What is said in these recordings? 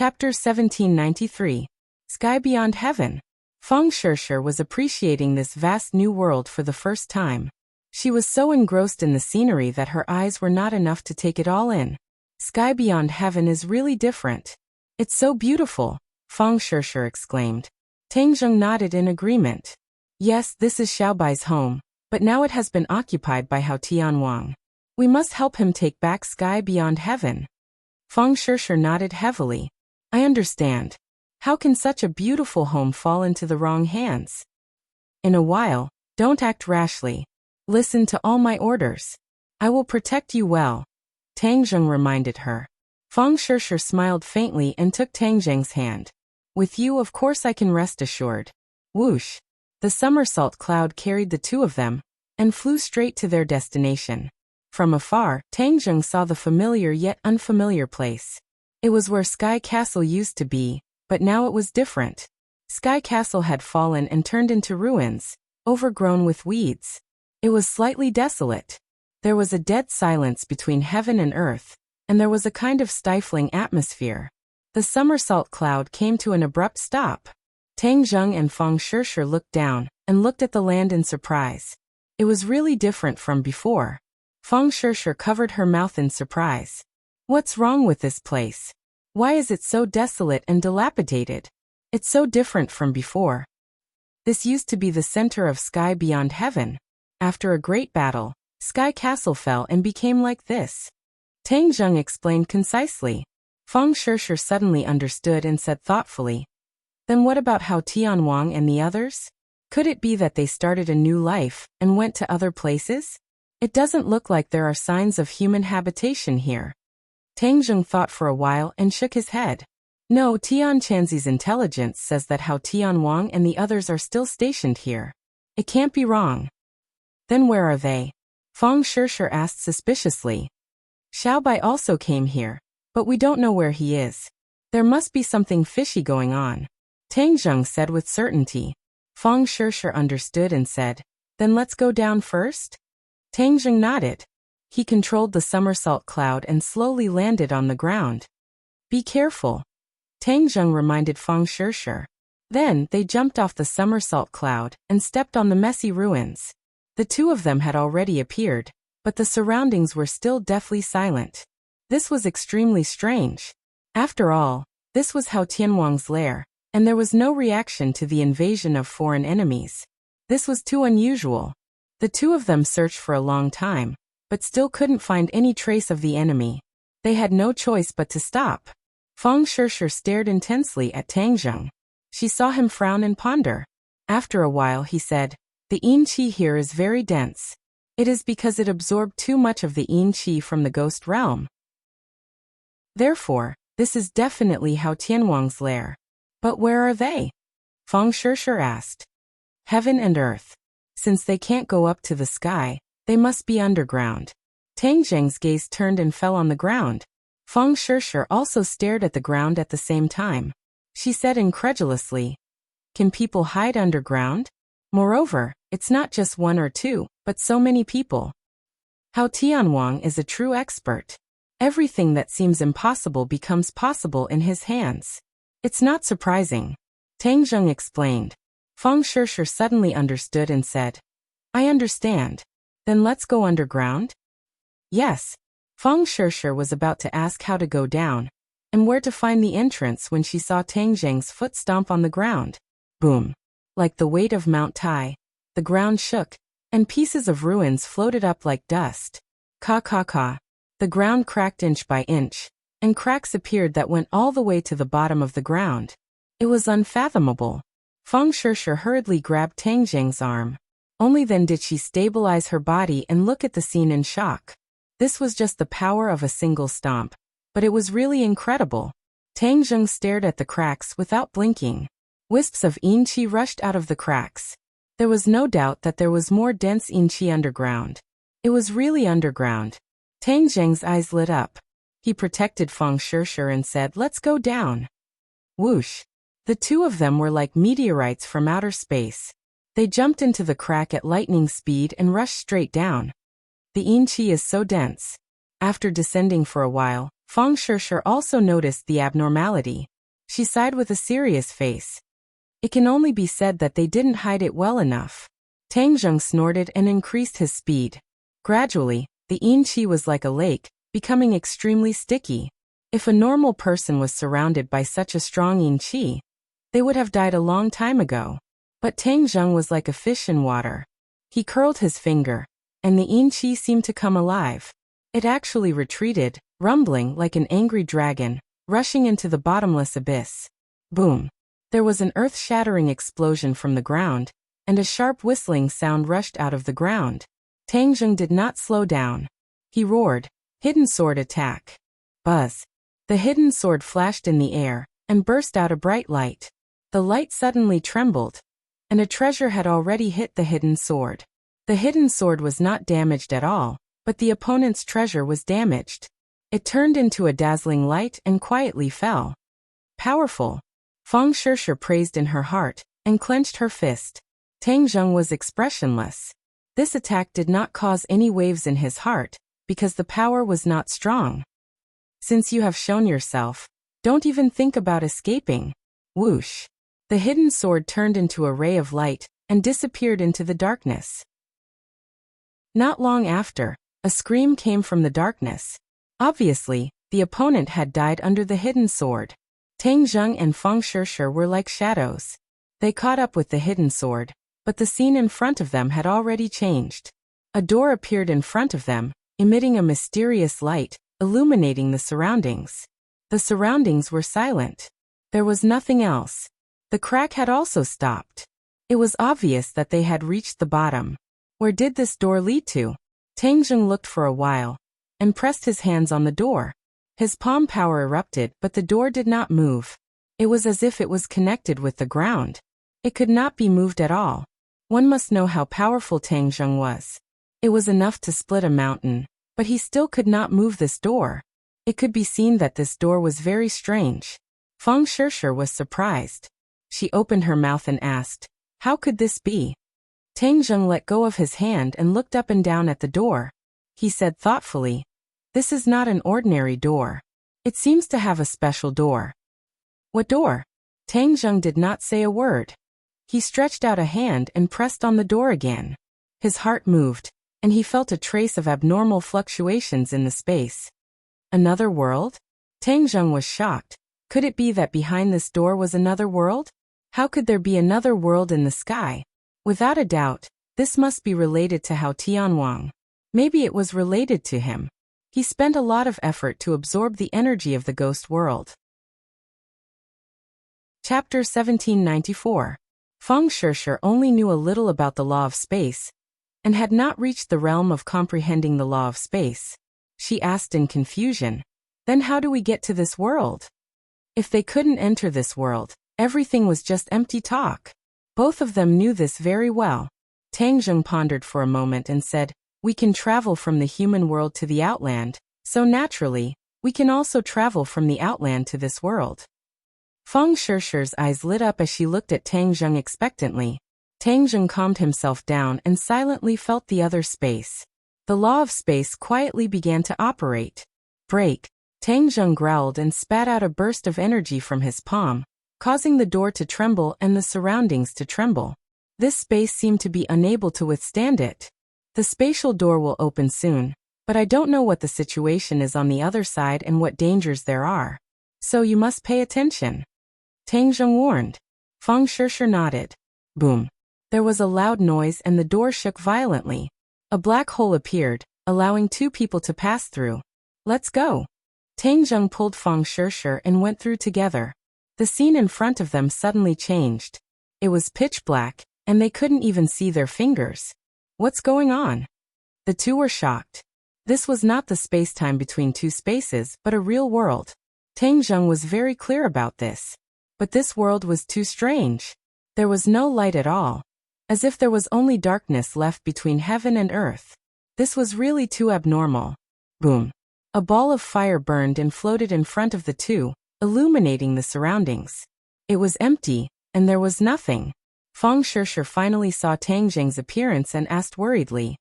Chapter 1793. Sky Beyond Heaven. Feng Shishir was appreciating this vast new world for the first time. She was so engrossed in the scenery that her eyes were not enough to take it all in. Sky Beyond Heaven is really different. It's so beautiful, Feng Shishir exclaimed. Tang Zheng nodded in agreement. Yes, this is Xiaobai's home, but now it has been occupied by Hao Tianwang. We must help him take back Sky Beyond Heaven. Feng Shishir nodded heavily. I understand. How can such a beautiful home fall into the wrong hands? In a while, don't act rashly. Listen to all my orders. I will protect you well, Tang Zheng reminded her. Feng Shishir smiled faintly and took Tang Zheng's hand. With you, of course, I can rest assured. Whoosh! The somersault cloud carried the two of them and flew straight to their destination. From afar, Tang Zheng saw the familiar yet unfamiliar place. It was where Sky Castle used to be, but now it was different. Sky Castle had fallen and turned into ruins, overgrown with weeds. It was slightly desolate. There was a dead silence between heaven and earth, and there was a kind of stifling atmosphere. The somersault cloud came to an abrupt stop. Tang Zheng and Feng Shishir looked down and looked at the land in surprise. It was really different from before. Feng Shishir covered her mouth in surprise. What's wrong with this place? Why is it so desolate and dilapidated? It's so different from before. This used to be the center of Sky Beyond Heaven. After a great battle, Sky Castle fell and became like this. Tang Zheng explained concisely. Feng Shishir suddenly understood and said thoughtfully, then what about Hao Tianwang and the others? Could it be that they started a new life and went to other places? It doesn't look like there are signs of human habitation here. Tang Zheng thought for a while and shook his head. No, Tian Chanzi's intelligence says that Hao Tianwang and the others are still stationed here. It can't be wrong. Then where are they? Feng Shishir asked suspiciously. Xiaobai also came here, but we don't know where he is. There must be something fishy going on, Tang Zheng said with certainty. Feng Shishir understood and said, then let's go down first? Tang Zheng nodded. He controlled the somersault cloud and slowly landed on the ground. Be careful, Tang Zheng reminded Feng Shishir. Then they jumped off the somersault cloud and stepped on the messy ruins. The two of them had already appeared, but the surroundings were still deathly silent. This was extremely strange. After all, this was Hao Tianwang's lair, and there was no reaction to the invasion of foreign enemies. This was too unusual. The two of them searched for a long time, but still couldn't find any trace of the enemy. They had no choice but to stop. Feng Shishir stared intensely at Tang Zheng. She saw him frown and ponder. After a while he said, the yin qi here is very dense. It is because it absorbed too much of the yin qi from the ghost realm. Therefore, this is definitely Hao Tianwang's lair. But where are they? Feng Shishir asked. Heaven and earth. Since they can't go up to the sky, they must be underground. Tang Zheng's gaze turned and fell on the ground. Feng Shishir also stared at the ground at the same time. She said incredulously, can people hide underground? Moreover, it's not just one or two, but so many people. Hao Tianwang is a true expert. Everything that seems impossible becomes possible in his hands. It's not surprising, Tang Zheng explained. Feng Shishir suddenly understood and said, I understand. Then let's go underground? Yes. Feng Shishir was about to ask how to go down and where to find the entrance when she saw Tang Zheng's foot stomp on the ground. Boom. Like the weight of Mount Tai, the ground shook, and pieces of ruins floated up like dust. Ka. The ground cracked inch by inch, and cracks appeared that went all the way to the bottom of the ground. It was unfathomable. Feng Shishir hurriedly grabbed Tang Zheng's arm. Only then did she stabilize her body and look at the scene in shock. This was just the power of a single stomp, but it was really incredible. Tang Zheng stared at the cracks without blinking. Wisps of yin qi rushed out of the cracks. There was no doubt that there was more dense yin qi underground. It was really underground. Tang Zheng's eyes lit up. He protected Feng Shishir and said, let's go down. Whoosh. The two of them were like meteorites from outer space. They jumped into the crack at lightning speed and rushed straight down. The yin qi is so dense. After descending for a while, Feng Shisher also noticed the abnormality. She sighed with a serious face. It can only be said that they didn't hide it well enough. Tang Zheng snorted and increased his speed. Gradually, the yin qi was like a lake, becoming extremely sticky. If a normal person was surrounded by such a strong yin qi, they would have died a long time ago. But Tang Zheng was like a fish in water. He curled his finger, and the yin qi seemed to come alive. It actually retreated, rumbling like an angry dragon, rushing into the bottomless abyss. Boom! There was an earth-shattering explosion from the ground, and a sharp whistling sound rushed out of the ground. Tang Zheng did not slow down. He roared, "Hidden sword attack!" Buzz! The hidden sword flashed in the air, and burst out a bright light. The light suddenly trembled, and a treasure had already hit the hidden sword. The hidden sword was not damaged at all, but the opponent's treasure was damaged. It turned into a dazzling light and quietly fell. Powerful! Feng Shisher praised in her heart, and clenched her fist. Tang Zheng was expressionless. This attack did not cause any waves in his heart, because the power was not strong. Since you have shown yourself, don't even think about escaping. Whoosh! The hidden sword turned into a ray of light, and disappeared into the darkness. Not long after, a scream came from the darkness. Obviously, the opponent had died under the hidden sword. Tang Zheng and Feng Shisher were like shadows. They caught up with the hidden sword, but the scene in front of them had already changed. A door appeared in front of them, emitting a mysterious light, illuminating the surroundings. The surroundings were silent. There was nothing else. The crack had also stopped. It was obvious that they had reached the bottom. Where did this door lead to? Tang Zheng looked for a while, and pressed his hands on the door. His palm power erupted, but the door did not move. It was as if it was connected with the ground. It could not be moved at all. One must know how powerful Tang Zheng was. It was enough to split a mountain, but he still could not move this door. It could be seen that this door was very strange. Feng Shisher was surprised. She opened her mouth and asked, "How could this be?" Tang Zheng let go of his hand and looked up and down at the door. He said thoughtfully, "This is not an ordinary door. It seems to have a special door." "What door?" Tang Zheng did not say a word. He stretched out a hand and pressed on the door again. His heart moved, and he felt a trace of abnormal fluctuations in the space. Another world? Tang Zheng was shocked. Could it be that behind this door was another world? How could there be another world in the sky? Without a doubt, this must be related to Hao Tianwang. Maybe it was related to him. He spent a lot of effort to absorb the energy of the ghost world. Chapter 1794. Feng Shisher only knew a little about the law of space, and had not reached the realm of comprehending the law of space. She asked in confusion, "Then how do we get to this world?" If they couldn't enter this world, everything was just empty talk. Both of them knew this very well. Tang Zheng pondered for a moment and said, "We can travel from the human world to the outland, so naturally, we can also travel from the outland to this world." Feng Shisher's eyes lit up as she looked at Tang Zheng expectantly. Tang Zheng calmed himself down and silently felt the other space. The law of space quietly began to operate. Break! Tang Zheng growled and spat out a burst of energy from his palm, causing the door to tremble and the surroundings to tremble. This space seemed to be unable to withstand it. The spatial door will open soon, but I don't know what the situation is on the other side and what dangers there are. So you must pay attention. Tang Zheng warned. Feng Shisher nodded. Boom. There was a loud noise and the door shook violently. A black hole appeared, allowing two people to pass through. "Let's go." Tang Zheng pulled Feng Shisher and went through together. The scene in front of them suddenly changed. It was pitch black, and they couldn't even see their fingers. What's going on? The two were shocked. This was not the space-time between two spaces, but a real world. Tang Zheng was very clear about this. But this world was too strange. There was no light at all, as if there was only darkness left between heaven and earth. This was really too abnormal. Boom. A ball of fire burned and floated in front of the two, illuminating the surroundings. It was empty, and there was nothing. Feng Shisher finally saw Tang Zheng's appearance and asked worriedly,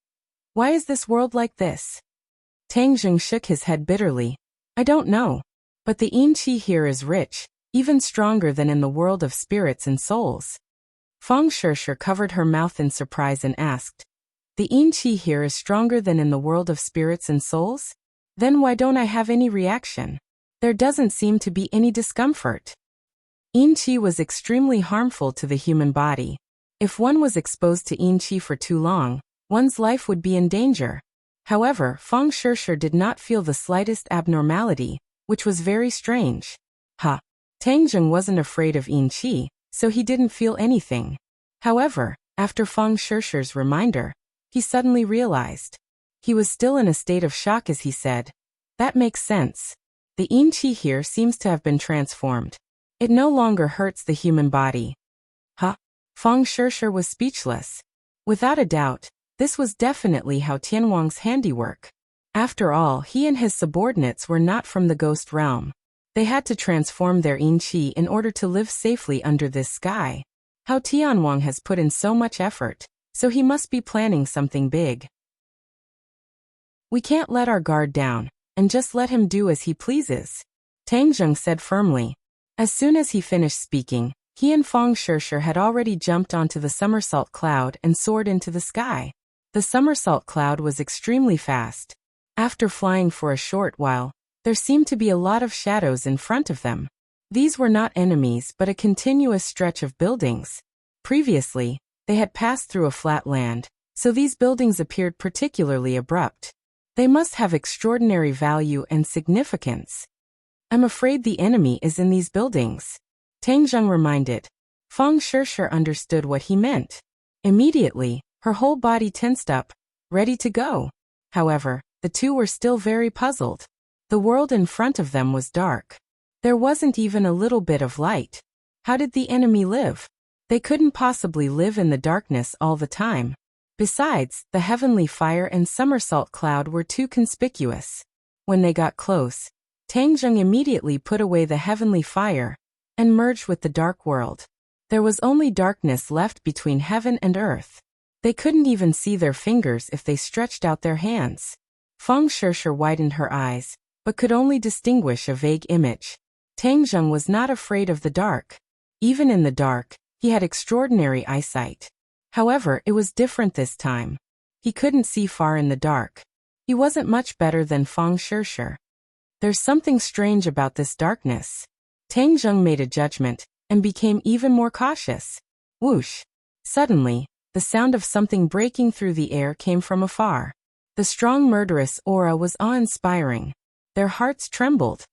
"Why is this world like this?" Tang Zheng shook his head bitterly. I don't know. But the yin qi here is rich, even stronger than in the world of spirits and souls. Feng Shishir covered her mouth in surprise and asked, the yin qi here is stronger than in the world of spirits and souls? Then why don't I have any reaction? There doesn't seem to be any discomfort. Yin qi was extremely harmful to the human body. If one was exposed to yin qi for too long, one's life would be in danger. However, Feng Shishir did not feel the slightest abnormality, which was very strange. Tang Zheng wasn't afraid of yin qi, so he didn't feel anything. However, after Feng Shishir's reminder, he suddenly realized. He was still in a state of shock as he said, that makes sense. The yin qi here seems to have been transformed. It no longer hurts the human body. Feng Shishir was speechless. Without a doubt, this was definitely Hao Tianwang's handiwork. After all, he and his subordinates were not from the ghost realm. They had to transform their yin qi in order to live safely under this sky. Hao Tianwang has put in so much effort, so he must be planning something big. We can't let our guard down, and just let him do as he pleases, Tang Zheng said firmly. As soon as he finished speaking, he and Feng Shishir had already jumped onto the somersault cloud and soared into the sky. The somersault cloud was extremely fast. After flying for a short while, there seemed to be a lot of shadows in front of them. These were not enemies but a continuous stretch of buildings. Previously, they had passed through a flat land, so these buildings appeared particularly abrupt. They must have extraordinary value and significance. I'm afraid the enemy is in these buildings, Tang Zheng reminded. Feng Shishir understood what he meant. Immediately, her whole body tensed up, ready to go. However, the two were still very puzzled. The world in front of them was dark. There wasn't even a little bit of light. How did the enemy live? They couldn't possibly live in the darkness all the time. Besides, the heavenly fire and somersault cloud were too conspicuous. When they got close, Tang Zheng immediately put away the heavenly fire and merged with the dark world. There was only darkness left between heaven and earth. They couldn't even see their fingers if they stretched out their hands. Feng Shishir widened her eyes, but could only distinguish a vague image. Tang Zheng was not afraid of the dark. Even in the dark, he had extraordinary eyesight. However, it was different this time. He couldn't see far in the dark. He wasn't much better than Feng Shishir. There's something strange about this darkness. Tang Zheng made a judgment, and became even more cautious. Whoosh! Suddenly, the sound of something breaking through the air came from afar. The strong murderous aura was awe-inspiring. Their hearts trembled.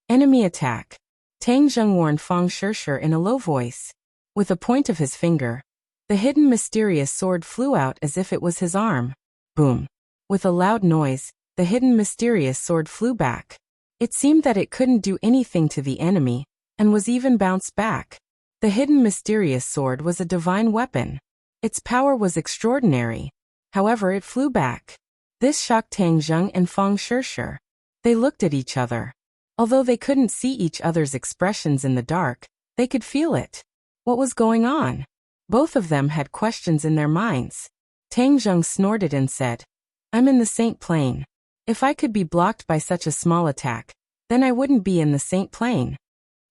Enemy attack. Tang Zheng warned Feng Shishir in a low voice. With a point of his finger, the hidden mysterious sword flew out as if it was his arm. Boom! With a loud noise, the hidden mysterious sword flew back. It seemed that it couldn't do anything to the enemy, and was even bounced back. The hidden mysterious sword was a divine weapon. Its power was extraordinary. However, it flew back. This shocked Tang Zheng and Feng Shishir. They looked at each other. Although they couldn't see each other's expressions in the dark, they could feel it. What was going on? Both of them had questions in their minds. Tang Zheng snorted and said, I'm in the Saint Plane. If I could be blocked by such a small attack, then I wouldn't be in the Saint Plane.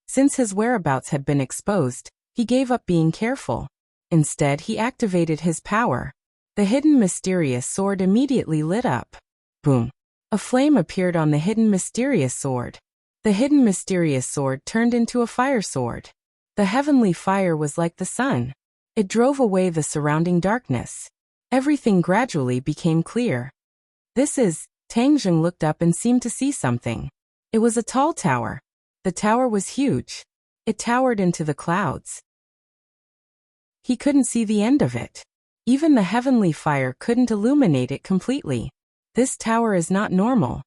Since his whereabouts had been exposed, he gave up being careful. Instead, he activated his power. The hidden mysterious sword immediately lit up. Boom! A flame appeared on the hidden mysterious sword. The hidden mysterious sword turned into a fire sword. The heavenly fire was like the sun. It drove away the surrounding darkness. Everything gradually became clear. Tang Zheng looked up and seemed to see something. It was a tall tower. The tower was huge. It towered into the clouds. He couldn't see the end of it. Even the heavenly fire couldn't illuminate it completely. This tower is not normal.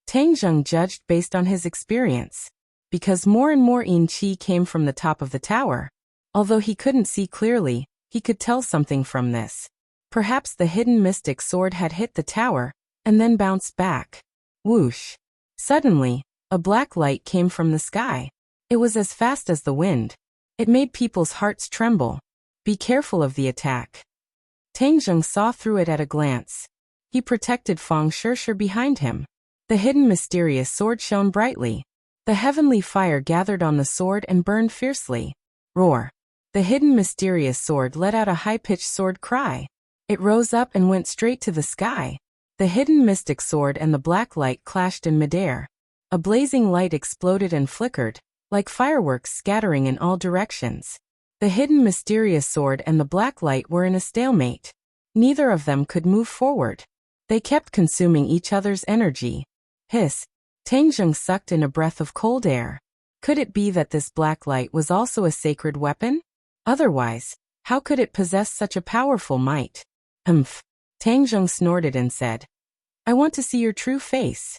Tang Zheng judged based on his experience. Because more and more yin qi came from the top of the tower. Although he couldn't see clearly, he could tell something from this. Perhaps the hidden mystic sword had hit the tower, and then bounced back. Whoosh! Suddenly, a black light came from the sky. It was as fast as the wind. It made people's hearts tremble. Be careful of the attack. Tang Zheng saw through it at a glance. He protected Feng Shishir behind him. The hidden mysterious sword shone brightly. The heavenly fire gathered on the sword and burned fiercely. Roar! The hidden mysterious sword let out a high-pitched sword cry. It rose up and went straight to the sky. The hidden mystic sword and the black light clashed in midair. A blazing light exploded and flickered, like fireworks scattering in all directions. The hidden mysterious sword and the black light were in a stalemate. Neither of them could move forward. They kept consuming each other's energy. Hiss! Tang Zheng sucked in a breath of cold air. Could it be that this black light was also a sacred weapon? Otherwise, how could it possess such a powerful might? Humph! Tang Zheng snorted and said, I want to see your true face.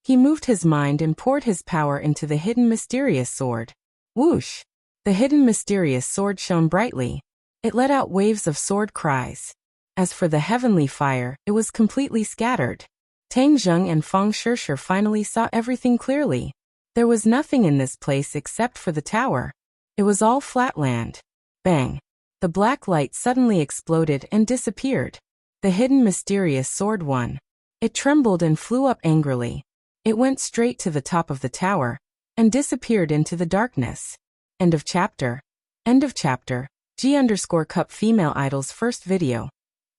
He moved his mind and poured his power into the hidden mysterious sword. Whoosh! The hidden mysterious sword shone brightly. It let out waves of sword cries. As for the heavenly fire, it was completely scattered. Tang Zheng and Feng Shishir finally saw everything clearly. There was nothing in this place except for the tower. It was all flat land. Bang! The black light suddenly exploded and disappeared. The hidden mysterious sword won. It trembled and flew up angrily. It went straight to the top of the tower and disappeared into the darkness. End of chapter. End of chapter. G_Cup Female Idol's first video.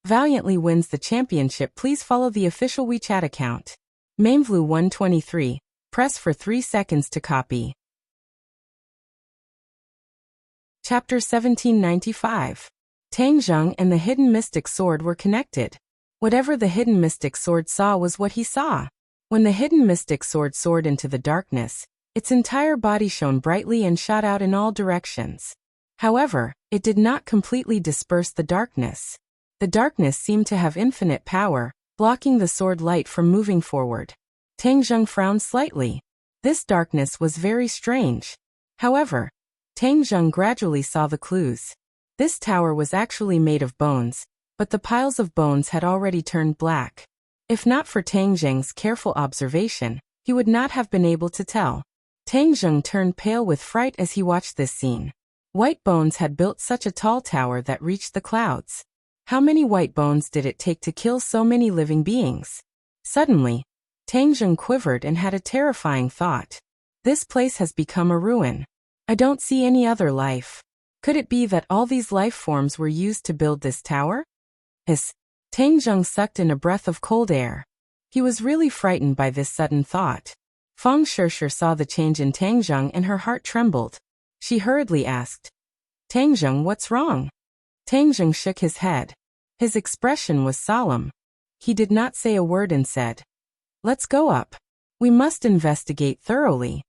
Valiantly wins the championship. Please follow the official WeChat account. Mainvlu123. Press for 3 seconds to copy. Chapter 1795. Tang Zheng and the hidden mystic sword were connected. Whatever the hidden mystic sword saw was what he saw. When the hidden mystic sword soared into the darkness, its entire body shone brightly and shot out in all directions. However, it did not completely disperse the darkness. The darkness seemed to have infinite power, blocking the sword light from moving forward. Tang Zheng frowned slightly. This darkness was very strange. However, Tang Zheng gradually saw the clues. This tower was actually made of bones, but the piles of bones had already turned black. If not for Tang Zheng's careful observation, he would not have been able to tell. Tang Zheng turned pale with fright as he watched this scene. White bones had built such a tall tower that reached the clouds. How many white bones did it take to kill so many living beings? Suddenly, Tang Zheng quivered and had a terrifying thought. This place has become a ruin. I don't see any other life. Could it be that all these life forms were used to build this tower? Hiss! Tang Zheng sucked in a breath of cold air. He was really frightened by this sudden thought. Feng Shishir saw the change in Tang Zheng and her heart trembled. She hurriedly asked, Tang Zheng, what's wrong? Tang Zheng shook his head. His expression was solemn. He did not say a word and said, Let's go up. We must investigate thoroughly.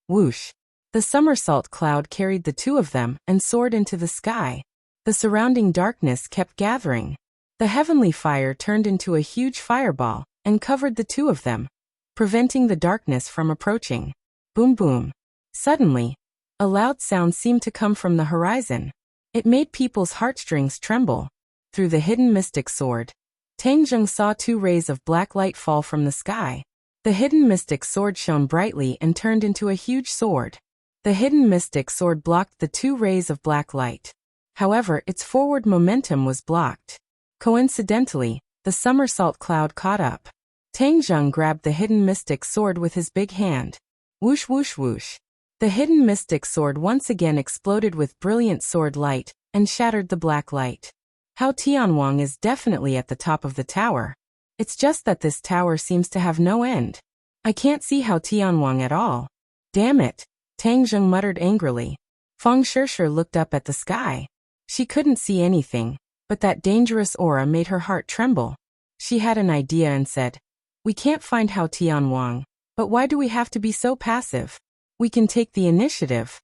Whoosh! The somersault cloud carried the two of them and soared into the sky. The surrounding darkness kept gathering. The heavenly fire turned into a huge fireball and covered the two of them, preventing the darkness from approaching. Boom boom. Suddenly, a loud sound seemed to come from the horizon. It made people's heartstrings tremble. Through the hidden mystic sword, Tang Zheng saw 2 rays of black light fall from the sky. The hidden mystic sword shone brightly and turned into a huge sword. The hidden mystic sword blocked the 2 rays of black light. However, its forward momentum was blocked. Coincidentally, the somersault cloud caught up. Tang Zheng grabbed the hidden mystic sword with his big hand. Whoosh whoosh whoosh. The hidden mystic sword once again exploded with brilliant sword light and shattered the black light. Hao Tianwang is definitely at the top of the tower. It's just that this tower seems to have no end. I can't see Hao Tianwang at all. Damn it! Tang Zheng muttered angrily. Feng Shishir looked up at the sky. She couldn't see anything, but that dangerous aura made her heart tremble. She had an idea and said, We can't find Hao Tianwang, but why do we have to be so passive? We can take the initiative.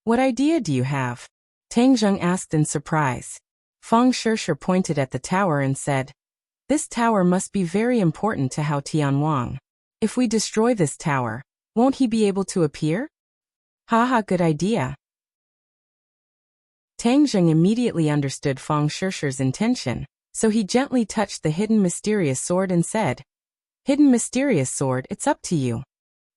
What idea do you have? Tang Zheng asked in surprise. Feng Shishir pointed at the tower and said, This tower must be very important to Hao Tianwang. If we destroy this tower, won't he be able to appear? Haha, good idea. Tang Zheng immediately understood Feng Shishir's intention, so he gently touched the hidden mysterious sword and said, Hidden mysterious sword, it's up to you.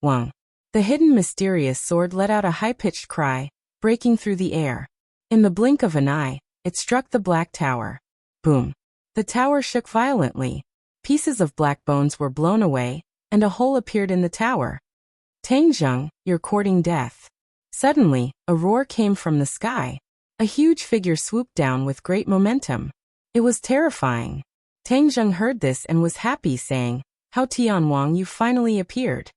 Wang. The hidden mysterious sword let out a high-pitched cry, breaking through the air. In the blink of an eye, it struck the black tower. Boom. The tower shook violently. Pieces of black bones were blown away, and a hole appeared in the tower. Tang Zheng, you're courting death. Suddenly, a roar came from the sky. A huge figure swooped down with great momentum. It was terrifying. Tang Zheng heard this and was happy, saying, "Hao Tianwang, you finally appeared."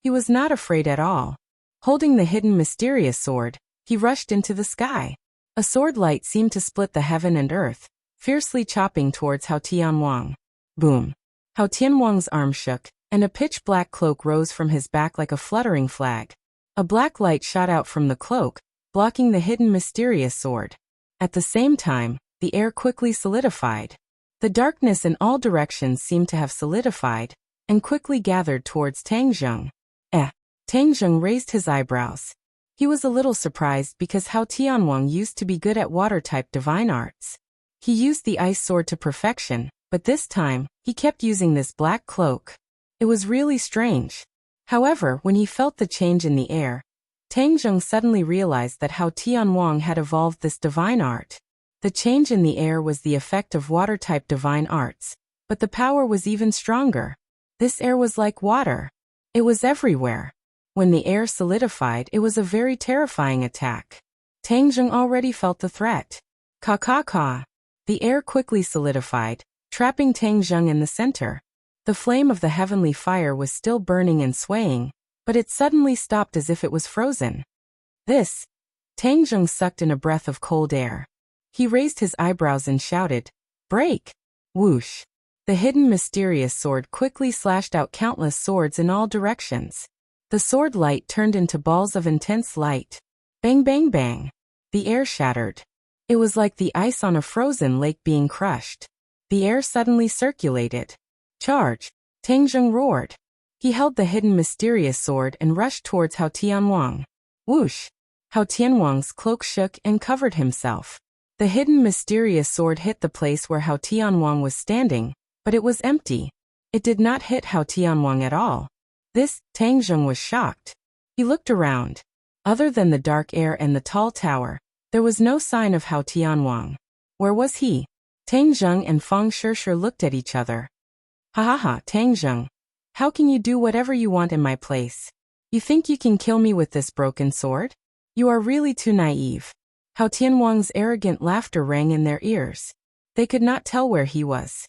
He was not afraid at all. Holding the hidden mysterious sword, he rushed into the sky. A sword light seemed to split the heaven and earth, fiercely chopping towards Hao Tianwang. Boom! Hao Tianwang's arm shook, and a pitch-black cloak rose from his back like a fluttering flag. A black light shot out from the cloak, blocking the hidden mysterious sword. At the same time, the air quickly solidified. The darkness in all directions seemed to have solidified, and quickly gathered towards Tang Zheng. Tang Zheng raised his eyebrows. He was a little surprised because Hao Tianwang used to be good at water-type divine arts. He used the ice sword to perfection, but this time, he kept using this black cloak. It was really strange. However, when he felt the change in the air, Tang Zheng suddenly realized that Hao Tianwang had evolved this divine art. The change in the air was the effect of water-type divine arts, but the power was even stronger. This air was like water. It was everywhere. When the air solidified, it was a very terrifying attack. Tang Zheng already felt the threat. Ka. The air quickly solidified, trapping Tang Zheng in the center. The flame of the heavenly fire was still burning and swaying, but it suddenly stopped as if it was frozen. Tang Zheng sucked in a breath of cold air. He raised his eyebrows and shouted, "Break!" Whoosh! The hidden mysterious sword quickly slashed out countless swords in all directions. The sword light turned into balls of intense light. Bang bang bang! The air shattered. It was like the ice on a frozen lake being crushed. The air suddenly circulated. "Charge!" Tang Zheng roared. He held the hidden mysterious sword and rushed towards Hao Tianwang. Whoosh! Hao Tianwang's cloak shook and covered himself. The hidden mysterious sword hit the place where Hao Tianwang was standing, but it was empty. It did not hit Hao Tianwang at all. Tang Zheng was shocked. He looked around. Other than the dark air and the tall tower, there was no sign of Hao Tianwang. Where was he? Tang Zheng and Feng Shishir looked at each other. Ha, Tang Zheng. How can you do whatever you want in my place? You think you can kill me with this broken sword? You are really too naive. Hao Tianwang's arrogant laughter rang in their ears. They could not tell where he was.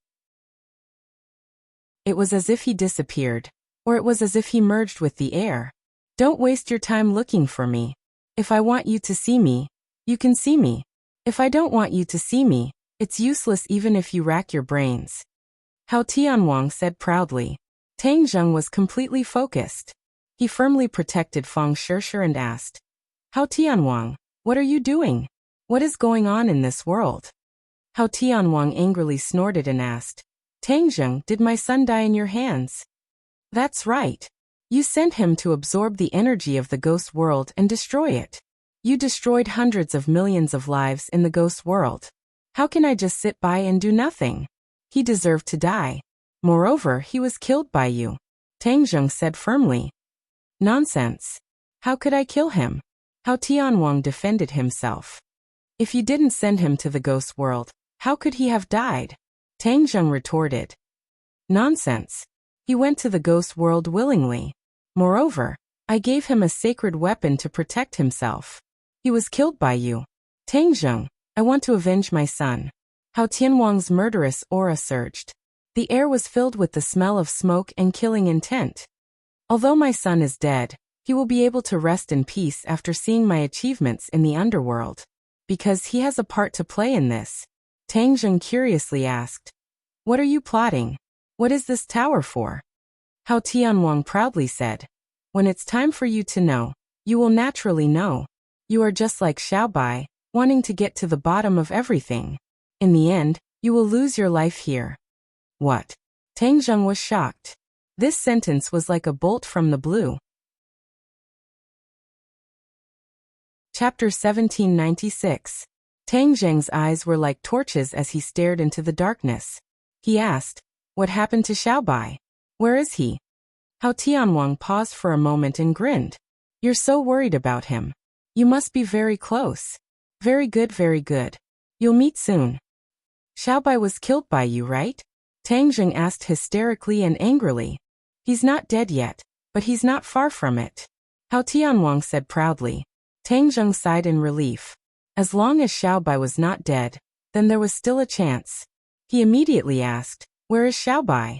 It was as if he disappeared, or it was as if he merged with the air. Don't waste your time looking for me. If I want you to see me, you can see me. If I don't want you to see me, it's useless even if you rack your brains. Hao Tianwang said proudly. Tang Zheng was completely focused. He firmly protected Feng Shishir and asked, "Hao Tianwang, what are you doing? What is going on in this world?" Hao Tianwang angrily snorted and asked, "Tang Zheng, did my son die in your hands?" "That's right. You sent him to absorb the energy of the ghost world and destroy it. You destroyed hundreds of millions of lives in the ghost world. How can I just sit by and do nothing? He deserved to die. Moreover, he was killed by you," Tang Zheng said firmly. "Nonsense. How could I kill him?" Hao Tianwang defended himself. "If you didn't send him to the ghost world, how could he have died?" Tang Zheng retorted. "Nonsense. He went to the ghost world willingly. Moreover, I gave him a sacred weapon to protect himself. He was killed by you. Tang Zheng, I want to avenge my son." Hao Tianwang's murderous aura surged. The air was filled with the smell of smoke and killing intent. "Although my son is dead, he will be able to rest in peace after seeing my achievements in the underworld. Because he has a part to play in this." Tang Zheng curiously asked, "What are you plotting? What is this tower for?" Hao Tianwang proudly said, "When it's time for you to know, you will naturally know. You are just like Xiaobai, wanting to get to the bottom of everything. In the end, you will lose your life here." "What?" Tang Zheng was shocked. This sentence was like a bolt from the blue. Chapter 1796. Tang Zheng's eyes were like torches as he stared into the darkness. He asked, "What happened to Xiaobai? Where is he?" Hao Tianwang paused for a moment and grinned. "You're so worried about him. You must be very close." Very good. You'll meet soon." "Xiaobai was killed by you, right?" Tang Zheng asked hysterically and angrily. He's not dead yet, but he's not far from it. Hao Tianwang said proudly. Tang Zheng sighed in relief. As long as Xiaobai was not dead, then there was still a chance. He immediately asked, "Where is Xiaobai?"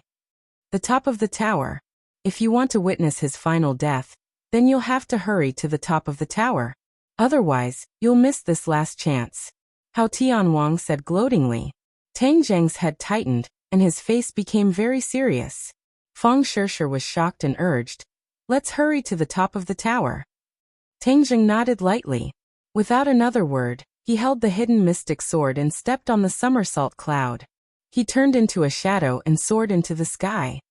"The top of the tower. If you want to witness his final death, then you'll have to hurry to the top of the tower. Otherwise, you'll miss this last chance," Hao Tianwang said gloatingly. Tang Zheng's head tightened, and his face became very serious. Feng Shishir was shocked and urged, "Let's hurry to the top of the tower." Tang Zheng nodded lightly. Without another word, he held the hidden mystic sword and stepped on the somersault cloud. He turned into a shadow and soared into the sky.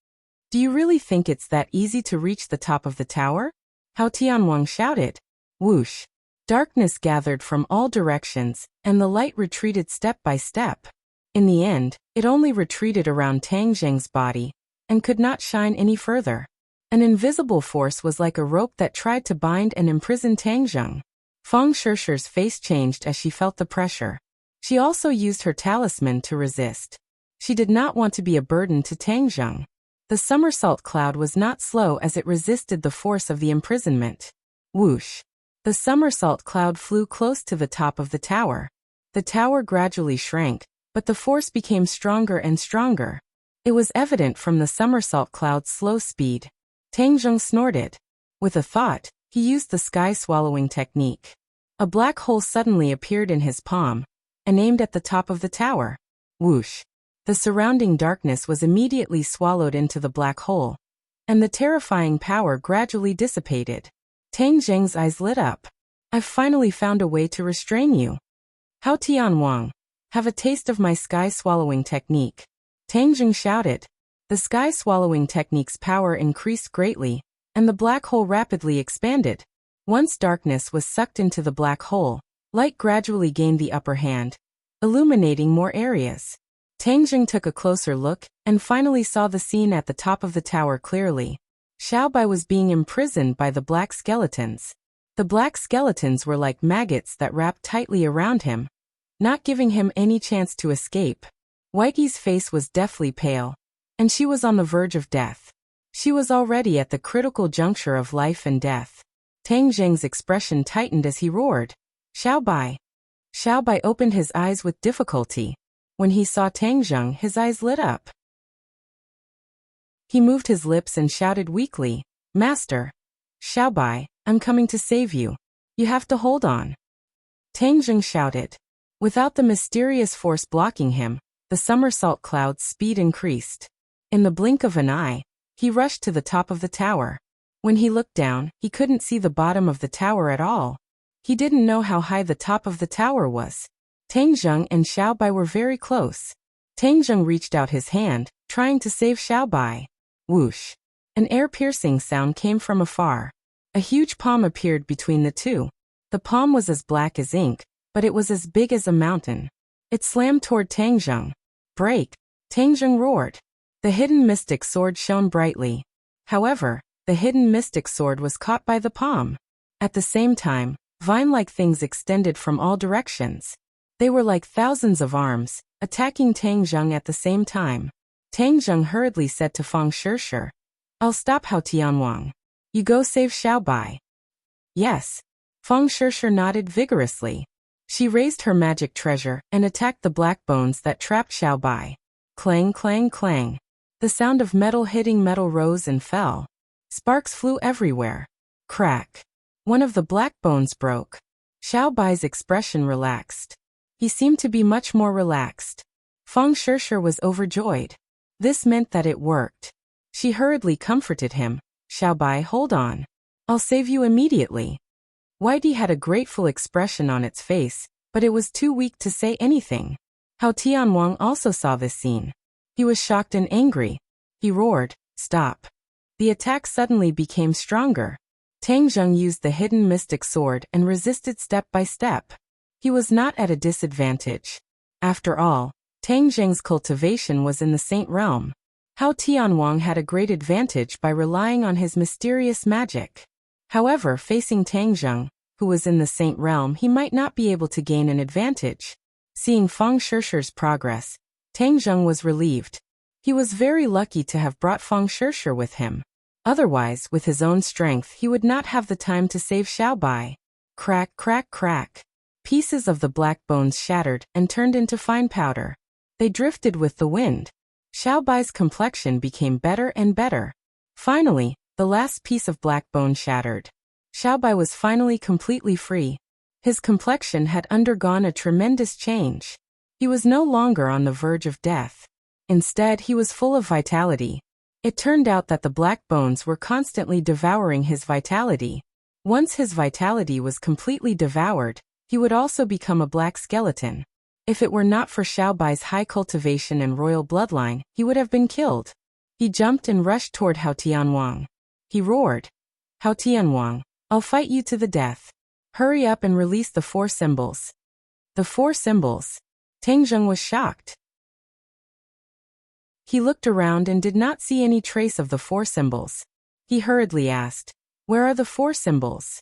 "Do you really think it's that easy to reach the top of the tower?" Hao Tianwang shouted. Whoosh! Darkness gathered from all directions, and the light retreated step by step. In the end, it only retreated around Tang Zheng's body, and could not shine any further. An invisible force was like a rope that tried to bind and imprison Tang Zheng. Feng Shishir's face changed as she felt the pressure. She also used her talisman to resist. She did not want to be a burden to Tang Zheng. The somersault cloud was not slow as it resisted the force of the imprisonment. Whoosh! The somersault cloud flew close to the top of the tower. The tower gradually shrank, but the force became stronger and stronger. It was evident from the somersault cloud's slow speed. Tang Zheng snorted. With a thought, he used the sky-swallowing technique. A black hole suddenly appeared in his palm, and aimed at the top of the tower. Whoosh! The surrounding darkness was immediately swallowed into the black hole, and the terrifying power gradually dissipated. Tang Zheng's eyes lit up. "I've finally found a way to restrain you. Hao Tianwang, have a taste of my sky-swallowing technique," Tang Zheng shouted. The sky-swallowing technique's power increased greatly, and the black hole rapidly expanded. Once darkness was sucked into the black hole, light gradually gained the upper hand, illuminating more areas. Tang Zheng took a closer look, and finally saw the scene at the top of the tower clearly. Xiaobai was being imprisoned by the black skeletons. The black skeletons were like maggots that wrapped tightly around him, not giving him any chance to escape. Weiqi's face was deathly pale, and she was on the verge of death. She was already at the critical juncture of life and death. Tang Zheng's expression tightened as he roared, "Xiaobai!" Xiaobai opened his eyes with difficulty. When he saw Tang Zheng, his eyes lit up. He moved his lips and shouted weakly, "Master! Xiaobai, I'm coming to save you. You have to hold on." Tang Zheng shouted. Without the mysterious force blocking him, the somersault cloud's speed increased. In the blink of an eye, he rushed to the top of the tower. When he looked down, he couldn't see the bottom of the tower at all. He didn't know how high the top of the tower was. Tang Zheng and Xiaobai were very close. Tang Zheng reached out his hand, trying to save Xiaobai. Whoosh! An air-piercing sound came from afar. A huge palm appeared between the two. The palm was as black as ink, but it was as big as a mountain. It slammed toward Tang Zheng. "Break!" Tang Zheng roared. The hidden mystic sword shone brightly. However, the hidden mystic sword was caught by the palm. At the same time, vine-like things extended from all directions. They were like thousands of arms, attacking Tang Zheng at the same time. Tang Zheng hurriedly said to Feng Shishir, "I'll stop Hao Tianwang. You go save Xiaobai." "Yes." Feng Shishir nodded vigorously. She raised her magic treasure and attacked the black bones that trapped Xiaobai. Clang, clang, clang. The sound of metal hitting metal rose and fell. Sparks flew everywhere. Crack. One of the black bones broke. Xiaobai's expression relaxed. He seemed to be much more relaxed. Feng Shishir was overjoyed. This meant that it worked. She hurriedly comforted him. "Xiaobai, hold on. I'll save you immediately." Weiqi had a grateful expression on its face, but it was too weak to say anything. Hao Tianwang also saw this scene. He was shocked and angry. He roared, "Stop." The attack suddenly became stronger. Tang Zheng used the hidden mystic sword and resisted step by step. He was not at a disadvantage. After all, Tang Zheng's cultivation was in the Saint Realm. Hao Tianwang had a great advantage by relying on his mysterious magic. However, facing Tang Zheng, who was in the Saint Realm, he might not be able to gain an advantage. Seeing Feng Shishir's progress, Tang Zheng was relieved. He was very lucky to have brought Feng Shirshir with him. Otherwise, with his own strength, he would not have the time to save Xiaobai. Crack, crack, crack. Pieces of the black bones shattered and turned into fine powder. They drifted with the wind. Xiaobai's complexion became better and better. Finally, the last piece of black bone shattered. Xiaobai was finally completely free. His complexion had undergone a tremendous change. He was no longer on the verge of death. Instead, he was full of vitality. It turned out that the black bones were constantly devouring his vitality. Once his vitality was completely devoured, he would also become a black skeleton. If it were not for Xiaobai's high cultivation and royal bloodline, he would have been killed. He jumped and rushed toward Hao Tianwang. He roared, "Hao Tianwang, I'll fight you to the death. Hurry up and release the 4 symbols." The 4 symbols. Tang Zheng was shocked. He looked around and did not see any trace of the 4 symbols. He hurriedly asked, "Where are the 4 symbols?"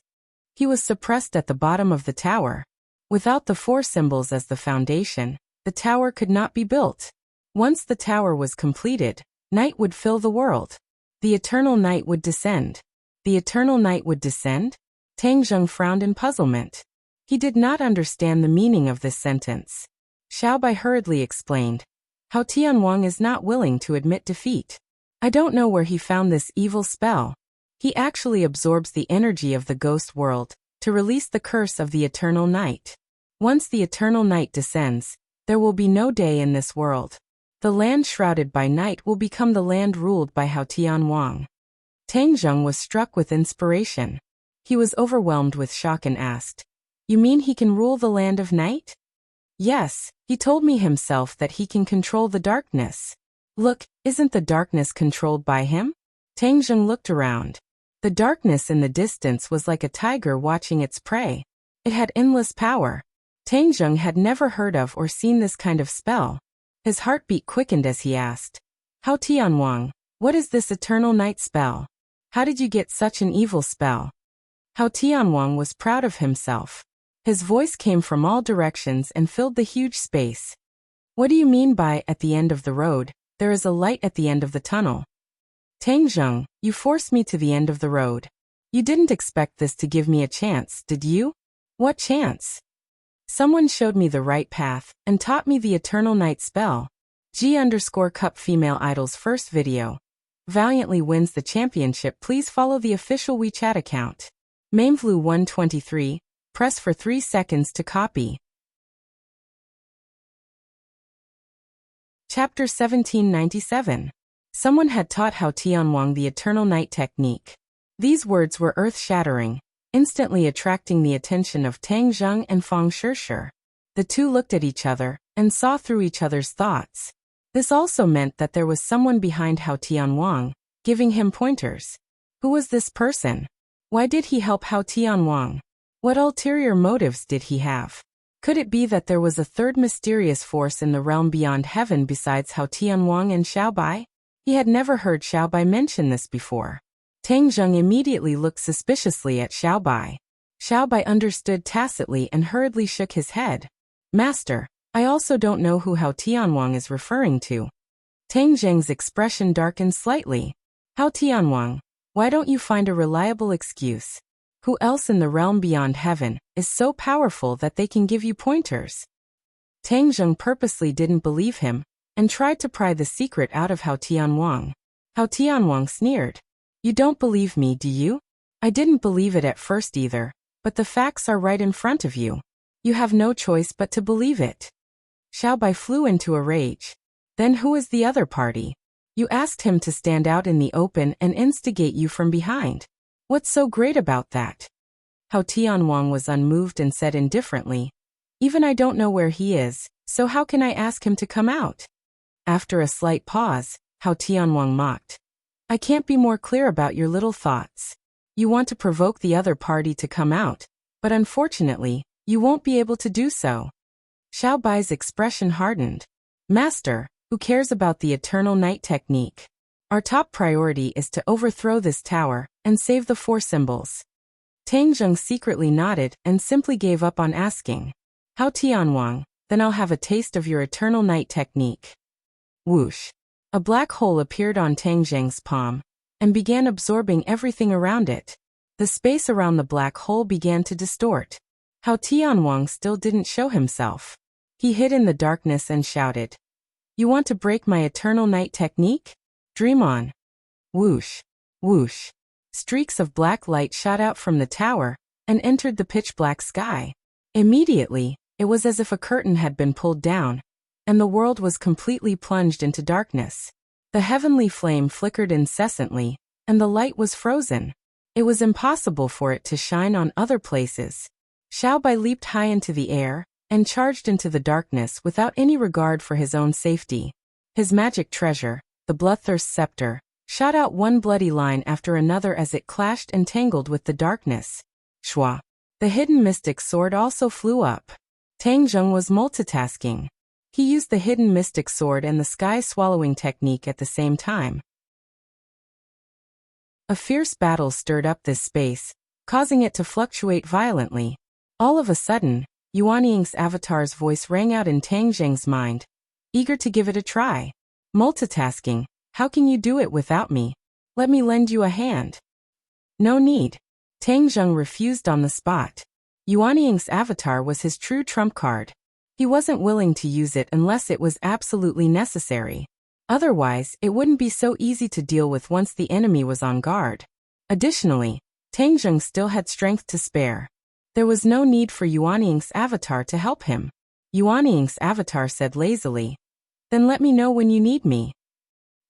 He was suppressed at the bottom of the tower. Without the 4 symbols as the foundation, the tower could not be built. Once the tower was completed, night would fill the world. The eternal night would descend. The eternal night would descend? Tang Zheng frowned in puzzlement. He did not understand the meaning of this sentence. Xiaobai hurriedly explained, "Hao Tianwang is not willing to admit defeat. I don't know where he found this evil spell. He actually absorbs the energy of the ghost world to release the curse of the eternal night. Once the eternal night descends, there will be no day in this world. The land shrouded by night will become the land ruled by Hao Tianwang." Tang Zheng was struck with inspiration. He was overwhelmed with shock and asked, "You mean he can rule the land of night?" "Yes, he told me himself that he can control the darkness." "Look, isn't the darkness controlled by him?" Tang Zheng looked around. The darkness in the distance was like a tiger watching its prey. It had endless power. Tang Zheng had never heard of or seen this kind of spell. His heartbeat quickened as he asked, "Hao Tianwang, what is this eternal night spell? How did you get such an evil spell?" Hao Tianwang was proud of himself. His voice came from all directions and filled the huge space. "What do you mean by, at the end of the road, there is a light at the end of the tunnel?" "Tang Zheng, you forced me to the end of the road. You didn't expect this to give me a chance, did you?" "What chance?" "Someone showed me the right path and taught me the eternal night spell." G_Cup Female Idol's first video. Valiantly wins the championship. Please follow the official WeChat account. Mamevlu123, press for 3 seconds to copy. Chapter 1797. Someone had taught Hao Tianwang the eternal night technique. These words were earth-shattering, instantly attracting the attention of Tang Zheng and Feng Shirshir. The two looked at each other and saw through each other's thoughts. This also meant that there was someone behind Hao Tianwang, giving him pointers. Who was this person? Why did he help Hao Tianwang? What ulterior motives did he have? Could it be that there was a third mysterious force in the realm beyond heaven besides Hao Tianwang and Xiaobai? He had never heard Xiaobai mention this before. Tang Zheng immediately looked suspiciously at Xiaobai. Xiaobai understood tacitly and hurriedly shook his head. "Master, I also don't know who Hao Tianwang is referring to." Tang Zheng's expression darkened slightly. "Hao Tianwang, why don't you find a reliable excuse? Who else in the realm beyond heaven is so powerful that they can give you pointers?" Tang Zheng purposely didn't believe him and tried to pry the secret out of Hao Tianwang. Hao Tianwang sneered. "You don't believe me, do you? I didn't believe it at first either, but the facts are right in front of you. You have no choice but to believe it." Xiaobai flew into a rage. "Then who is the other party? You asked him to stand out in the open and instigate you from behind. What's so great about that?" Hao Tianwang was unmoved and said indifferently, "Even I don't know where he is, so how can I ask him to come out?" After a slight pause, Hao Tianwang mocked. "I can't be more clear about your little thoughts. You want to provoke the other party to come out, but unfortunately, you won't be able to do so." Xiaobai's expression hardened. "Master, who cares about the eternal night technique? Our top priority is to overthrow this tower and save the 4 symbols." Tang Zheng secretly nodded and simply gave up on asking. "Hao Tianwang, then I'll have a taste of your eternal night technique." Whoosh. A black hole appeared on Tang Zheng's palm and began absorbing everything around it. The space around the black hole began to distort. Hao Tianwang still didn't show himself. He hid in the darkness and shouted, "You want to break my eternal night technique? Dream on." Whoosh, whoosh. Streaks of black light shot out from the tower and entered the pitch-black sky. Immediately, it was as if a curtain had been pulled down, and the world was completely plunged into darkness. The heavenly flame flickered incessantly, and the light was frozen. It was impossible for it to shine on other places. Xiaobai leaped high into the air and charged into the darkness without any regard for his own safety. His magic treasure, the Bloodthirst Scepter, shot out one bloody line after another as it clashed and tangled with the darkness. Shua. The hidden mystic sword also flew up. Tang Zheng was multitasking. He used the hidden mystic sword and the sky-swallowing technique at the same time. A fierce battle stirred up this space, causing it to fluctuate violently. All of a sudden, Yuan Ying's avatar's voice rang out in Tang Zheng's mind, eager to give it a try. "Multitasking, how can you do it without me? Let me lend you a hand." "No need." Tang Zheng refused on the spot. Yuan Ying's avatar was his true trump card. He wasn't willing to use it unless it was absolutely necessary. Otherwise, it wouldn't be so easy to deal with once the enemy was on guard. Additionally, Tang Zheng still had strength to spare. There was no need for Yuan Ying's avatar to help him. Yuan Ying's avatar said lazily, "Then let me know when you need me."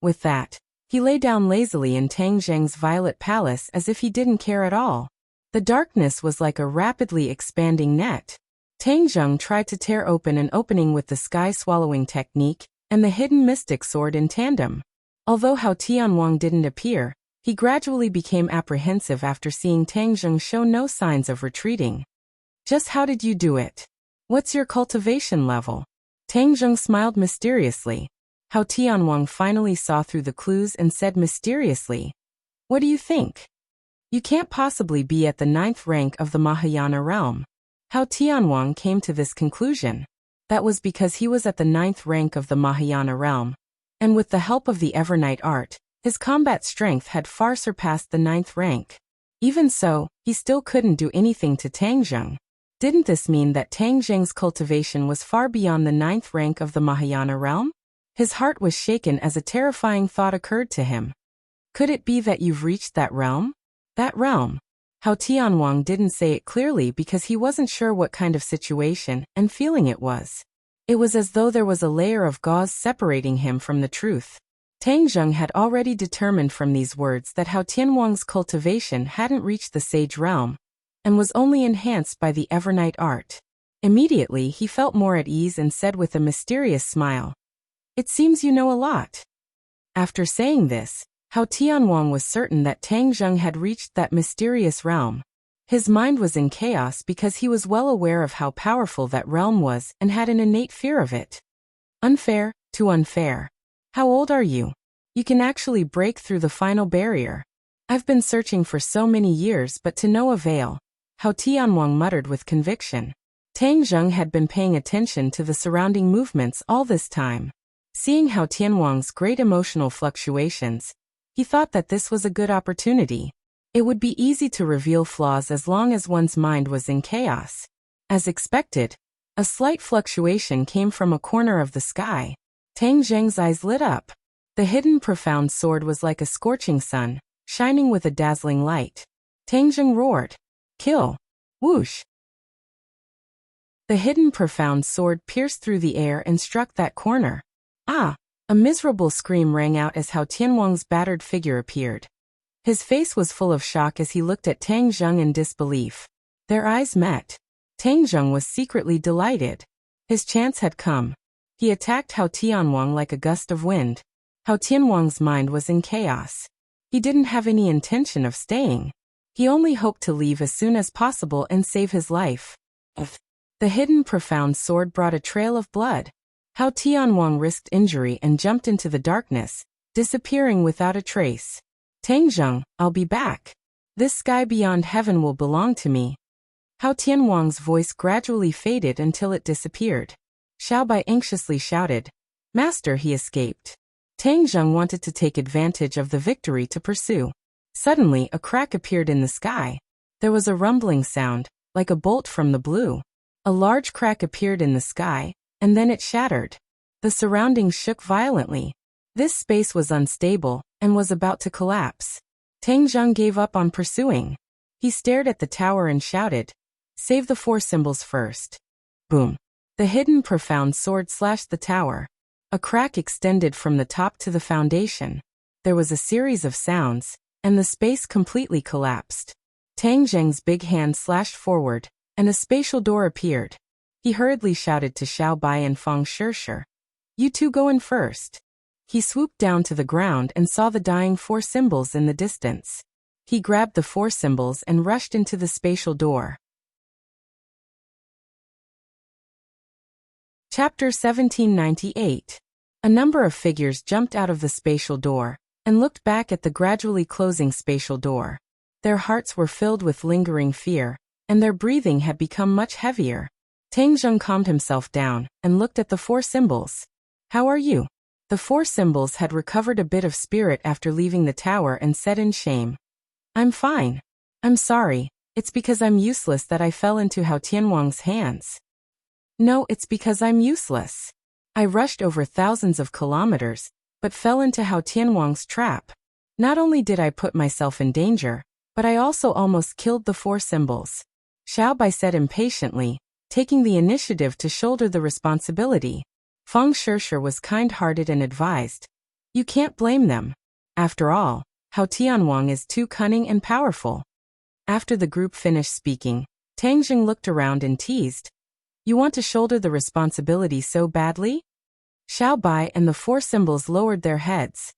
With that, he lay down lazily in Tang Zheng's violet palace as if he didn't care at all. The darkness was like a rapidly expanding net. Tang Zheng tried to tear open an opening with the sky-swallowing technique and the hidden mystic sword in tandem. Although Hao Tianwang didn't appear, he gradually became apprehensive after seeing Tang Zheng show no signs of retreating. "Just how did you do it? What's your cultivation level?" Tang Zheng smiled mysteriously. Hao Tianwang finally saw through the clues and said mysteriously, "What do you think? You can't possibly be at the 9th rank of the Mahayana realm." Hao Tianwang came to this conclusion. That was because he was at the 9th rank of the Mahayana realm, and with the help of the Evernight art, his combat strength had far surpassed the 9th rank. Even so, he still couldn't do anything to Tang Zheng. Didn't this mean that Tang Zheng's cultivation was far beyond the 9th rank of the Mahayana realm? His heart was shaken as a terrifying thought occurred to him. Could it be that you've reached that realm? That realm. Hao Tianwang didn't say it clearly because he wasn't sure what kind of situation and feeling it was. It was as though there was a layer of gauze separating him from the truth. Tang Zheng had already determined from these words that Hao Tianwang's cultivation hadn't reached the sage realm, and was only enhanced by the Evernight art. Immediately he felt more at ease and said with a mysterious smile, "It seems you know a lot." After saying this, Hao Tianwang was certain that Tang Zheng had reached that mysterious realm. His mind was in chaos because he was well aware of how powerful that realm was and had an innate fear of it. Unfair, too unfair. How old are you? You can actually break through the final barrier. I've been searching for so many years but to no avail, Hao Tianwang muttered with conviction. Tang Zheng had been paying attention to the surrounding movements all this time. Seeing Hao Tianwang's great emotional fluctuations, he thought that this was a good opportunity. It would be easy to reveal flaws as long as one's mind was in chaos. As expected, a slight fluctuation came from a corner of the sky. Tang Zheng's eyes lit up. The hidden profound sword was like a scorching sun, shining with a dazzling light. Tang Zheng roared, "Kill!" Whoosh! The hidden profound sword pierced through the air and struck that corner. Ah! A miserable scream rang out as Hao Tianwang's battered figure appeared. His face was full of shock as he looked at Tang Zheng in disbelief. Their eyes met. Tang Zheng was secretly delighted. His chance had come. He attacked Hao Tianwang like a gust of wind. Hao Tianwang's mind was in chaos. He didn't have any intention of staying. He only hoped to leave as soon as possible and save his life. The hidden profound sword brought a trail of blood. Hao Tianwang risked injury and jumped into the darkness, disappearing without a trace. Tang Zheng, I'll be back. This sky beyond heaven will belong to me. Hao Tianwang's voice gradually faded until it disappeared. Xiaobai anxiously shouted, "Master, he escaped." Tang Zheng wanted to take advantage of the victory to pursue. Suddenly, a crack appeared in the sky. There was a rumbling sound, like a bolt from the blue. A large crack appeared in the sky, and then it shattered. The surroundings shook violently. This space was unstable, and was about to collapse. Tang Zheng gave up on pursuing. He stared at the tower and shouted, "Save the four symbols first." Boom. The hidden profound sword slashed the tower. A crack extended from the top to the foundation. There was a series of sounds, and the space completely collapsed. Tang Zheng's big hand slashed forward, and a spatial door appeared. He hurriedly shouted to Xiao Bai and Feng Shirshir, "You two go in first." He swooped down to the ground and saw the dying four symbols in the distance. He grabbed the four symbols and rushed into the spatial door. Chapter 1798. A number of figures jumped out of the spatial door and looked back at the gradually closing spatial door. Their hearts were filled with lingering fear, and their breathing had become much heavier. Tang Zheng calmed himself down and looked at the four symbols. "How are you?" The four symbols had recovered a bit of spirit after leaving the tower and said in shame, "I'm fine. I'm sorry, it's because I'm useless that I fell into Hao Tianwang's hands." "No, it's because I'm useless. I rushed over thousands of kilometers, but fell into Hao Tianwang's trap. Not only did I put myself in danger, but I also almost killed the four symbols." Xiao Bai said impatiently, taking the initiative to shoulder the responsibility. Feng Shirshir was kind-hearted and advised, "You can't blame them. After all, Hao Tianwang is too cunning and powerful." After the group finished speaking, Tang Zheng looked around and teased, "You want to shoulder the responsibility so badly?" Xiao Bai and the four symbols lowered their heads.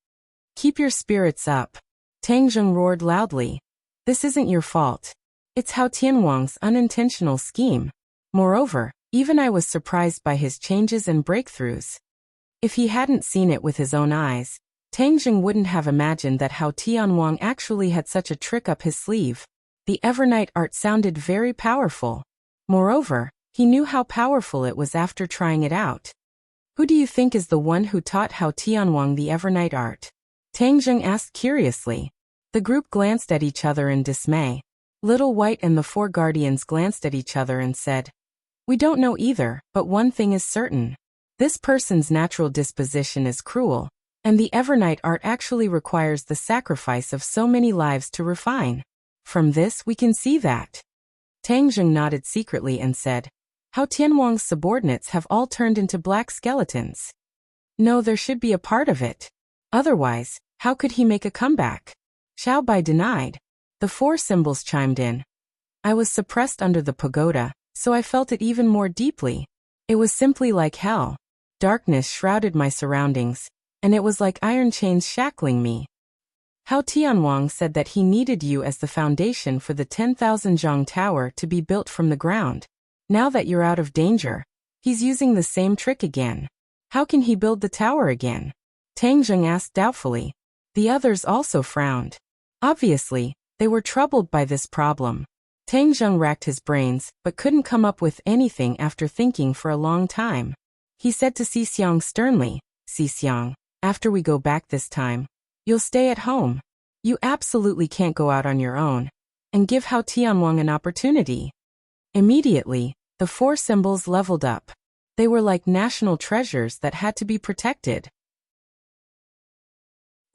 "Keep your spirits up." Tang Zheng roared loudly, "This isn't your fault. It's Hao Tianwang's unintentional scheme. Moreover, even I was surprised by his changes and breakthroughs." If he hadn't seen it with his own eyes, Tang Zheng wouldn't have imagined that Hao Tianwang actually had such a trick up his sleeve. The Evernight art sounded very powerful. Moreover, he knew how powerful it was after trying it out. "Who do you think is the one who taught Hao Tianwang the Evernight art?" Tang Zheng asked curiously. The group glanced at each other in dismay. Little White and the four guardians glanced at each other and said, "We don't know either, but one thing is certain. This person's natural disposition is cruel, and the Evernight art actually requires the sacrifice of so many lives to refine. From this we can see that." Tang Zheng nodded secretly and said, "Hao Tianwang's subordinates have all turned into black skeletons. No, there should be a part of it. Otherwise, how could he make a comeback?" Xiao Bai denied. The four symbols chimed in. "I was suppressed under the pagoda, so I felt it even more deeply. It was simply like hell. Darkness shrouded my surroundings, and it was like iron chains shackling me. Hao Tianwang said that he needed you as the foundation for the 10,000 zhang tower to be built from the ground. Now that you're out of danger, he's using the same trick again. How can he build the tower again?" Tang Zheng asked doubtfully. The others also frowned. Obviously, they were troubled by this problem. Tang Zheng racked his brains, but couldn't come up with anything after thinking for a long time. He said to Xixiang sternly, "Xixiang, after we go back this time, you'll stay at home. You absolutely can't go out on your own. And give Hao Tianwang an opportunity." Immediately, the four symbols leveled up. They were like national treasures that had to be protected.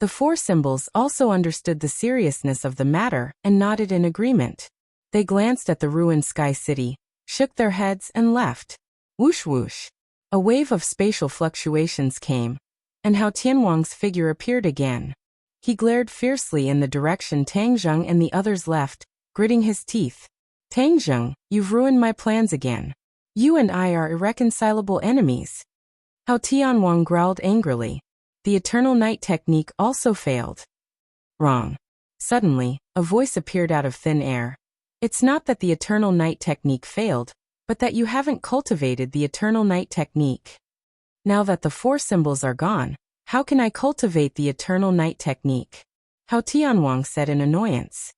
The four symbols also understood the seriousness of the matter and nodded in agreement. They glanced at the ruined sky city, shook their heads and left. Whoosh whoosh. A wave of spatial fluctuations came, and Hao Tianwang's figure appeared again. He glared fiercely in the direction Tang Zheng and the others left, gritting his teeth. "Tang Zheng, you've ruined my plans again. You and I are irreconcilable enemies." Hao Tianwang growled angrily. The Eternal Night technique also failed. Wrong. Suddenly, a voice appeared out of thin air. "It's not that the Eternal Night technique failed, but that you haven't cultivated the Eternal Night technique. Now that the four symbols are gone, how can I cultivate the Eternal Night technique?" Hao Tianwang said in annoyance.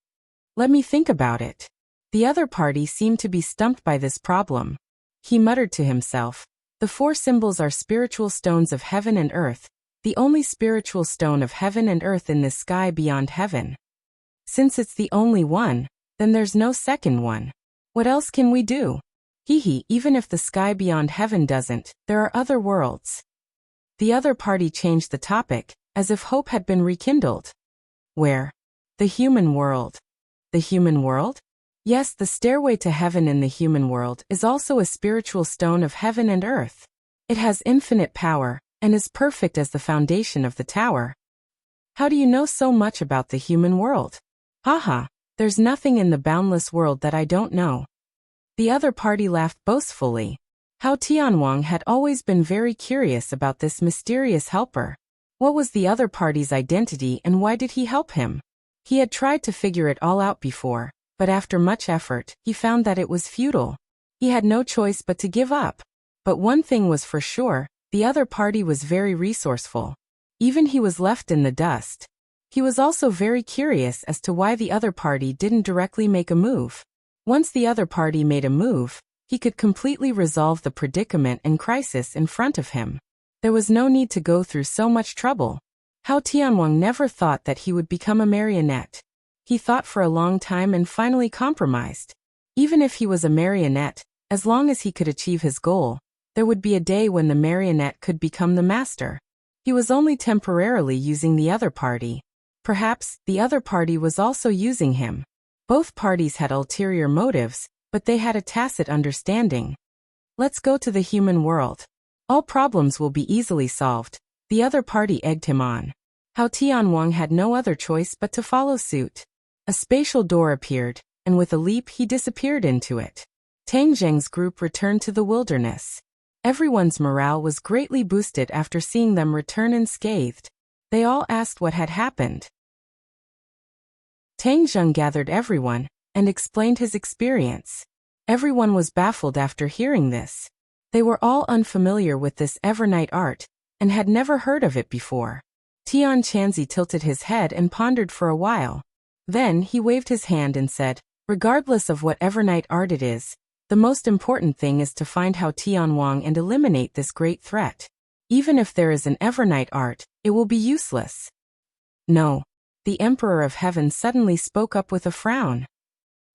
"Let me think about it." The other party seemed to be stumped by this problem. He muttered to himself, "The four symbols are spiritual stones of heaven and earth, The only spiritual stone of heaven and earth in this sky beyond heaven. Since it's the only one, then there's no second one. What else can we do? Even if the sky beyond heaven doesn't, there are other worlds. The other party changed the topic, as if hope had been rekindled. Where? The human world. The human world? Yes, the stairway to heaven in the human world is also a spiritual stone of heaven and earth. It has infinite power, and is perfect as the foundation of the tower. How do you know so much about the human world? Haha, there's nothing in the boundless world that I don't know. The other party laughed boastfully. Hao Tianwang had always been very curious about this mysterious helper. What was the other party's identity and why did he help him? He had tried to figure it all out before, but after much effort, he found that it was futile. He had no choice but to give up. But one thing was for sure, the other party was very resourceful. Even he was left in the dust. He was also very curious as to why the other party didn't directly make a move. Once the other party made a move, he could completely resolve the predicament and crisis in front of him. There was no need to go through so much trouble. Hao Tianwang never thought that he would become a marionette. He thought for a long time and finally compromised. Even if he was a marionette, as long as he could achieve his goal, there would be a day when the marionette could become the master. He was only temporarily using the other party. Perhaps the other party was also using him. Both parties had ulterior motives, but they had a tacit understanding. Let's go to the human world. All problems will be easily solved. The other party egged him on. Hao Tianwang had no other choice but to follow suit. A spatial door appeared, and with a leap he disappeared into it. Tang Zheng's group returned to the wilderness. Everyone's morale was greatly boosted after seeing them return unscathed. They all asked what had happened. Tang Zheng gathered everyone and explained his experience. Everyone was baffled after hearing this. They were all unfamiliar with this Evernight art and had never heard of it before. Tian Chanzi tilted his head and pondered for a while. Then he waved his hand and said, "Regardless of what Evernight art it is, the most important thing is to find Hao Tianwang and eliminate this great threat. Even if there is an Evernight art, it will be useless." No. The Emperor of Heaven suddenly spoke up with a frown.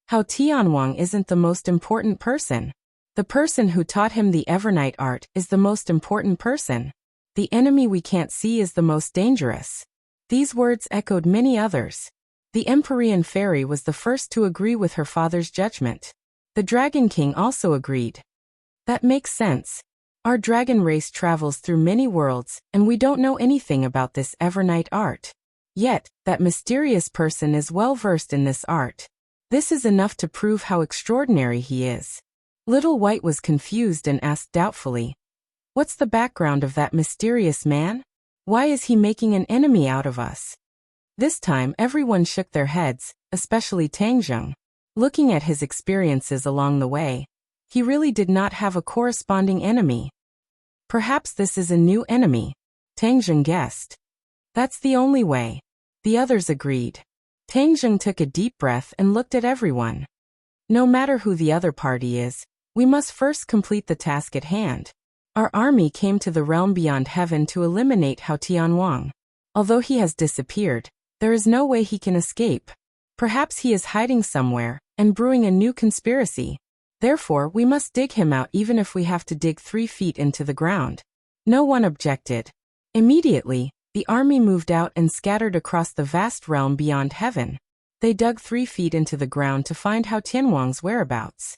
Hao Tianwang isn't the most important person. The person who taught him the Evernight art is the most important person. The enemy we can't see is the most dangerous. These words echoed many others. The Empyrean Fairy was the first to agree with her father's judgment. The Dragon King also agreed. That makes sense. Our dragon race travels through many worlds, and we don't know anything about this Evernight art. Yet, that mysterious person is well versed in this art. This is enough to prove how extraordinary he is. Little White was confused and asked doubtfully, "What's the background of that mysterious man? Why is he making an enemy out of us?" This time everyone shook their heads, especially Tang Zheng. Looking at his experiences along the way, he really did not have a corresponding enemy. Perhaps this is a new enemy, Tang Zheng guessed. That's the only way. The others agreed. Tang Zheng took a deep breath and looked at everyone. No matter who the other party is, we must first complete the task at hand. Our army came to the realm beyond heaven to eliminate Hao Tianwang. Although he has disappeared, there is no way he can escape. Perhaps he is hiding somewhere and brewing a new conspiracy. Therefore, we must dig him out even if we have to dig 3 feet into the ground. No one objected. Immediately, the army moved out and scattered across the vast realm beyond heaven. They dug 3 feet into the ground to find Hao Tianwang's whereabouts.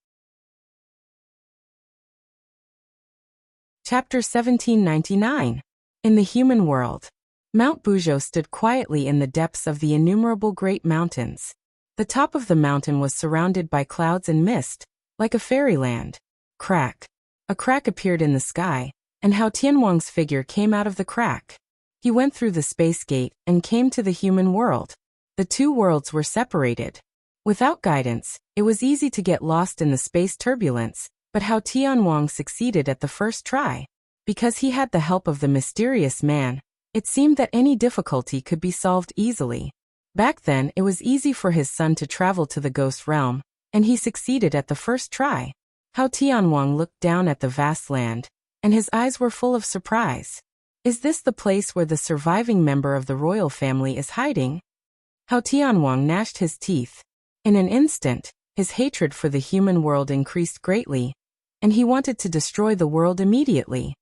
Chapter 1799. In the Human World. Mount Buzhou stood quietly in the depths of the innumerable great mountains. The top of the mountain was surrounded by clouds and mist, like a fairyland. Crack. A crack appeared in the sky, and Hao Tianwang's figure came out of the crack. He went through the space gate and came to the human world. The 2 worlds were separated. Without guidance, it was easy to get lost in the space turbulence, but Hao Tianwang succeeded at the first try. Because he had the help of the mysterious man, it seemed that any difficulty could be solved easily. Back then, it was easy for his son to travel to the ghost realm, and he succeeded at the first try. Hao Tianwang looked down at the vast land, and his eyes were full of surprise. Is this the place where the surviving member of the royal family is hiding? Hao Tianwang gnashed his teeth. In an instant, his hatred for the human world increased greatly, and he wanted to destroy the world immediately.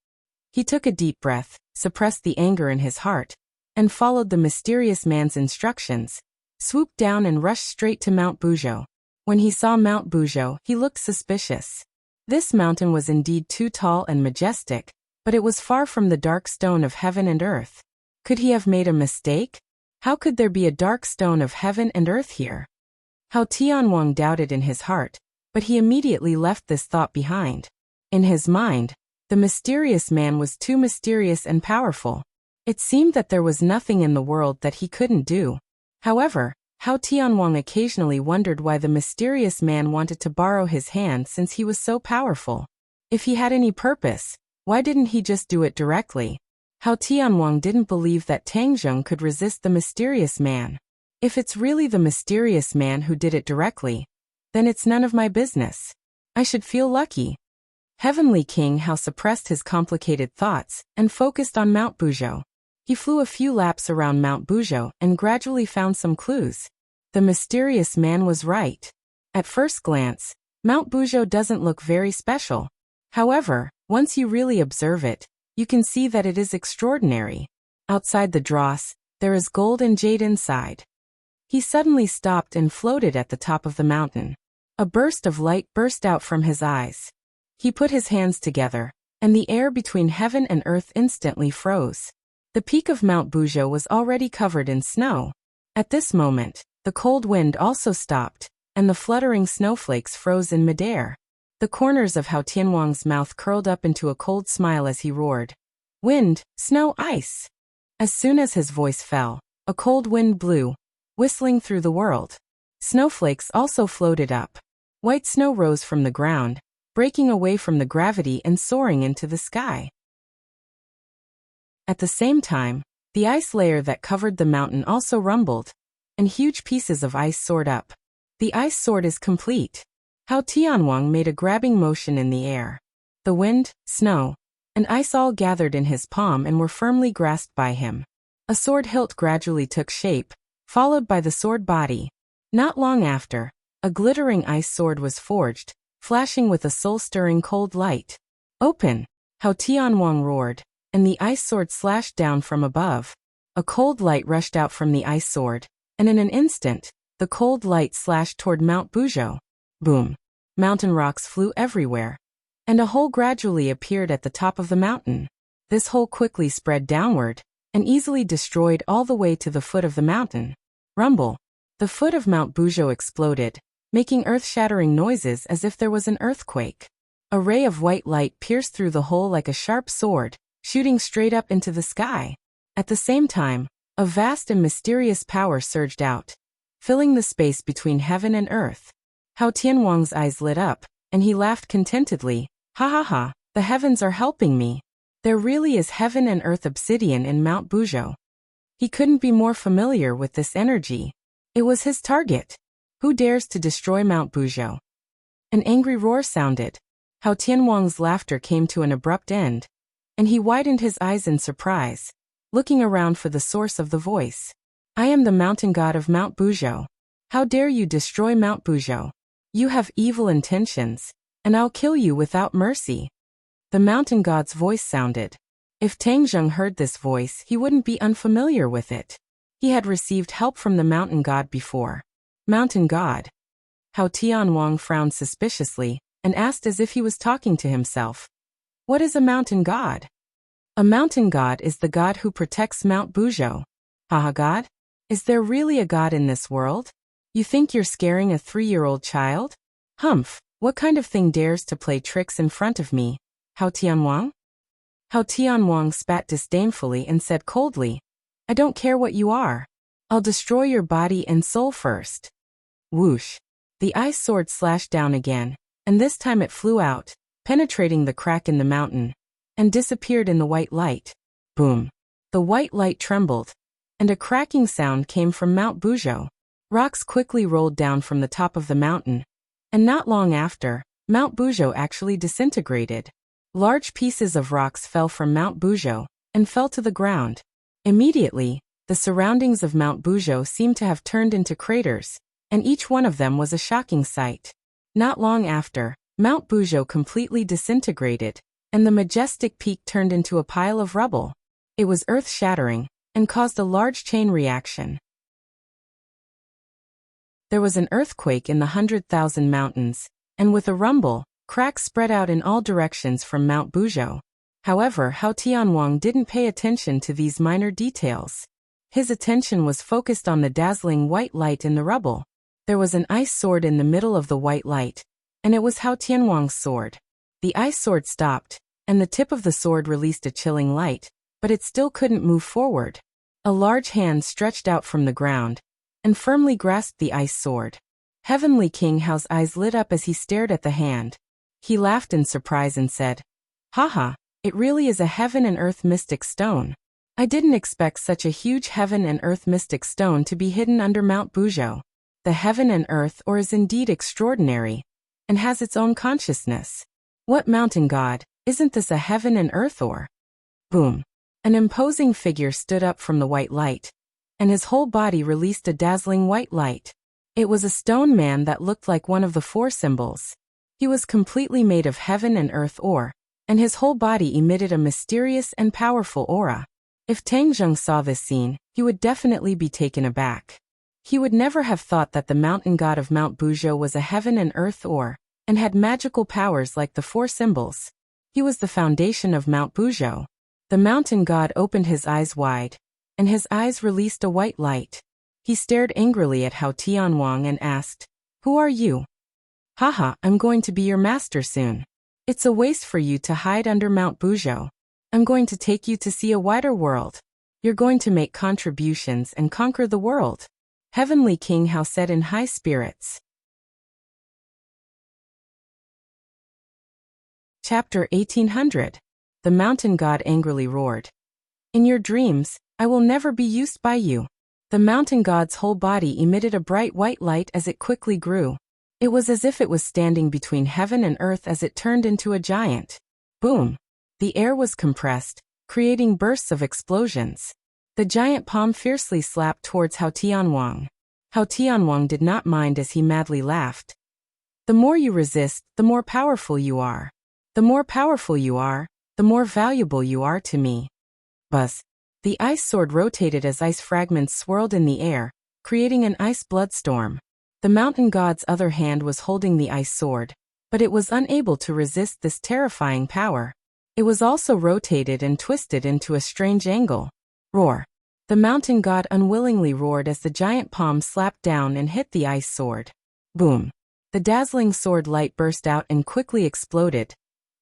He took a deep breath, suppressed the anger in his heart, and followed the mysterious man's instructions, swooped down and rushed straight to Mount Buzhou. When he saw Mount Buzhou, he looked suspicious. This mountain was indeed too tall and majestic, but it was far from the dark stone of heaven and earth. Could he have made a mistake? How could there be a dark stone of heaven and earth here? Hao Tianwang doubted in his heart, but he immediately left this thought behind. In his mind, the mysterious man was too mysterious and powerful. It seemed that there was nothing in the world that he couldn't do. However, Hao Tianwang occasionally wondered why the mysterious man wanted to borrow his hand since he was so powerful. If he had any purpose, why didn't he just do it directly? Hao Tianwang didn't believe that Tang Zheng could resist the mysterious man. If it's really the mysterious man who did it directly, then it's none of my business. I should feel lucky. Heavenly King Hao suppressed his complicated thoughts and focused on Mount Buzhou. He flew a few laps around Mount Buzhou and gradually found some clues. The mysterious man was right. At first glance, Mount Buzhou doesn't look very special. However, once you really observe it, you can see that it is extraordinary. Outside the dross, there is gold and jade inside. He suddenly stopped and floated at the top of the mountain. A burst of light burst out from his eyes. He put his hands together, and the air between heaven and earth instantly froze. The peak of Mount Buzhou was already covered in snow. At this moment, the cold wind also stopped, and the fluttering snowflakes froze in midair. The corners of Hao Tianwang's mouth curled up into a cold smile as he roared. Wind, snow, ice. As soon as his voice fell, a cold wind blew, whistling through the world. Snowflakes also floated up. White snow rose from the ground, breaking away from the gravity and soaring into the sky. At the same time, the ice layer that covered the mountain also rumbled, and huge pieces of ice soared up. The ice sword is complete. Hao Tianwang made a grabbing motion in the air. The wind, snow, and ice all gathered in his palm and were firmly grasped by him. A sword hilt gradually took shape, followed by the sword body. Not long after, a glittering ice sword was forged, flashing with a soul-stirring cold light. Open! Hao Tianwang roared, and the ice sword slashed down from above. A cold light rushed out from the ice sword, and in an instant, the cold light slashed toward Mount Buzhou. Boom! Mountain rocks flew everywhere, and a hole gradually appeared at the top of the mountain. This hole quickly spread downward, and easily destroyed all the way to the foot of the mountain. Rumble! The foot of Mount Buzhou exploded, making earth-shattering noises as if there was an earthquake. A ray of white light pierced through the hole like a sharp sword, shooting straight up into the sky. At the same time, a vast and mysterious power surged out, filling the space between heaven and earth. Hao Tianwang's eyes lit up, and he laughed contentedly. Ha ha ha, the heavens are helping me. There really is heaven and earth obsidian in Mount Buzhou. He couldn't be more familiar with this energy. It was his target. Who dares to destroy Mount Buzhou? An angry roar sounded. Hao Tianwang's laughter came to an abrupt end, and he widened his eyes in surprise, looking around for the source of the voice. I am the mountain god of Mount Buzhou. How dare you destroy Mount Buzhou? You have evil intentions, and I'll kill you without mercy. The mountain god's voice sounded. If Tang Zheng heard this voice, he wouldn't be unfamiliar with it. He had received help from the mountain god before. Mountain god. Hao Tianwang frowned suspiciously, and asked as if he was talking to himself. What is a mountain god? A mountain god is the god who protects Mount Buzhou. Haha, god? Is there really a god in this world? You think you're scaring a 3-year-old child? Humph, what kind of thing dares to play tricks in front of me? Hao Tianwang? Hao Tianwang spat disdainfully and said coldly, I don't care what you are. I'll destroy your body and soul first. Whoosh! The ice sword slashed down again, and this time it flew out, penetrating the crack in the mountain, and disappeared in the white light. Boom! The white light trembled, and a cracking sound came from Mount Buzhou. Rocks quickly rolled down from the top of the mountain, and not long after, Mount Buzhou actually disintegrated. Large pieces of rocks fell from Mount Buzhou, and fell to the ground. Immediately, the surroundings of Mount Buzhou seemed to have turned into craters, and each one of them was a shocking sight. Not long after, Mount Buzhou completely disintegrated, and the majestic peak turned into a pile of rubble. It was earth-shattering, and caused a large chain reaction. There was an earthquake in the 100,000 mountains, and with a rumble, cracks spread out in all directions from Mount Buzhou. However, Hao Tianwang didn't pay attention to these minor details. His attention was focused on the dazzling white light in the rubble. There was an ice sword in the middle of the white light, and it was Hao Tianwang's sword. The ice sword stopped, and the tip of the sword released a chilling light, but it still couldn't move forward. A large hand stretched out from the ground, and firmly grasped the ice sword. Heavenly King Hao's eyes lit up as he stared at the hand. He laughed in surprise and said, "Haha, it really is a heaven and earth mystic stone. I didn't expect such a huge heaven and earth mystic stone to be hidden under Mount Buzhou. The heaven and earth ore is indeed extraordinary, and has its own consciousness. What mountain god, isn't this a heaven and earth ore?" Boom. An imposing figure stood up from the white light, and his whole body released a dazzling white light. It was a stone man that looked like one of the four symbols. He was completely made of heaven and earth ore, and his whole body emitted a mysterious and powerful aura. If Tang Zheng saw this scene, he would definitely be taken aback. He would never have thought that the mountain god of Mount Buzhou was a heaven and earth ore, and had magical powers like the four symbols. He was the foundation of Mount Buzhou. The mountain god opened his eyes wide, and his eyes released a white light. He stared angrily at Hao Tianwang and asked, "Who are you?" "Haha, I'm going to be your master soon. It's a waste for you to hide under Mount Buzhou. I'm going to take you to see a wider world. You're going to make contributions and conquer the world," Heavenly King Hao said in high spirits. Chapter 1800. The mountain god angrily roared. "In your dreams, I will never be used by you." The mountain god's whole body emitted a bright white light as it quickly grew. It was as if it was standing between heaven and earth as it turned into a giant. Boom! The air was compressed, creating bursts of explosions. The giant palm fiercely slapped towards Hao Tianwang. Hao Tianwang did not mind as he madly laughed. "The more you resist, the more powerful you are. The more powerful you are, the more valuable you are to me." Buzz! The ice sword rotated as ice fragments swirled in the air, creating an ice bloodstorm. The mountain god's other hand was holding the ice sword, but it was unable to resist this terrifying power. It was also rotated and twisted into a strange angle. Roar! The mountain god unwillingly roared as the giant palm slapped down and hit the ice sword. Boom! The dazzling sword light burst out and quickly exploded,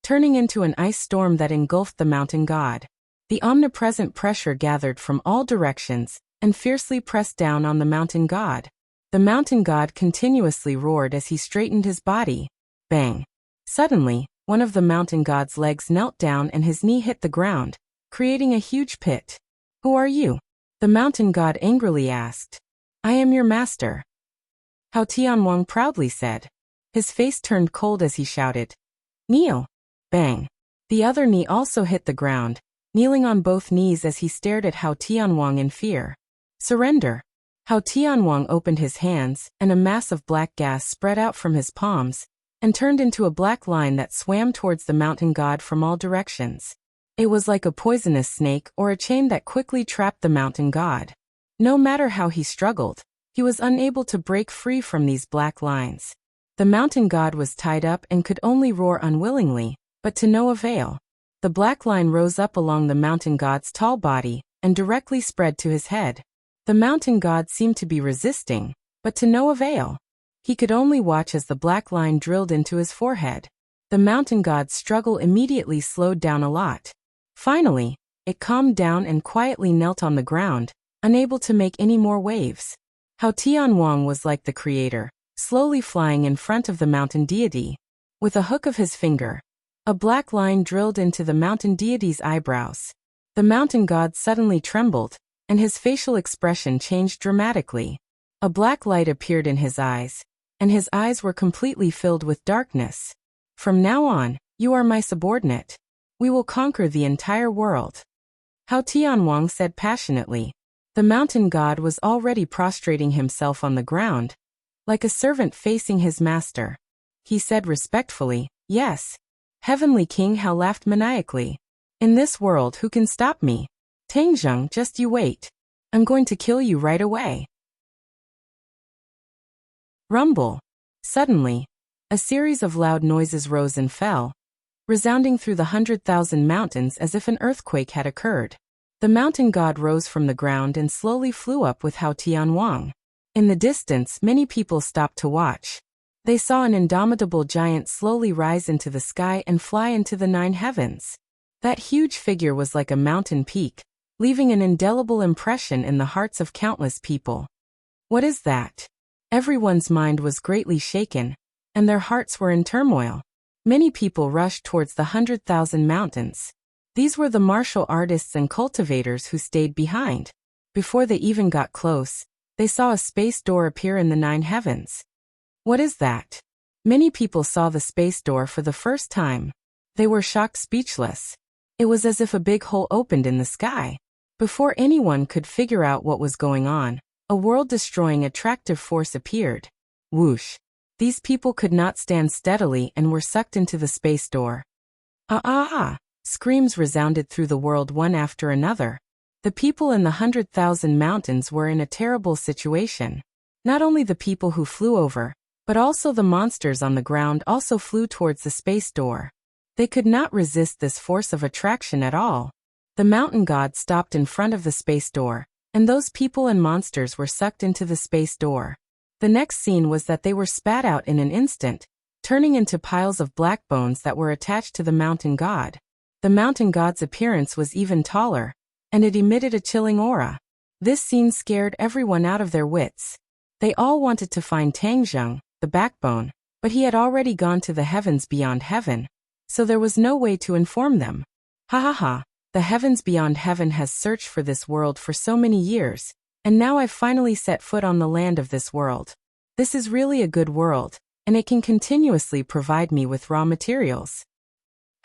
turning into an ice storm that engulfed the mountain god. The omnipresent pressure gathered from all directions and fiercely pressed down on the mountain god. The mountain god continuously roared as he straightened his body. Bang! Suddenly, one of the mountain god's legs knelt down and his knee hit the ground, creating a huge pit. "Who are you?" the mountain god angrily asked. "I am your master," Hao Tianwang proudly said. His face turned cold as he shouted, "Kneel!" Bang! The other knee also hit the ground, kneeling on both knees as he stared at Hao Tianwang in fear. "Surrender!" Hao Tianwang opened his hands, and a mass of black gas spread out from his palms, and turned into a black line that swam towards the mountain god from all directions. It was like a poisonous snake or a chain that quickly trapped the mountain god. No matter how he struggled, he was unable to break free from these black lines. The mountain god was tied up and could only roar unwillingly, but to no avail. The black line rose up along the mountain god's tall body and directly spread to his head. The mountain god seemed to be resisting, but to no avail. He could only watch as the black line drilled into his forehead. The mountain god's struggle immediately slowed down a lot. Finally, it calmed down and quietly knelt on the ground, unable to make any more waves. Hao Tianwang was like the creator, slowly flying in front of the mountain deity. With a hook of his finger, a black line drilled into the mountain deity's eyebrows. The mountain god suddenly trembled, and his facial expression changed dramatically. A black light appeared in his eyes, and his eyes were completely filled with darkness. "From now on, you are my subordinate. We will conquer the entire world." Hao Tianwang said passionately. The mountain god was already prostrating himself on the ground, like a servant facing his master. He said respectfully, "Yes." Heavenly King Hao laughed maniacally. "In this world, who can stop me? Tangzheng, just you wait. I'm going to kill you right away." Rumble. Suddenly, a series of loud noises rose and fell, resounding through the 100,000 mountains as if an earthquake had occurred. The mountain god rose from the ground and slowly flew up with Hao Tianwang. In the distance, many people stopped to watch. They saw an indomitable giant slowly rise into the sky and fly into the 9 heavens. That huge figure was like a mountain peak, leaving an indelible impression in the hearts of countless people. What is that? Everyone's mind was greatly shaken, and their hearts were in turmoil. Many people rushed towards the 100,000 mountains. These were the martial artists and cultivators who stayed behind. Before they even got close, they saw a space door appear in the 9 heavens. What is that? Many people saw the space door for the first time. They were shocked, speechless. It was as if a big hole opened in the sky. Before anyone could figure out what was going on, a world-destroying attractive force appeared. Whoosh! These people could not stand steadily and were sucked into the space door. Ah ah ah! Screams resounded through the world one after another. The people in the 100,000 mountains were in a terrible situation. Not only the people who flew over, but also the monsters on the ground also flew towards the space door. They could not resist this force of attraction at all. The mountain god stopped in front of the space door, and those people and monsters were sucked into the space door. The next scene was that they were spat out in an instant, turning into piles of black bones that were attached to the mountain god. The mountain god's appearance was even taller, and it emitted a chilling aura. This scene scared everyone out of their wits. They all wanted to find Tangzheng, the backbone, but he had already gone to the heavens beyond heaven, so there was no way to inform them. Ha ha ha, the heavens beyond heaven has searched for this world for so many years, and now I've finally set foot on the land of this world. This is really a good world, and it can continuously provide me with raw materials.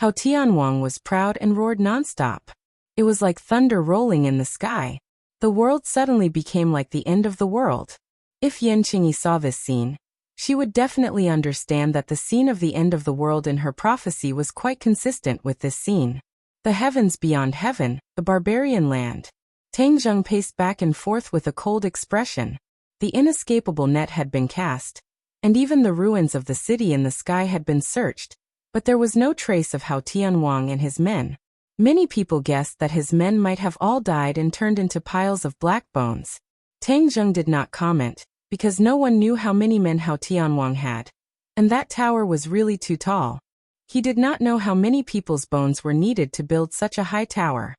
Hao Tianwang was proud and roared nonstop. It was like thunder rolling in the sky. The world suddenly became like the end of the world. If Yan Qingyi saw this scene, she would definitely understand that the scene of the end of the world in her prophecy was quite consistent with this scene. The heavens beyond heaven, the barbarian land. Tangzheng paced back and forth with a cold expression. The inescapable net had been cast, and even the ruins of the city in the sky had been searched, but there was no trace of Hao Tianwang and his men. Many people guessed that his men might have all died and turned into piles of black bones. Tangzheng did not comment, because no one knew how many men Hao Tianwang had. And that tower was really too tall. He did not know how many people's bones were needed to build such a high tower.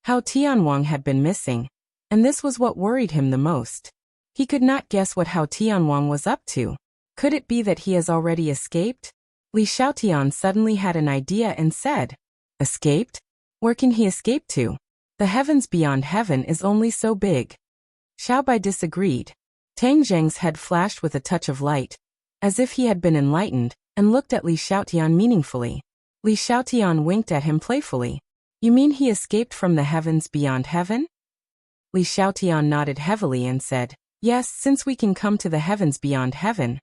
Hao Tianwang had been missing, and this was what worried him the most. He could not guess what Hao Tianwang was up to. Could it be that he has already escaped? Li Xiaotian suddenly had an idea and said, "Escaped? Where can he escape to? The heavens beyond heaven is only so big." Xiaobai disagreed. Tangzheng's head flashed with a touch of light, as if he had been enlightened, and looked at Li Xiaotian meaningfully. Li Xiaotian winked at him playfully. "You mean he escaped from the heavens beyond heaven?" Li Xiaotian nodded heavily and said, "Yes, since we can come to the heavens beyond heaven,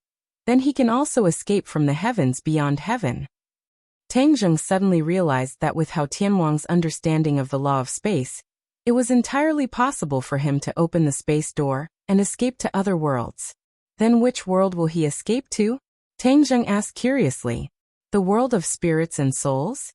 then he can also escape from the heavens beyond heaven." Tangzheng suddenly realized that with Hao Tianwang's understanding of the law of space, it was entirely possible for him to open the space door and escape to other worlds. Then which world will he escape to? Tangzheng asked curiously. The world of spirits and souls?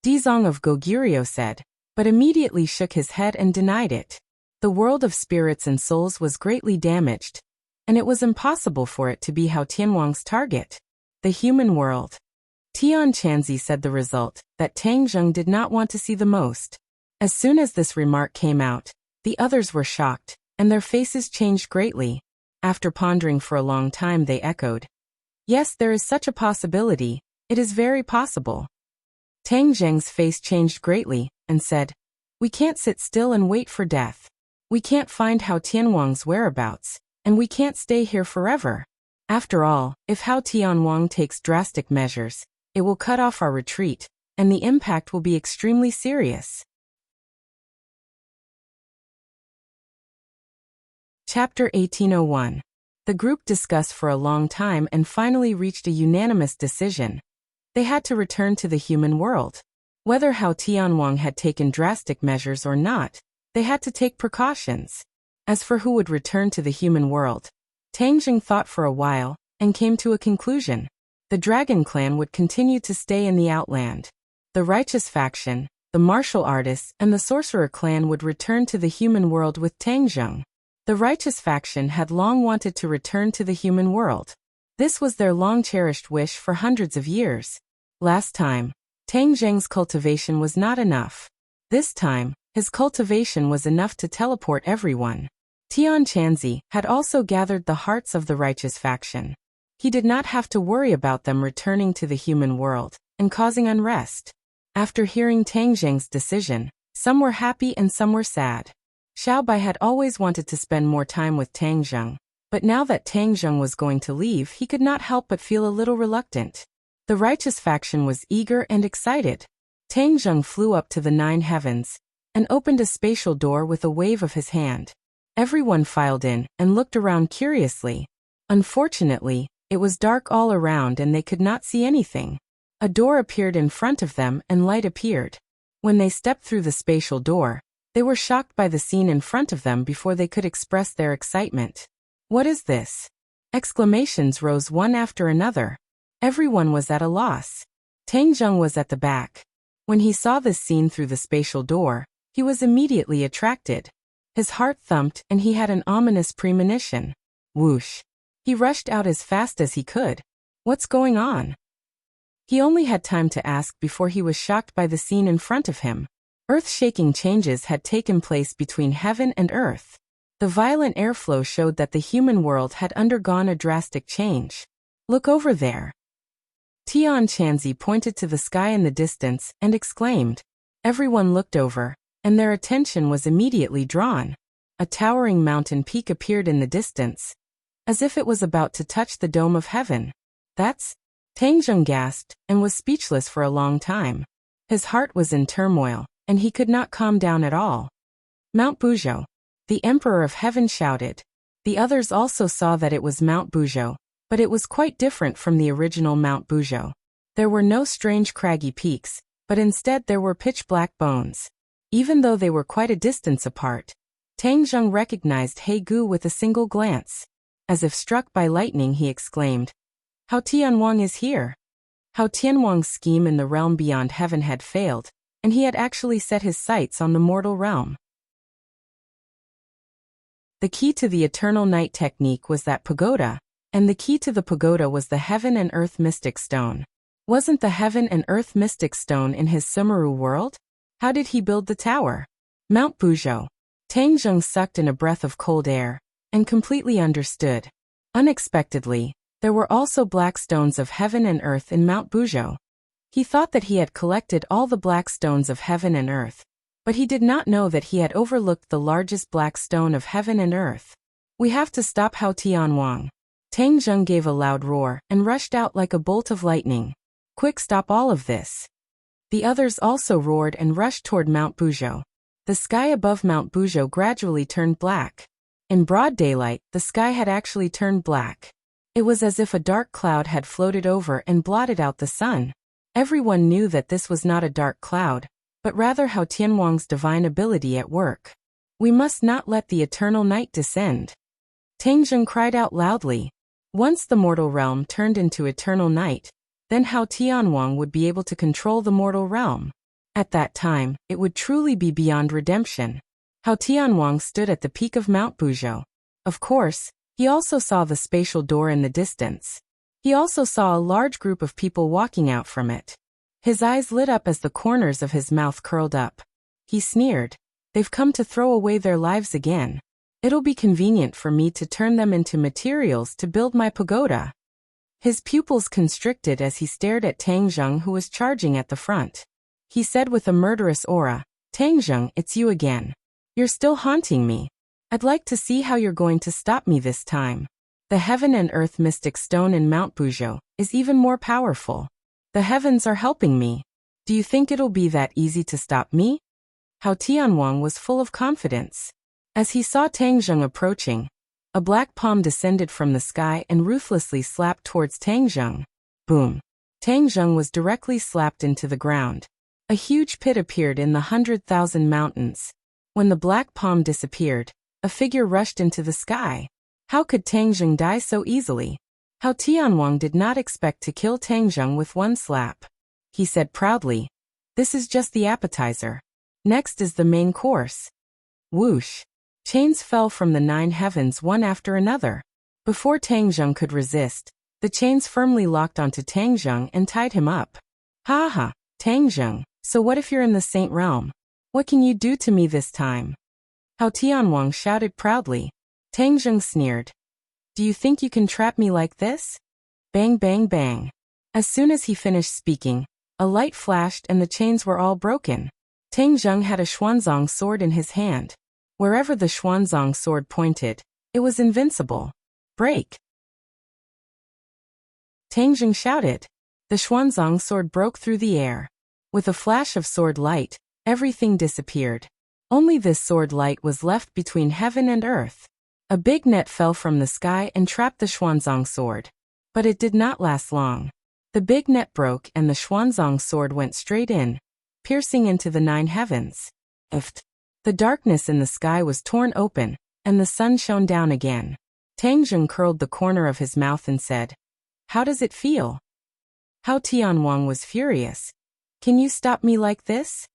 Dizong of Goguryeo said, but immediately shook his head and denied it. The world of spirits and souls was greatly damaged, and it was impossible for it to be Hao Tianwang's target. The human world. Tian Chanzi said the result, that Tangzheng did not want to see the most. As soon as this remark came out, the others were shocked, and their faces changed greatly. After pondering for a long time they echoed, "Yes, there is such a possibility, it is very possible." Tangzheng's face changed greatly, and said, "We can't sit still and wait for death. We can't find Hao Tianwang's whereabouts, and we can't stay here forever. After all, if Hao Tianwang takes drastic measures, it will cut off our retreat, and the impact will be extremely serious. Chapter 1801. The group discussed for a long time and finally reached a unanimous decision. They had to return to the human world. Whether Hao Tianwang had taken drastic measures or not, they had to take precautions. As for who would return to the human world, Tang Jing thought for a while and came to a conclusion. The Dragon Clan would continue to stay in the Outland. The Righteous Faction, the Martial Artists, and the Sorcerer Clan would return to the human world with Tang Jing. The Righteous Faction had long wanted to return to the human world. This was their long-cherished wish for hundreds of years. Last time, Tang Jing's cultivation was not enough. This time, his cultivation was enough to teleport everyone. Tian Chanzi had also gathered the hearts of the Righteous Faction. He did not have to worry about them returning to the human world and causing unrest. After hearing Tang Jing's decision, some were happy and some were sad. Xiao Bai had always wanted to spend more time with Tang Jing, but now that Tang Jing was going to leave, he could not help but feel a little reluctant. The Righteous Faction was eager and excited. Tang Jing flew up to the 9 heavens and opened a spatial door with a wave of his hand. Everyone filed in and looked around curiously. Unfortunately, it was dark all around and they could not see anything. A door appeared in front of them and light appeared. When they stepped through the spatial door, they were shocked by the scene in front of them before they could express their excitement. "What is this?" Exclamations rose one after another. Everyone was at a loss. Tang Jing was at the back. When he saw this scene through the spatial door, he was immediately attracted. His heart thumped and he had an ominous premonition. Whoosh! He rushed out as fast as he could. What's going on? He only had time to ask before he was shocked by the scene in front of him. Earth-shaking changes had taken place between heaven and earth. The violent airflow showed that the human world had undergone a drastic change. "Look over there." Tian Chanzi pointed to the sky in the distance and exclaimed. Everyone looked over, and their attention was immediately drawn. A towering mountain peak appeared in the distance, as if it was about to touch the dome of heaven. "That's..." Tang Jing gasped and was speechless for a long time. His heart was in turmoil, and he could not calm down at all. "Mount Buzhou," the Emperor of Heaven shouted. The others also saw that it was Mount Buzhou, but it was quite different from the original Mount Buzhou. There were no strange craggy peaks, but instead there were pitch-black bones. Even though they were quite a distance apart, Tang Jing recognized He Gu with a single glance. As if struck by lightning, he exclaimed, "Hao Tianwang is here." Hao Tianwang's scheme in the realm beyond heaven had failed, and he had actually set his sights on the mortal realm. The key to the Eternal Night technique was that pagoda, and the key to the pagoda was the Heaven and Earth Mystic Stone. Wasn't the Heaven and Earth Mystic Stone in his Sumeru world? How did he build the tower? Mount Buzhou. Tang Jing sucked in a breath of cold air and completely understood. Unexpectedly, there were also black stones of heaven and earth in Mount Buzhou. He thought that he had collected all the black stones of heaven and earth, but he did not know that he had overlooked the largest black stone of heaven and earth. "We have to stop Hao Tianwang." Tang Jing gave a loud roar and rushed out like a bolt of lightning. "Quick, stop all of this." The others also roared and rushed toward Mount Buzhou. The sky above Mount Buzhou gradually turned black. In broad daylight, the sky had actually turned black. It was as if a dark cloud had floated over and blotted out the sun. Everyone knew that this was not a dark cloud, but rather Hao Tianwang's divine ability at work. "We must not let the eternal night descend." Tang Jing cried out loudly. Once the mortal realm turned into eternal night, then Hao Tianwang would be able to control the mortal realm. At that time, it would truly be beyond redemption. Hao Tianwang stood at the peak of Mount Buzhou. Of course, he also saw the spatial door in the distance. He also saw a large group of people walking out from it. His eyes lit up as the corners of his mouth curled up. He sneered. "They've come to throw away their lives again. It'll be convenient for me to turn them into materials to build my pagoda." His pupils constricted as he stared at Tang Jing, who was charging at the front. He said with a murderous aura, "Tang Jing, it's you again. You're still haunting me. I'd like to see how you're going to stop me this time. The Heaven and Earth Mystic Stone in Mount Buzhou is even more powerful. The heavens are helping me. Do you think it'll be that easy to stop me? Hao Tianwang was full of confidence. As he saw Tang Zheng approaching, a black palm descended from the sky and ruthlessly slapped towards Tang Zheng. Boom! Tang Zheng was directly slapped into the ground. A huge pit appeared in the 100,000 mountains. When the black palm disappeared, a figure rushed into the sky. How could Tang Zheng die so easily? Hao Tianwang did not expect to kill Tang Zheng with one slap. He said proudly, "This is just the appetizer. Next is the main course." Whoosh! Chains fell from the 9 heavens one after another. Before Tang Zheng could resist, the chains firmly locked onto Tang Zheng and tied him up. Ha ha, Tang Zheng, so what if you're in the Saint Realm? What can you do to me this time? Hao Tianwang shouted proudly. Tang Zheng sneered. Do you think you can trap me like this? Bang bang bang. As soon as he finished speaking, a light flashed and the chains were all broken. Tang Zheng had a Xuanzang sword in his hand. Wherever the Xuanzang sword pointed, it was invincible. Break! Tang Zheng shouted. The Xuanzang sword broke through the air. With a flash of sword light, everything disappeared. Only this sword light was left between heaven and earth. A big net fell from the sky and trapped the Xuanzang sword. But it did not last long. The big net broke and the Xuanzang sword went straight in, piercing into the 9 heavens. The darkness in the sky was torn open, and the sun shone down again. Tang Zheng curled the corner of his mouth and said, "How does it feel?" Hao Tianwang was furious. "Can you stop me like this?"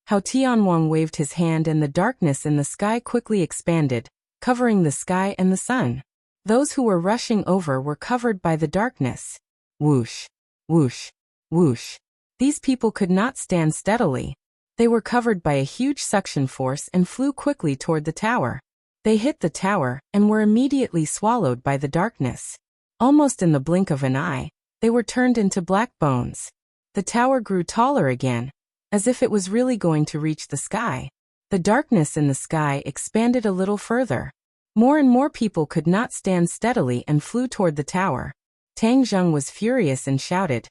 Hao Tianwang waved his hand and the darkness in the sky quickly expanded, covering the sky and the sun. Those who were rushing over were covered by the darkness. Whoosh! Whoosh! Whoosh! These people could not stand steadily. They were covered by a huge suction force and flew quickly toward the tower. They hit the tower and were immediately swallowed by the darkness. Almost in the blink of an eye, they were turned into black bones. The tower grew taller again, as if it was really going to reach the sky. The darkness in the sky expanded a little further. More and more people could not stand steadily and flew toward the tower. Tang Zheng was furious and shouted,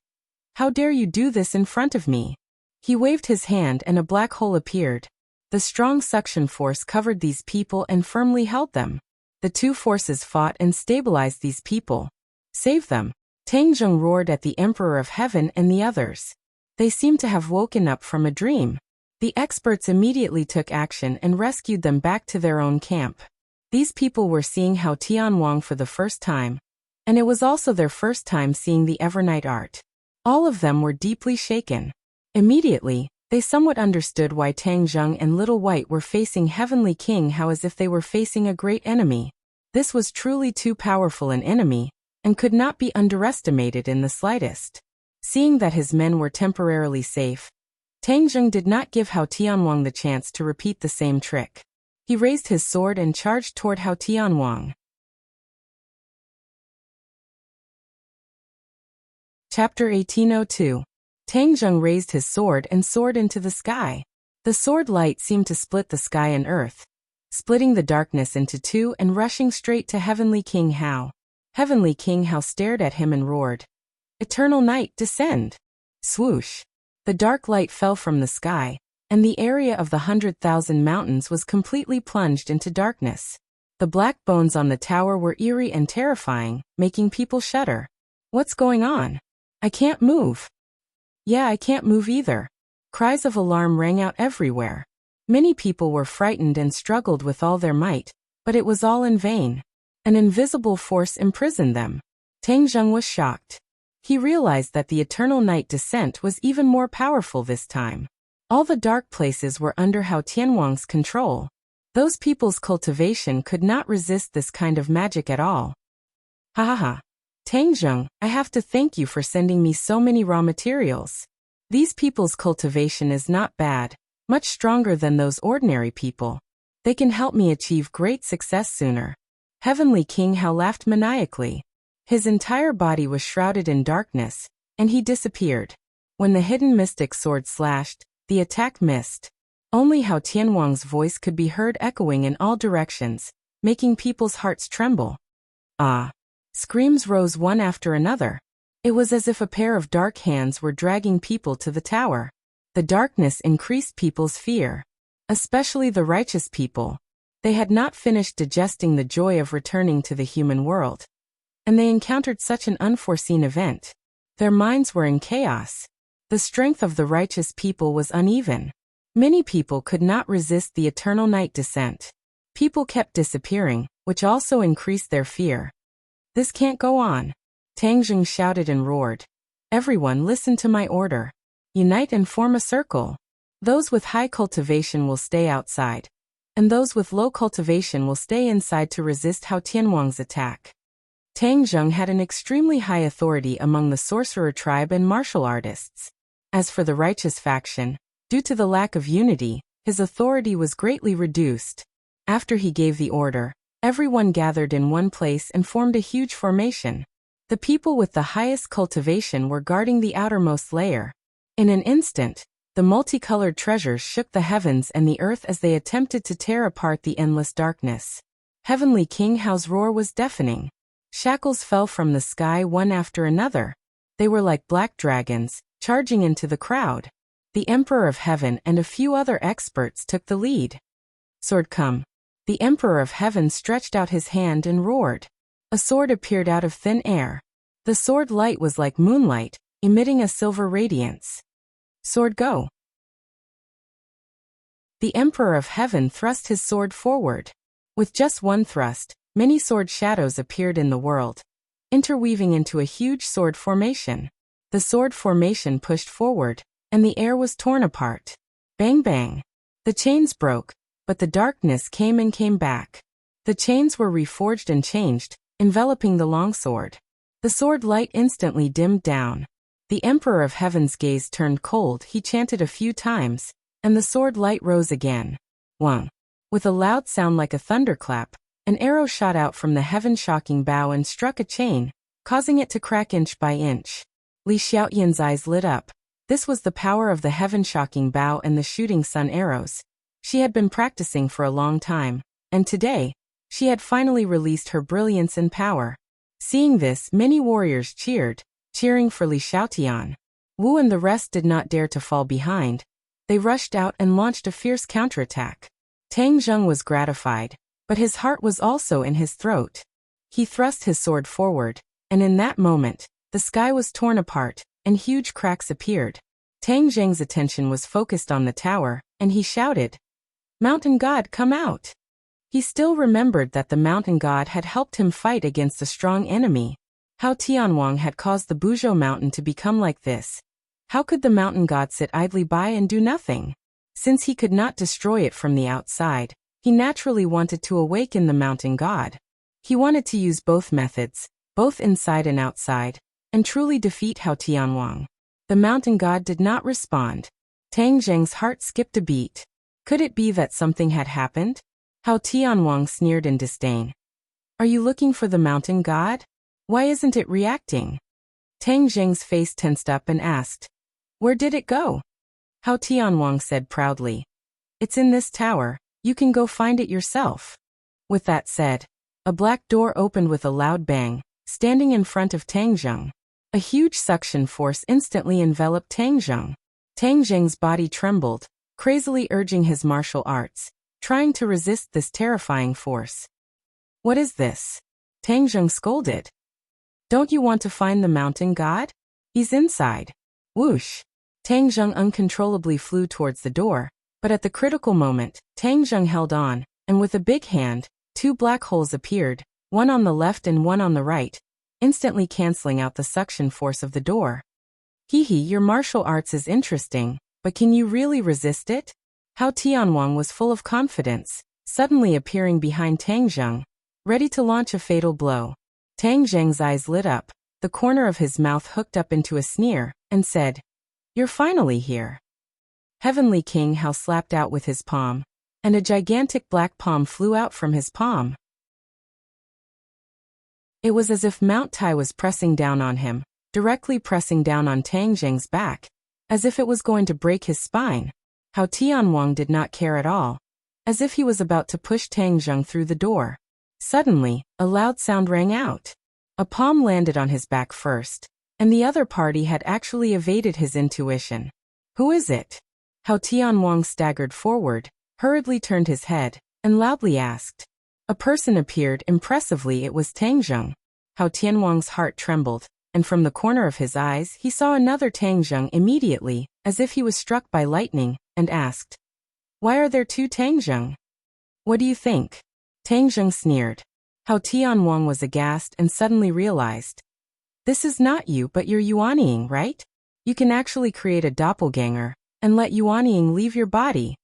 "How dare you do this in front of me?" He waved his hand and a black hole appeared. The strong suction force covered these people and firmly held them. The two forces fought and stabilized these people. Save them! Tang Zheng roared at the Emperor of Heaven and the others. They seemed to have woken up from a dream. The experts immediately took action and rescued them back to their own camp. These people were seeing Hao Tianwang for the first time, and it was also their first time seeing the Evernight art. All of them were deeply shaken. Immediately, they somewhat understood why Tang Zheng and Little White were facing Heavenly King Hao as if they were facing a great enemy. This was truly too powerful an enemy, and could not be underestimated in the slightest. Seeing that his men were temporarily safe, Tang Zheng did not give Hao Tianwang the chance to repeat the same trick. He raised his sword and charged toward Hao Tianwang. Chapter 1802. Tang Zheng raised his sword and soared into the sky. The sword light seemed to split the sky and earth, splitting the darkness into two and rushing straight to Heavenly King Hao. Heavenly King Hao stared at him and roared, "Eternal night, descend!" Swoosh! The dark light fell from the sky, and the area of the 100,000 mountains was completely plunged into darkness. The black bones on the tower were eerie and terrifying, making people shudder. What's going on? I can't move. Yeah, I can't move either. Cries of alarm rang out everywhere. Many people were frightened and struggled with all their might, but it was all in vain. An invisible force imprisoned them. Tang Zheng was shocked. He realized that the eternal night descent was even more powerful this time. All the dark places were under Hao Tianwang's control. Those people's cultivation could not resist this kind of magic at all. Ha ha ha. Tang Zheng, I have to thank you for sending me so many raw materials. These people's cultivation is not bad, much stronger than those ordinary people. They can help me achieve great success sooner. Heavenly King Hao laughed maniacally. His entire body was shrouded in darkness, and he disappeared. When the hidden mystic sword slashed, the attack missed. Only Hao Tianwang's voice could be heard echoing in all directions, making people's hearts tremble. Ah! Screams rose one after another. It was as if a pair of dark hands were dragging people to the tower. The darkness increased people's fear, especially the righteous people. They had not finished digesting the joy of returning to the human world, and they encountered such an unforeseen event. Their minds were in chaos. The strength of the righteous people was uneven. Many people could not resist the eternal night descent. People kept disappearing, which also increased their fear. This can't go on. Tang Zheng shouted and roared. Everyone listen to my order. Unite and form a circle. Those with high cultivation will stay outside, and those with low cultivation will stay inside to resist Hao Tianwang's attack. Tang Zheng had an extremely high authority among the sorcerer tribe and martial artists. As for the righteous faction, due to the lack of unity, his authority was greatly reduced. After he gave the order, everyone gathered in one place and formed a huge formation. The people with the highest cultivation were guarding the outermost layer. In an instant, the multicolored treasures shook the heavens and the earth as they attempted to tear apart the endless darkness. Heavenly King Hao's roar was deafening. Shackles fell from the sky one after another. They were like black dragons, charging into the crowd. The Emperor of Heaven and a few other experts took the lead. Sword come. The Emperor of Heaven stretched out his hand and roared. A sword appeared out of thin air. The sword light was like moonlight, emitting a silver radiance. Sword go. The Emperor of Heaven thrust his sword forward. With just one thrust, many sword shadows appeared in the world, interweaving into a huge sword formation. The sword formation pushed forward, and the air was torn apart. Bang bang. The chains broke, but the darkness came and came back. The chains were reforged and changed, enveloping the longsword. The sword light instantly dimmed down. The Emperor of Heaven's gaze turned cold. He chanted a few times, and the sword light rose again. Wang. With a loud sound like a thunderclap, an arrow shot out from the heaven-shocking bow and struck a chain, causing it to crack inch by inch. Li Xiaoyan's eyes lit up. This was the power of the heaven-shocking bow and the shooting sun arrows. She had been practicing for a long time, and today, she had finally released her brilliance and power. Seeing this, many warriors cheered, cheering for Li Xiaotian. Wu and the rest did not dare to fall behind. They rushed out and launched a fierce counterattack. Tang Zheng was gratified, but his heart was also in his throat. He thrust his sword forward, and in that moment, the sky was torn apart, and huge cracks appeared. Tang Zheng's attention was focused on the tower, and he shouted, "Mountain God, come out!" He still remembered that the mountain god had helped him fight against a strong enemy. Hao Tianwang had caused the Buzhou mountain to become like this. How could the mountain god sit idly by and do nothing? Since he could not destroy it from the outside, he naturally wanted to awaken the mountain god. He wanted to use both methods, both inside and outside, and truly defeat Hao Tianwang. The mountain god did not respond. Tang Zheng's heart skipped a beat. Could it be that something had happened? Hao Tianwang sneered in disdain. Are you looking for the mountain god? Why isn't it reacting? Tang Zheng's face tensed up and asked, "Where did it go?" Hao Tianwang said proudly, "It's in this tower, you can go find it yourself." With that said, a black door opened with a loud bang, standing in front of Tang Zheng. A huge suction force instantly enveloped Tang Zheng. Tang Zheng's body trembled, crazily urging his martial arts, trying to resist this terrifying force. "What is this?" Tang Zheng scolded. "Don't you want to find the mountain god? He's inside." Whoosh! Tang Zheng uncontrollably flew towards the door, but at the critical moment, Tang Zheng held on, and with a big hand, two black holes appeared, one on the left and one on the right, instantly canceling out the suction force of the door. "Hee hee, your martial arts is interesting, but can you really resist it?" Hao Tianwang was full of confidence, suddenly appearing behind Tang Zheng, ready to launch a fatal blow. Tang Zheng's eyes lit up, the corner of his mouth hooked up into a sneer, and said, "You're finally here." Heavenly King Hao slapped out with his palm, and a gigantic black palm flew out from his palm. It was as if Mount Tai was pressing down on him, directly pressing down on Tang Zheng's back, as if it was going to break his spine. Hao Tianwang did not care at all, as if he was about to push Tang Zheng through the door. Suddenly, a loud sound rang out. A palm landed on his back first, and the other party had actually evaded his intuition. Who is it? Hao Tianwang staggered forward, hurriedly turned his head, and loudly asked. A person appeared. Impressively, it was Tang Zheng. Hao Tianwang's heart trembled, and from the corner of his eyes he saw another Tang Zheng immediately, as if he was struck by lightning, and asked. Why are there two Tang Zheng? What do you think? Tang Zheng sneered. Hao Tianwang was aghast and suddenly realized. This is not you but you're Yuanying, right? You can actually create a doppelganger, and let Yuanying leave your body.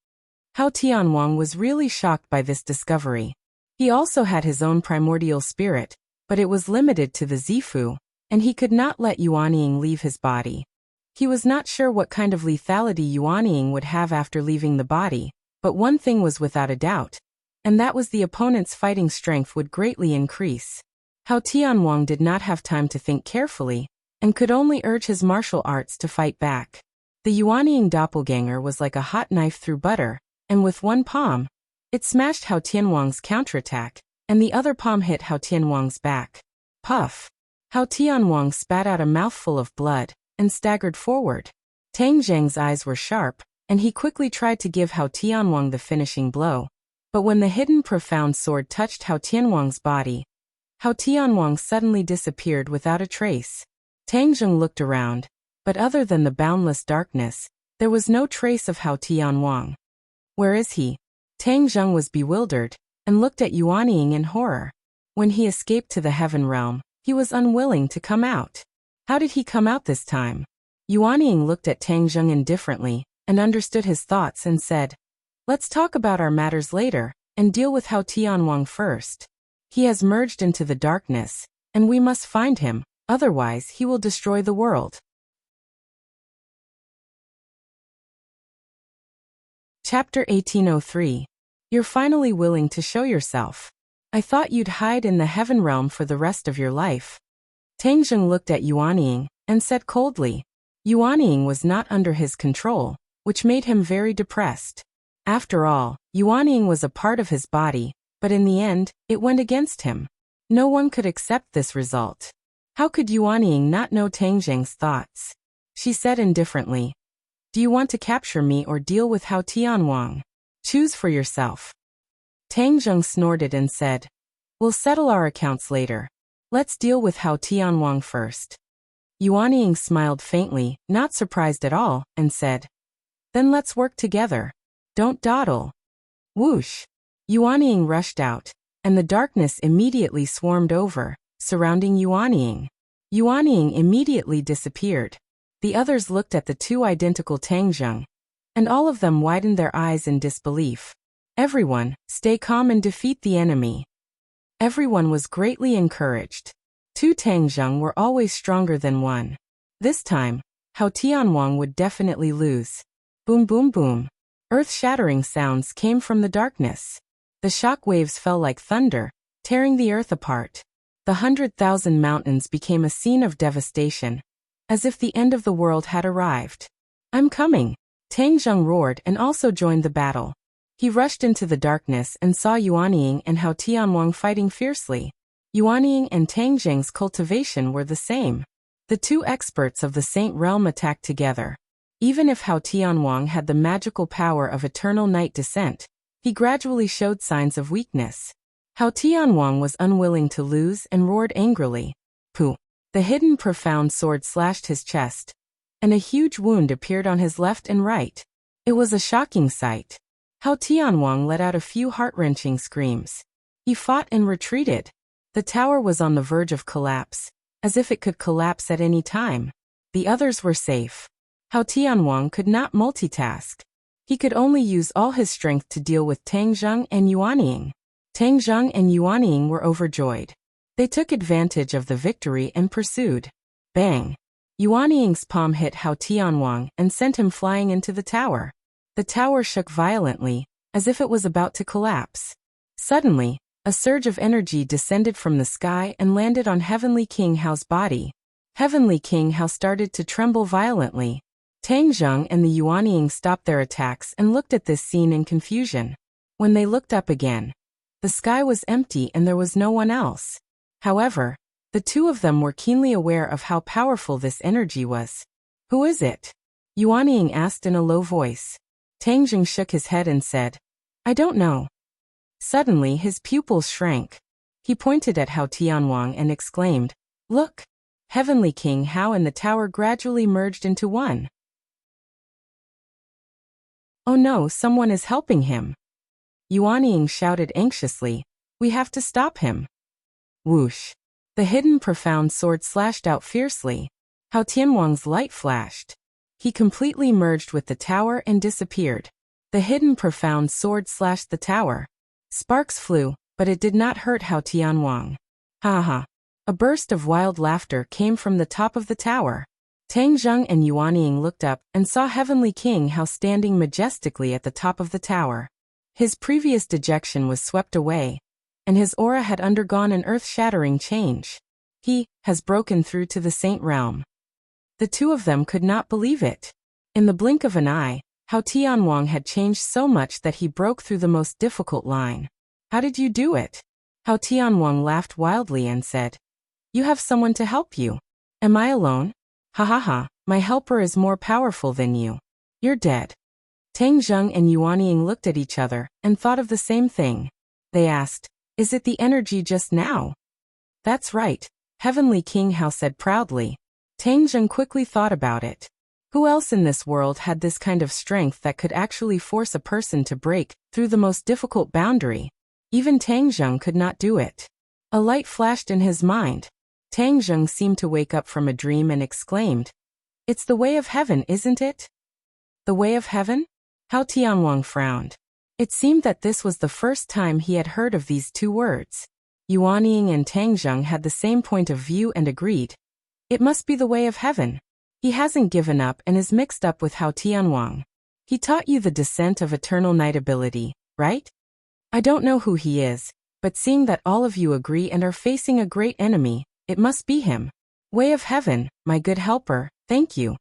Hao Tianwang was really shocked by this discovery. He also had his own primordial spirit, but it was limited to the Zifu, and he could not let Yuanying leave his body. He was not sure what kind of lethality Yuanying would have after leaving the body, but one thing was without a doubt, and that was the opponent's fighting strength would greatly increase. Hao Tianwang did not have time to think carefully, and could only urge his martial arts to fight back. The Yuanying doppelganger was like a hot knife through butter, and with one palm, it smashed Hao Tianwang's counterattack, and the other palm hit Hao Tianwang's back. Puff! Hao Tianwang spat out a mouthful of blood, and staggered forward. Tang Zheng's eyes were sharp, and he quickly tried to give Hao Tianwang the finishing blow. But when the hidden profound sword touched Hao Tianwang's body, Hao Tianwang suddenly disappeared without a trace. Tang Zheng looked around, but other than the boundless darkness, there was no trace of Hao Tianwang. Where is he? Tang Zheng was bewildered, and looked at Yuanying in horror. When he escaped to the heaven realm, he was unwilling to come out. How did he come out this time? Yuanying looked at Tang Zheng indifferently, and understood his thoughts and said, Let's talk about our matters later, and deal with Hao Tianwang first. He has merged into the darkness, and we must find him, otherwise he will destroy the world. Chapter 1803. You're finally willing to show yourself. I thought you'd hide in the heaven realm for the rest of your life. Tang Zheng looked at Yuanying, and said coldly. Yuanying was not under his control, which made him very depressed. After all, Yuanying was a part of his body, but in the end, it went against him. No one could accept this result. How could Yuanying not know Tang Zheng's thoughts? She said indifferently. Do you want to capture me or deal with Hao Tianwang? Choose for yourself. Tang Zheng snorted and said, We'll settle our accounts later. Let's deal with Hao Tianwang first. Yuanying smiled faintly, not surprised at all, and said, Then let's work together. Don't dawdle. Whoosh! Yuanying rushed out, and the darkness immediately swarmed over, surrounding Yuanying. Yuanying immediately disappeared. The others looked at the two identical Tang Zheng, and all of them widened their eyes in disbelief. Everyone, stay calm and defeat the enemy. Everyone was greatly encouraged. Two Tang Zheng were always stronger than one. This time, Hao Tianwang would definitely lose. Boom boom boom. Earth-shattering sounds came from the darkness. The shock waves fell like thunder, tearing the earth apart. The 100,000 mountains became a scene of devastation, as if the end of the world had arrived. I'm coming! Tang Zheng roared and also joined the battle. He rushed into the darkness and saw Yuanying and Hao Tianwang fighting fiercely. Yuanying and Tang Zheng's cultivation were the same. The two experts of the Saint Realm attacked together. Even if Hao Tianwang had the magical power of eternal night descent, he gradually showed signs of weakness. Hao Tianwang was unwilling to lose and roared angrily. Pooh! The hidden profound sword slashed his chest, and a huge wound appeared on his left and right. It was a shocking sight. Hao Tianwang let out a few heart-wrenching screams. He fought and retreated. The tower was on the verge of collapse, as if it could collapse at any time. The others were safe. Hao Tianwang could not multitask. He could only use all his strength to deal with Tang Zheng and Yuanying. Tang Zheng and Yuanying were overjoyed. They took advantage of the victory and pursued. Bang! Yuanying's palm hit Hao Tianwang and sent him flying into the tower. The tower shook violently, as if it was about to collapse. Suddenly, a surge of energy descended from the sky and landed on Heavenly King Hao's body. Heavenly King Hao started to tremble violently. Tang Zheng and the Yuanying stopped their attacks and looked at this scene in confusion. When they looked up again, the sky was empty and there was no one else. However, the two of them were keenly aware of how powerful this energy was. Who is it? Yuanying asked in a low voice. Tang Jing shook his head and said, I don't know. Suddenly his pupils shrank. He pointed at Hao Tianwang and exclaimed, Look! Heavenly King Hao and the tower gradually merged into one. Oh no, someone is helping him. Yuanying shouted anxiously, We have to stop him. Whoosh! The hidden profound sword slashed out fiercely. Hao Tianwang's light flashed. He completely merged with the tower and disappeared. The hidden profound sword slashed the tower. Sparks flew, but it did not hurt Hao Tianwang. Ha ha! A burst of wild laughter came from the top of the tower. Tang Zheng and Yuanying looked up and saw Heavenly King Hao standing majestically at the top of the tower. His previous dejection was swept away, and his aura had undergone an earth-shattering change. He has broken through to the Saint Realm. The two of them could not believe it. In the blink of an eye, Hao Tianwang had changed so much that he broke through the most difficult line. How did you do it? Hao Tianwang laughed wildly and said, You have someone to help you. Am I alone? Ha ha ha, my helper is more powerful than you. You're dead. Tang Zheng and Yuanying looked at each other and thought of the same thing. They asked, Is it the energy just now? That's right, Heavenly King Hao said proudly. Tang Zheng quickly thought about it. Who else in this world had this kind of strength that could actually force a person to break through the most difficult boundary? Even Tang Zheng could not do it. A light flashed in his mind. Tang Zheng seemed to wake up from a dream and exclaimed, It's the way of heaven, isn't it? The way of heaven? Hao Tianwang frowned. It seemed that this was the first time he had heard of these two words. Yuanying and Tang Zheng had the same point of view and agreed. It must be the way of heaven. He hasn't given up and is mixed up with Hao Tianwang. He taught you the descent of eternal night ability, right? I don't know who he is, but seeing that all of you agree and are facing a great enemy, it must be him. Way of heaven, my good helper, thank you.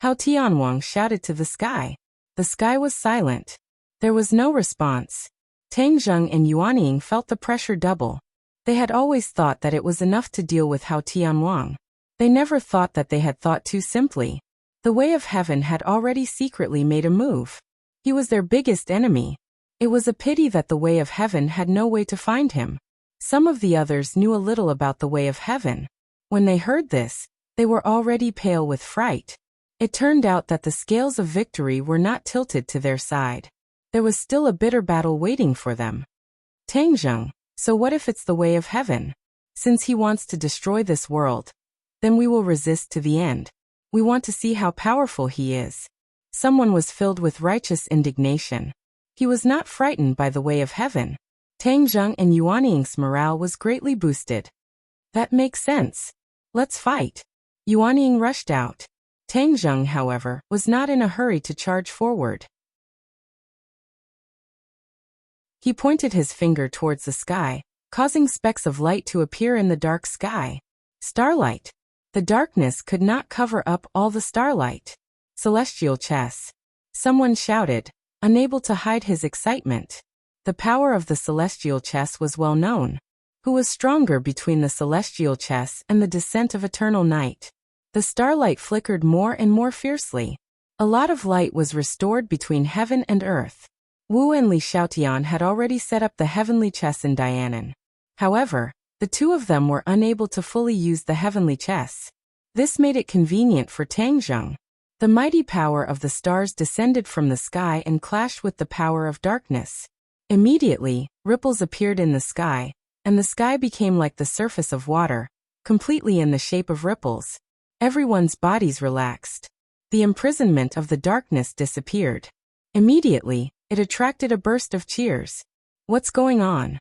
Hao Tianwang shouted to the sky. The sky was silent. There was no response. Tang Zheng and Yuanying felt the pressure double. They had always thought that it was enough to deal with Hao Tianwang. They never thought that they had thought too simply. The way of heaven had already secretly made a move. He was their biggest enemy. It was a pity that the way of heaven had no way to find him. Some of the others knew a little about the way of heaven. When they heard this, they were already pale with fright. It turned out that the scales of victory were not tilted to their side. There was still a bitter battle waiting for them. Tang Zheng, so what if it's the way of heaven? Since he wants to destroy this world, then we will resist to the end. We want to see how powerful he is. Someone was filled with righteous indignation. He was not frightened by the way of heaven. Tang Zheng and Yuanying's morale was greatly boosted. That makes sense. Let's fight. Yuanying rushed out. Tang Zheng, however, was not in a hurry to charge forward. He pointed his finger towards the sky, causing specks of light to appear in the dark sky. Starlight. The darkness could not cover up all the starlight. Celestial chess. Someone shouted, unable to hide his excitement. The power of the celestial chess was well known. Who was stronger between the celestial chess and the descent of eternal night? The starlight flickered more and more fiercely. A lot of light was restored between heaven and earth. Wu and Li Xiaotian had already set up the heavenly chess in Dianan. However, the two of them were unable to fully use the heavenly chess. This made it convenient for Tang Zheng. The mighty power of the stars descended from the sky and clashed with the power of darkness. Immediately, ripples appeared in the sky, and the sky became like the surface of water, completely in the shape of ripples. Everyone's bodies relaxed. The imprisonment of the darkness disappeared. Immediately, it attracted a burst of cheers. What's going on?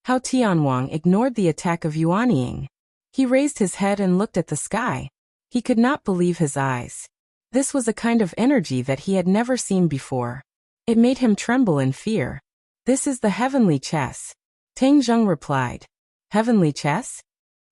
Hao Tianwang ignored the attack of Yuanying. He raised his head and looked at the sky. He could not believe his eyes. This was a kind of energy that he had never seen before. It made him tremble in fear. This is the heavenly chess. Tang Zheng replied. Heavenly chess?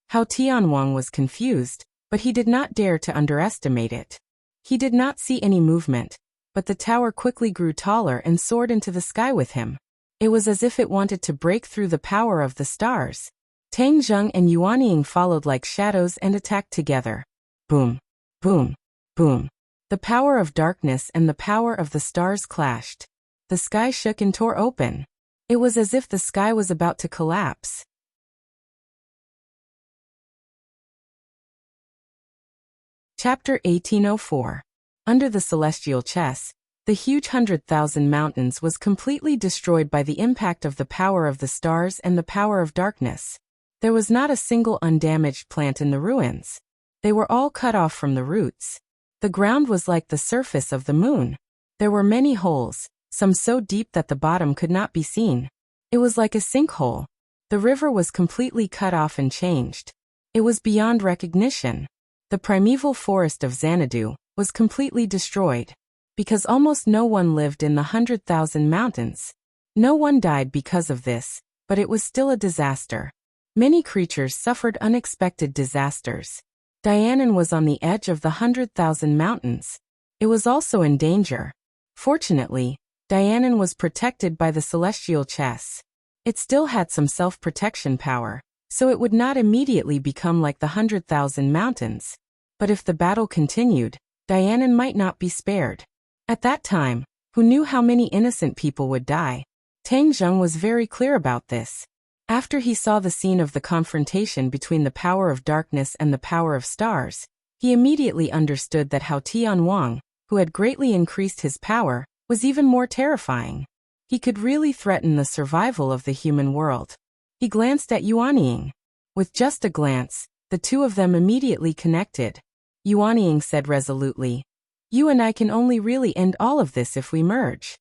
Hao Tianwang was confused, but he did not dare to underestimate it. He did not see any movement, but the tower quickly grew taller and soared into the sky with him. It was as if it wanted to break through the power of the stars. Tang Zheng and Yuanying followed like shadows and attacked together. Boom, boom, boom. The power of darkness and the power of the stars clashed. The sky shook and tore open. It was as if the sky was about to collapse. Chapter 1804. Under the celestial chess, the huge 100,000 mountains was completely destroyed by the impact of the power of the stars and the power of darkness. There was not a single undamaged plant in the ruins. They were all cut off from the roots. The ground was like the surface of the moon. There were many holes, some so deep that the bottom could not be seen. It was like a sinkhole. The river was completely cut off and changed. It was beyond recognition. The primeval forest of Xanadu was completely destroyed. Because almost no one lived in the 100,000 mountains. No one died because of this, but it was still a disaster. Many creatures suffered unexpected disasters. Dianan was on the edge of the 100,000 mountains. It was also in danger. Fortunately, Dianan was protected by the celestial chess. It still had some self-protection power, so it would not immediately become like the 100,000 mountains. But if the battle continued, Dianan might not be spared. At that time, who knew how many innocent people would die? Tang Zheng was very clear about this. After he saw the scene of the confrontation between the power of darkness and the power of stars, he immediately understood that Hao Tianwang, who had greatly increased his power, was even more terrifying. He could really threaten the survival of the human world. He glanced at Yuanying. With just a glance, the two of them immediately connected. Yuanying said resolutely, "You and I can only really end all of this if we merge."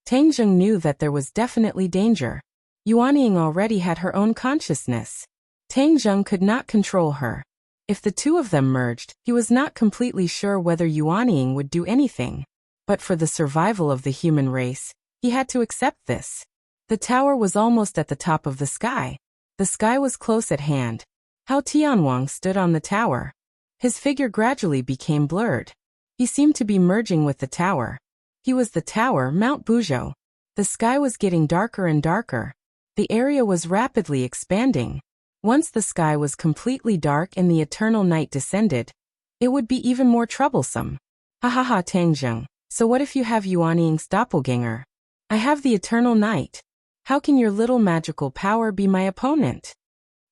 Tang Zheng knew that there was definitely danger. Yuanying already had her own consciousness. Tang Zheng could not control her. If the two of them merged, he was not completely sure whether Yuanying would do anything. But for the survival of the human race, he had to accept this. The tower was almost at the top of the sky. The sky was close at hand. Hao Tianwang stood on the tower. His figure gradually became blurred. He seemed to be merging with the tower. He was the tower, Mount Buzhou. The sky was getting darker and darker. The area was rapidly expanding. Once the sky was completely dark and the eternal night descended, it would be even more troublesome. Ha ha ha, Tang Zheng, so what if you have Yuanying's doppelganger? I have the eternal night. How can your little magical power be my opponent?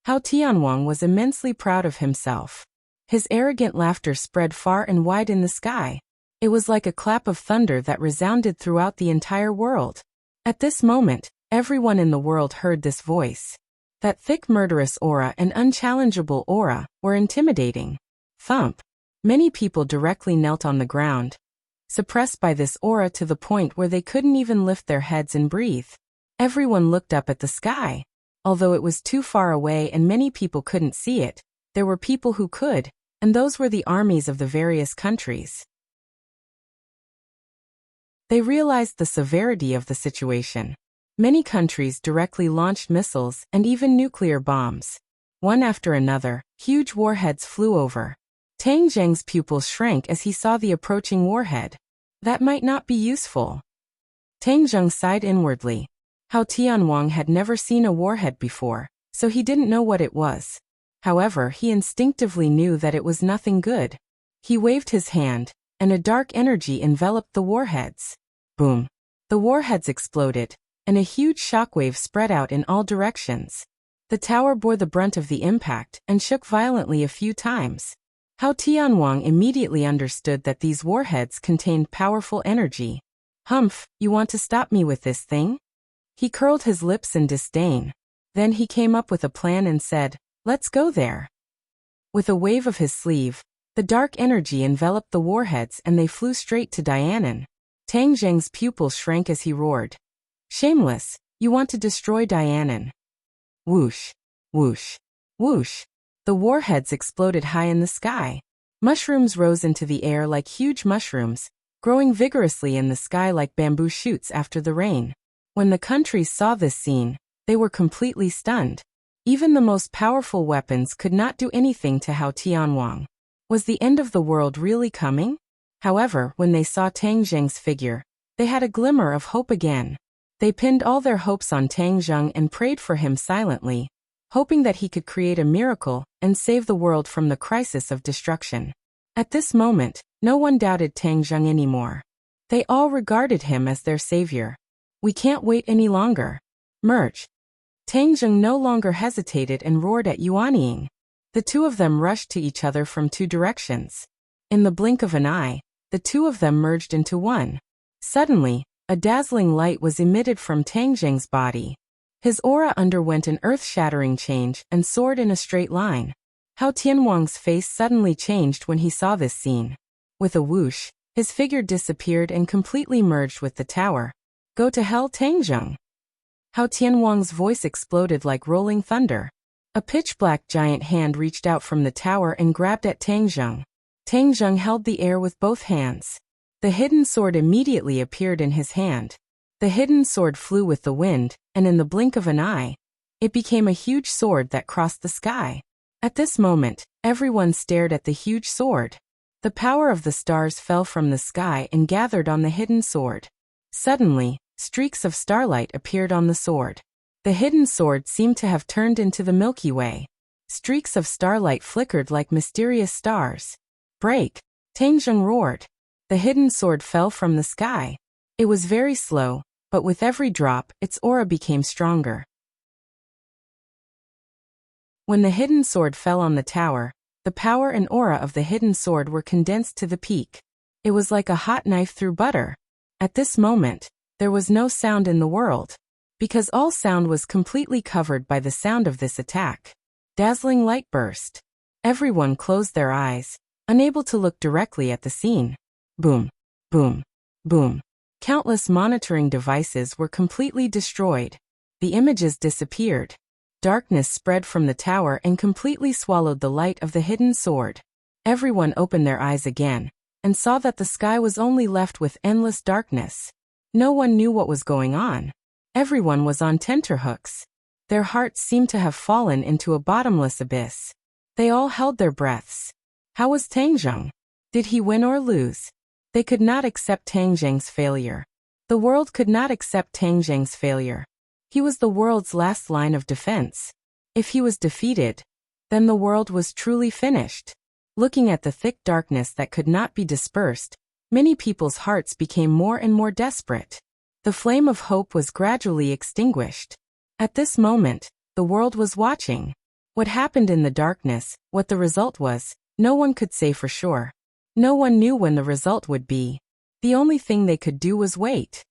Hao Tianwang was immensely proud of himself. His arrogant laughter spread far and wide in the sky. It was like a clap of thunder that resounded throughout the entire world. At this moment, everyone in the world heard this voice. That thick murderous aura and unchallengeable aura were intimidating. Thump. Many people directly knelt on the ground, suppressed by this aura to the point where they couldn't even lift their heads and breathe. Everyone looked up at the sky. Although it was too far away and many people couldn't see it, there were people who could, and those were the armies of the various countries. They realized the severity of the situation. Many countries directly launched missiles and even nuclear bombs. One after another, huge warheads flew over. Tang Zheng's pupils shrank as he saw the approaching warhead. That might not be useful. Tang Zheng sighed inwardly. Hao Tianwang had never seen a warhead before, so he didn't know what it was. However, he instinctively knew that it was nothing good. He waved his hand, and a dark energy enveloped the warheads. Boom! The warheads exploded, and a huge shockwave spread out in all directions. The tower bore the brunt of the impact and shook violently a few times. Hao Tianwang immediately understood that these warheads contained powerful energy. Humph, you want to stop me with this thing? He curled his lips in disdain. Then he came up with a plan and said, "Let's go there." With a wave of his sleeve, the dark energy enveloped the warheads and they flew straight to Dianan. Tang Zheng's pupils shrank as he roared. "Shameless, you want to destroy Dianan." Whoosh, whoosh, whoosh. The warheads exploded high in the sky. Mushrooms rose into the air like huge mushrooms, growing vigorously in the sky like bamboo shoots after the rain. When the countries saw this scene, they were completely stunned. Even the most powerful weapons could not do anything to Hao Tianwang. Was the end of the world really coming? However, when they saw Tang Zheng's figure, they had a glimmer of hope again. They pinned all their hopes on Tang Zheng and prayed for him silently, hoping that he could create a miracle and save the world from the crisis of destruction. At this moment, no one doubted Tang Zheng anymore. They all regarded him as their savior. We can't wait any longer. Merge. Tang Zheng no longer hesitated and roared at Yuan Ying. The two of them rushed to each other from two directions. In the blink of an eye, the two of them merged into one. Suddenly, a dazzling light was emitted from Tang Zheng's body. His aura underwent an earth-shattering change and soared in a straight line. Hao Tianwang's face suddenly changed when he saw this scene. With a whoosh, his figure disappeared and completely merged with the tower. Go to hell, Tang Zheng! Hao Tianwang's voice exploded like rolling thunder. A pitch-black giant hand reached out from the tower and grabbed at Tang Zheng. Tang Zheng held the air with both hands. The hidden sword immediately appeared in his hand. The hidden sword flew with the wind, and in the blink of an eye, it became a huge sword that crossed the sky. At this moment, everyone stared at the huge sword. The power of the stars fell from the sky and gathered on the hidden sword. Suddenly, streaks of starlight appeared on the sword. The hidden sword seemed to have turned into the Milky Way. Streaks of starlight flickered like mysterious stars. Break! Tang Zheng roared. The hidden sword fell from the sky. It was very slow, but with every drop, its aura became stronger. When the hidden sword fell on the tower, the power and aura of the hidden sword were condensed to the peak. It was like a hot knife through butter. At this moment, there was no sound in the world, because all sound was completely covered by the sound of this attack. Dazzling light burst. Everyone closed their eyes, unable to look directly at the scene. Boom, boom, boom. Countless monitoring devices were completely destroyed. The images disappeared. Darkness spread from the tower and completely swallowed the light of the hidden sword. Everyone opened their eyes again, and saw that the sky was only left with endless darkness. No one knew what was going on. Everyone was on tenterhooks. Their hearts seemed to have fallen into a bottomless abyss. They all held their breaths. How was Tang Zheng? Did he win or lose? They could not accept Tang Zheng's failure. The world could not accept Tang Zheng's failure. He was the world's last line of defense. If he was defeated, then the world was truly finished. Looking at the thick darkness that could not be dispersed, many people's hearts became more and more desperate. The flame of hope was gradually extinguished. At this moment, the world was watching. What happened in the darkness, what the result was, no one could say for sure. No one knew when the result would be. The only thing they could do was wait.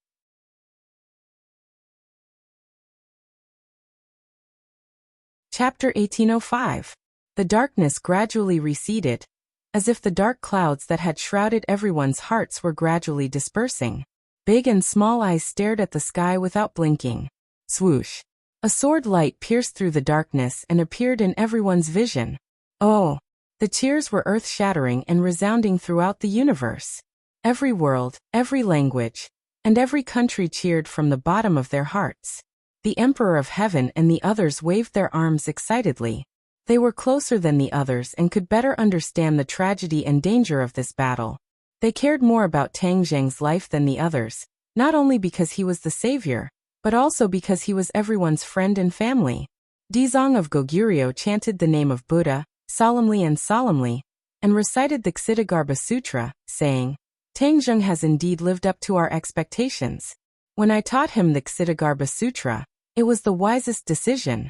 Chapter 1805. The darkness gradually receded, as if the dark clouds that had shrouded everyone's hearts were gradually dispersing. Big and small eyes stared at the sky without blinking. Swoosh! A sword light pierced through the darkness and appeared in everyone's vision. Oh! The cheers were earth-shattering and resounding throughout the universe. Every world, every language, and every country cheered from the bottom of their hearts. The Emperor of Heaven and the others waved their arms excitedly. They were closer than the others and could better understand the tragedy and danger of this battle. They cared more about Tang Zheng's life than the others, not only because he was the savior, but also because he was everyone's friend and family. Dizong of Goguryeo chanted the name of Buddha, solemnly, and recited the Ksitagarbha Sutra, saying, Tang Zheng has indeed lived up to our expectations. When I taught him the Ksitagarbha Sutra, it was the wisest decision.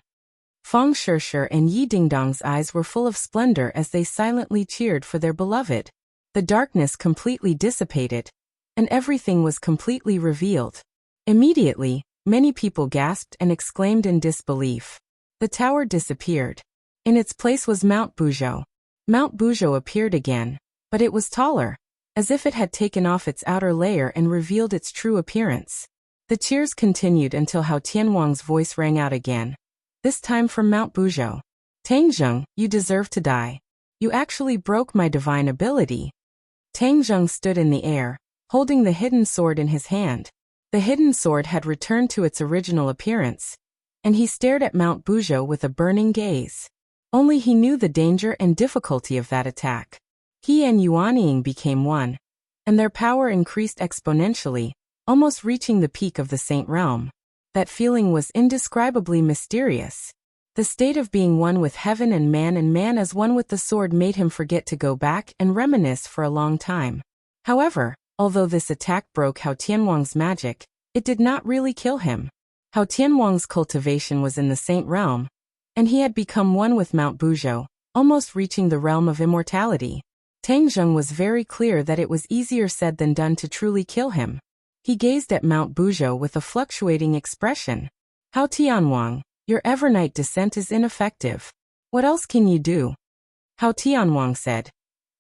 Feng Shishir and Yi Dingdong's eyes were full of splendor as they silently cheered for their beloved. The darkness completely dissipated, and everything was completely revealed. Immediately, many people gasped and exclaimed in disbelief. The tower disappeared. In its place was Mount Buzhou. Mount Buzhou appeared again, but it was taller, as if it had taken off its outer layer and revealed its true appearance. The cheers continued until Hao Tianwang's voice rang out again, this time from Mount Buzhou. Tang Zheng, you deserve to die. You actually broke my divine ability. Tang Zheng stood in the air, holding the hidden sword in his hand. The hidden sword had returned to its original appearance, and he stared at Mount Buzhou with a burning gaze. Only he knew the danger and difficulty of that attack. He and Yuan Ying became one, and their power increased exponentially, almost reaching the peak of the Saint Realm. That feeling was indescribably mysterious. The state of being one with heaven and man as one with the sword made him forget to go back and reminisce for a long time. However, although this attack broke Hao Tianhuang's magic, it did not really kill him. Hao Tianhuang's cultivation was in the Saint Realm, and he had become one with Mount Buzhou, almost reaching the realm of immortality. Tang Zheng was very clear that it was easier said than done to truly kill him. He gazed at Mount Buzhou with a fluctuating expression. Hao Tianhuang, your evernight descent is ineffective. What else can you do? Hao Tianhuang said.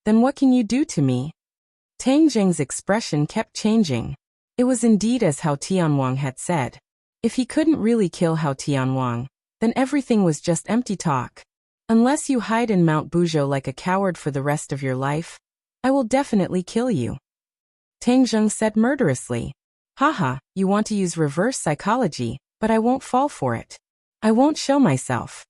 Then what can you do to me? Tang Zheng's expression kept changing. It was indeed as Hao Tianhuang had said. If he couldn't really kill Hao Tianhuang, then everything was just empty talk. Unless you hide in Mount Buzhou like a coward for the rest of your life, I will definitely kill you. Tang Zheng said murderously. Haha, you want to use reverse psychology, but I won't fall for it. I won't show myself.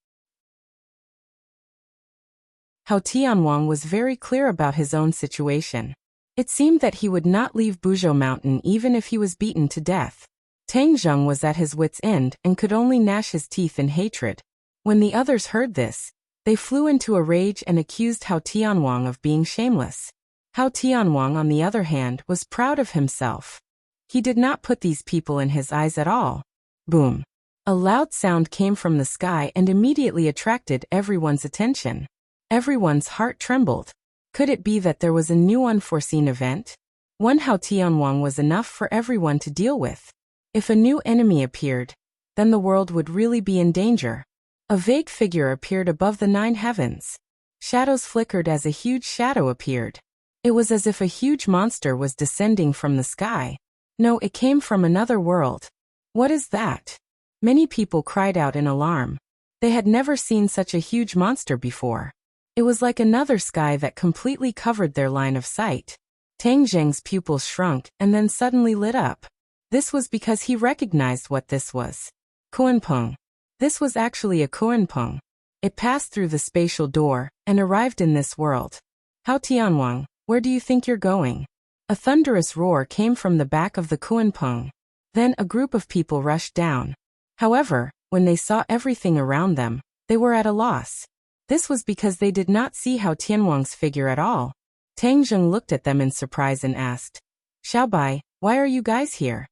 Hao Tianhuang was very clear about his own situation. It seemed that he would not leave Buzhou Mountain even if he was beaten to death. Tang Zheng was at his wit's end and could only gnash his teeth in hatred. When the others heard this, they flew into a rage and accused Hao Tianhuang of being shameless. Hao Tianhuang, on the other hand, was proud of himself. He did not put these people in his eyes at all. Boom! A loud sound came from the sky and immediately attracted everyone's attention. Everyone's heart trembled. Could it be that there was a new unforeseen event? One Hao Tianhuang was enough for everyone to deal with. If a new enemy appeared, then the world would really be in danger. A vague figure appeared above the 9 heavens. Shadows flickered as a huge shadow appeared. It was as if a huge monster was descending from the sky. No, it came from another world. What is that? Many people cried out in alarm. They had never seen such a huge monster before. It was like another sky that completely covered their line of sight. Tang Zheng's pupils shrunk and then suddenly lit up. This was because he recognized what this was. Kuanpeng. This was actually a Kuanpeng. It passed through the spatial door and arrived in this world. Hao Tianhuang, where do you think you're going? A thunderous roar came from the back of the Kuanpeng. Then a group of people rushed down. However, when they saw everything around them, they were at a loss. This was because they did not see Hao Tianhuang's figure at all. Tang Zheng looked at them in surprise and asked, Xiaobai, why are you guys here?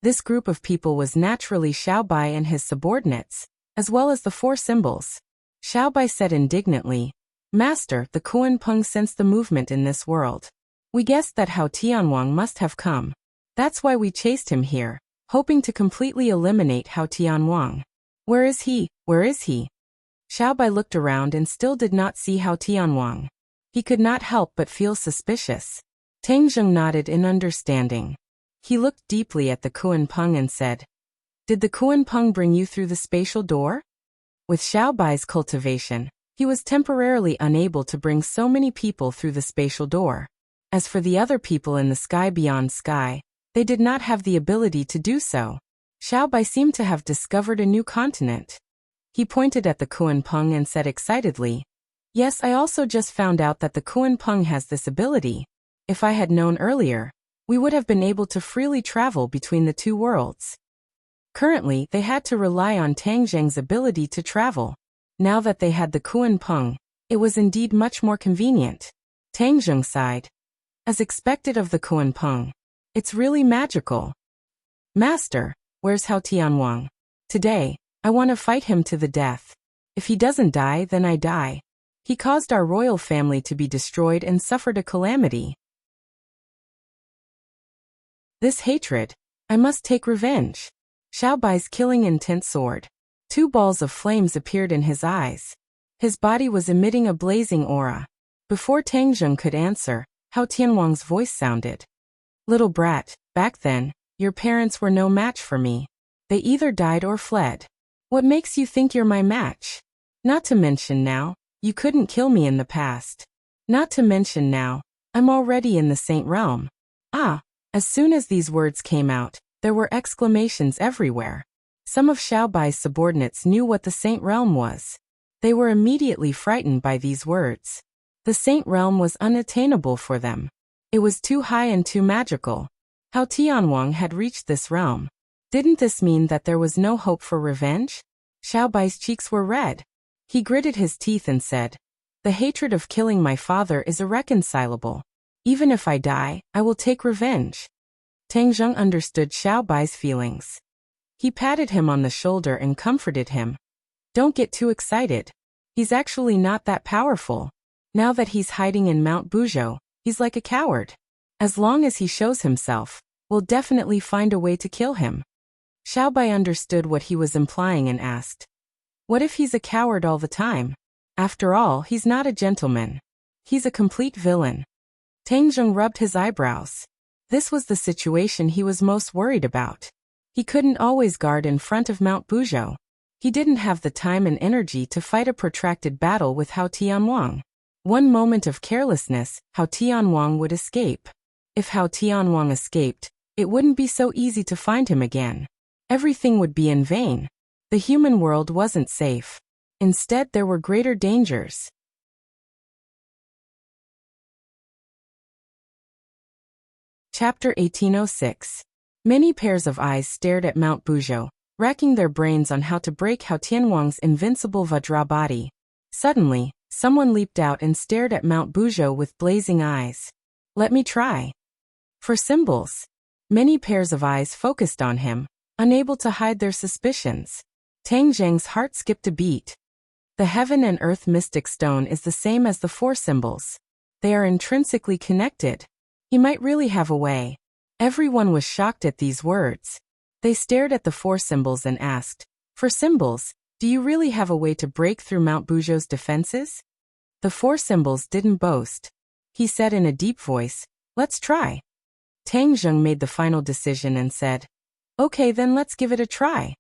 This group of people was naturally Xiaobai and his subordinates, as well as the 4 symbols. Xiaobai said indignantly, Master, the Kuanpeng sensed the movement in this world. We guessed that Hao Tianhuang must have come. That's why we chased him here, hoping to completely eliminate Hao Tianhuang. Where is he? Where is he? Xiaobai looked around and still did not see Hao Tianhuang. He could not help but feel suspicious. Tang Zheng nodded in understanding. He looked deeply at the Kuanpeng and said, Did the Kuanpeng bring you through the spatial door? With Xiaobai's cultivation, he was temporarily unable to bring so many people through the spatial door. As for the other people in the sky beyond sky, they did not have the ability to do so. Xiaobai seemed to have discovered a new continent. He pointed at the Kuanpeng and said excitedly, Yes, I also just found out that the Kuanpeng has this ability. If I had known earlier, we would have been able to freely travel between the 2 worlds. Currently, they had to rely on Tang Zheng's ability to travel. Now that they had the Kuanpeng, it was indeed much more convenient. Tang Zheng sighed. As expected of the Kuanpeng, it's really magical. Master, where's Hao Tianhuang? Today, I want to fight him to the death. If he doesn't die, then I die. He caused our royal family to be destroyed and suffered a calamity. This hatred, I must take revenge. Xiaobai's killing intent soared. 2 balls of flames appeared in his eyes. His body was emitting a blazing aura. Before Tang Zheng could answer, Hao Tianhuang's voice sounded. Little brat, back then, your parents were no match for me. They either died or fled. What makes you think you're my match? Not to mention now, you couldn't kill me in the past. Not to mention now, I'm already in the Saint Realm. Ah! As soon as these words came out, there were exclamations everywhere. Some of Xiaobai's subordinates knew what the Saint Realm was. They were immediately frightened by these words. The Saint Realm was unattainable for them. It was too high and too magical. Hao Tianhuang had reached this realm. Didn't this mean that there was no hope for revenge? Xiaobai's cheeks were red. He gritted his teeth and said, "The hatred of killing my father is irreconcilable. Even if I die, I will take revenge." Tang Zheng understood Xiaobai's feelings. He patted him on the shoulder and comforted him. "Don't get too excited. He's actually not that powerful. Now that he's hiding in Mount Buzhou, he's like a coward. As long as he shows himself, we'll definitely find a way to kill him." Xiaobai understood what he was implying and asked, "What if he's a coward all the time? After all, he's not a gentleman. He's a complete villain." Tang Zheng rubbed his eyebrows. This was the situation he was most worried about. He couldn't always guard in front of Mount Buzhou. He didn't have the time and energy to fight a protracted battle with Hao Tianwang. One moment of carelessness, Hao Tianwang would escape. If Hao Tianwang escaped, it wouldn't be so easy to find him again. Everything would be in vain. The human world wasn't safe. Instead, there were greater dangers. Chapter 1806. Many pairs of eyes stared at Mount Buzhou, racking their brains on how to break Hao Tianwang's invincible Vajra body. Suddenly, someone leaped out and stared at Mount Buzhou with blazing eyes. "Let me try." For symbols. Many pairs of eyes focused on him, unable to hide their suspicions. Tang Zheng's heart skipped a beat. The heaven and earth mystic stone is the same as the four symbols. They are intrinsically connected. He might really have a way. Everyone was shocked at these words. They stared at the four symbols and asked, "For symbols, do you really have a way to break through Mount Buzhou's defenses?" The four symbols didn't boast. He said in a deep voice, "Let's try." Tang Zheng made the final decision and said, "Okay, then let's give it a try."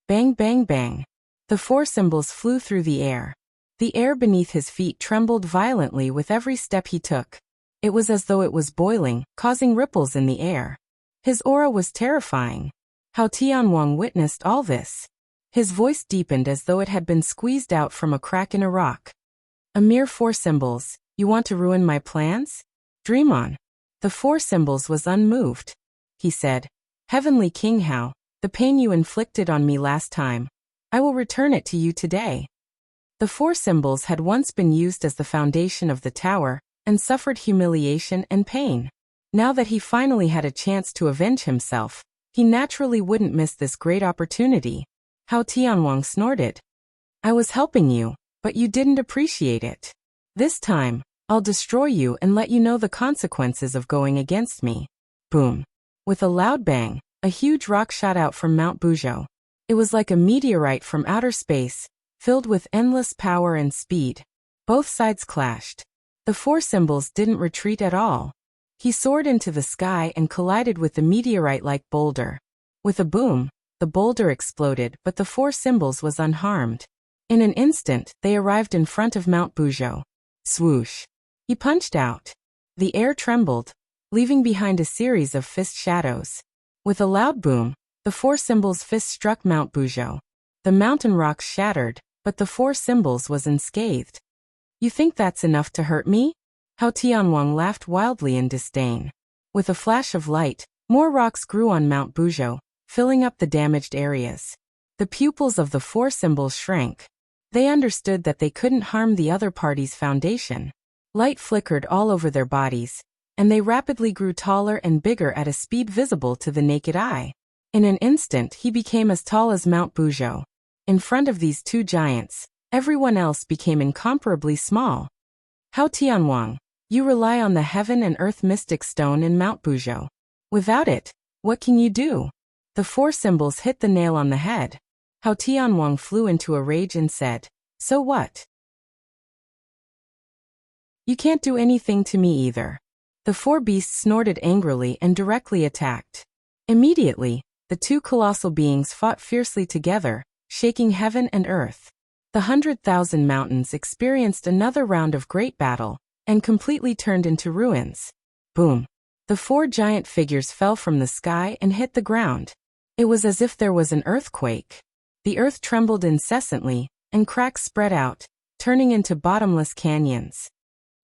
Bang, bang, bang. The four symbols flew through the air. The air beneath his feet trembled violently with every step he took. It was as though it was boiling, causing ripples in the air. His aura was terrifying. Hao Tianwang witnessed all this. His voice deepened as though it had been squeezed out from a crack in a rock. "A mere four symbols, you want to ruin my plans? Dream on." The four symbols was unmoved. He said, "Heavenly King Hao, the pain you inflicted on me last time, I will return it to you today." The four symbols had once been used as the foundation of the tower, and suffered humiliation and pain. Now that he finally had a chance to avenge himself, he naturally wouldn't miss this great opportunity. Hao Tianwang snorted. "I was helping you, but you didn't appreciate it. This time, I'll destroy you and let you know the consequences of going against me." Boom. With a loud bang, a huge rock shot out from Mount Buzhou. It was like a meteorite from outer space, filled with endless power and speed. Both sides clashed. The four symbols didn't retreat at all. He soared into the sky and collided with the meteorite-like boulder. With a boom, the boulder exploded, but the four symbols was unharmed. In an instant, they arrived in front of Mount Buzhou. Swoosh. He punched out. The air trembled, leaving behind a series of fist shadows. With a loud boom, the four symbols' fists struck Mount Buzhou. The mountain rocks shattered, but the four symbols was unscathed. "You think that's enough to hurt me?" Hao Tianwang laughed wildly in disdain. With a flash of light, more rocks grew on Mount Buzhou, filling up the damaged areas. The pupils of the four symbols shrank. They understood that they couldn't harm the other party's foundation. Light flickered all over their bodies, and they rapidly grew taller and bigger at a speed visible to the naked eye. In an instant, he became as tall as Mount Buzhou. In front of these two giants, everyone else became incomparably small. "Hao Tianwang, you rely on the heaven and earth mystic stone in Mount Buzhou. Without it, what can you do?" The four symbols hit the nail on the head. Hao Tianwang flew into a rage and said, "So what? You can't do anything to me either." The four beasts snorted angrily and directly attacked. Immediately, the two colossal beings fought fiercely together, shaking heaven and earth. The 100,000 mountains experienced another round of great battle, and completely turned into ruins. Boom. The four giant figures fell from the sky and hit the ground. It was as if there was an earthquake. The earth trembled incessantly, and cracks spread out, turning into bottomless canyons.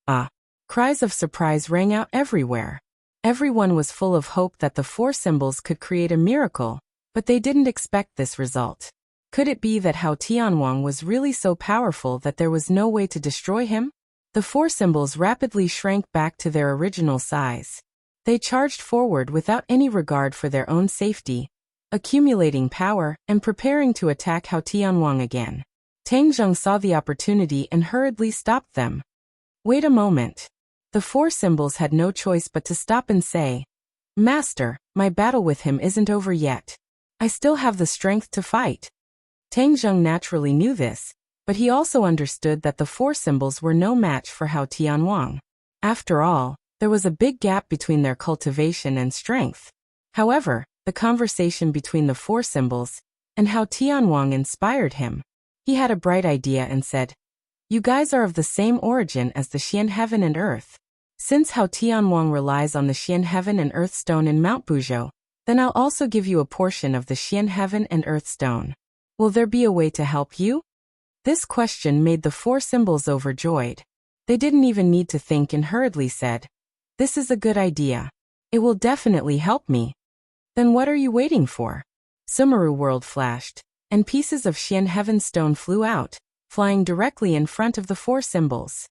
Ah! Cries of surprise rang out everywhere. Everyone was full of hope that the four symbols could create a miracle, but they didn't expect this result. Could it be that Hao Tianwang was really so powerful that there was no way to destroy him? The four symbols rapidly shrank back to their original size. They charged forward without any regard for their own safety, accumulating power and preparing to attack Hao Tianwang again. Tang Zheng saw the opportunity and hurriedly stopped them. Wait a moment. The four symbols had no choice but to stop and say, Master, my battle with him isn't over yet. I still have the strength to fight. Tang Zheng naturally knew this, but he also understood that the four symbols were no match for Hao Tianwang. After all, there was a big gap between their cultivation and strength. However, the conversation between the four symbols and Hao Tianwang inspired him. He had a bright idea and said, You guys are of the same origin as the Xian Heaven and Earth. Since Hao Tianwang relies on the Xian Heaven and Earth Stone in Mount Buzhou, then I'll also give you a portion of the Xian Heaven and Earth Stone. Will there be a way to help you? This question made the four symbols overjoyed. They didn't even need to think and hurriedly said, This is a good idea. It will definitely help me. Then what are you waiting for? Sumeru world flashed, and pieces of Xian Heaven Stone flew out, flying directly in front of the four symbols.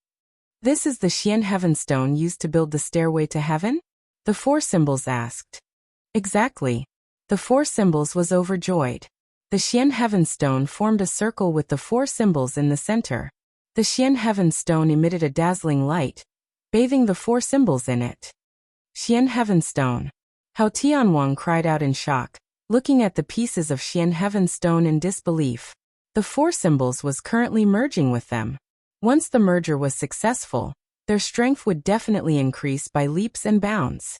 This is the Xian Heaven Stone used to build the stairway to heaven? The four symbols asked. Exactly. The four symbols was overjoyed. The Xian Heaven Stone formed a circle with the four symbols in the center. The Xian Heaven Stone emitted a dazzling light, bathing the four symbols in it. Xian Heaven Stone. Hao Tianwang cried out in shock, looking at the pieces of Xian Heaven Stone in disbelief. The four symbols was currently merging with them. Once the merger was successful, their strength would definitely increase by leaps and bounds.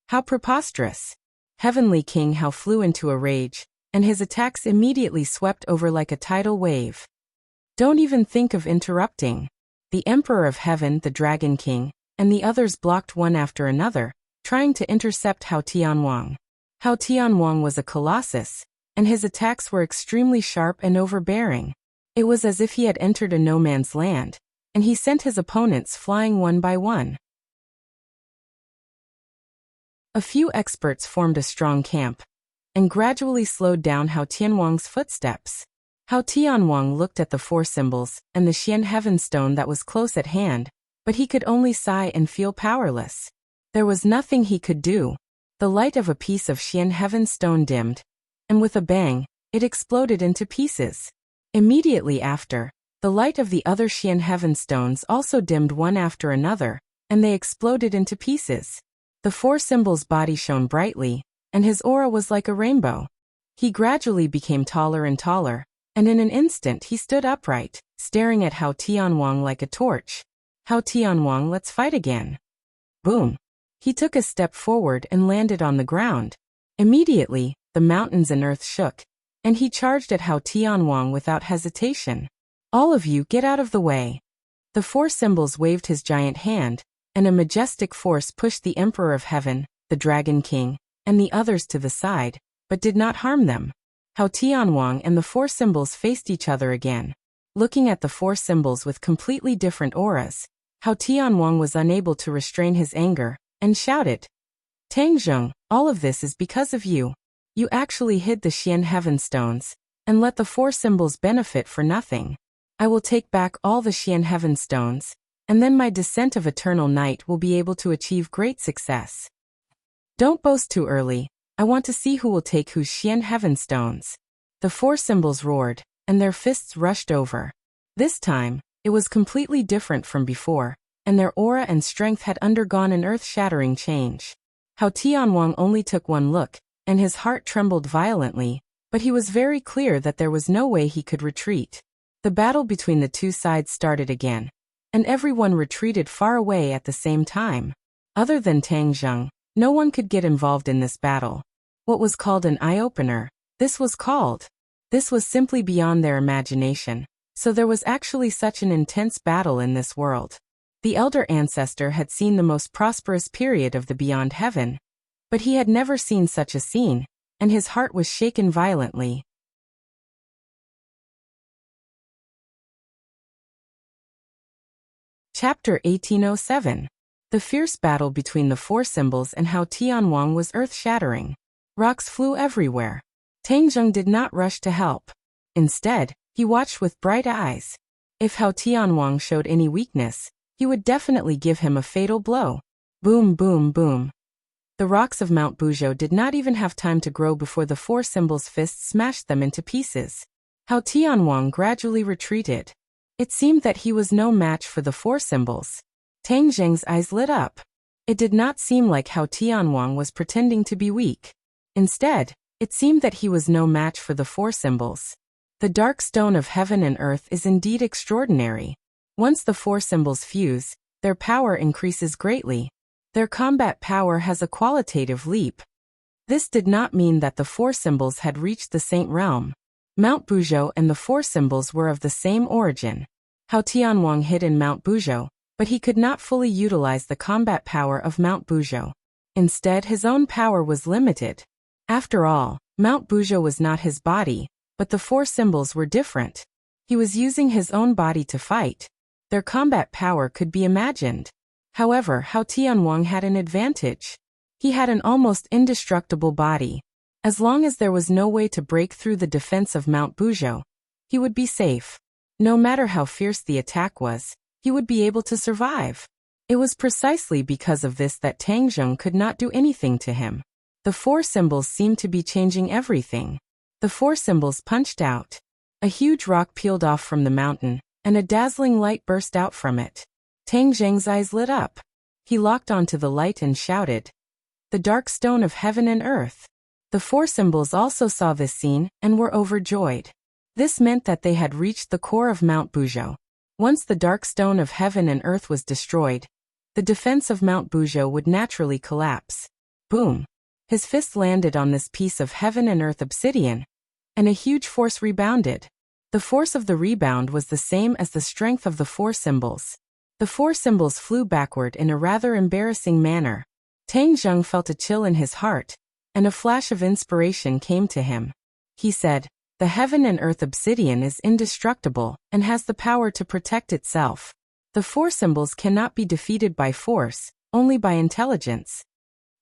How preposterous! Heavenly King Hao flew into a rage, and his attacks immediately swept over like a tidal wave. Don't even think of interrupting. The Emperor of Heaven, the Dragon King, and the others blocked one after another, trying to intercept Hao Tianwang. Hao Tianwang was a colossus, and his attacks were extremely sharp and overbearing. It was as if he had entered a no-man's land, and he sent his opponents flying one by one. A few experts formed a strong camp, and gradually slowed down Hao Tianwang's footsteps. Hao Tianwang looked at the four symbols and the Xian Heaven Stone that was close at hand, but he could only sigh and feel powerless. There was nothing he could do. The light of a piece of Xian Heaven Stone dimmed, and with a bang, it exploded into pieces. Immediately after, the light of the other Xian Heaven Stones also dimmed one after another, and they exploded into pieces. The four symbols' body shone brightly, and his aura was like a rainbow. He gradually became taller and taller, and in an instant he stood upright, staring at Hao Tianwang like a torch. Hao Tianwang, let's fight again. Boom! He took a step forward and landed on the ground. Immediately, the mountains and earth shook, and he charged at Hao Tianwang without hesitation. All of you get out of the way. The four symbols waved his giant hand, and a majestic force pushed the Emperor of Heaven, the Dragon King, and the others to the side, but did not harm them. Hao Tianwang and the four symbols faced each other again. Looking at the four symbols with completely different auras, Hao Tianwang was unable to restrain his anger, and shouted, Tang Zheng, all of this is because of you. You actually hid the Xian Heaven Stones, and let the four symbols benefit for nothing. I will take back all the Xian Heaven Stones, and then my descent of eternal night will be able to achieve great success. Don't boast too early. I want to see who will take whose Xian Heaven Stones. The four symbols roared, and their fists rushed over. This time, it was completely different from before, and their aura and strength had undergone an earth-shattering change. Hao Tianwang only took one look, and his heart trembled violently, but he was very clear that there was no way he could retreat. The battle between the two sides started again, and everyone retreated far away at the same time. Other than Tang Zheng, no one could get involved in this battle. What was called an eye-opener, this was simply beyond their imagination, so there was actually such an intense battle in this world. The elder ancestor had seen the most prosperous period of the Beyond Heaven, but he had never seen such a scene, and his heart was shaken violently. Chapter 1807. The fierce battle between the four symbols and Hao Tianwang was earth-shattering. Rocks flew everywhere. Tang Zheng did not rush to help. Instead, he watched with bright eyes. If Hao Tianwang showed any weakness, he would definitely give him a fatal blow. Boom, boom, boom. The rocks of Mount Buzhou did not even have time to grow before the four symbols' fists smashed them into pieces. Hao Tianwang gradually retreated. It seemed that he was no match for the four symbols. Tang Zheng's eyes lit up. It did not seem like Hao Tianwang was pretending to be weak. Instead, it seemed that he was no match for the four symbols. The dark stone of heaven and earth is indeed extraordinary. Once the four symbols fuse, their power increases greatly. Their combat power has a qualitative leap. This did not mean that the four symbols had reached the Saint Realm. Mount Buzhou and the four symbols were of the same origin. Hao Tianwang hid in Mount Buzhou, but he could not fully utilize the combat power of Mount Buzhou. Instead, his own power was limited. After all, Mount Buzhou was not his body, but the four symbols were different. He was using his own body to fight. Their combat power could be imagined. However, Hao Tianwang had an advantage. He had an almost indestructible body. As long as there was no way to break through the defense of Mount Buzhou, he would be safe. No matter how fierce the attack was, he would be able to survive. It was precisely because of this that Tang Zheng could not do anything to him. The four symbols seemed to be changing everything. The four symbols punched out. A huge rock peeled off from the mountain, and a dazzling light burst out from it. Tang Zheng's eyes lit up. He locked onto the light and shouted, "The dark stone of heaven and earth." The four symbols also saw this scene and were overjoyed. This meant that they had reached the core of Mount Buzhou. Once the dark stone of heaven and earth was destroyed, the defense of Mount Buzhou would naturally collapse. Boom! His fist landed on this piece of heaven and earth obsidian, and a huge force rebounded. The force of the rebound was the same as the strength of the four symbols. The four symbols flew backward in a rather embarrassing manner. Tang Zheng felt a chill in his heart, and a flash of inspiration came to him. He said, "The heaven and earth obsidian is indestructible and has the power to protect itself. The four symbols cannot be defeated by force, only by intelligence."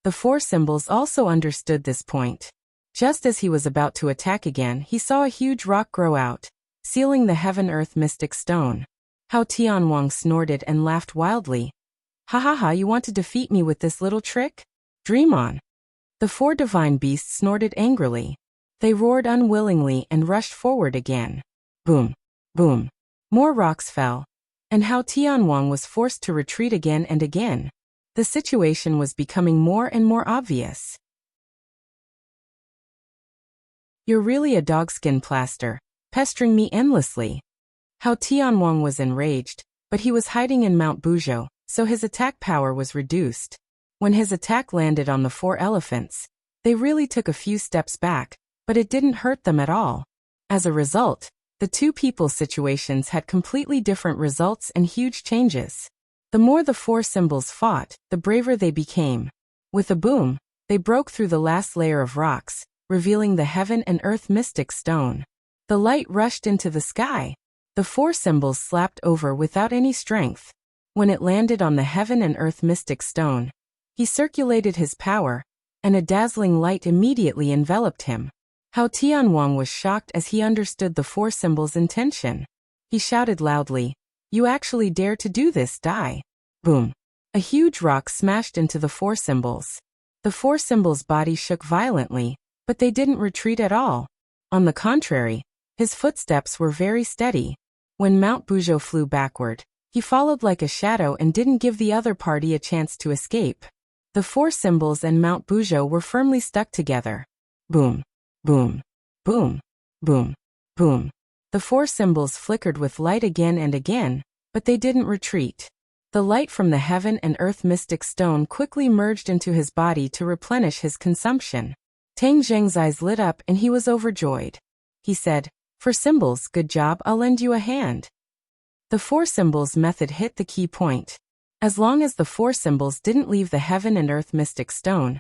The four symbols also understood this point. Just as he was about to attack again, he saw a huge rock grow out, sealing the heaven-earth mystic stone. Hao Tianwang snorted and laughed wildly. "Ha ha ha, you want to defeat me with this little trick? Dream on." The four divine beasts snorted angrily. They roared unwillingly and rushed forward again. Boom! Boom! More rocks fell, and Hao Tianwang was forced to retreat again and again. The situation was becoming more and more obvious. "You're really a dogskin plaster, pestering me endlessly." Hao Tianwang was enraged, but he was hiding in Mount Buzhou, so his attack power was reduced. When his attack landed on the four elephants, they really took a few steps back, but it didn't hurt them at all. As a result, the two people's situations had completely different results and huge changes. The more the four symbols fought, the braver they became. With a boom, they broke through the last layer of rocks, revealing the heaven and earth mystic stone. The light rushed into the sky. The four symbols slapped over without any strength. When it landed on the heaven and earth mystic stone, he circulated his power, and a dazzling light immediately enveloped him. Hao Tianwang was shocked as he understood the four symbols' intention. He shouted loudly, "You actually dare to do this, die!" Boom! A huge rock smashed into the four symbols. The four symbols' bodies shook violently, but they didn't retreat at all. On the contrary, his footsteps were very steady. When Mount Buzhou flew backward, he followed like a shadow and didn't give the other party a chance to escape. The four symbols and Mount Buzhou were firmly stuck together. Boom! Boom! Boom! Boom! Boom! The four symbols flickered with light again and again, but they didn't retreat. The light from the heaven and earth mystic stone quickly merged into his body to replenish his consumption. Tang Zheng's eyes lit up and he was overjoyed. He said, "For symbols, good job, I'll lend you a hand." The four symbols method hit the key point. As long as the four symbols didn't leave the heaven and earth mystic stone,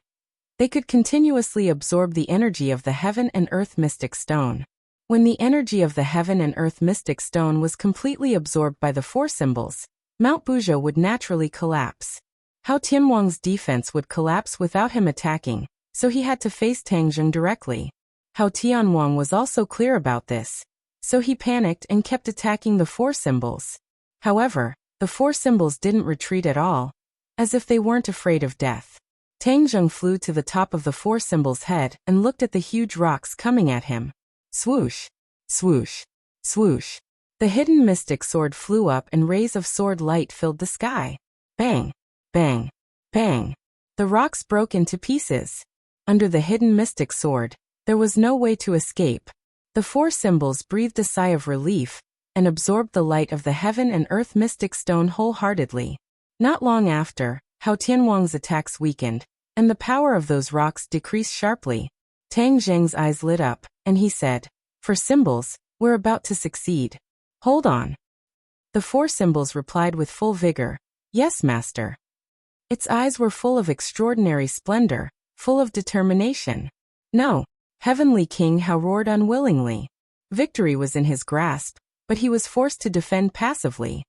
they could continuously absorb the energy of the heaven and earth mystic stone. When the energy of the heaven and earth mystic stone was completely absorbed by the four symbols, Mount Buzhou would naturally collapse. Hao Tianwang's defense would collapse without him attacking, so he had to face Tang Zheng directly. Hao Tianwang was also clear about this. So he panicked and kept attacking the four symbols. However, the four symbols didn't retreat at all, as if they weren't afraid of death. Tang Zheng flew to the top of the four symbols' head and looked at the huge rocks coming at him. Swoosh, swoosh, swoosh. The hidden mystic sword flew up and rays of sword light filled the sky. Bang, bang, bang. The rocks broke into pieces. Under the hidden mystic sword, there was no way to escape. The four symbols breathed a sigh of relief and absorbed the light of the heaven and earth mystic stone wholeheartedly. Not long after, Hao Tianwang's attacks weakened, and the power of those rocks decreased sharply. Tang Zheng's eyes lit up, and he said, "For symbols, we're about to succeed. Hold on." The four symbols replied with full vigor, "Yes, master." Its eyes were full of extraordinary splendor, full of determination. "No." Heavenly King Hao roared unwillingly. Victory was in his grasp, but he was forced to defend passively.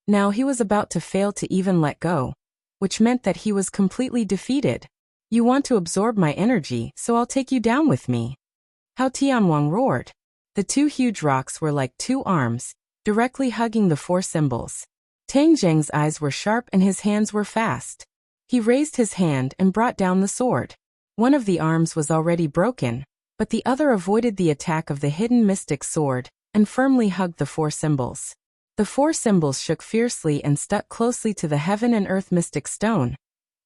Now he was about to fail to even let go, which meant that he was completely defeated. "You want to absorb my energy, so I'll take you down with me." Hao Tianwang roared. The two huge rocks were like two arms, directly hugging the four symbols. Tang Zheng's eyes were sharp and his hands were fast. He raised his hand and brought down the sword. One of the arms was already broken, but the other avoided the attack of the hidden mystic sword and firmly hugged the four symbols. The four symbols shook fiercely and stuck closely to the heaven and earth mystic stone,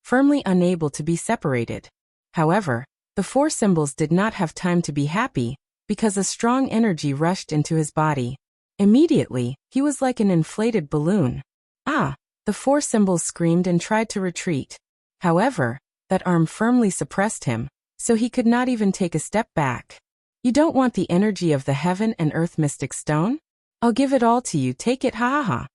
firmly unable to be separated. However, the four symbols did not have time to be happy, because a strong energy rushed into his body. Immediately, he was like an inflated balloon. "Ah!" The four symbols screamed and tried to retreat. However, that arm firmly suppressed him, so he could not even take a step back. "You don't want the energy of the heaven and earth mystic stone? I'll give it all to you, take it, ha ha ha."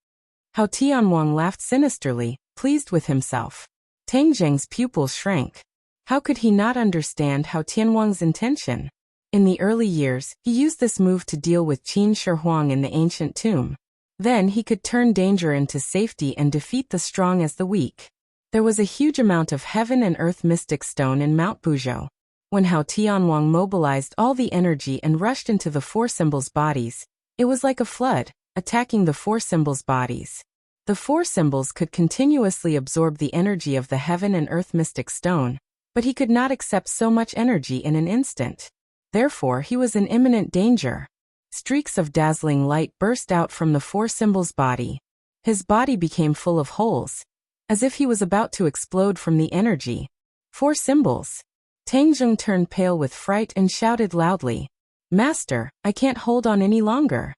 Hao Tianwang laughed sinisterly, pleased with himself. Tang Zheng's pupils shrank. How could he not understand Hao Tianwang's intention? In the early years, he used this move to deal with Qin Shi Huang in the ancient tomb. Then he could turn danger into safety and defeat the strong as the weak. There was a huge amount of heaven and earth mystic stone in Mount Buzhou. When Hao Tianwang mobilized all the energy and rushed into the four symbols' bodies, it was like a flood, attacking the four symbols' bodies. The four symbols could continuously absorb the energy of the heaven and earth mystic stone, but he could not accept so much energy in an instant. Therefore, he was in imminent danger. Streaks of dazzling light burst out from the four symbols' body. His body became full of holes, as if he was about to explode from the energy. Four symbols. Tang Zheng turned pale with fright and shouted loudly, "Master, I can't hold on any longer."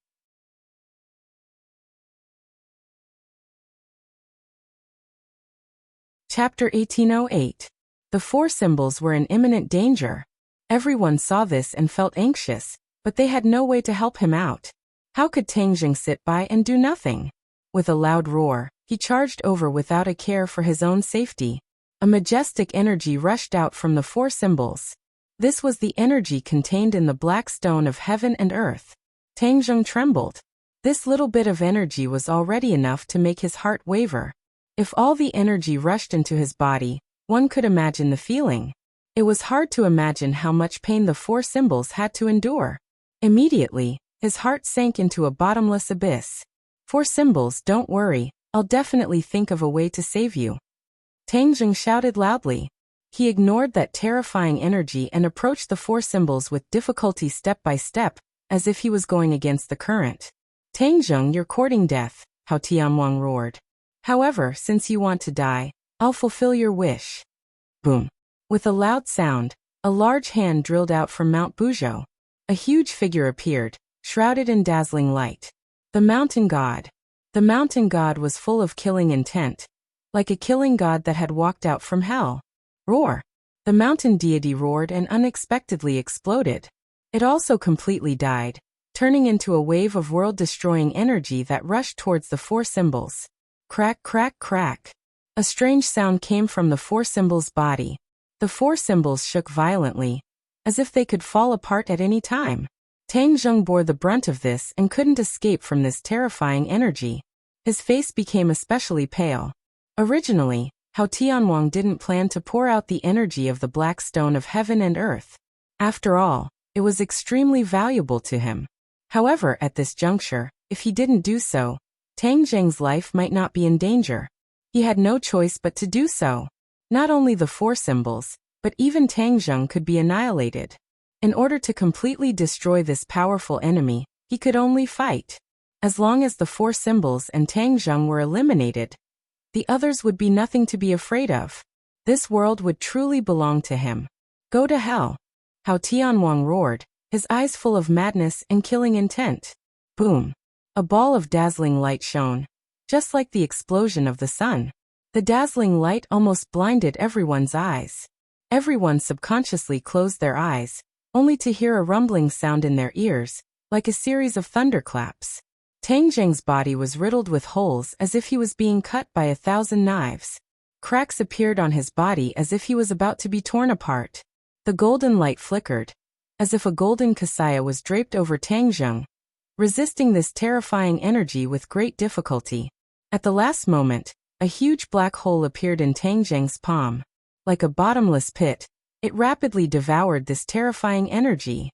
Chapter 1808. The four symbols were in imminent danger. Everyone saw this and felt anxious, but they had no way to help him out. How could Tang Zheng sit by and do nothing? With a loud roar, he charged over without a care for his own safety. A majestic energy rushed out from the four symbols. This was the energy contained in the black stone of heaven and earth. Tang Zheng trembled. This little bit of energy was already enough to make his heart waver. If all the energy rushed into his body, one could imagine the feeling. It was hard to imagine how much pain the four symbols had to endure. Immediately, his heart sank into a bottomless abyss. "Four symbols, don't worry, I'll definitely think of a way to save you." Tang Zheng shouted loudly. He ignored that terrifying energy and approached the four symbols with difficulty step by step, as if he was going against the current. "Tang Zheng, you're courting death," Hao Tianwang roared. "However, since you want to die, I'll fulfill your wish." Boom. With a loud sound, a large hand drilled out from Mount Buzhou. A huge figure appeared, shrouded in dazzling light. The mountain god. The mountain god was full of killing intent, like a killing god that had walked out from hell. Roar. The mountain deity roared and unexpectedly exploded. It also completely died, turning into a wave of world-destroying energy that rushed towards the four symbols. Crack, crack, crack. A strange sound came from the four symbols' body. The four symbols shook violently, as if they could fall apart at any time. Tang Zheng bore the brunt of this and couldn't escape from this terrifying energy. His face became especially pale. Originally, Hao Tianwang didn't plan to pour out the energy of the black stone of heaven and earth. After all, It was extremely valuable to him. However, at this juncture, if he didn't do so, Tang Zheng's life might not be in danger. He had no choice but to do so. Not only the four symbols, but even Tang Zheng could be annihilated. In order to completely destroy this powerful enemy, he could only fight. As long as the four symbols and Tang Zheng were eliminated, the others would be nothing to be afraid of. This world would truly belong to him. Go to hell. Hao Tianwang roared, his eyes full of madness and killing intent. Boom. A ball of dazzling light shone, just like the explosion of the sun. The dazzling light almost blinded everyone's eyes. Everyone subconsciously closed their eyes, only to hear a rumbling sound in their ears, like a series of thunderclaps. Tang Zheng's body was riddled with holes as if he was being cut by 1,000 knives. Cracks appeared on his body as if he was about to be torn apart. The golden light flickered, as if a golden kasaya was draped over Tang Zheng, resisting this terrifying energy with great difficulty. At the last moment, a huge black hole appeared in Tang Zheng's palm. Like a bottomless pit, it rapidly devoured this terrifying energy.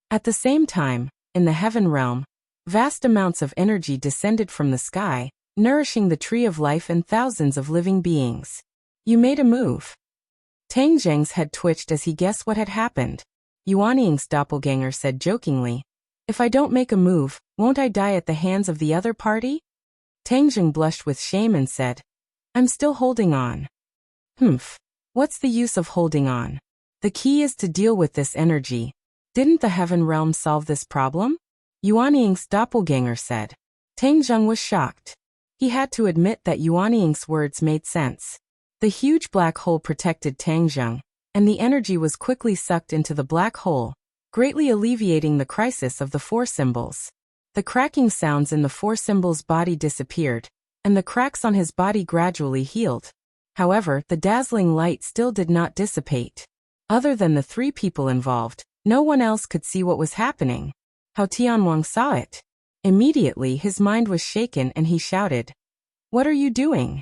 At the same time, in the heaven realm, vast amounts of energy descended from the sky, nourishing the tree of life and thousands of living beings. You made a move. Tang Zheng's head twitched as he guessed what had happened. Yuanying's doppelganger said jokingly, "If I don't make a move, won't I die at the hands of the other party?" Tang Zheng blushed with shame and said, "I'm still holding on." "Humph. What's the use of holding on? The key is to deal with this energy. Didn't the heaven realm solve this problem?" Yuanying's doppelganger said. Tang Zheng was shocked. He had to admit that Yuanying's words made sense. The huge black hole protected Tang Zheng, and the energy was quickly sucked into the black hole, greatly alleviating the crisis of the four symbols. The cracking sounds in the four symbols' body disappeared, and the cracks on his body gradually healed. However, the dazzling light still did not dissipate. Other than the three people involved, no one else could see what was happening. Hao Tianwang saw it. Immediately his mind was shaken and he shouted, "What are you doing?"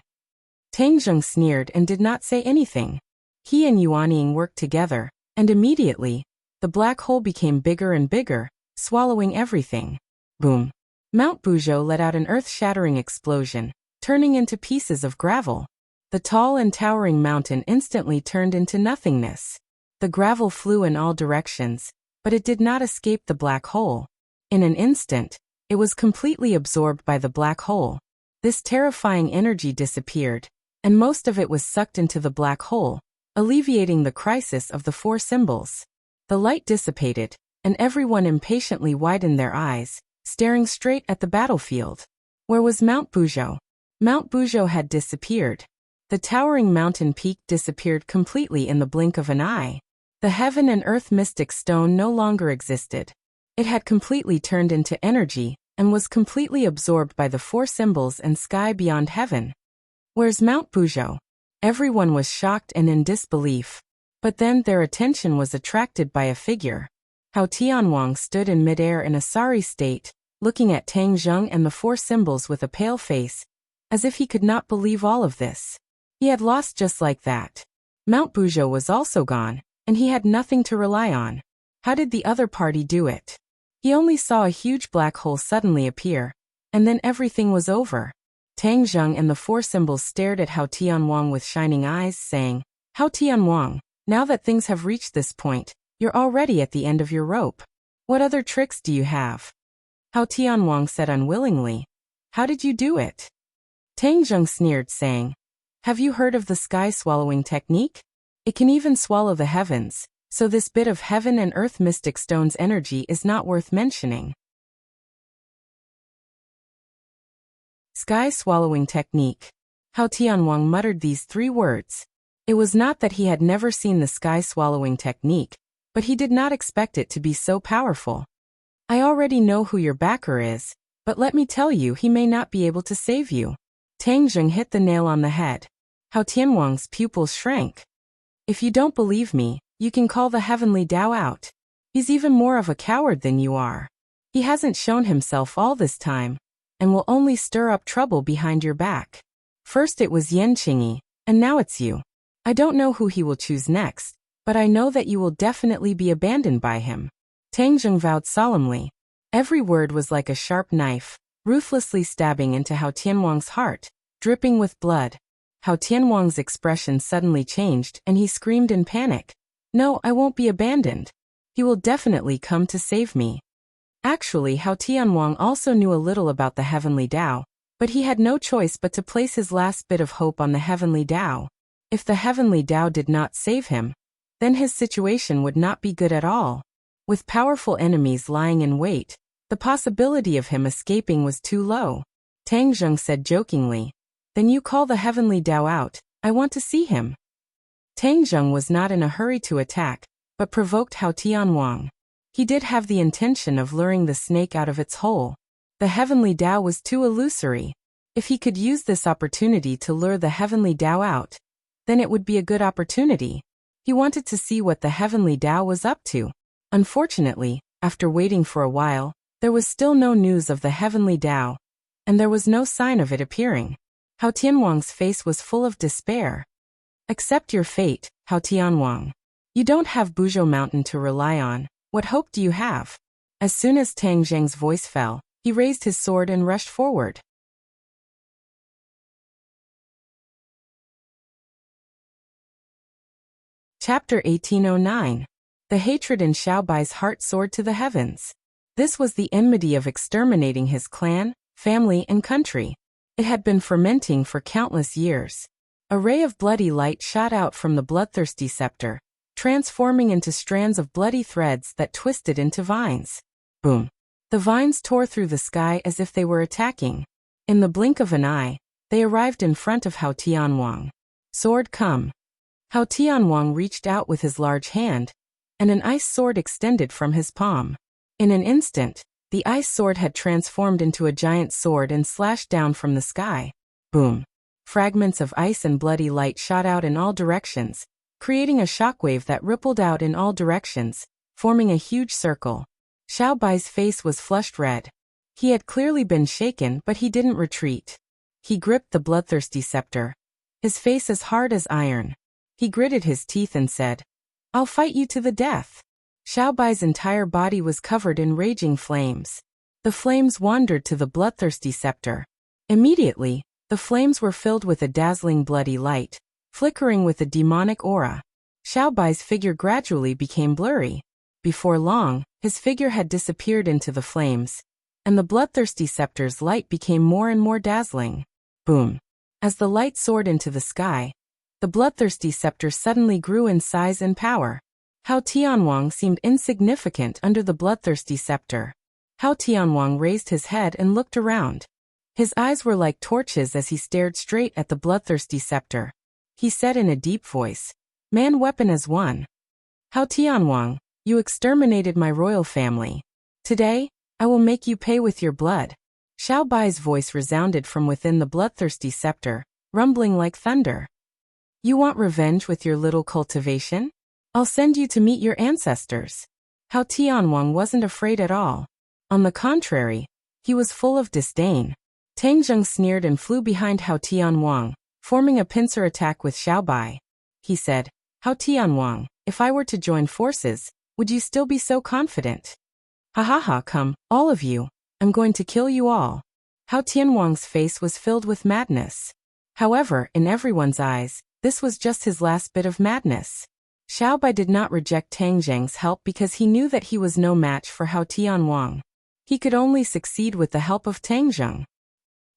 Tang Zheng sneered and did not say anything. He and Yuanying worked together, and immediately, the black hole became bigger and bigger, swallowing everything. Boom. Mount Buzhou let out an earth-shattering explosion, turning into pieces of gravel. The tall and towering mountain instantly turned into nothingness. The gravel flew in all directions, but it did not escape the black hole. In an instant, it was completely absorbed by the black hole. This terrifying energy disappeared, and most of it was sucked into the black hole, alleviating the crisis of the four symbols. The light dissipated, and everyone impatiently widened their eyes, staring straight at the battlefield. Where was Mount Buzhou? Mount Buzhou had disappeared. The towering mountain peak disappeared completely in the blink of an eye. The heaven and earth mystic stone no longer existed. It had completely turned into energy, and was completely absorbed by the four symbols and sky beyond heaven. Where's Mount Buzhou? Everyone was shocked and in disbelief. But then their attention was attracted by a figure. Hao Tianwang stood in midair in a sorry state, looking at Tang Zheng and the four symbols with a pale face, as if he could not believe all of this. He had lost just like that. Mount Buzhou was also gone, and he had nothing to rely on. How did the other party do it? He only saw a huge black hole suddenly appear, and then everything was over. Tang Zheng and the four symbols stared at Hao Tianwang with shining eyes, saying, "Hao Tianwang, now that things have reached this point, you're already at the end of your rope. What other tricks do you have?" Hao Tianwang said unwillingly, "How did you do it?" Tang Zheng sneered, saying, "Have you heard of the sky-swallowing technique? It can even swallow the heavens, so this bit of heaven and earth mystic stone's energy is not worth mentioning." Sky-swallowing technique. Hao Tianwang muttered these three words. It was not that he had never seen the sky-swallowing technique, but he did not expect it to be so powerful. "I already know who your backer is, but let me tell you, he may not be able to save you." Tang Zheng hit the nail on the head. Hao Tianwang's pupils shrank. "If you don't believe me, you can call the heavenly Tao out. He's even more of a coward than you are. He hasn't shown himself all this time, and will only stir up trouble behind your back. First it was Yan Qingyi, and now it's you. I don't know who he will choose next, But I know that you will definitely be abandoned by him. Tang Zheng vowed solemnly. Every word was like a sharp knife, ruthlessly stabbing into Hao Tianwang's heart, dripping with blood. Hao Tianwang's expression suddenly changed and he screamed in panic. No, I won't be abandoned. He will definitely come to save me. Actually, Hao Tianwang also knew a little about the heavenly Tao, but he had no choice but to place his last bit of hope on the heavenly Tao. If the heavenly Tao did not save him, then his situation would not be good at all. With powerful enemies lying in wait, the possibility of him escaping was too low. Tang Zheng said jokingly, "Then you call the heavenly Tao out, I want to see him." Tang Zheng was not in a hurry to attack, but provoked Hao Tianwang. He did have the intention of luring the snake out of its hole. The heavenly Tao was too illusory. If he could use this opportunity to lure the heavenly Tao out, then it would be a good opportunity. He wanted to see what the heavenly Tao was up to. Unfortunately, after waiting for a while, there was still no news of the heavenly Tao, and there was no sign of it appearing. Hao Tianwang's face was full of despair. Accept your fate, Hao Tianwang. You don't have Buzhou Mountain to rely on. What hope do you have? As soon as Tang Zheng's voice fell, he raised his sword and rushed forward. Chapter 1809. The hatred in Xiaobai's heart soared to the heavens. This was the enmity of exterminating his clan, family, and country. It had been fermenting for countless years. A ray of bloody light shot out from the bloodthirsty scepter, transforming into strands of bloody threads that twisted into vines. Boom! The vines tore through the sky as if they were attacking. In the blink of an eye, they arrived in front of Hao Tianwang. Sword come. Hao Tianwang reached out with his large hand, and an ice sword extended from his palm. In an instant, the ice sword had transformed into a giant sword and slashed down from the sky. Boom! Fragments of ice and bloody light shot out in all directions, creating a shockwave that rippled out in all directions, forming a huge circle. Xiaobai's face was flushed red. He had clearly been shaken, but he didn't retreat. He gripped the bloodthirsty scepter, his face as hard as iron. He gritted his teeth and said, "I'll fight you to the death." Xiaobai's entire body was covered in raging flames. The flames wandered to the bloodthirsty scepter. Immediately, the flames were filled with a dazzling bloody light, flickering with a demonic aura. Xiaobai's figure gradually became blurry. Before long, his figure had disappeared into the flames, and the bloodthirsty scepter's light became more and more dazzling. Boom! As the light soared into the sky, the bloodthirsty scepter suddenly grew in size and power. Hao Tianwang seemed insignificant under the bloodthirsty scepter. Hao Tianwang raised his head and looked around. His eyes were like torches as he stared straight at the bloodthirsty scepter. He said in a deep voice, "Man weapon as one. Hao Tianwang, you exterminated my royal family. Today, I will make you pay with your blood." Xiaobai's voice resounded from within the bloodthirsty scepter, rumbling like thunder. "You want revenge with your little cultivation? I'll send you to meet your ancestors." Hao Tianwang wasn't afraid at all. On the contrary, he was full of disdain. Tang Zheng sneered and flew behind Hao Tianwang, forming a pincer attack with Xiaobai. He said, "Hao Tianwang, if I were to join forces, would you still be so confident? Ha ha ha, come, all of you, I'm going to kill you all." Hao Tianwang's face was filled with madness. However, in everyone's eyes, this was just his last bit of madness. Xiaobai did not reject Tang Zheng's help because he knew that he was no match for Hao Tianwang. He could only succeed with the help of Tang Zheng.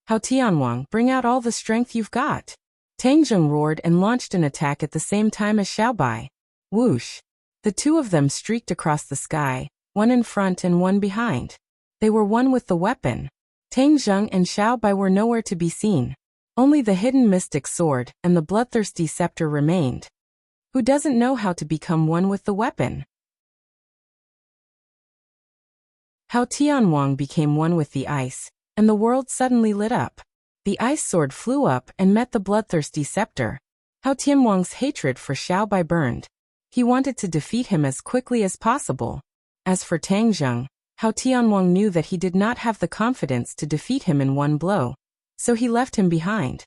"Hao Tianwang, bring out all the strength you've got." Tang Zheng roared and launched an attack at the same time as Xiaobai. Whoosh! The two of them streaked across the sky, one in front and one behind. They were one with the weapon. Tang Zheng and Xiaobai were nowhere to be seen. Only the hidden mystic sword and the bloodthirsty scepter remained. Who doesn't know how to become one with the weapon? Hao Tianwang became one with the ice, and the world suddenly lit up. The ice sword flew up and met the bloodthirsty scepter. Hao Tianwang's hatred for Xiaobai burned. He wanted to defeat him as quickly as possible. As for Tang Zheng, Hao Tianwang knew that he did not have the confidence to defeat him in one blow, so he left him behind.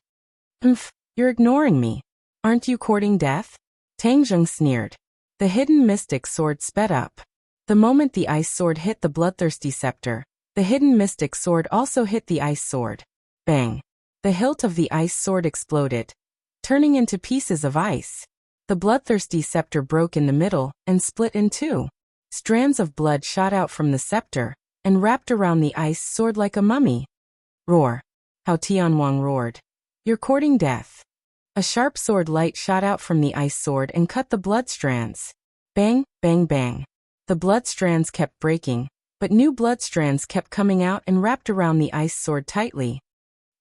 "You're ignoring me. Aren't you courting death?" Tang Zheng sneered. The hidden mystic sword sped up. The moment the ice sword hit the bloodthirsty scepter, the hidden mystic sword also hit the ice sword. Bang! The hilt of the ice sword exploded, turning into pieces of ice. The bloodthirsty scepter broke in the middle and split in two. Strands of blood shot out from the scepter and wrapped around the ice sword like a mummy. Roar! How Tianwang roared. You're courting death. A sharp sword light shot out from the ice sword and cut the blood strands. Bang, bang, bang. The blood strands kept breaking, but new blood strands kept coming out and wrapped around the ice sword tightly.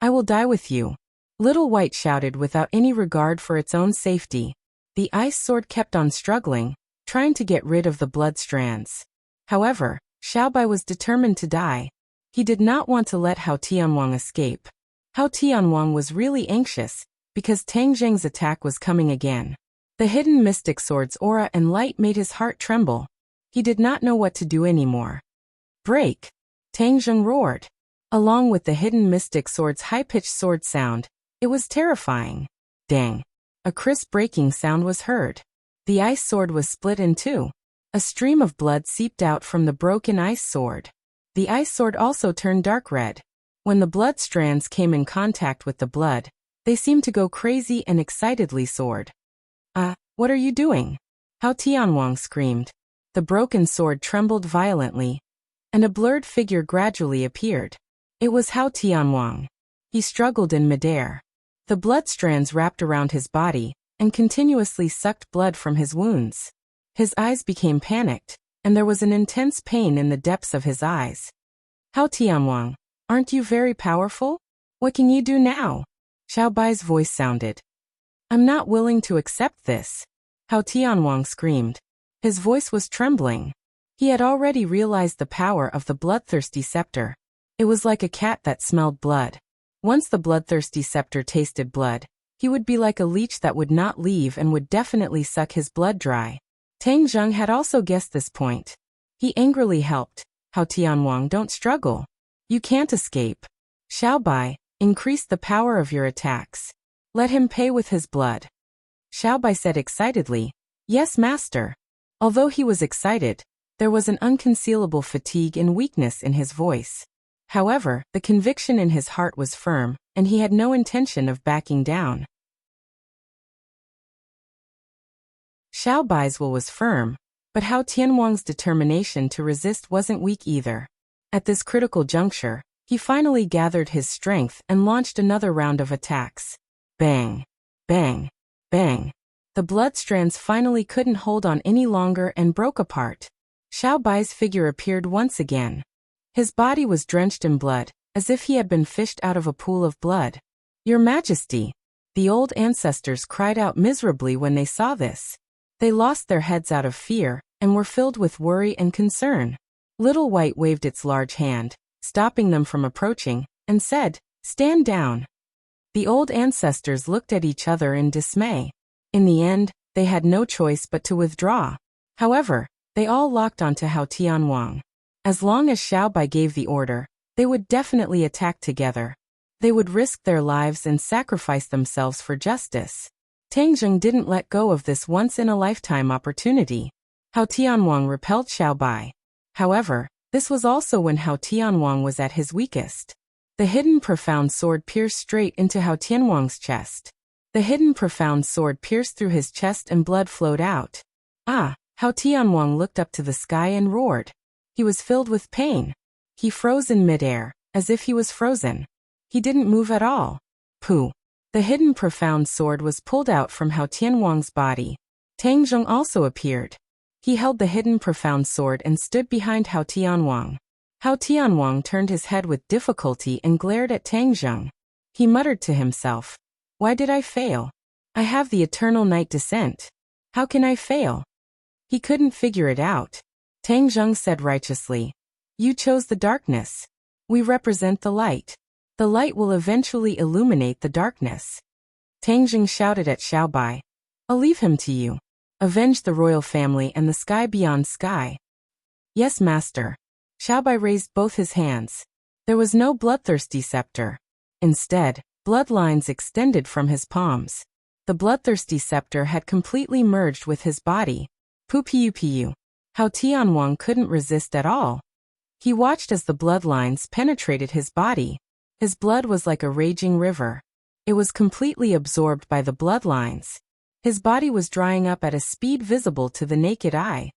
I will die with you. Little White shouted without any regard for its own safety. The ice sword kept on struggling, trying to get rid of the blood strands. However, Xiaobai was determined to die. He did not want to let Hao Tianwang escape. Hao Tianwang was really anxious, because Tang Zheng's attack was coming again. The hidden mystic sword's aura and light made his heart tremble. He did not know what to do anymore. Break! Tang Zheng roared. Along with the hidden mystic sword's high-pitched sword sound, it was terrifying. Dang! A crisp breaking sound was heard. The ice sword was split in two. A stream of blood seeped out from the broken ice sword. The ice sword also turned dark red. When the blood strands came in contact with the blood, they seemed to go crazy and excitedly soared. What are you doing? Hao Tianwang screamed. The broken sword trembled violently, and a blurred figure gradually appeared. It was Hao Tianwang. He struggled in midair. The blood strands wrapped around his body and continuously sucked blood from his wounds. His eyes became panicked, and there was an intense pain in the depths of his eyes. Hao Tianwang, aren't you very powerful? What can you do now? Xiaobai's voice sounded. I'm not willing to accept this. Hao Tianwang screamed. His voice was trembling. He had already realized the power of the bloodthirsty scepter. It was like a cat that smelled blood. Once the bloodthirsty scepter tasted blood, he would be like a leech that would not leave and would definitely suck his blood dry. Tang Zheng had also guessed this point. He angrily helped. Hao Tianwang, don't struggle. You can't escape. Xiaobai, increase the power of your attacks. Let him pay with his blood. Xiaobai said excitedly, Yes, master. Although he was excited, there was an unconcealable fatigue and weakness in his voice. However, the conviction in his heart was firm, and he had no intention of backing down. Xiaobai's will was firm, but Hao Tianwang's determination to resist wasn't weak either. At this critical juncture, he finally gathered his strength and launched another round of attacks. Bang! Bang! Bang! The blood strands finally couldn't hold on any longer and broke apart. Xiaobai's figure appeared once again. His body was drenched in blood, as if he had been fished out of a pool of blood. Your Majesty! The old ancestors cried out miserably when they saw this. They lost their heads out of fear and were filled with worry and concern. Little White waved its large hand, stopping them from approaching, and said, Stand down. The old ancestors looked at each other in dismay. In the end, they had no choice but to withdraw. However, they all locked onto Hao Tianwang. As long as Xiaobai gave the order, they would definitely attack together. They would risk their lives and sacrifice themselves for justice. Tang Zheng didn't let go of this once-in-a-lifetime opportunity. Hao Tianwang repelled Xiaobai. However, this was also when Hao Tianwang was at his weakest. The hidden profound sword pierced straight into Hao Tianwang's chest. The hidden profound sword pierced through his chest and blood flowed out. Hao Tianwang looked up to the sky and roared. He was filled with pain. He froze in midair, as if he was frozen. He didn't move at all. Pooh! The hidden profound sword was pulled out from Hao Tianwang's body. Tang Zheng also appeared. He held the hidden profound sword and stood behind Hao Tianwang. Hao Tianwang turned his head with difficulty and glared at Tang Zheng. He muttered to himself, Why did I fail? I have the eternal night descent. How can I fail? He couldn't figure it out. Tang Zheng said righteously, You chose the darkness. We represent the light. The light will eventually illuminate the darkness. Tang Zheng shouted at Xiaobai, I'll leave him to you. Avenge the royal family and the sky beyond sky. Yes, master. Xiaobai raised both his hands. There was no bloodthirsty scepter. Instead, bloodlines extended from his palms. The bloodthirsty scepter had completely merged with his body. Pu. How Tianwang couldn't resist at all. He watched as the bloodlines penetrated his body. His blood was like a raging river. It was completely absorbed by the bloodlines. His body was drying up at a speed visible to the naked eye.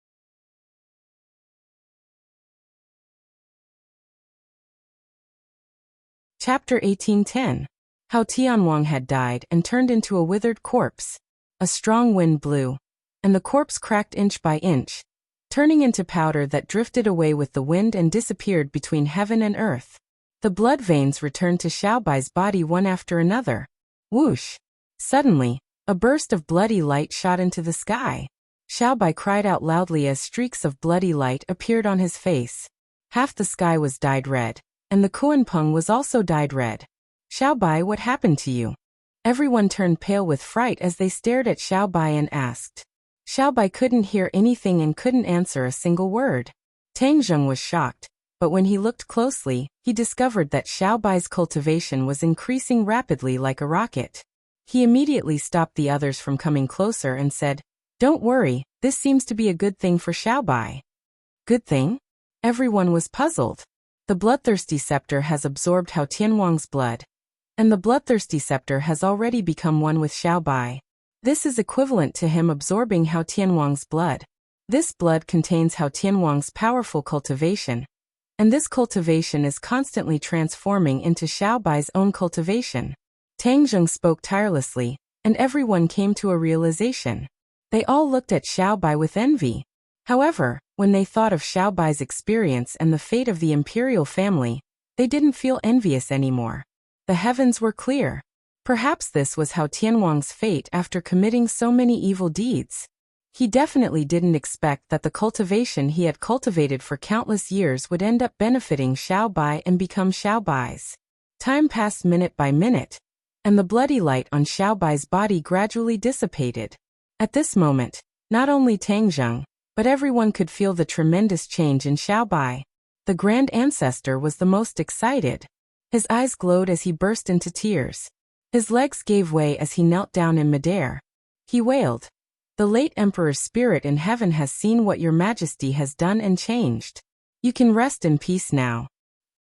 Chapter 1810. How Tianwang had died and turned into a withered corpse. A strong wind blew, and the corpse cracked inch by inch, turning into powder that drifted away with the wind and disappeared between heaven and earth. The blood veins returned to Xiaobai's body one after another. Whoosh! Suddenly, a burst of bloody light shot into the sky. Xiaobai cried out loudly as streaks of bloody light appeared on his face. Half the sky was dyed red, and the Kuanpeng was also dyed red. Xiaobai, what happened to you? Everyone turned pale with fright as they stared at Xiaobai and asked. Xiaobai couldn't hear anything and couldn't answer a single word. Tang Zheng was shocked, but when he looked closely, he discovered that Xiaobai's cultivation was increasing rapidly like a rocket. He immediately stopped the others from coming closer and said, "Don't worry, this seems to be a good thing for Xiaobai." Good thing? Everyone was puzzled. The bloodthirsty scepter has absorbed Hao Tianwang's blood, and the bloodthirsty scepter has already become one with Xiaobai. This is equivalent to him absorbing Hao Tianwang's blood. This blood contains Hao Tianwang's powerful cultivation, and this cultivation is constantly transforming into Xiaobai's own cultivation. Tang Zheng spoke tirelessly, and everyone came to a realization. They all looked at Xiaobai with envy. However, when they thought of Xiaobai's experience and the fate of the imperial family, they didn't feel envious anymore. The heavens were clear. Perhaps this was Hao Tianwang's fate after committing so many evil deeds. He definitely didn't expect that the cultivation he had cultivated for countless years would end up benefiting Xiaobai and become Xiaobai's. Time passed minute by minute, and the bloody light on Xiaobai's body gradually dissipated. At this moment, not only Tang Zheng, but everyone could feel the tremendous change in Xiaobai. The Grand Ancestor was the most excited. His eyes glowed as he burst into tears. His legs gave way as he knelt down in midair. He wailed, "The late Emperor's spirit in heaven has seen what your majesty has done and changed. You can rest in peace now.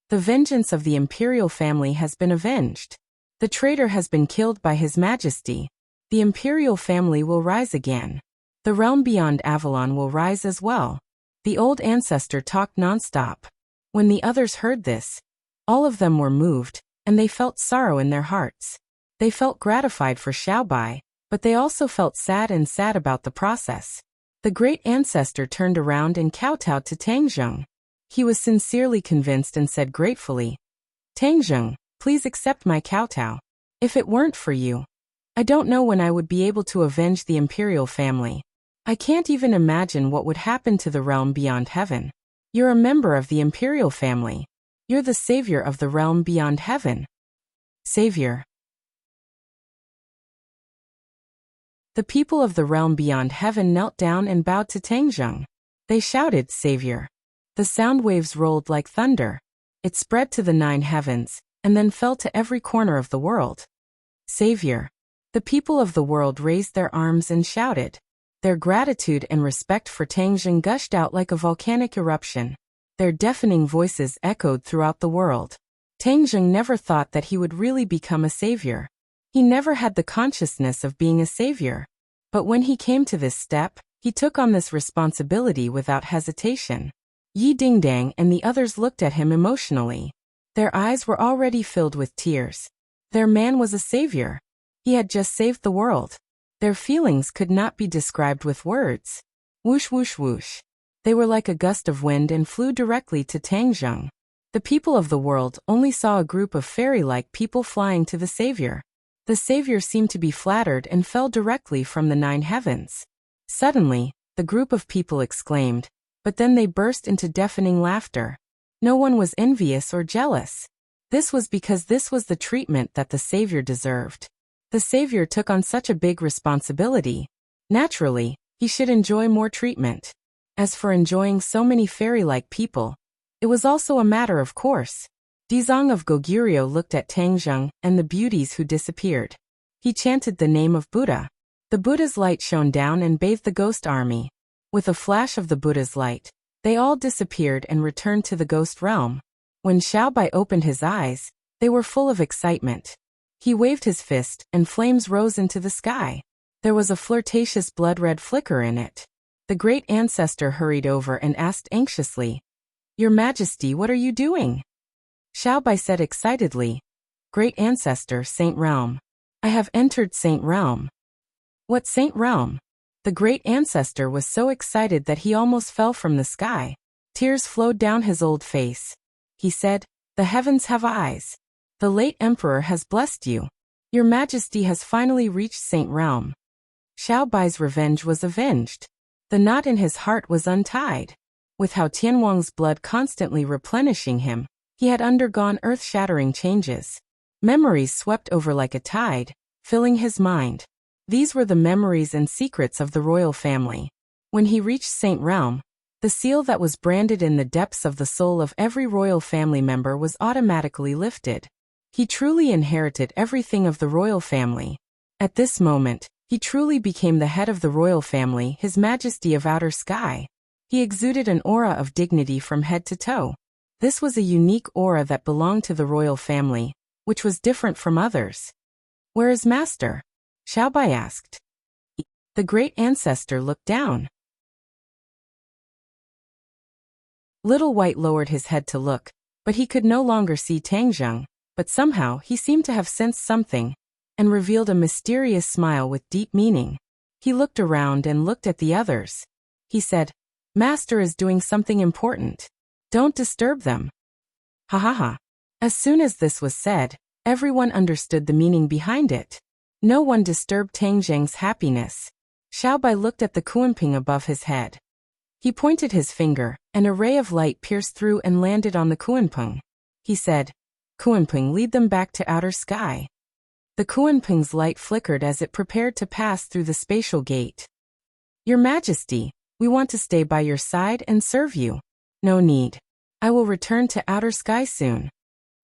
The vengeance of the imperial family has been avenged. The traitor has been killed by his majesty. The imperial family will rise again. The realm beyond Avalon will rise as well." The old ancestor talked nonstop. When the others heard this, all of them were moved, and they felt sorrow in their hearts. They felt gratified for Xiaobai, but they also felt sad about the process. The great ancestor turned around and kowtowed to Tang Zheng. He was sincerely convinced and said gratefully, "Tang Zheng, please accept my kowtow. If it weren't for you, I don't know when I would be able to avenge the imperial family. I can't even imagine what would happen to the realm beyond heaven. You're a member of the imperial family. You're the savior of the realm beyond heaven." Savior. The people of the realm beyond heaven knelt down and bowed to Tang Zheng. They shouted, "Savior." The sound waves rolled like thunder. It spread to the 9 heavens, and then fell to every corner of the world. Savior. The people of the world raised their arms and shouted. Their gratitude and respect for Tang Zheng gushed out like a volcanic eruption. Their deafening voices echoed throughout the world. Tang Zheng never thought that he would really become a savior. He never had the consciousness of being a savior. But when he came to this step, he took on this responsibility without hesitation. Yi Dingdang and the others looked at him emotionally. Their eyes were already filled with tears. Their man was a savior. He had just saved the world. Their feelings could not be described with words. Whoosh whoosh whoosh. They were like a gust of wind and flew directly to Tang Zheng. The people of the world only saw a group of fairy-like people flying to the savior. The savior seemed to be flattered and fell directly from the 9 heavens. Suddenly, the group of people exclaimed, but then they burst into deafening laughter. No one was envious or jealous. This was because this was the treatment that the savior deserved. The savior took on such a big responsibility. Naturally, he should enjoy more treatment. As for enjoying so many fairy-like people, it was also a matter of course. Dizong of Goguryeo looked at Tang Zheng and the beauties who disappeared. He chanted the name of Buddha. The Buddha's light shone down and bathed the ghost army. With a flash of the Buddha's light, they all disappeared and returned to the ghost realm. When Xiaobai opened his eyes, they were full of excitement. He waved his fist, and flames rose into the sky. There was a flirtatious blood-red flicker in it. The great ancestor hurried over and asked anxiously, "Your Majesty, what are you doing?" Xiaobai said excitedly, "Great ancestor, Saint Realm. I have entered Saint Realm." "What Saint Realm?" The great ancestor was so excited that he almost fell from the sky. Tears flowed down his old face. He said, "The heavens have eyes. The late emperor has blessed you. Your Majesty has finally reached Saint Realm." Xiaobai's revenge was avenged. The knot in his heart was untied. With Hao Tianwang's blood constantly replenishing him, he had undergone earth-shattering changes. Memories swept over like a tide, filling his mind. These were the memories and secrets of the royal family. When he reached Saint Realm, the seal that was branded in the depths of the soul of every royal family member was automatically lifted. He truly inherited everything of the royal family. At this moment, he truly became the head of the royal family, His Majesty of Outer Sky. He exuded an aura of dignity from head to toe. This was a unique aura that belonged to the royal family, which was different from others. "Where is Master?" Xiaobai asked. The great ancestor looked down. Little White lowered his head to look, but he could no longer see Tangzheng, but somehow he seemed to have sensed something, and revealed a mysterious smile with deep meaning. He looked around and looked at the others. He said, "Master is doing something important. Don't disturb them." Ha ha ha. As soon as this was said, everyone understood the meaning behind it. No one disturbed Tangzheng's happiness. Xiaobai looked at the Kuanping above his head. He pointed his finger, and a ray of light pierced through and landed on the Kuanping. He said, "Kuanping, lead them back to outer sky." The Kuanping's light flickered as it prepared to pass through the spatial gate. "Your Majesty, we want to stay by your side and serve you." "No need. I will return to outer sky soon."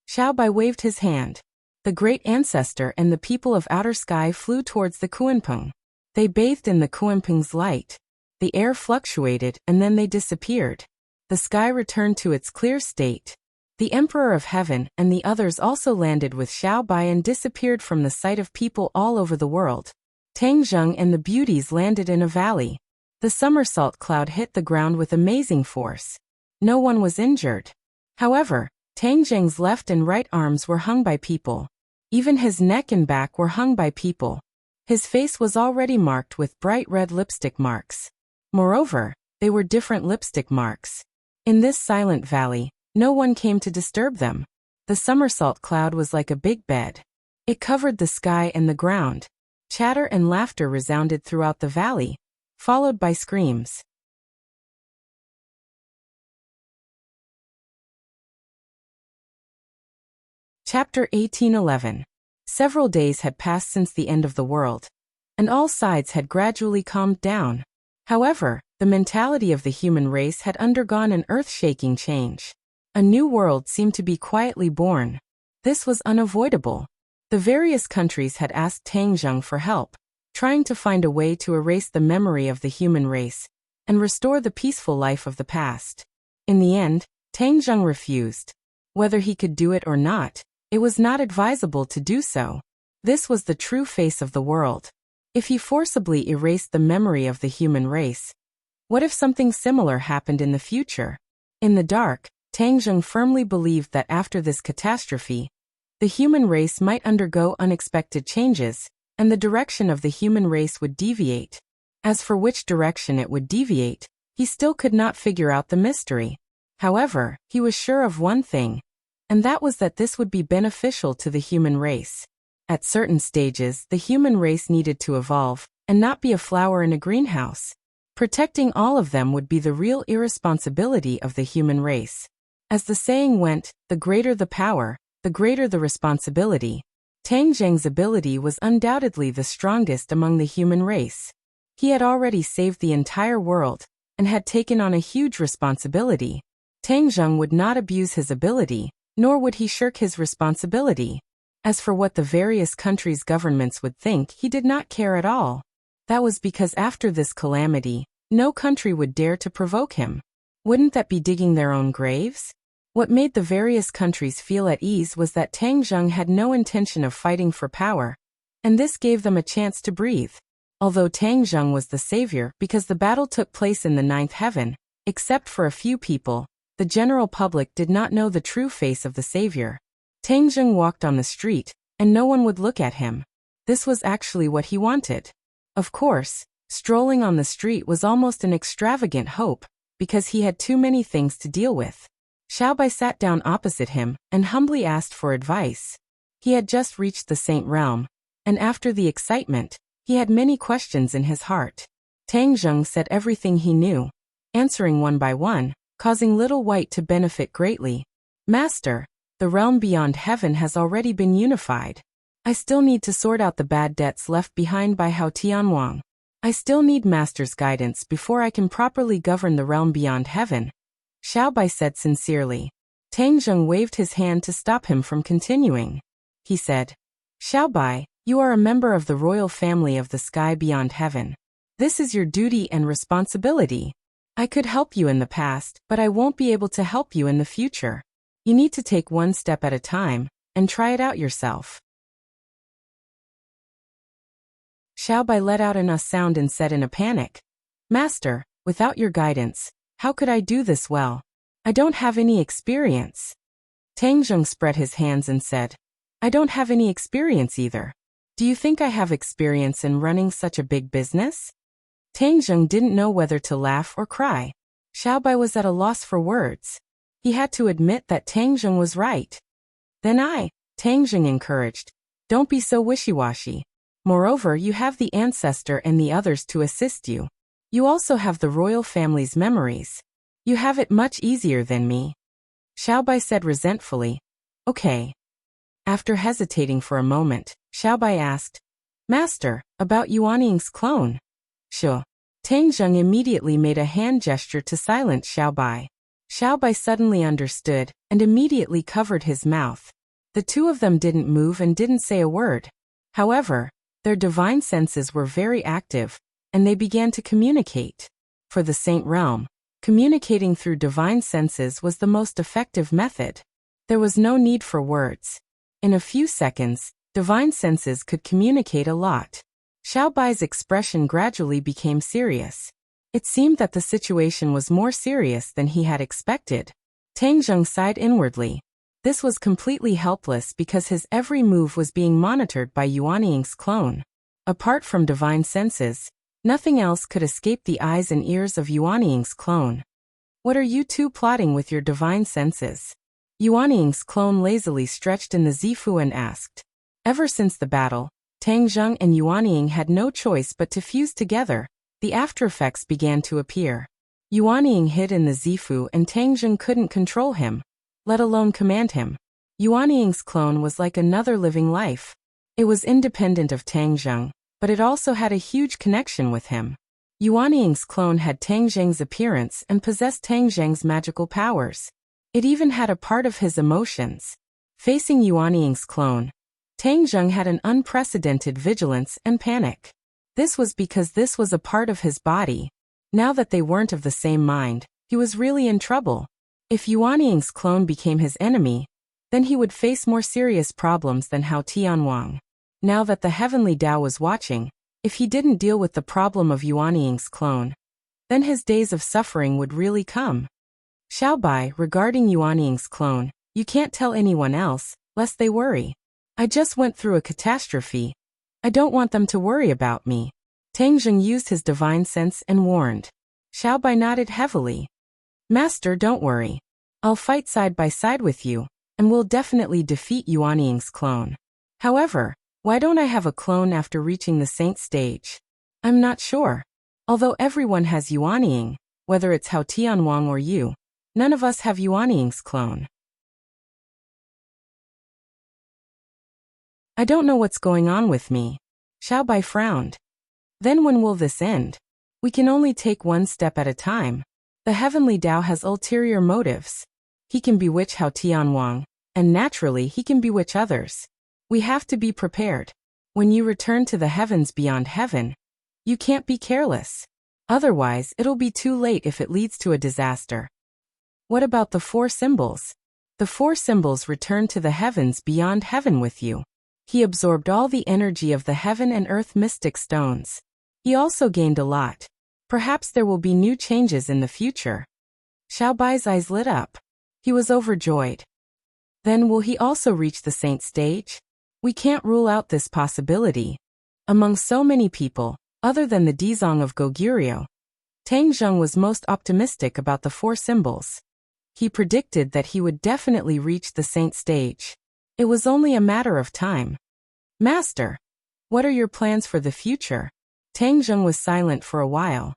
Xiaobai waved his hand. The great ancestor and the people of outer sky flew towards the Kuanping. They bathed in the Kuanping's light. The air fluctuated and then they disappeared. The sky returned to its clear state. The Emperor of Heaven and the others also landed with Xiaobai and disappeared from the sight of people all over the world. Tangzheng and the beauties landed in a valley. The somersault cloud hit the ground with amazing force. No one was injured. However, Tangzheng's left and right arms were hung by people. Even his neck and back were hung by people. His face was already marked with bright red lipstick marks. Moreover, they were different lipstick marks. In this silent valley, no one came to disturb them. The somersault cloud was like a big bed. It covered the sky and the ground. Chatter and laughter resounded throughout the valley, followed by screams. Chapter 1811. Several days had passed since the end of the world, and all sides had gradually calmed down. However, the mentality of the human race had undergone an earth-shaking change. A new world seemed to be quietly born. This was unavoidable. The various countries had asked Tangzheng for help, trying to find a way to erase the memory of the human race and restore the peaceful life of the past. In the end, Tangzheng refused. Whether he could do it or not, it was not advisable to do so. This was the true face of the world. If he forcibly erased the memory of the human race, what if something similar happened in the future? In the dark, Tangzheng firmly believed that after this catastrophe, the human race might undergo unexpected changes, and the direction of the human race would deviate. As for which direction it would deviate, he still could not figure out the mystery. However, he was sure of one thing, and that was that this would be beneficial to the human race. At certain stages, the human race needed to evolve, and not be a flower in a greenhouse. Protecting all of them would be the real irresponsibility of the human race. As the saying went, the greater the power, the greater the responsibility. Tangzheng's ability was undoubtedly the strongest among the human race. He had already saved the entire world, and had taken on a huge responsibility. Tangzheng would not abuse his ability, nor would he shirk his responsibility. As for what the various countries' governments would think, he did not care at all. That was because after this calamity, No country would dare to provoke him. Wouldn't that be digging their own graves? What made the various countries feel at ease was that Tang Zheng had no intention of fighting for power, and this gave them a chance to breathe. Although Tang Zheng was the savior because the battle took place in the ninth heaven, except for a few people, the general public did not know the true face of the savior. Tang Zheng walked on the street, and no one would look at him. This was actually what he wanted. Of course, strolling on the street was almost an extravagant hope, because he had too many things to deal with. Xiaobai sat down opposite him and humbly asked for advice. He had just reached the Saint Realm, and after the excitement, he had many questions in his heart. Tang Zheng said everything he knew, answering one by one, causing Little White to benefit greatly. Master, the realm beyond heaven has already been unified. I still need to sort out the bad debts left behind by Hao Tianwang. I still need Master's guidance before I can properly govern the realm beyond heaven, Xiaobai said sincerely. Tang Zheng waved his hand to stop him from continuing. He said, Xiaobai, you are a member of the royal family of the sky beyond heaven. This is your duty and responsibility. I could help you in the past, but I won't be able to help you in the future. You need to take one step at a time, and try it out yourself. Xiaobai let out an sound and said in a panic, Master, without your guidance, how could I do this well? I don't have any experience. Tang Zheng spread his hands and said, I don't have any experience either. Do you think I have experience in running such a big business? Tang Zheng didn't know whether to laugh or cry. Xiaobai was at a loss for words. He had to admit that Tang Zheng was right. Then Tang Zheng encouraged, don't be so wishy-washy. Moreover, you have the ancestor and the others to assist you. You also have the royal family's memories. You have it much easier than me. Xiaobai said resentfully, Okay. After hesitating for a moment, Xiaobai asked, Master, about Yuanning's clone. Sure. Tang Zheng immediately made a hand gesture to silence Xiaobai. Xiaobai suddenly understood, and immediately covered his mouth. The two of them didn't move and didn't say a word. However, their divine senses were very active, and they began to communicate. For the Saint Realm, communicating through divine senses was the most effective method. There was no need for words. In a few seconds, divine senses could communicate a lot. Xiaobai's expression gradually became serious. It seemed that the situation was more serious than he had expected. Tang Zheng sighed inwardly. This was completely helpless because his every move was being monitored by Yuanning's clone. Apart from divine senses, nothing else could escape the eyes and ears of Yuanning's clone. What are you two plotting with your divine senses? Yuanning's clone lazily stretched in the Zifu and asked. Ever since the battle, Tang Zheng and Yuanning had no choice but to fuse together. The aftereffects began to appear. Yuanning hid in the Zifu and Tang Zheng couldn't control him, let alone command him. Yuanning's clone was like another living life. It was independent of Tang Zheng, but it also had a huge connection with him. Yuanning's clone had Tang Zheng's appearance and possessed Tang Zheng's magical powers. It even had a part of his emotions. Facing Yuanning's clone, Tang Zheng had an unprecedented vigilance and panic. This was because this was a part of his body. Now that they weren't of the same mind, he was really in trouble. If Yuanning's clone became his enemy, then he would face more serious problems than Hao Tianwang. Now that the Heavenly Tao was watching, if he didn't deal with the problem of Yuanning's clone, then his days of suffering would really come. Xiaobai, regarding Yuanning's clone, you can't tell anyone else, lest they worry. I just went through a catastrophe. I don't want them to worry about me. Tang Zheng used his divine sense and warned. Xiaobai nodded heavily. Master, don't worry. I'll fight side by side with you, and will definitely defeat Yuanning's clone. However, why don't I have a clone after reaching the saint stage? I'm not sure. Although everyone has Yuanning, whether it's Hao Tianwang or you, none of us have Yuanning's clone. I don't know what's going on with me. Xiaobai frowned. Then when will this end? We can only take one step at a time. The Heavenly Tao has ulterior motives. He can bewitch Hao Tianwang, and naturally he can bewitch others. We have to be prepared. When you return to the heavens beyond heaven, you can't be careless. Otherwise, it'll be too late if it leads to a disaster. What about the 4 symbols? The 4 symbols return to the heavens beyond heaven with you. He absorbed all the energy of the heaven and earth mystic stones. He also gained a lot. Perhaps there will be new changes in the future. Xiaobai's eyes lit up. He was overjoyed. Then will he also reach the saint stage? We can't rule out this possibility. Among so many people, other than the Dizong of Goguryeo, Tang Zheng was most optimistic about the 4 symbols. He predicted that he would definitely reach the saint stage. It was only a matter of time. Master, what are your plans for the future? Tang Zheng was silent for a while.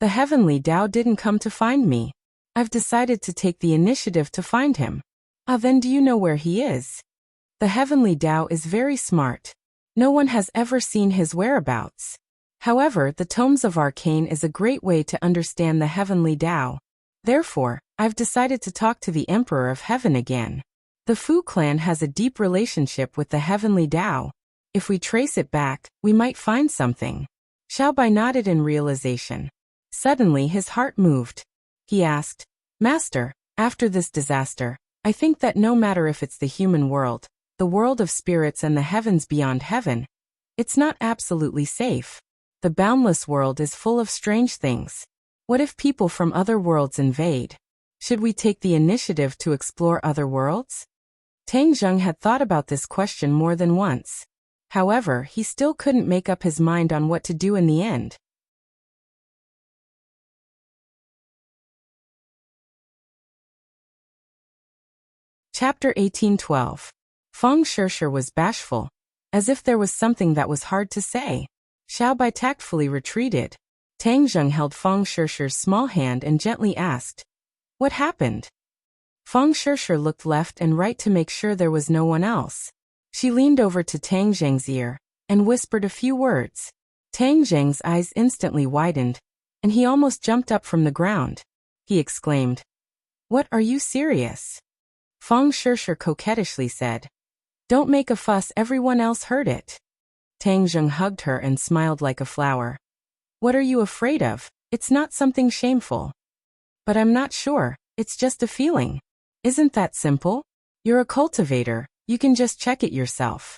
The heavenly Tao didn't come to find me. I've decided to take the initiative to find him. Then do you know where he is? The heavenly Tao is very smart. No one has ever seen his whereabouts. However, the tomes of arcane is a great way to understand the heavenly Tao. Therefore, I've decided to talk to the Emperor of Heaven again. The Fu clan has a deep relationship with the heavenly Tao. If we trace it back, we might find something. Xiaobai nodded in realization. Suddenly his heart moved. He asked, Master, after this disaster, I think that no matter if it's the human world, the world of spirits and the heavens beyond heaven, it's not absolutely safe. The boundless world is full of strange things. What if people from other worlds invade? Should we take the initiative to explore other worlds? Tang Zheng had thought about this question more than once. However, he still couldn't make up his mind on what to do in the end. Chapter 1812. Feng Shishir was bashful, as if there was something that was hard to say. Xiaobai tactfully retreated. Tang Zheng held Feng Shishir's small hand and gently asked, What happened? Feng Shishir looked left and right to make sure there was no one else. She leaned over to Tang Zheng's ear and whispered a few words. Tang Zheng's eyes instantly widened, and he almost jumped up from the ground. He exclaimed, What, are you serious? Feng Shishir coquettishly said, Don't make a fuss, everyone else heard it. Tang Zheng hugged her and smiled like a flower. What are you afraid of? It's not something shameful. But I'm not sure, it's just a feeling. Isn't that simple? You're a cultivator, you can just check it yourself.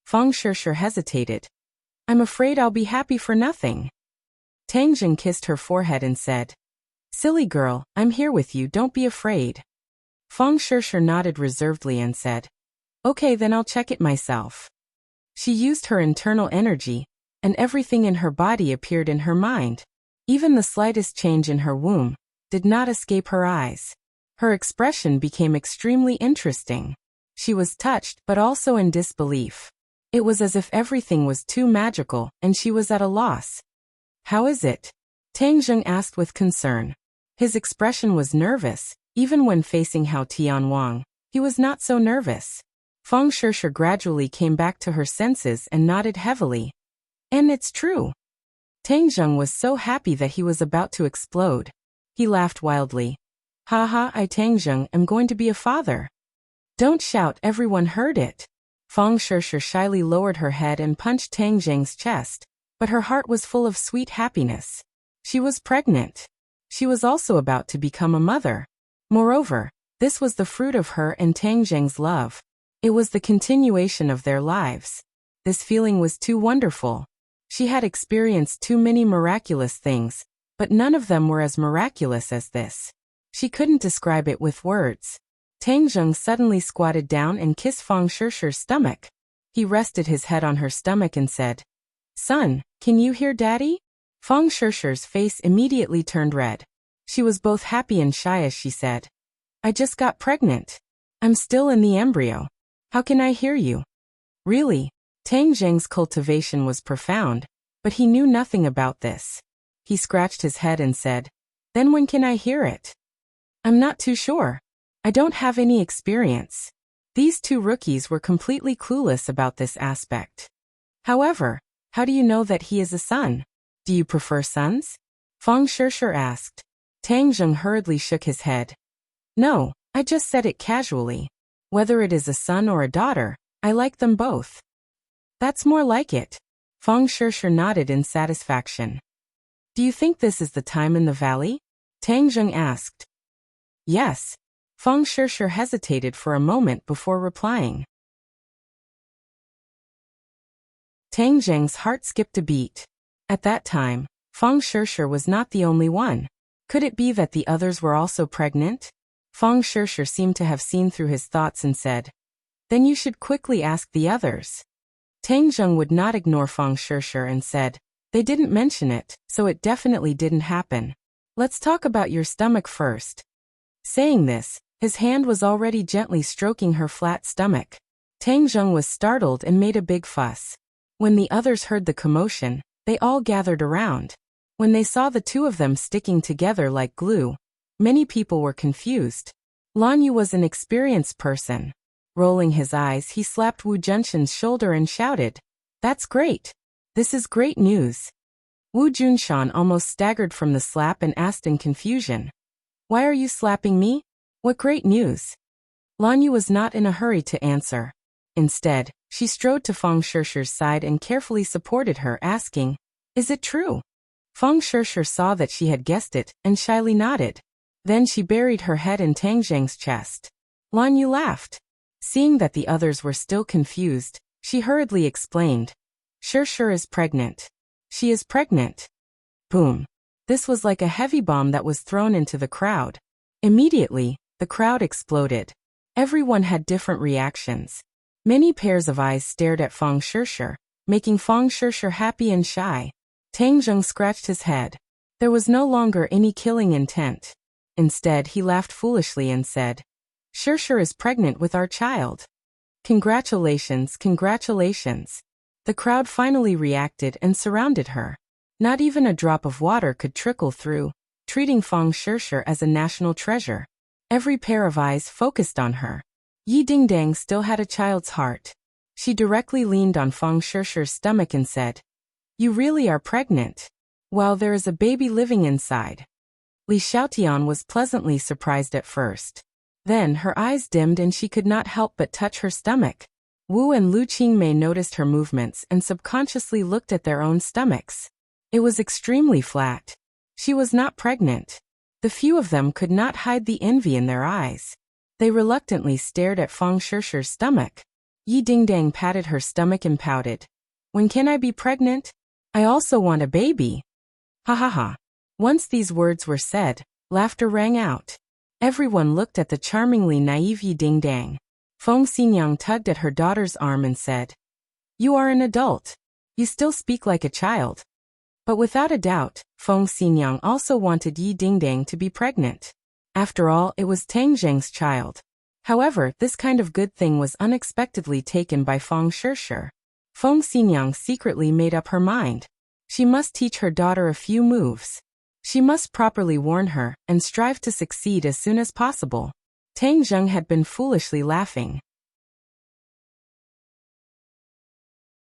Feng Shishir hesitated. I'm afraid I'll be happy for nothing. Tang Zheng kissed her forehead and said, Silly girl, I'm here with you, don't be afraid. Feng Shishir nodded reservedly and said, Okay, then I'll check it myself. She used her internal energy, and everything in her body appeared in her mind. Even the slightest change in her womb did not escape her eyes. Her expression became extremely interesting. She was touched but also in disbelief. It was as if everything was too magical and she was at a loss. How is it? Tang Zheng asked with concern. His expression was nervous. Even when facing Hao Tianwang, he was not so nervous. Feng Shishir gradually came back to her senses and nodded heavily. And it's true. Tang Zheng was so happy that he was about to explode. He laughed wildly. Ha ha, I Tang Zheng am going to be a father. Don't shout, everyone heard it. Feng Shishir shyly lowered her head and punched Tang Zheng's chest, but her heart was full of sweet happiness. She was pregnant. She was also about to become a mother. Moreover, this was the fruit of her and Tang Zheng's love. It was the continuation of their lives. This feeling was too wonderful. She had experienced too many miraculous things, but none of them were as miraculous as this. She couldn't describe it with words. Tang Zheng suddenly squatted down and kissed Feng Shishir's stomach. He rested his head on her stomach and said, Son, can you hear Daddy? Feng Shishir's face immediately turned red. She was both happy and shy as she said, I just got pregnant. I'm still in the embryo. How can I hear you? Really? Tang Zheng's cultivation was profound, but he knew nothing about this. He scratched his head and said, Then when can I hear it? I'm not too sure. I don't have any experience. These two rookies were completely clueless about this aspect. However, how do you know that he is a son? Do you prefer sons? Feng Shishir asked. Tang Zheng hurriedly shook his head. No, I just said it casually. Whether it is a son or a daughter, I like them both. That's more like it. Feng Shishir nodded in satisfaction. Do you think this is the time in the valley? Tang Zheng asked. Yes. Feng Shishir hesitated for a moment before replying. Tang Zheng's heart skipped a beat. At that time, Feng Shishir was not the only one. Could it be that the others were also pregnant? Feng Shishir seemed to have seen through his thoughts and said, Then you should quickly ask the others. Tang Zheng would not ignore Feng Shishir and said, They didn't mention it, so it definitely didn't happen. Let's talk about your stomach first. Saying this, his hand was already gently stroking her flat stomach. Tang Zheng was startled and made a big fuss. When the others heard the commotion, they all gathered around. When they saw the two of them sticking together like glue, many people were confused. Lan Yu was an experienced person. Rolling his eyes, he slapped Wu Junshan's shoulder and shouted, That's great! This is great news! Wu Junshan almost staggered from the slap and asked in confusion, Why are you slapping me? What great news! Lan Yu was not in a hurry to answer. Instead, she strode to Feng Shishir's side and carefully supported her, asking, Is it true? Feng Shishir saw that she had guessed it and shyly nodded. Then she buried her head in Tang Zheng's chest. Lan Yu laughed. Seeing that the others were still confused, she hurriedly explained, Shishir is pregnant. She is pregnant. Boom. This was like a heavy bomb that was thrown into the crowd. Immediately, the crowd exploded. Everyone had different reactions. Many pairs of eyes stared at Feng Shishir, making Feng Shishir happy and shy. Tang Zheng scratched his head. There was no longer any killing intent. Instead, he laughed foolishly and said, Shishir is pregnant with our child. Congratulations, congratulations. The crowd finally reacted and surrounded her. Not even a drop of water could trickle through, treating Feng Shishir as a national treasure. Every pair of eyes focused on her. Yi Dingdang still had a child's heart. She directly leaned on Feng Shishir's stomach and said, You really are pregnant. While there is a baby living inside. Li Xiaotian was pleasantly surprised at first. Then her eyes dimmed and she could not help but touch her stomach. Wu and Lu Qingmei noticed her movements and subconsciously looked at their own stomachs. It was extremely flat. She was not pregnant. The few of them could not hide the envy in their eyes. They reluctantly stared at Feng Shishir's stomach. Yi Dingdang patted her stomach and pouted. When can I be pregnant? I also want a baby. Ha ha ha. Once these words were said, laughter rang out. Everyone looked at the charmingly naive Yi Dingdang. Feng Xinyang tugged at her daughter's arm and said, You are an adult. You still speak like a child. But without a doubt, Feng Xinyang also wanted Yi Dingdang to be pregnant. After all, it was Tang Zheng's child. However, this kind of good thing was unexpectedly taken by Feng Shishir. Feng Xinyang secretly made up her mind. She must teach her daughter a few moves. She must properly warn her and strive to succeed as soon as possible. Tang Zheng had been foolishly laughing.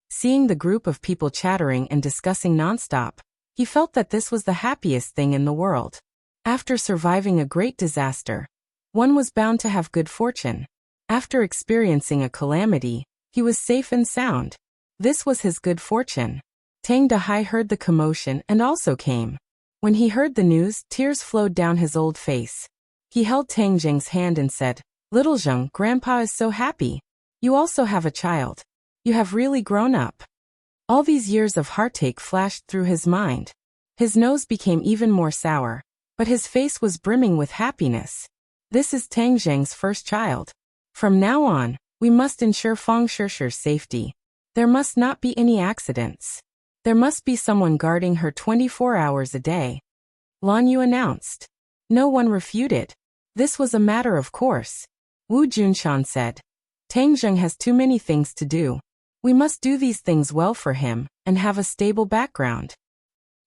Seeing the group of people chattering and discussing nonstop, he felt that this was the happiest thing in the world. After surviving a great disaster, one was bound to have good fortune. After experiencing a calamity, he was safe and sound. This was his good fortune. Tang Dahai heard the commotion and also came. When he heard the news, tears flowed down his old face. He held Tang Zheng's hand and said, Little Zheng, Grandpa is so happy. You also have a child. You have really grown up. All these years of heartache flashed through his mind. His nose became even more sour, but his face was brimming with happiness. This is Tang Zheng's first child. From now on, we must ensure Feng Shishir's safety. There must not be any accidents. There must be someone guarding her 24 hours a day. Lan Yu announced. No one refuted. This was a matter of course. Wu Junshan said, Tang Zheng has too many things to do. We must do these things well for him and have a stable background.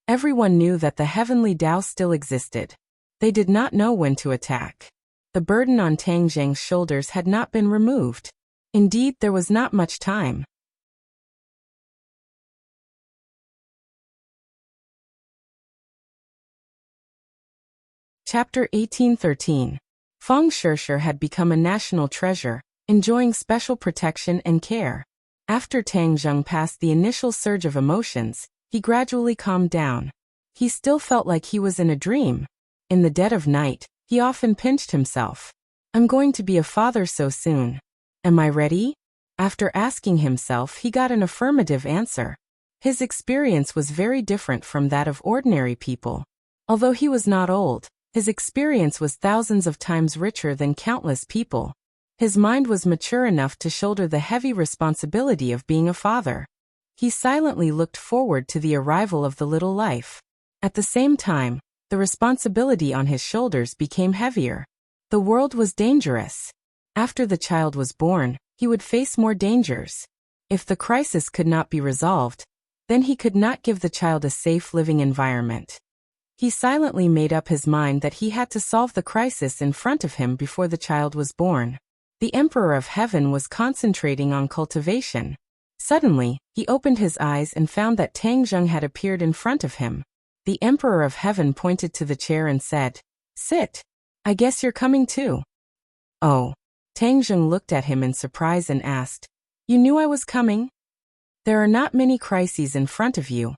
Everyone knew that the heavenly Tao still existed. They did not know when to attack. The burden on Tang Zheng's shoulders had not been removed. Indeed, there was not much time. Chapter 1813. Feng Shishir had become a national treasure, enjoying special protection and care. After Tang Zheng passed the initial surge of emotions, he gradually calmed down. He still felt like he was in a dream. In the dead of night, he often pinched himself. I'm going to be a father so soon. Am I ready? After asking himself, he got an affirmative answer. His experience was very different from that of ordinary people. Although he was not old, his experience was thousands of times richer than countless people. His mind was mature enough to shoulder the heavy responsibility of being a father. He silently looked forward to the arrival of the little life. At the same time, the responsibility on his shoulders became heavier. The world was dangerous. After the child was born, he would face more dangers. If the crisis could not be resolved, then he could not give the child a safe living environment. He silently made up his mind that he had to solve the crisis in front of him before the child was born. The Emperor of Heaven was concentrating on cultivation. Suddenly, he opened his eyes and found that Tang Zheng had appeared in front of him. The Emperor of Heaven pointed to the chair and said, "Sit. I guess you're coming too." "Oh." Tang Zheng looked at him in surprise and asked, "You knew I was coming? There are not many crises in front of you,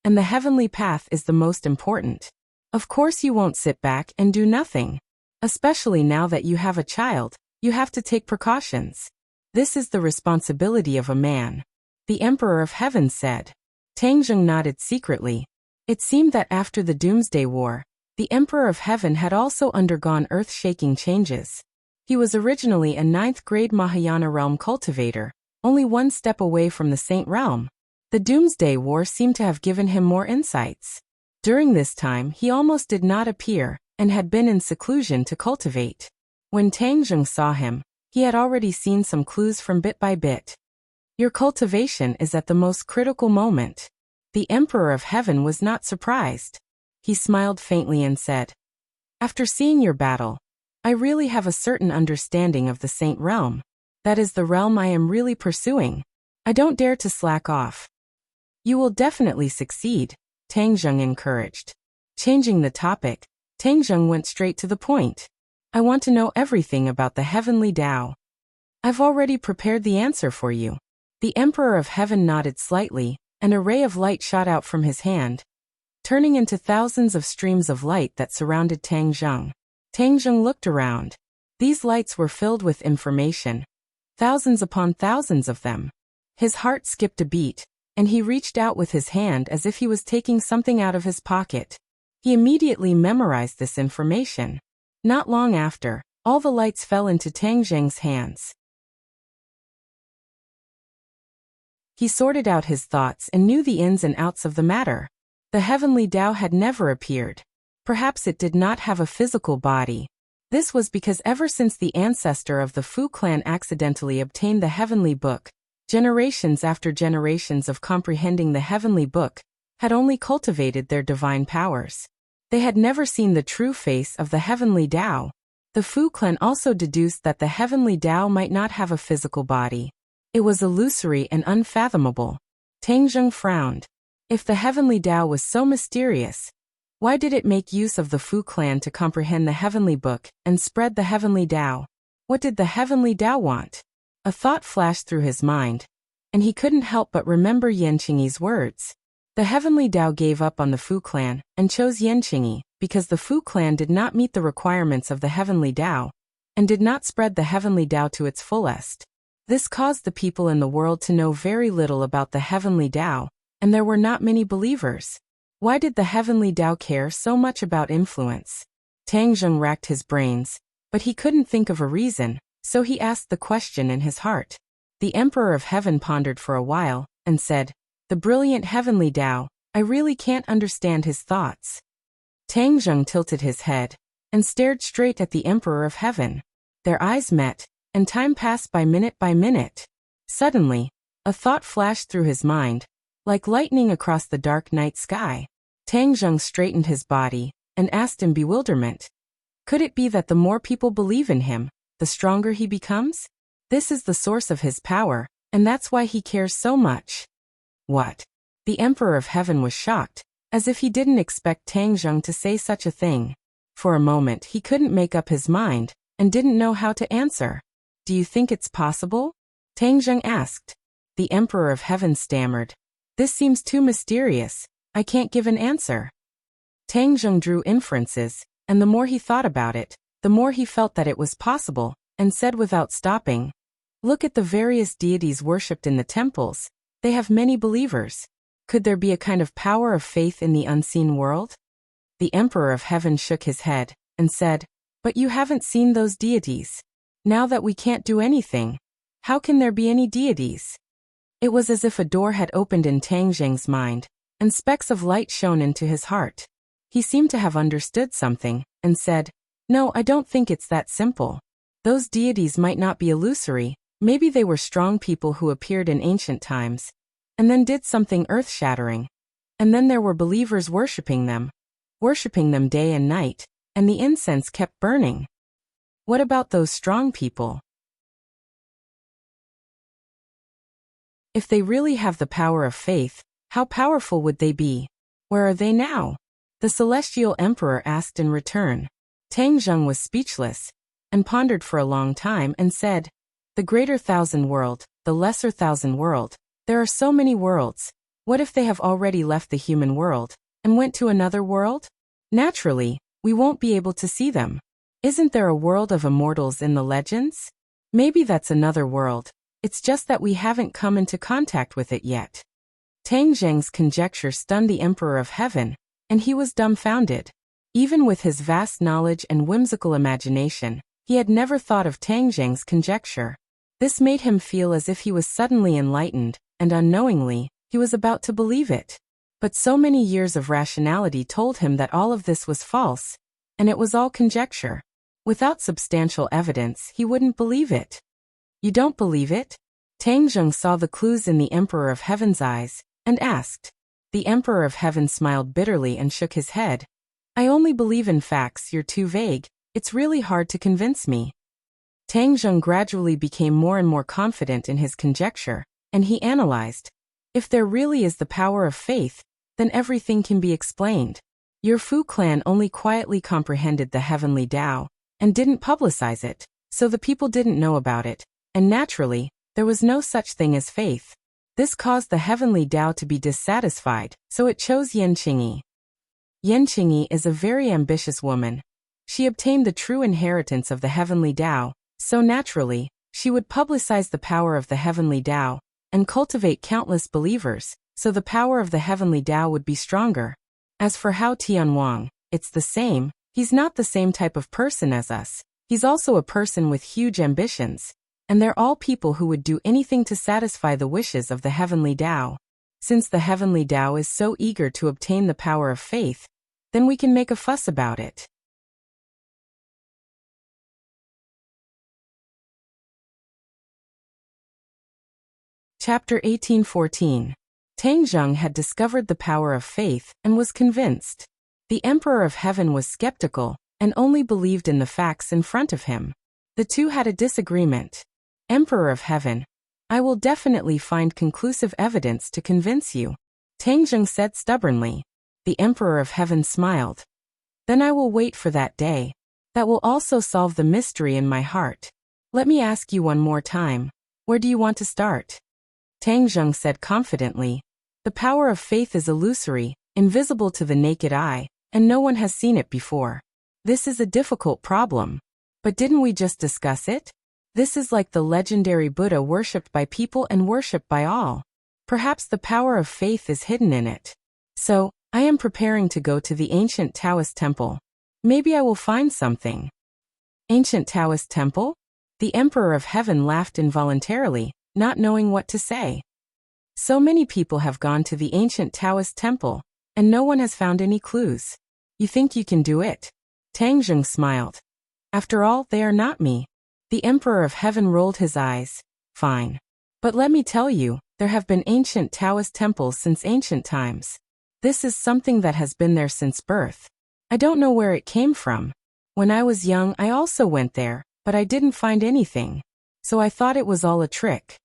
and the heavenly path is the most important. Of course you won't sit back and do nothing. Especially now that you have a child, you have to take precautions. This is the responsibility of a man," the Emperor of Heaven said. Tang Zheng nodded secretly. It seemed that after the Doomsday War, the Emperor of Heaven had also undergone earth-shaking changes. He was originally a 9th-grade Mahayana realm cultivator, only one step away from the Saint realm. The Doomsday War seemed to have given him more insights. During this time, he almost did not appear, and had been in seclusion to cultivate. When Tang Zheng saw him, he had already seen some clues from bit by bit. Your cultivation is at the most critical moment. The Emperor of Heaven was not surprised. He smiled faintly and said, "After seeing your battle, I really have a certain understanding of the Saint realm. That is the realm I am really pursuing. I don't dare to slack off." "You will definitely succeed," Tang Zheng encouraged. Changing the topic, Tang Zheng went straight to the point. "I want to know everything about the heavenly Tao." "I've already prepared the answer for you." The Emperor of Heaven nodded slightly, and a ray of light shot out from his hand, turning into thousands of streams of light that surrounded Tang Zheng. Tang Zheng looked around. These lights were filled with information, thousands upon thousands of them. His heart skipped a beat, and he reached out with his hand as if he was taking something out of his pocket. He immediately memorized this information. Not long after, all the lights fell into Tang Zheng's hands. He sorted out his thoughts and knew the ins and outs of the matter. The heavenly Tao had never appeared. Perhaps it did not have a physical body. This was because ever since the ancestor of the Fu clan accidentally obtained the heavenly book, generations after generations of comprehending the heavenly book had only cultivated their divine powers. They had never seen the true face of the heavenly Tao. The Fu clan also deduced that the heavenly Tao might not have a physical body. It was illusory and unfathomable. Tang Zheng frowned. If the heavenly Tao was so mysterious, why did it make use of the Fu clan to comprehend the heavenly book and spread the heavenly Tao? What did the heavenly Tao want? A thought flashed through his mind, and he couldn't help but remember Yanqingyi's words. The heavenly Tao gave up on the Fu clan and chose Yanqingyi because the Fu clan did not meet the requirements of the heavenly Tao and did not spread the heavenly Tao to its fullest. This caused the people in the world to know very little about the heavenly Tao, and there were not many believers. Why did the heavenly Tao care so much about influence? Tang Zheng racked his brains, but he couldn't think of a reason, so he asked the question in his heart. The Emperor of Heaven pondered for a while, and said, "The brilliant heavenly Tao, I really can't understand his thoughts." Tang Zheng tilted his head, and stared straight at the Emperor of Heaven. Their eyes met, and time passed by minute. Suddenly, a thought flashed through his mind, like lightning across the dark night sky. Tang Zheng straightened his body, and asked in bewilderment, "Could it be that the more people believe in him, the stronger he becomes? This is the source of his power, and that's why he cares so much." "What?" The Emperor of Heaven was shocked, as if he didn't expect Tang Zheng to say such a thing. For a moment he couldn't make up his mind, and didn't know how to answer. "Do you think it's possible?" Tang Zheng asked. The Emperor of Heaven stammered, "This seems too mysterious, I can't give an answer." Tang Zheng drew inferences, and the more he thought about it, the more he felt that it was possible, and said without stopping, "Look at the various deities worshipped in the temples. They have many believers. Could there be a kind of power of faith in the unseen world?" The Emperor of Heaven shook his head, and said, "But you haven't seen those deities. Now that we can't do anything, how can there be any deities?" It was as if a door had opened in Tang Zheng's mind, and specks of light shone into his heart. He seemed to have understood something, and said, "No, I don't think it's that simple. Those deities might not be illusory. Maybe they were strong people who appeared in ancient times, and then did something earth-shattering. And then there were believers worshipping them day and night, and the incense kept burning. What about those strong people? If they really have the power of faith, how powerful would they be? Where are they now?" The celestial emperor asked in return. Tang Zheng was speechless, and pondered for a long time and said, "The greater thousand world, the lesser thousand world. There are so many worlds. What if they have already left the human world, and went to another world? Naturally, we won't be able to see them. Isn't there a world of immortals in the legends? Maybe that's another world. It's just that we haven't come into contact with it yet." Tang Zheng's conjecture stunned the Emperor of Heaven, and he was dumbfounded. Even with his vast knowledge and whimsical imagination, he had never thought of Tang Zheng's conjecture. This made him feel as if he was suddenly enlightened, and unknowingly, he was about to believe it. But so many years of rationality told him that all of this was false, and it was all conjecture. Without substantial evidence, he wouldn't believe it. "You don't believe it?" Tang Zheng saw the clues in the Emperor of Heaven's eyes, and asked. The Emperor of Heaven smiled bitterly and shook his head. "I only believe in facts. You're too vague. It's really hard to convince me." Tang Zheng gradually became more and more confident in his conjecture, and he analyzed. If there really is the power of faith, then everything can be explained. Your Fu clan only quietly comprehended the heavenly Tao, and didn't publicize it, so the people didn't know about it, and naturally, there was no such thing as faith. This caused the heavenly Tao to be dissatisfied, so it chose Yan Qingyi. Yan Qingyi is a very ambitious woman. She obtained the true inheritance of the heavenly Tao, so naturally, she would publicize the power of the heavenly Tao, and cultivate countless believers, so the power of the heavenly Tao would be stronger. As for Hao Tianwang, it's the same. He's not the same type of person as us. He's also a person with huge ambitions, and they're all people who would do anything to satisfy the wishes of the heavenly Tao. Since the heavenly Tao is so eager to obtain the power of faith, then we can make a fuss about it. Chapter 1814. Tang Zheng had discovered the power of faith and was convinced. The Emperor of Heaven was skeptical and only believed in the facts in front of him. The two had a disagreement. Emperor of Heaven, "I will definitely find conclusive evidence to convince you," Tang Zheng said stubbornly. The Emperor of Heaven smiled. "Then I will wait for that day. That will also solve the mystery in my heart. Let me ask you one more time. Where do you want to start?" Tang Zheng said confidently, "The power of faith is illusory, invisible to the naked eye, and no one has seen it before. This is a difficult problem. But didn't we just discuss it? This is like the legendary Buddha worshipped by people and worshipped by all. Perhaps the power of faith is hidden in it. So, I am preparing to go to the ancient Taoist temple. Maybe I will find something." Ancient Taoist temple? The Emperor of Heaven laughed involuntarily, not knowing what to say. So many people have gone to the ancient Taoist temple, and no one has found any clues. You think you can do it? Tang Zheng smiled. After all, they are not me. The Emperor of Heaven rolled his eyes. Fine. But let me tell you, there have been ancient Taoist temples since ancient times. This is something that has been there since birth. I don't know where it came from. When I was young, I also went there, but I didn't find anything. So I thought it was all a trick.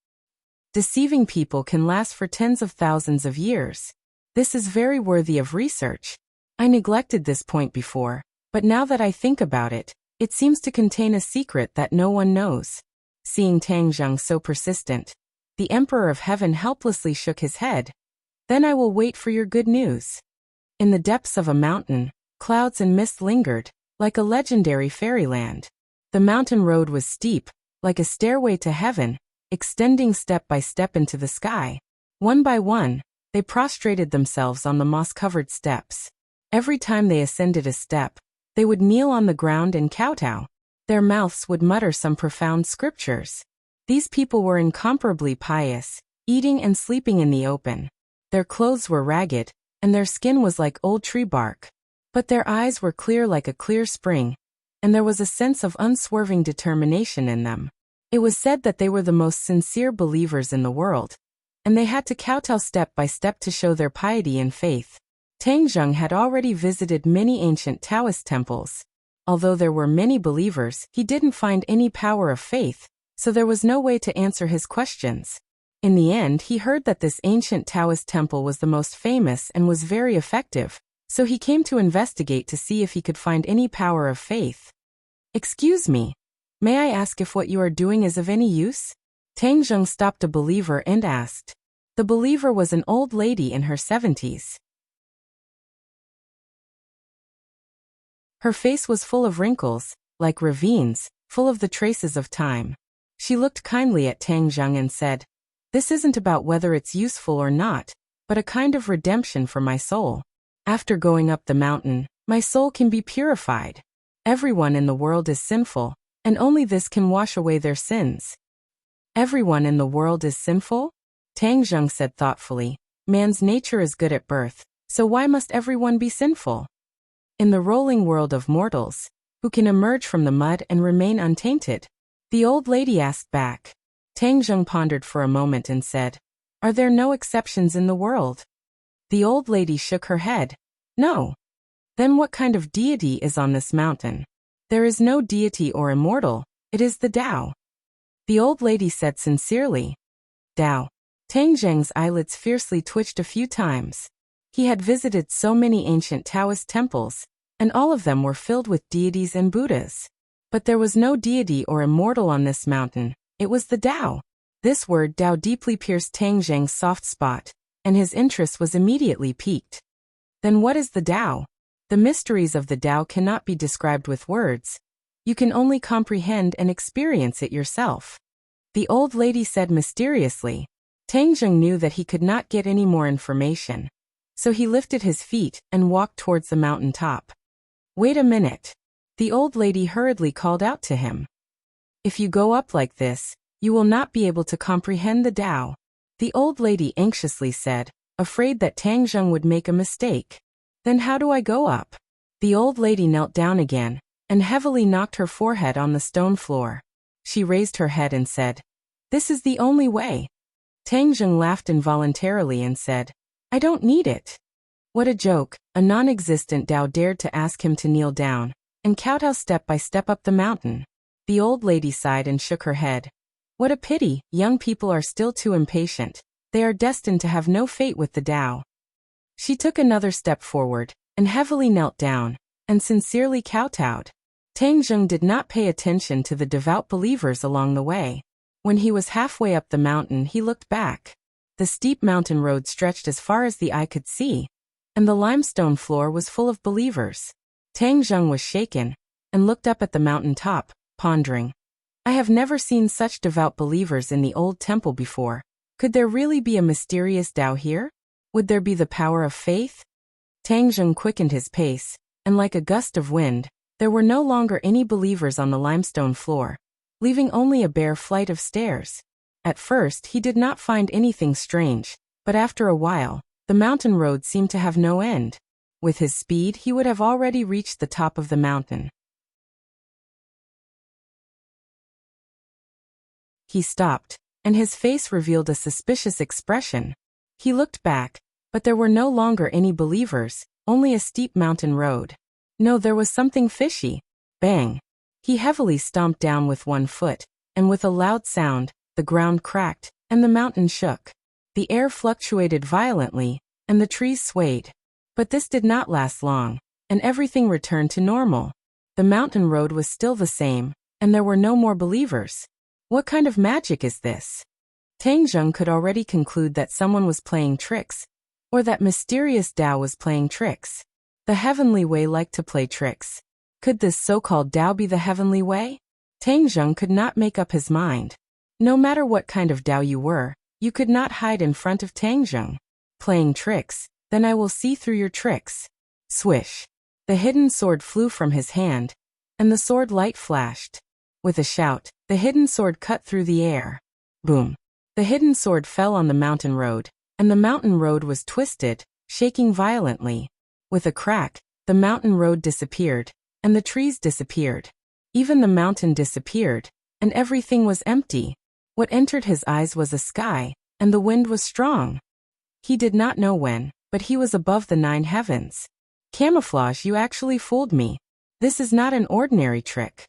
Deceiving people can last for tens of thousands of years. This is very worthy of research. I neglected this point before, but now that I think about it, it seems to contain a secret that no one knows. Seeing Tang Zheng so persistent, the Emperor of Heaven helplessly shook his head. Then I will wait for your good news. In the depths of a mountain, clouds and mist lingered, like a legendary fairyland. The mountain road was steep, like a stairway to heaven, extending step by step into the sky. One by one, they prostrated themselves on the moss-covered steps. Every time they ascended a step, they would kneel on the ground and kowtow. Their mouths would mutter some profound scriptures. These people were incomparably pious, eating and sleeping in the open. Their clothes were ragged, and their skin was like old tree bark. But their eyes were clear like a clear spring, and there was a sense of unswerving determination in them. It was said that they were the most sincere believers in the world, and they had to kowtow step by step to show their piety and faith. Tang Zheng had already visited many ancient Taoist temples. Although there were many believers, he didn't find any power of faith, so there was no way to answer his questions. In the end, he heard that this ancient Taoist temple was the most famous and was very effective, so he came to investigate to see if he could find any power of faith. "Excuse me, may I ask if what you are doing is of any use?" Tang Zheng stopped a believer and asked. The believer was an old lady in her 70s. Her face was full of wrinkles, like ravines, full of the traces of time. She looked kindly at Tang Zheng and said, "This isn't about whether it's useful or not, but a kind of redemption for my soul. After going up the mountain, my soul can be purified. Everyone in the world is sinful, and only this can wash away their sins." "Everyone in the world is sinful?" Tang Zheng said thoughtfully. "Man's nature is good at birth, so why must everyone be sinful? In the rolling world of mortals, who can emerge from the mud and remain untainted?" The old lady asked back. Tang Zheng pondered for a moment and said, "Are there no exceptions in the world?" The old lady shook her head. "No." "Then what kind of deity is on this mountain?" "There is no deity or immortal, it is the Tao." The old lady said sincerely. "Tao." Tang Zheng's eyelids fiercely twitched a few times. He had visited so many ancient Taoist temples, and all of them were filled with deities and Buddhas. But there was no deity or immortal on this mountain, it was the Tao. This word Tao deeply pierced Tang Zheng's soft spot, and his interest was immediately piqued. Then what is the Tao? The mysteries of the Tao cannot be described with words. You can only comprehend and experience it yourself. The old lady said mysteriously. Tang Zheng knew that he could not get any more information, so he lifted his feet and walked towards the mountain top. "Wait a minute." The old lady hurriedly called out to him. "If you go up like this, you will not be able to comprehend the Tao," the old lady anxiously said, afraid that Tang Zheng would make a mistake. "Then how do I go up?" The old lady knelt down again, and heavily knocked her forehead on the stone floor. She raised her head and said, "This is the only way." Tang Zheng laughed involuntarily and said, "I don't need it." What a joke! A non-existent Tao dared to ask him to kneel down and kowtow step by step up the mountain. The old lady sighed and shook her head. What a pity, young people are still too impatient. They are destined to have no fate with the Tao. She took another step forward, and heavily knelt down, and sincerely kowtowed. Tang Zheng did not pay attention to the devout believers along the way. When he was halfway up the mountain, he looked back. The steep mountain road stretched as far as the eye could see, and the limestone floor was full of believers. Tang Zheng was shaken, and looked up at the mountain top, pondering. I have never seen such devout believers in the old temple before. Could there really be a mysterious Tao here? Would there be the power of faith? Tang Zheng quickened his pace, and like a gust of wind, there were no longer any believers on the limestone floor, leaving only a bare flight of stairs. At first he did not find anything strange, but after a while, the mountain road seemed to have no end. With his speed he would have already reached the top of the mountain. He stopped, and his face revealed a suspicious expression. He looked back, but there were no longer any believers, only a steep mountain road. No, there was something fishy. Bang! He heavily stomped down with one foot, and with a loud sound, the ground cracked, and the mountain shook. The air fluctuated violently, and the trees swayed. But this did not last long, and everything returned to normal. The mountain road was still the same, and there were no more believers. What kind of magic is this? Tang Zheng could already conclude that someone was playing tricks. Or that mysterious Tao was playing tricks. The heavenly way liked to play tricks. Could this so-called Tao be the heavenly way? Tang Zheng could not make up his mind. No matter what kind of Tao you were, you could not hide in front of Tang Zheng. Playing tricks, then I will see through your tricks. Swish. The hidden sword flew from his hand, and the sword light flashed. With a shout, the hidden sword cut through the air. Boom. The hidden sword fell on the mountain road, and the mountain road was twisted, shaking violently. With a crack, the mountain road disappeared, and the trees disappeared. Even the mountain disappeared, and everything was empty. What entered his eyes was a sky, and the wind was strong. He did not know when, but he was above the 9 heavens. Camouflage, you actually fooled me. This is not an ordinary trick.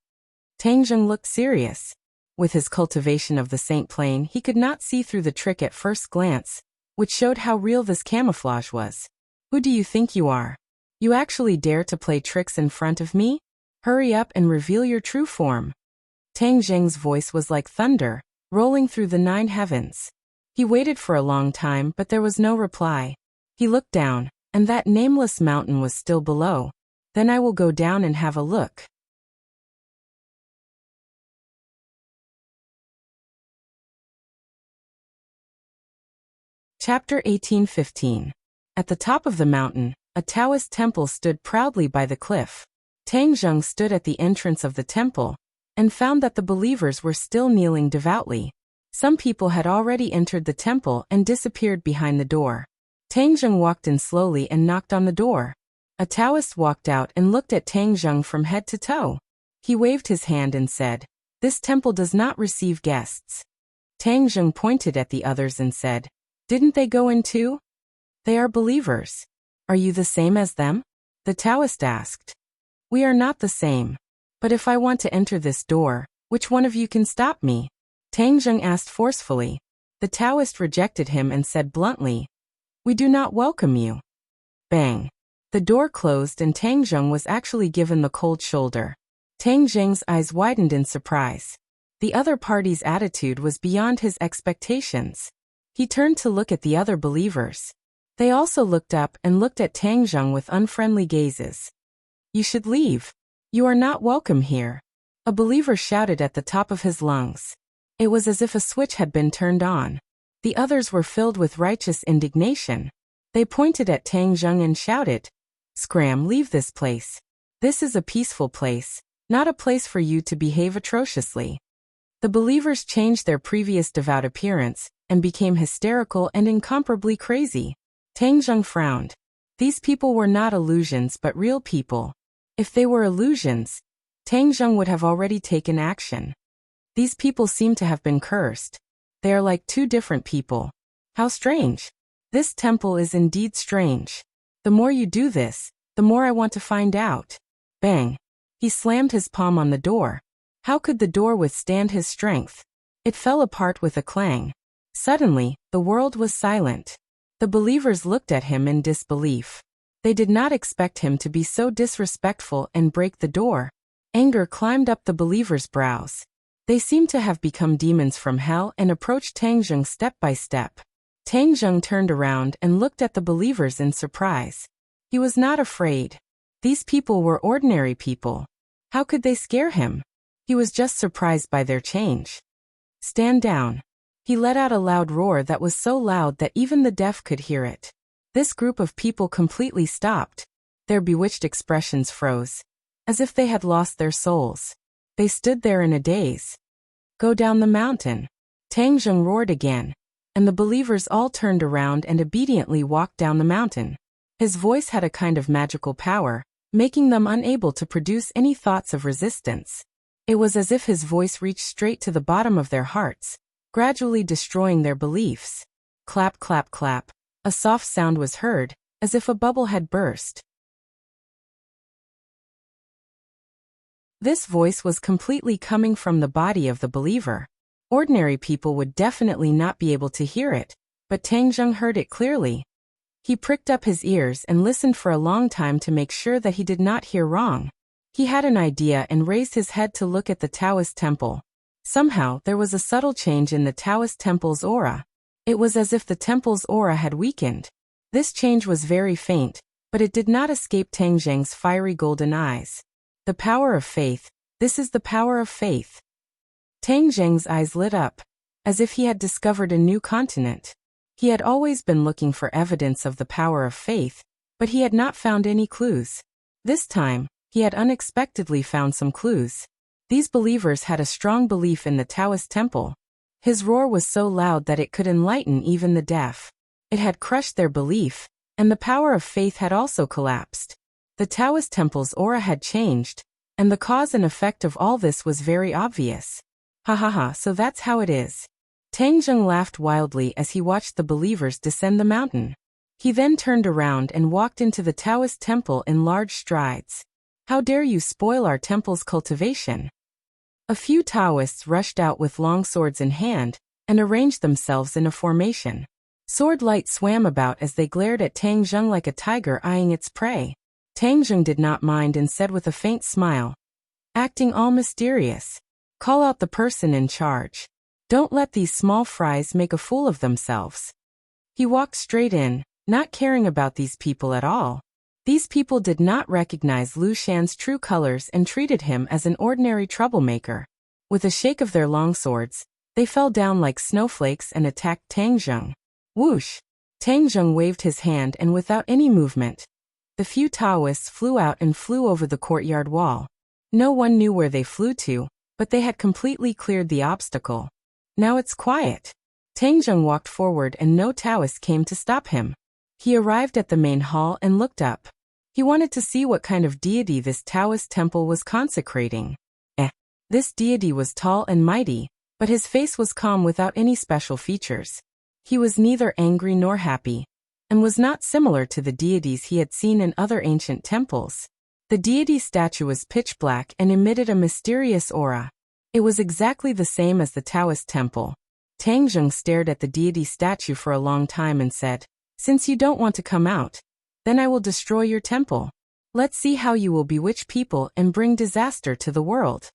Tang Zheng looked serious. With his cultivation of the Saint Plane, he could not see through the trick at first glance, which showed how real this camouflage was. Who do you think you are? You actually dare to play tricks in front of me? Hurry up and reveal your true form. Tang Zheng's voice was like thunder, rolling through the 9 heavens. He waited for a long time, but there was no reply. He looked down, and that nameless mountain was still below. Then I will go down and have a look. Chapter 18:15. At the top of the mountain, a Taoist temple stood proudly by the cliff. Tang Zheng stood at the entrance of the temple, and found that the believers were still kneeling devoutly. Some people had already entered the temple and disappeared behind the door. Tang Zheng walked in slowly and knocked on the door. A Taoist walked out and looked at Tang Zheng from head to toe. He waved his hand and said, "This temple does not receive guests." Tang Zheng pointed at the others and said, "Didn't they go in too?" "They are believers." "Are you the same as them?" the Taoist asked. "We are not the same. But if I want to enter this door, which one of you can stop me?" Tang Zheng asked forcefully. The Taoist rejected him and said bluntly, "We do not welcome you." Bang. The door closed and Tang Zheng was actually given the cold shoulder. Tang Zheng's eyes widened in surprise. The other party's attitude was beyond his expectations. He turned to look at the other believers. They also looked up and looked at Tang Zheng with unfriendly gazes. "You should leave. You are not welcome here," a believer shouted at the top of his lungs. It was as if a switch had been turned on. The others were filled with righteous indignation. They pointed at Tang Zheng and shouted, "Scram, leave this place. This is a peaceful place, not a place for you to behave atrociously." The believers changed their previous devout appearance and became hysterical and incomparably crazy. Tang Zheng frowned. These people were not illusions but real people. If they were illusions, Tang Zheng would have already taken action. These people seem to have been cursed. They are like 2 different people. How strange. This temple is indeed strange. The more you do this, the more I want to find out. Bang. He slammed his palm on the door. How could the door withstand his strength? It fell apart with a clang. Suddenly, the world was silent. The believers looked at him in disbelief. They did not expect him to be so disrespectful and break the door. Anger climbed up the believers' brows. They seemed to have become demons from hell and approached Tang Zheng step by step. Tang Zheng turned around and looked at the believers in surprise. He was not afraid. These people were ordinary people. How could they scare him? He was just surprised by their change. "Stand down." He let out a loud roar that was so loud that even the deaf could hear it. This group of people completely stopped. Their bewitched expressions froze, as if they had lost their souls. They stood there in a daze. "Go down the mountain." Tang Zheng roared again, and the believers all turned around and obediently walked down the mountain. His voice had a kind of magical power, making them unable to produce any thoughts of resistance. It was as if his voice reached straight to the bottom of their hearts, gradually destroying their beliefs. Clap, clap, clap. A soft sound was heard, as if a bubble had burst. This voice was completely coming from the body of the believer. Ordinary people would definitely not be able to hear it, but Tang Zheng heard it clearly. He pricked up his ears and listened for a long time to make sure that he did not hear wrong. He had an idea and raised his head to look at the Taoist temple. Somehow, there was a subtle change in the Taoist temple's aura. It was as if the temple's aura had weakened. This change was very faint, but it did not escape Tang Zheng's fiery golden eyes. The power of faith. This is the power of faith. Tang Zheng's eyes lit up, as if he had discovered a new continent. He had always been looking for evidence of the power of faith, but he had not found any clues. This time, he had unexpectedly found some clues. These believers had a strong belief in the Taoist temple. His roar was so loud that it could enlighten even the deaf. It had crushed their belief, and the power of faith had also collapsed. The Taoist temple's aura had changed, and the cause and effect of all this was very obvious. Ha ha ha, so that's how it is. Tang Zheng laughed wildly as he watched the believers descend the mountain. He then turned around and walked into the Taoist temple in large strides. How dare you spoil our temple's cultivation? A few Taoists rushed out with long swords in hand, and arranged themselves in a formation. Sword light swam about as they glared at Tang Zheng like a tiger eyeing its prey. Tang Zheng did not mind and said with a faint smile, acting all mysterious, "Call out the person in charge. Don't let these small fries make a fool of themselves." He walked straight in, not caring about these people at all. These people did not recognize Lu Shan's true colors and treated him as an ordinary troublemaker. With a shake of their long swords, they fell down like snowflakes and attacked Tang Zheng. Whoosh! Tang Zheng waved his hand and without any movement, the few Taoists flew out and flew over the courtyard wall. No one knew where they flew to, but they had completely cleared the obstacle. Now it's quiet. Tang Zheng walked forward and no Taoist came to stop him. He arrived at the main hall and looked up. He wanted to see what kind of deity this Taoist temple was consecrating. This deity was tall and mighty, but his face was calm without any special features. He was neither angry nor happy, and was not similar to the deities he had seen in other ancient temples. The deity statue was pitch black and emitted a mysterious aura. It was exactly the same as the Taoist temple. Tang Zheng stared at the deity statue for a long time and said, "Since you don't want to come out, then I will destroy your temple. Let's see how you will bewitch people and bring disaster to the world."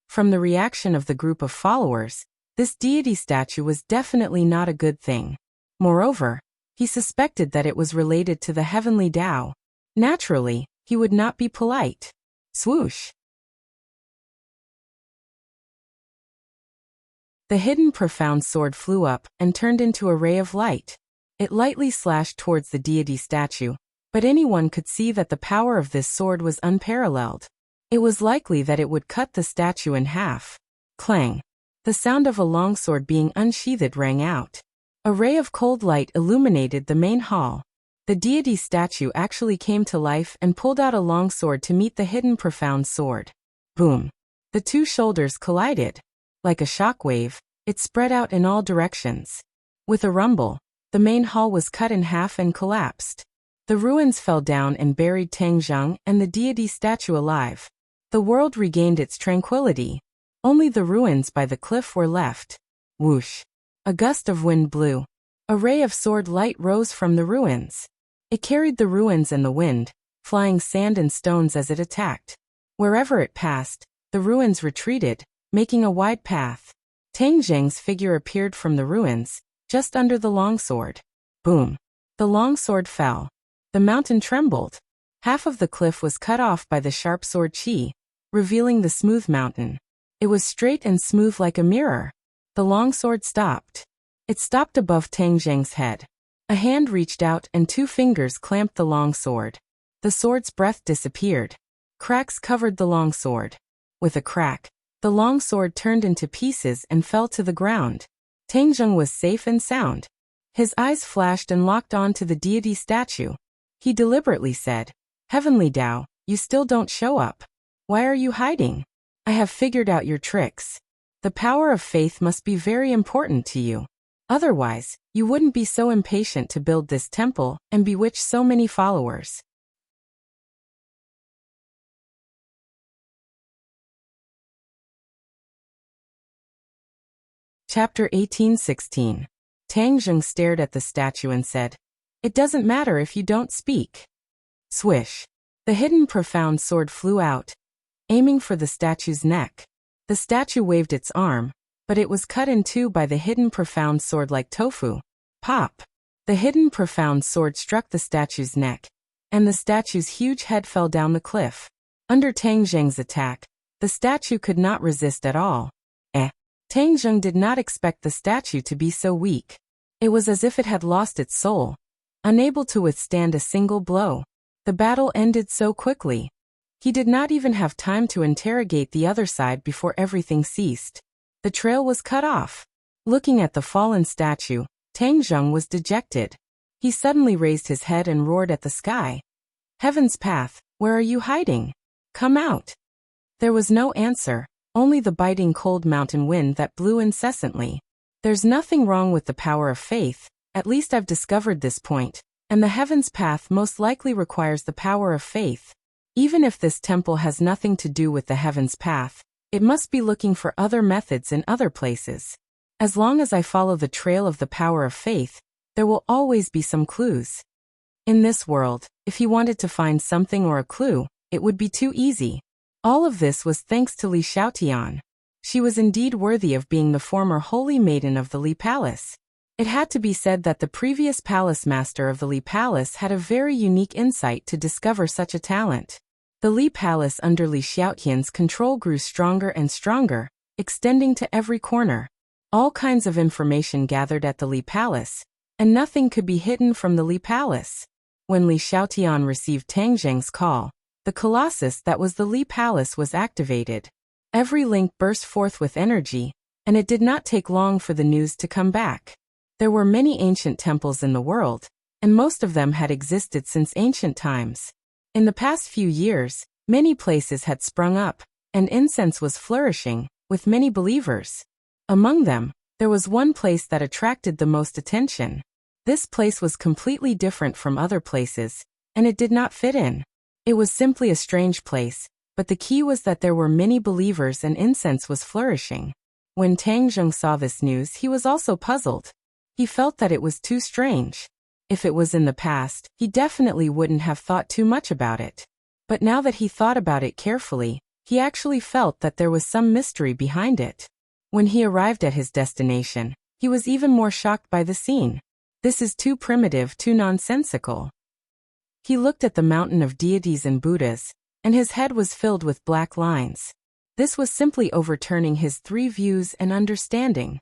From the reaction of the group of followers, this deity statue was definitely not a good thing. Moreover, he suspected that it was related to the heavenly Tao. Naturally, he would not be polite. Swoosh! The hidden profound sword flew up and turned into a ray of light. It lightly slashed towards the deity statue, but anyone could see that the power of this sword was unparalleled. It was likely that it would cut the statue in half. Clang! The sound of a long sword being unsheathed rang out. A ray of cold light illuminated the main hall. The deity statue actually came to life and pulled out a long sword to meet the hidden profound sword. Boom! The two shoulders collided. Like a shockwave, it spread out in all directions. With a rumble, the main hall was cut in half and collapsed. The ruins fell down and buried Tang Zheng and the deity statue alive. The world regained its tranquility. Only the ruins by the cliff were left. Whoosh! A gust of wind blew. A ray of sword light rose from the ruins. It carried the ruins and the wind, flying sand and stones as it attacked. Wherever it passed, the ruins retreated, making a wide path. Tang Zheng's figure appeared from the ruins, just under the longsword. Boom! The longsword fell. The mountain trembled. Half of the cliff was cut off by the sharp sword chi, revealing the smooth mountain. It was straight and smooth like a mirror. The longsword stopped. It stopped above Tang Zheng's head. A hand reached out and two fingers clamped the longsword. The sword's breath disappeared. Cracks covered the longsword. With a crack, the longsword turned into pieces and fell to the ground. Tang Zheng was safe and sound. His eyes flashed and locked on to the deity statue. He deliberately said, "Heavenly Tao, you still don't show up. Why are you hiding? I have figured out your tricks. The power of faith must be very important to you. Otherwise, you wouldn't be so impatient to build this temple and bewitch so many followers." Chapter 18:16. Tang Zheng stared at the statue and said, "It doesn't matter if you don't speak." Swish! The hidden profound sword flew out, aiming for the statue's neck. The statue waved its arm, but it was cut in two by the hidden profound sword like tofu. Pop! The hidden profound sword struck the statue's neck, and the statue's huge head fell down the cliff. Under Tang Zheng's attack, the statue could not resist at all. Tang Zheng did not expect the statue to be so weak. It was as if it had lost its soul, unable to withstand a single blow. The battle ended so quickly. He did not even have time to interrogate the other side before everything ceased. The trail was cut off. Looking at the fallen statue, Tang Zheng was dejected. He suddenly raised his head and roared at the sky. "Heaven's path, where are you hiding? Come out!" There was no answer, only the biting cold mountain wind that blew incessantly. There's nothing wrong with the power of faith, at least I've discovered this point, and the heaven's path most likely requires the power of faith. Even if this temple has nothing to do with the heaven's path, it must be looking for other methods in other places. As long as I follow the trail of the power of faith, there will always be some clues. In this world, if he wanted to find something or a clue, it would be too easy. All of this was thanks to Li Xiaotian. She was indeed worthy of being the former holy maiden of the Li Palace. It had to be said that the previous palace master of the Li Palace had a very unique insight to discover such a talent. The Li Palace under Li Xiaotian's control grew stronger and stronger, extending to every corner. All kinds of information gathered at the Li Palace, and nothing could be hidden from the Li Palace. When Li Xiaotian received Tang Zheng's call, the colossus that was the Li Palace was activated. Every link burst forth with energy, and it did not take long for the news to come back. There were many ancient temples in the world, and most of them had existed since ancient times. In the past few years, many places had sprung up, and incense was flourishing, with many believers. Among them, there was one place that attracted the most attention. This place was completely different from other places, and it did not fit in. It was simply a strange place, but the key was that there were many believers and incense was flourishing. When Tang Zheng saw this news, he was also puzzled. He felt that it was too strange. If it was in the past, he definitely wouldn't have thought too much about it. But now that he thought about it carefully, he actually felt that there was some mystery behind it. When he arrived at his destination, he was even more shocked by the scene. This is too primitive, too nonsensical. He looked at the mountain of deities and Buddhas, and his head was filled with black lines. This was simply overturning his three views and understanding.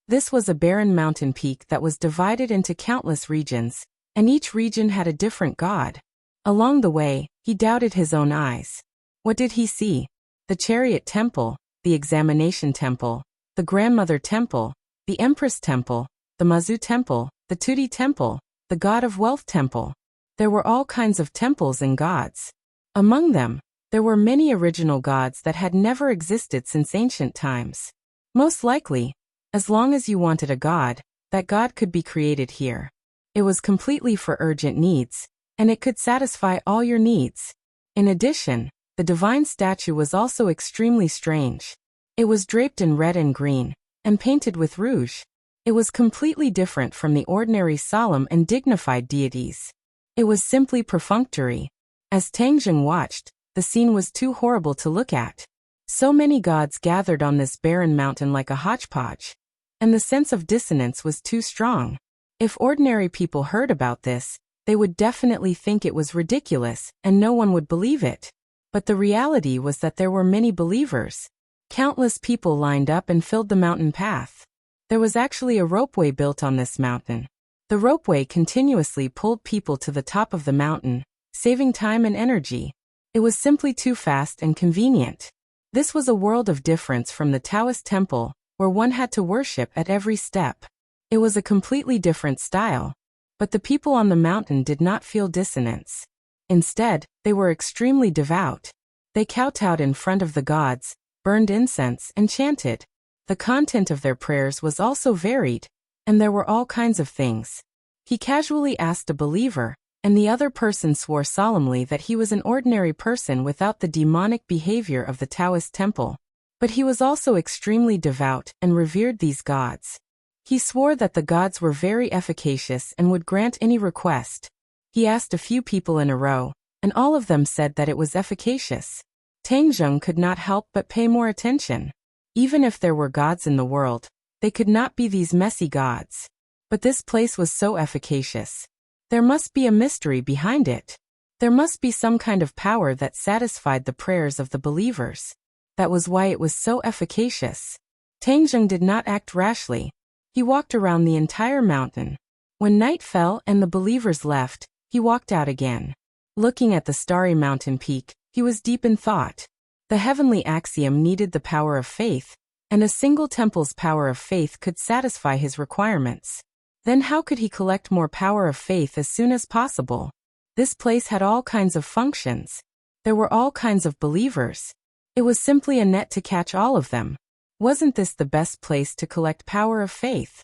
This was a barren mountain peak that was divided into countless regions, and each region had a different god. Along the way, he doubted his own eyes. What did he see? The Chariot Temple, the Examination Temple, the Grandmother Temple, the Empress Temple, the Mazu Temple, the Tudi Temple, the God of Wealth Temple. There were all kinds of temples and gods. Among them, there were many original gods that had never existed since ancient times. Most likely, as long as you wanted a god, that god could be created here. It was completely for urgent needs, and it could satisfy all your needs. In addition, the divine statue was also extremely strange. It was draped in red and green, and painted with rouge. It was completely different from the ordinary solemn and dignified deities. It was simply perfunctory. As Tang Zheng watched, the scene was too horrible to look at. So many gods gathered on this barren mountain like a hodgepodge. And the sense of dissonance was too strong. If ordinary people heard about this, they would definitely think it was ridiculous, and no one would believe it. But the reality was that there were many believers. Countless people lined up and filled the mountain path. There was actually a ropeway built on this mountain. The ropeway continuously pulled people to the top of the mountain, saving time and energy. It was simply too fast and convenient. This was a world of difference from the Taoist temple, where one had to worship at every step. It was a completely different style. But the people on the mountain did not feel dissonance. Instead, they were extremely devout. They kowtowed in front of the gods, burned incense, and chanted. The content of their prayers was also varied, and there were all kinds of things. He casually asked a believer, and the other person swore solemnly that he was an ordinary person without the demonic behavior of the Taoist temple. But he was also extremely devout and revered these gods. He swore that the gods were very efficacious and would grant any request. He asked a few people in a row, and all of them said that it was efficacious. Tang Zheng could not help but pay more attention. Even if there were gods in the world, They could not be these messy gods. But this place was so efficacious. There must be a mystery behind it. There must be some kind of power that satisfied the prayers of the believers. That was why it was so efficacious. Tang Zheng did not act rashly. He walked around the entire mountain. When night fell and the believers left, he walked out again. Looking at the starry mountain peak, he was deep in thought. The heavenly axiom needed the power of faith, and a single temple's power of faith could satisfy his requirements. Then how could he collect more power of faith as soon as possible? This place had all kinds of functions. There were all kinds of believers. It was simply a net to catch all of them. Wasn't this the best place to collect power of faith?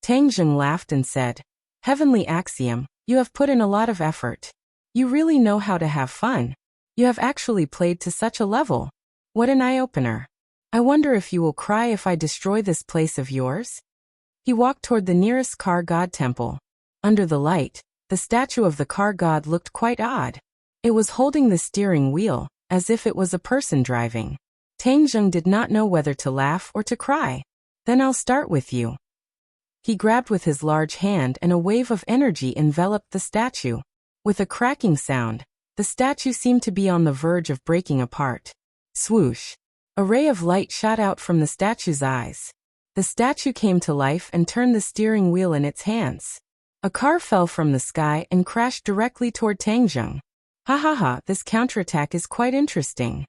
Tang Zheng laughed and said, "Heavenly axiom, you have put in a lot of effort. You really know how to have fun. You have actually played to such a level. What an eye-opener. I wonder if you will cry if I destroy this place of yours?" He walked toward the nearest car god temple. Under the light, the statue of the car god looked quite odd. It was holding the steering wheel, as if it was a person driving. Tang Zheng did not know whether to laugh or to cry. "Then I'll start with you." He grabbed with his large hand and a wave of energy enveloped the statue. With a cracking sound, the statue seemed to be on the verge of breaking apart. Swoosh! A ray of light shot out from the statue's eyes. The statue came to life and turned the steering wheel in its hands. A car fell from the sky and crashed directly toward Tang Zheng. "Ha ha ha, this counterattack is quite interesting."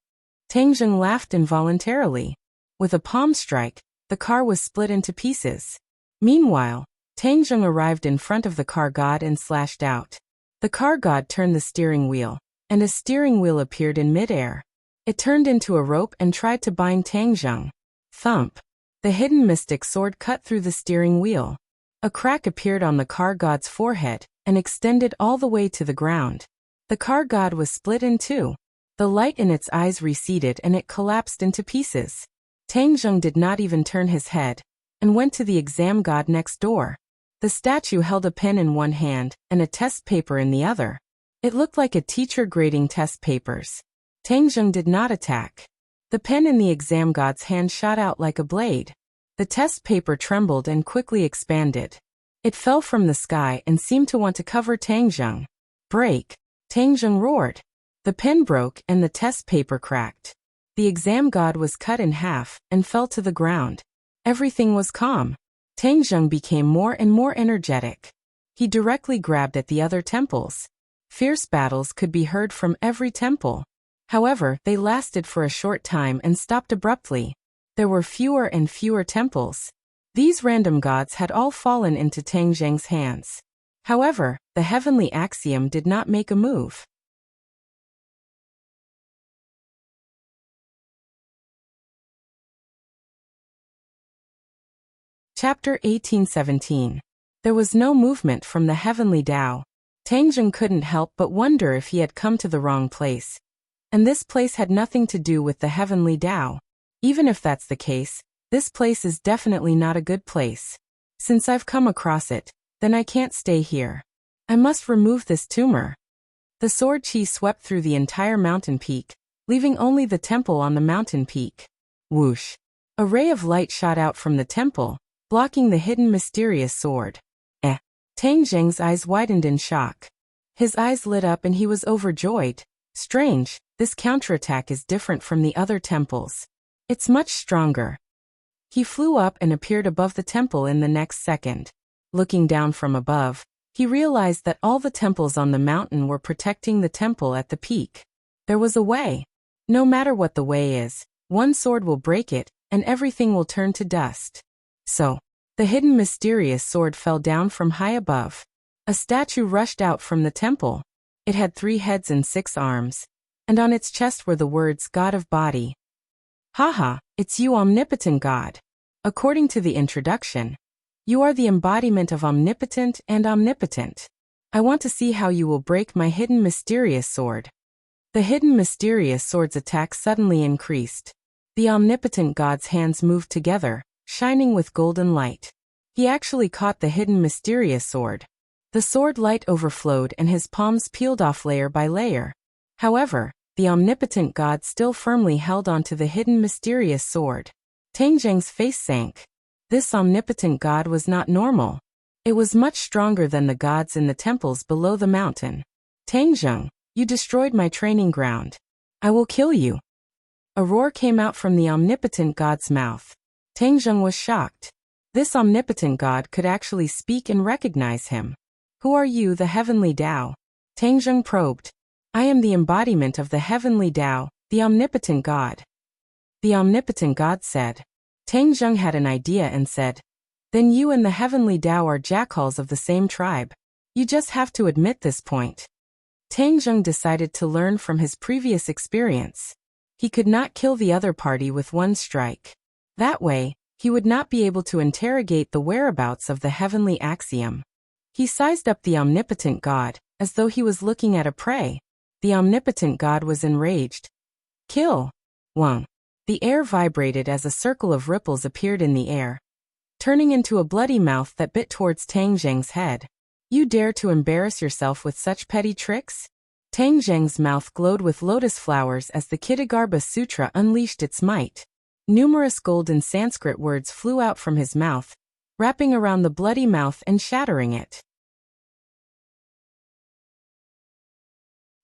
Tang Zheng laughed involuntarily. With a palm strike, the car was split into pieces. Meanwhile, Tang Zheng arrived in front of the car god and slashed out. The car god turned the steering wheel, and a steering wheel appeared in midair. It turned into a rope and tried to bind Tang Zheng. Thump! The hidden mystic sword cut through the steering wheel. A crack appeared on the car god's forehead and extended all the way to the ground. The car god was split in two. The light in its eyes receded and it collapsed into pieces. Tang Zheng did not even turn his head, and went to the exam god next door. The statue held a pen in one hand and a test paper in the other. It looked like a teacher grading test papers. Tang Zheng did not attack. The pen in the exam god's hand shot out like a blade. The test paper trembled and quickly expanded. It fell from the sky and seemed to want to cover Tang Zheng. "Break!" Tang Zheng roared. The pen broke and the test paper cracked. The exam god was cut in half and fell to the ground. Everything was calm. Tang Zheng became more and more energetic. He directly grabbed at the other temples. Fierce battles could be heard from every temple. However, they lasted for a short time and stopped abruptly. There were fewer and fewer temples. These random gods had all fallen into Tang Zheng's hands. However, the heavenly axiom did not make a move. Chapter 1817. There was no movement from the heavenly Tao. Tang Zheng couldn't help but wonder if he had come to the wrong place. And this place had nothing to do with the heavenly Tao. Even if that's the case, this place is definitely not a good place. Since I've come across it, then I can't stay here. I must remove this tumor. The sword chi swept through the entire mountain peak, leaving only the temple on the mountain peak. Whoosh! A ray of light shot out from the temple, blocking the hidden mysterious sword. Tang Zheng's eyes widened in shock. His eyes lit up and he was overjoyed. Strange, this counterattack is different from the other temples. It's much stronger. He flew up and appeared above the temple in the next second. Looking down from above, he realized that all the temples on the mountain were protecting the temple at the peak. There was a way. No matter what the way is, one sword will break it, and everything will turn to dust. So, the hidden mysterious sword fell down from high above. A statue rushed out from the temple. It had 3 heads and 6 arms, and on its chest were the words God of Body. "Haha, it's you, omnipotent God. According to the introduction, you are the embodiment of omnipotent and omnipotent. I want to see how you will break my hidden mysterious sword." The hidden mysterious sword's attack suddenly increased. The omnipotent God's hands moved together, shining with golden light. He actually caught the hidden mysterious sword. The sword light overflowed and his palms peeled off layer by layer. However, the omnipotent god still firmly held onto the hidden mysterious sword. Tang Zheng's face sank. This omnipotent god was not normal. It was much stronger than the gods in the temples below the mountain. Tang Zheng, you destroyed my training ground. I will kill you. A roar came out from the omnipotent god's mouth. Tang Zheng was shocked. This omnipotent god could actually speak and recognize him. Who are you, the heavenly Tao? Tang Zheng probed. I am the embodiment of the heavenly Tao, the omnipotent god. The omnipotent god said. Tang Zheng had an idea and said, then you and the heavenly Tao are jackals of the same tribe. You just have to admit this point. Tang Zheng decided to learn from his previous experience. He could not kill the other party with one strike. That way, he would not be able to interrogate the whereabouts of the heavenly axiom. He sized up the omnipotent god, as though he was looking at a prey. The omnipotent god was enraged. Kill! Wang. The air vibrated as a circle of ripples appeared in the air, turning into a bloody mouth that bit towards Tang Zheng's head. You dare to embarrass yourself with such petty tricks? Tang Zheng's mouth glowed with lotus flowers as the Kitagarbha Sutra unleashed its might. Numerous golden Sanskrit words flew out from his mouth, wrapping around the bloody mouth and shattering it.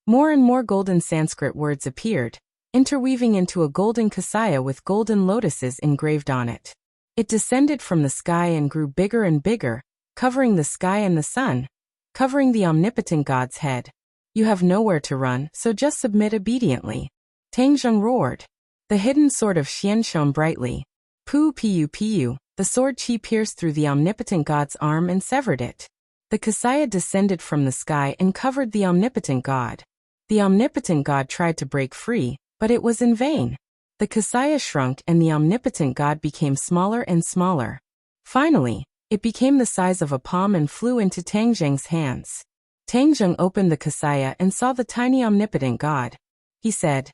More and more golden Sanskrit words appeared, interweaving into a golden kasaya with golden lotuses engraved on it. It descended from the sky and grew bigger and bigger, covering the sky and the sun, covering the omnipotent god's head. You have nowhere to run, so just submit obediently. Tang Zheng roared. The hidden sword of Xian shone brightly. Pu, the sword chi pierced through the omnipotent god's arm and severed it. The kasaya descended from the sky and covered the omnipotent god. The omnipotent god tried to break free, but it was in vain. The kasaya shrunk and the omnipotent god became smaller and smaller. Finally, it became the size of a palm and flew into Tang Zheng's hands. Tang Zheng opened the kasaya and saw the tiny omnipotent god. He said,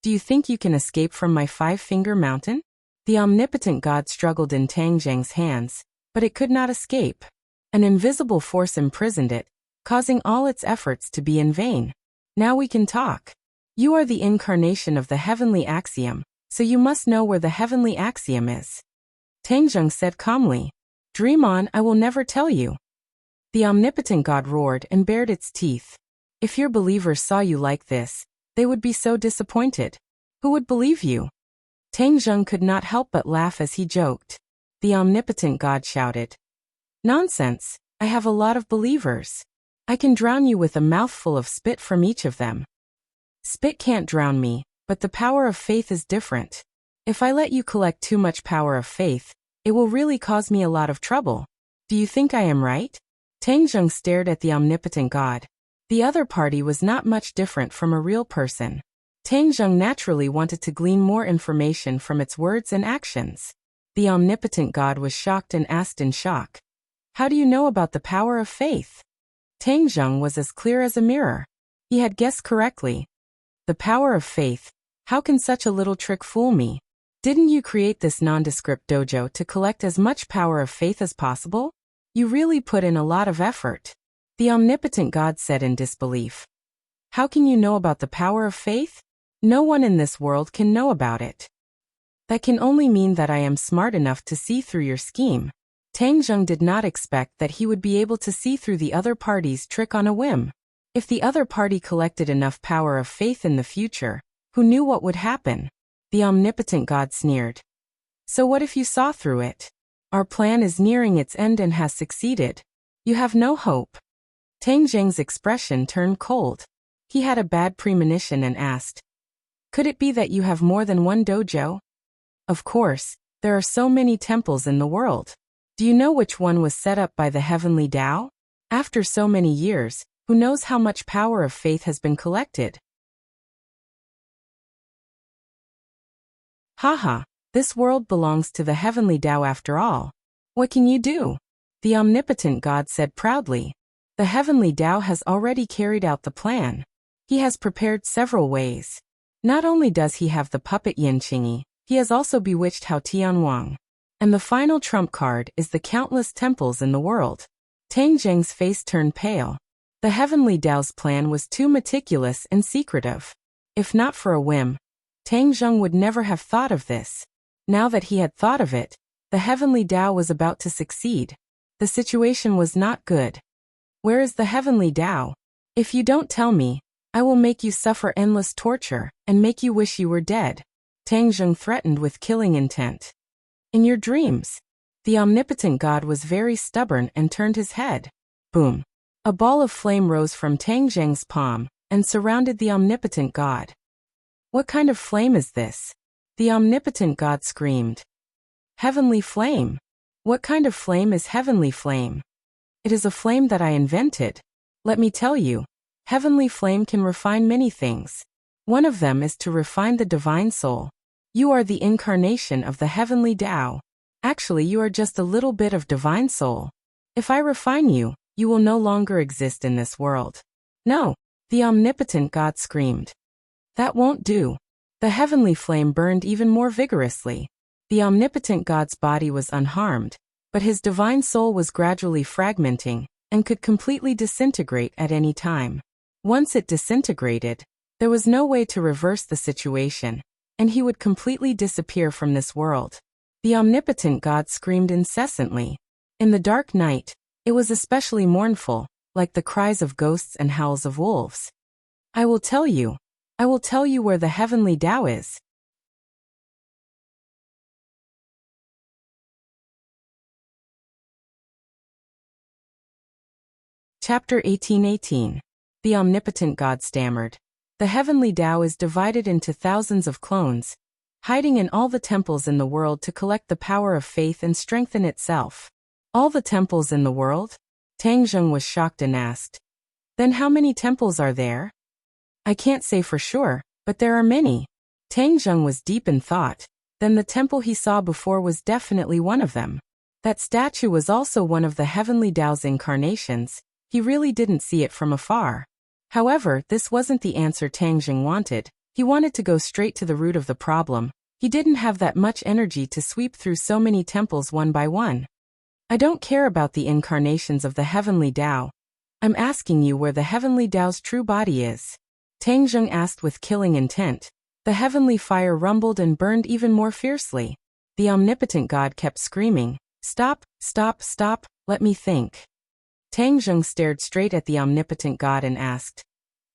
do you think you can escape from my five-finger mountain? The omnipotent god struggled in Tang Zheng's hands, but it could not escape. An invisible force imprisoned it, causing all its efforts to be in vain. Now we can talk. You are the incarnation of the heavenly axiom, so you must know where the heavenly axiom is. Tang Zheng said calmly. Dream on, I will never tell you. The omnipotent god roared and bared its teeth. If your believers saw you like this, they would be so disappointed. Who would believe you? Tang Zheng could not help but laugh as he joked. The omnipotent god shouted. Nonsense, I have a lot of believers. I can drown you with a mouthful of spit from each of them. Spit can't drown me, but the power of faith is different. If I let you collect too much power of faith, it will really cause me a lot of trouble. Do you think I am right? Tang Zheng stared at the omnipotent god. The other party was not much different from a real person. Tang Zheng naturally wanted to glean more information from its words and actions. The omnipotent god was shocked and asked in shock. How do you know about the power of faith? Tang Zheng was as clear as a mirror. He had guessed correctly. The power of faith. How can such a little trick fool me? Didn't you create this nondescript dojo to collect as much power of faith as possible? You really put in a lot of effort. The omnipotent god said in disbelief. How can you know about the power of faith? No one in this world can know about it. That can only mean that I am smart enough to see through your scheme. Tang Zheng did not expect that he would be able to see through the other party's trick on a whim. If the other party collected enough power of faith in the future, who knew what would happen? The omnipotent god sneered. So what if you saw through it? Our plan is nearing its end and has succeeded. You have no hope. Tang Zheng's expression turned cold. He had a bad premonition and asked, could it be that you have more than one dojo? Of course, there are so many temples in the world. Do you know which one was set up by the heavenly Tao? After so many years, who knows how much power of faith has been collected? Haha, this world belongs to the heavenly Tao after all. What can you do? The omnipotent god said proudly. The heavenly Tao has already carried out the plan. He has prepared several ways. Not only does he have the puppet Yin Qingyi, he has also bewitched Hao Tianwang. And the final trump card is the countless temples in the world. Tang Zheng's face turned pale. The heavenly Tao's plan was too meticulous and secretive. If not for a whim, Tang Zheng would never have thought of this. Now that he had thought of it, the heavenly Tao was about to succeed. The situation was not good. Where is the heavenly Tao? If you don't tell me, I will make you suffer endless torture and make you wish you were dead. Tang Zheng threatened with killing intent. In your dreams. The omnipotent god was very stubborn and turned his head. Boom. A ball of flame rose from Tang Zheng's palm and surrounded the omnipotent god. What kind of flame is this? The omnipotent god screamed. Heavenly flame. What kind of flame is heavenly flame? It is a flame that I invented. Let me tell you, heavenly flame can refine many things. One of them is to refine the divine soul. You are the incarnation of the heavenly Tao. Actually, you are just a little bit of divine soul. If I refine you, you will no longer exist in this world. No, the omnipotent god screamed. That won't do. The heavenly flame burned even more vigorously. The omnipotent god's body was unharmed, but his divine soul was gradually fragmenting and could completely disintegrate at any time. Once it disintegrated, there was no way to reverse the situation, and he would completely disappear from this world. The omnipotent god screamed incessantly. In the dark night, it was especially mournful, like the cries of ghosts and howls of wolves. I will tell you where the heavenly Tao is. Chapter 1818. The omnipotent god stammered. The heavenly Tao is divided into thousands of clones, hiding in all the temples in the world to collect the power of faith and strengthen itself. All the temples in the world? Tang Zheng was shocked and asked. Then how many temples are there? I can't say for sure, but there are many. Tang Zheng was deep in thought. Then the temple he saw before was definitely one of them. That statue was also one of the heavenly Tao's incarnations. He really didn't see it from afar. However, this wasn't the answer Tang Zheng wanted. He wanted to go straight to the root of the problem. He didn't have that much energy to sweep through so many temples one by one. I don't care about the incarnations of the heavenly Tao. I'm asking you where the heavenly Tao's true body is. Tang Zheng asked with killing intent. The heavenly fire rumbled and burned even more fiercely. The omnipotent god kept screaming, "Stop, stop, stop, let me think." Tang Zheng stared straight at the omnipotent god and asked,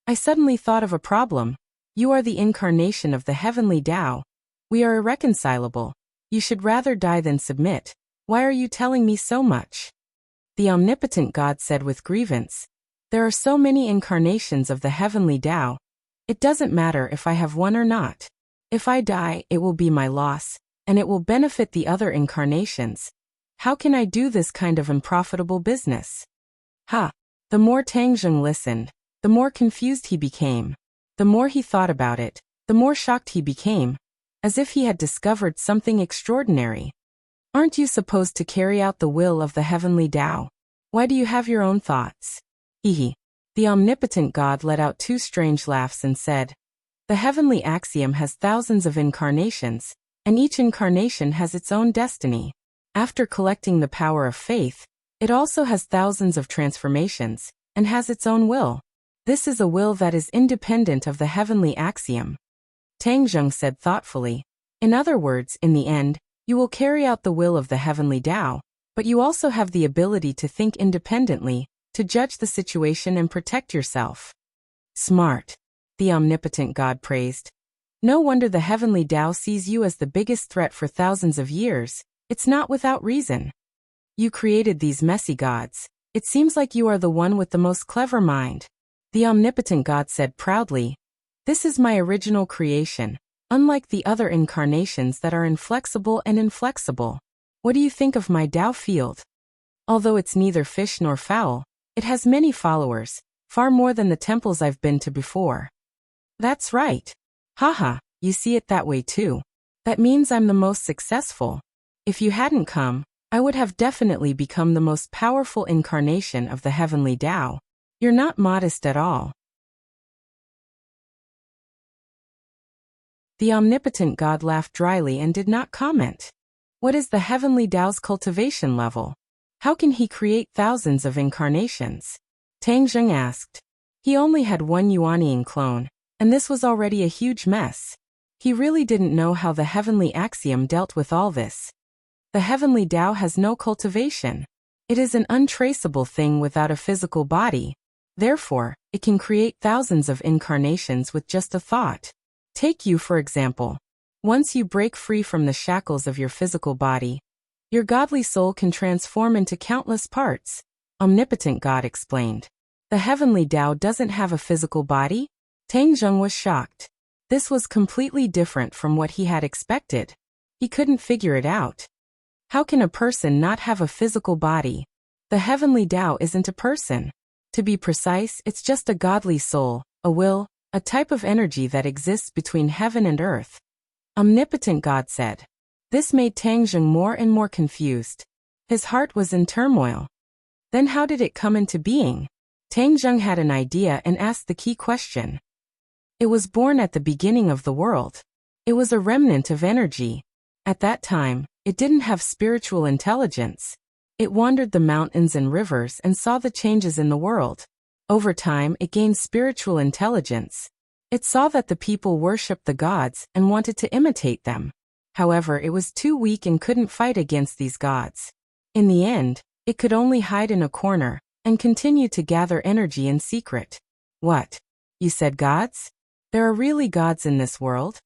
I suddenly thought of a problem. You are the incarnation of the heavenly Tao. We are irreconcilable. You should rather die than submit. Why are you telling me so much? The omnipotent god said with grievance. There are so many incarnations of the heavenly Tao. It doesn't matter if I have one or not. If I die, it will be my loss, and it will benefit the other incarnations. How can I do this kind of unprofitable business? Ha! The more Tang Zheng listened, the more confused he became. The more he thought about it, the more shocked he became, as if he had discovered something extraordinary. Aren't you supposed to carry out the will of the heavenly Tao? Why do you have your own thoughts? Hehe. The omnipotent god let out two strange laughs and said, The heavenly axiom has thousands of incarnations, and each incarnation has its own destiny. After collecting the power of faith, it also has thousands of transformations, and has its own will. This is a will that is independent of the heavenly axiom. Tang Zheng said thoughtfully. In other words, in the end, you will carry out the will of the heavenly Tao, but you also have the ability to think independently, to judge the situation and protect yourself. Smart. The omnipotent god praised. No wonder the heavenly Tao sees you as the biggest threat for thousands of years. It's not without reason. You created these messy gods. It seems like you are the one with the most clever mind. The omnipotent god said proudly. This is my original creation, unlike the other incarnations that are inflexible and inflexible. What do you think of my Tao field? Although it's neither fish nor fowl, it has many followers, far more than the temples I've been to before. That's right. Haha, you see it that way too. That means I'm the most successful. If you hadn't come, I would have definitely become the most powerful incarnation of the heavenly Tao. You're not modest at all. The omnipotent god laughed dryly and did not comment. What is the heavenly Tao's cultivation level? How can he create thousands of incarnations? Tang Zheng asked. He only had one Yuanian clone, And this was already a huge mess. He really didn't know how the heavenly axiom dealt with all this. The heavenly Tao has no cultivation. It is an untraceable thing without a physical body. Therefore, it can create thousands of incarnations with just a thought. Take you, for example. Once you break free from the shackles of your physical body, your godly soul can transform into countless parts. Omnipotent God explained. The heavenly Tao doesn't have a physical body? Tang Zheng was shocked. This was completely different from what he had expected. He couldn't figure it out. How can a person not have a physical body? The heavenly Tao isn't a person. To be precise, it's just a godly soul, a will, a type of energy that exists between heaven and earth. Omnipotent God said. This made Tang Zheng more and more confused. His heart was in turmoil. Then how did it come into being? Tang Zheng had an idea and asked the key question. It was born at the beginning of the world. It was a remnant of energy. At that time, it didn't have spiritual intelligence. It wandered the mountains and rivers and saw the changes in the world. Over time, it gained spiritual intelligence. It saw that the people worshipped the gods and wanted to imitate them. However, it was too weak and couldn't fight against these gods. In the end, it could only hide in a corner and continue to gather energy in secret. What? You said gods? There are really gods in this world?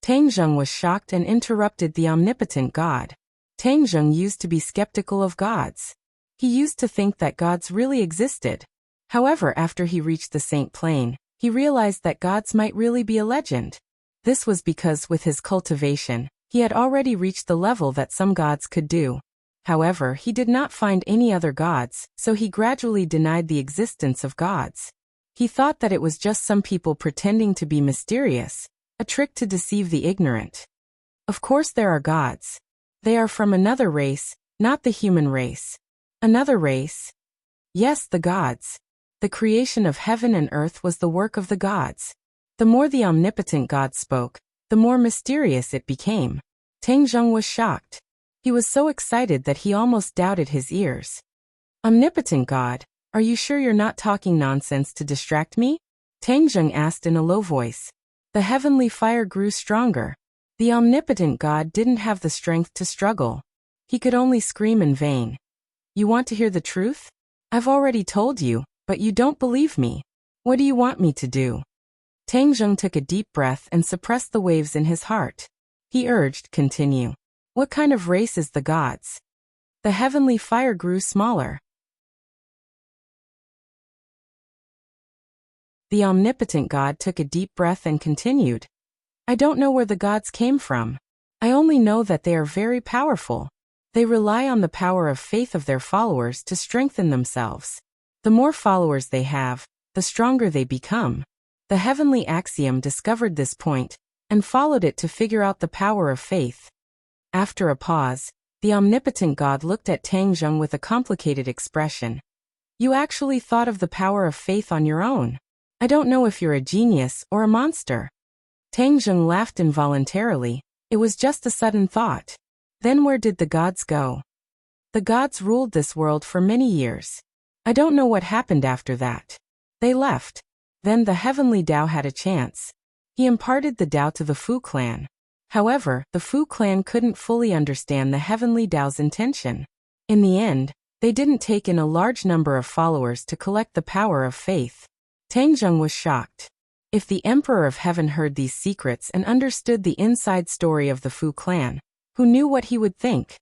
Tang Zheng was shocked and interrupted the omnipotent God. Tang Zheng used to be skeptical of gods. He used to think that gods really existed. However, after he reached the Saint Plane, he realized that gods might really be a legend. This was because with his cultivation, he had already reached the level that some gods could do. However, he did not find any other gods, so he gradually denied the existence of gods. He thought that it was just some people pretending to be mysterious, a trick to deceive the ignorant. Of course there are gods. They are from another race, not the human race. Another race? Yes, the gods. The creation of heaven and earth was the work of the gods. The more the omnipotent God spoke, the more mysterious it became. Tang Zheng was shocked. He was so excited that he almost doubted his ears. Omnipotent God, are you sure you're not talking nonsense to distract me? Tang Zheng asked in a low voice. The heavenly fire grew stronger. The omnipotent God didn't have the strength to struggle. He could only scream in vain. You want to hear the truth? I've already told you, but you don't believe me. What do you want me to do? Tang Zheng took a deep breath and suppressed the waves in his heart. He urged, continue. What kind of race is the gods? The heavenly fire grew smaller. The omnipotent God took a deep breath and continued. I don't know where the gods came from. I only know that they are very powerful. They rely on the power of faith of their followers to strengthen themselves. The more followers they have, the stronger they become. The heavenly axiom discovered this point and followed it to figure out the power of faith. After a pause, the omnipotent God looked at Tang Zheng with a complicated expression. You actually thought of the power of faith on your own. I don't know if you're a genius or a monster. Tang Zheng laughed involuntarily. It was just a sudden thought. Then where did the gods go? The gods ruled this world for many years. I don't know what happened after that. They left. Then the heavenly Tao had a chance. He imparted the Tao to the Fu clan. However, the Fu clan couldn't fully understand the heavenly Tao's intention. In the end, they didn't take in a large number of followers to collect the power of faith. Tang Zheng was shocked. If the Emperor of Heaven heard these secrets and understood the inside story of the Fu clan, who knew what he would think?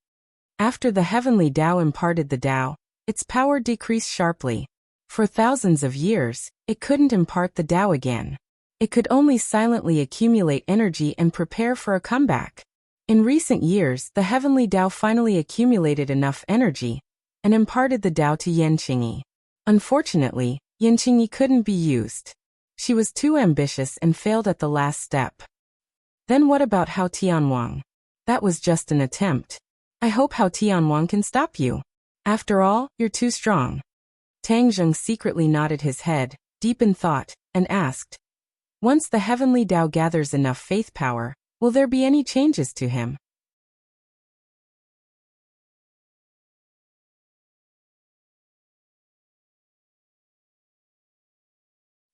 After the heavenly Tao imparted the Tao, its power decreased sharply. For thousands of years, it couldn't impart the Tao again. It could only silently accumulate energy and prepare for a comeback. In recent years, the heavenly Tao finally accumulated enough energy and imparted the Tao to Yanqingyi. Unfortunately, Yanqingyi couldn't be used. She was too ambitious and failed at the last step. Then what about Hao Tianwang? That was just an attempt. I hope Hao Tianwang can stop you. After all, you're too strong. Tang Zheng secretly nodded his head, deep in thought, and asked, once the heavenly Tao gathers enough faith power, will there be any changes to him?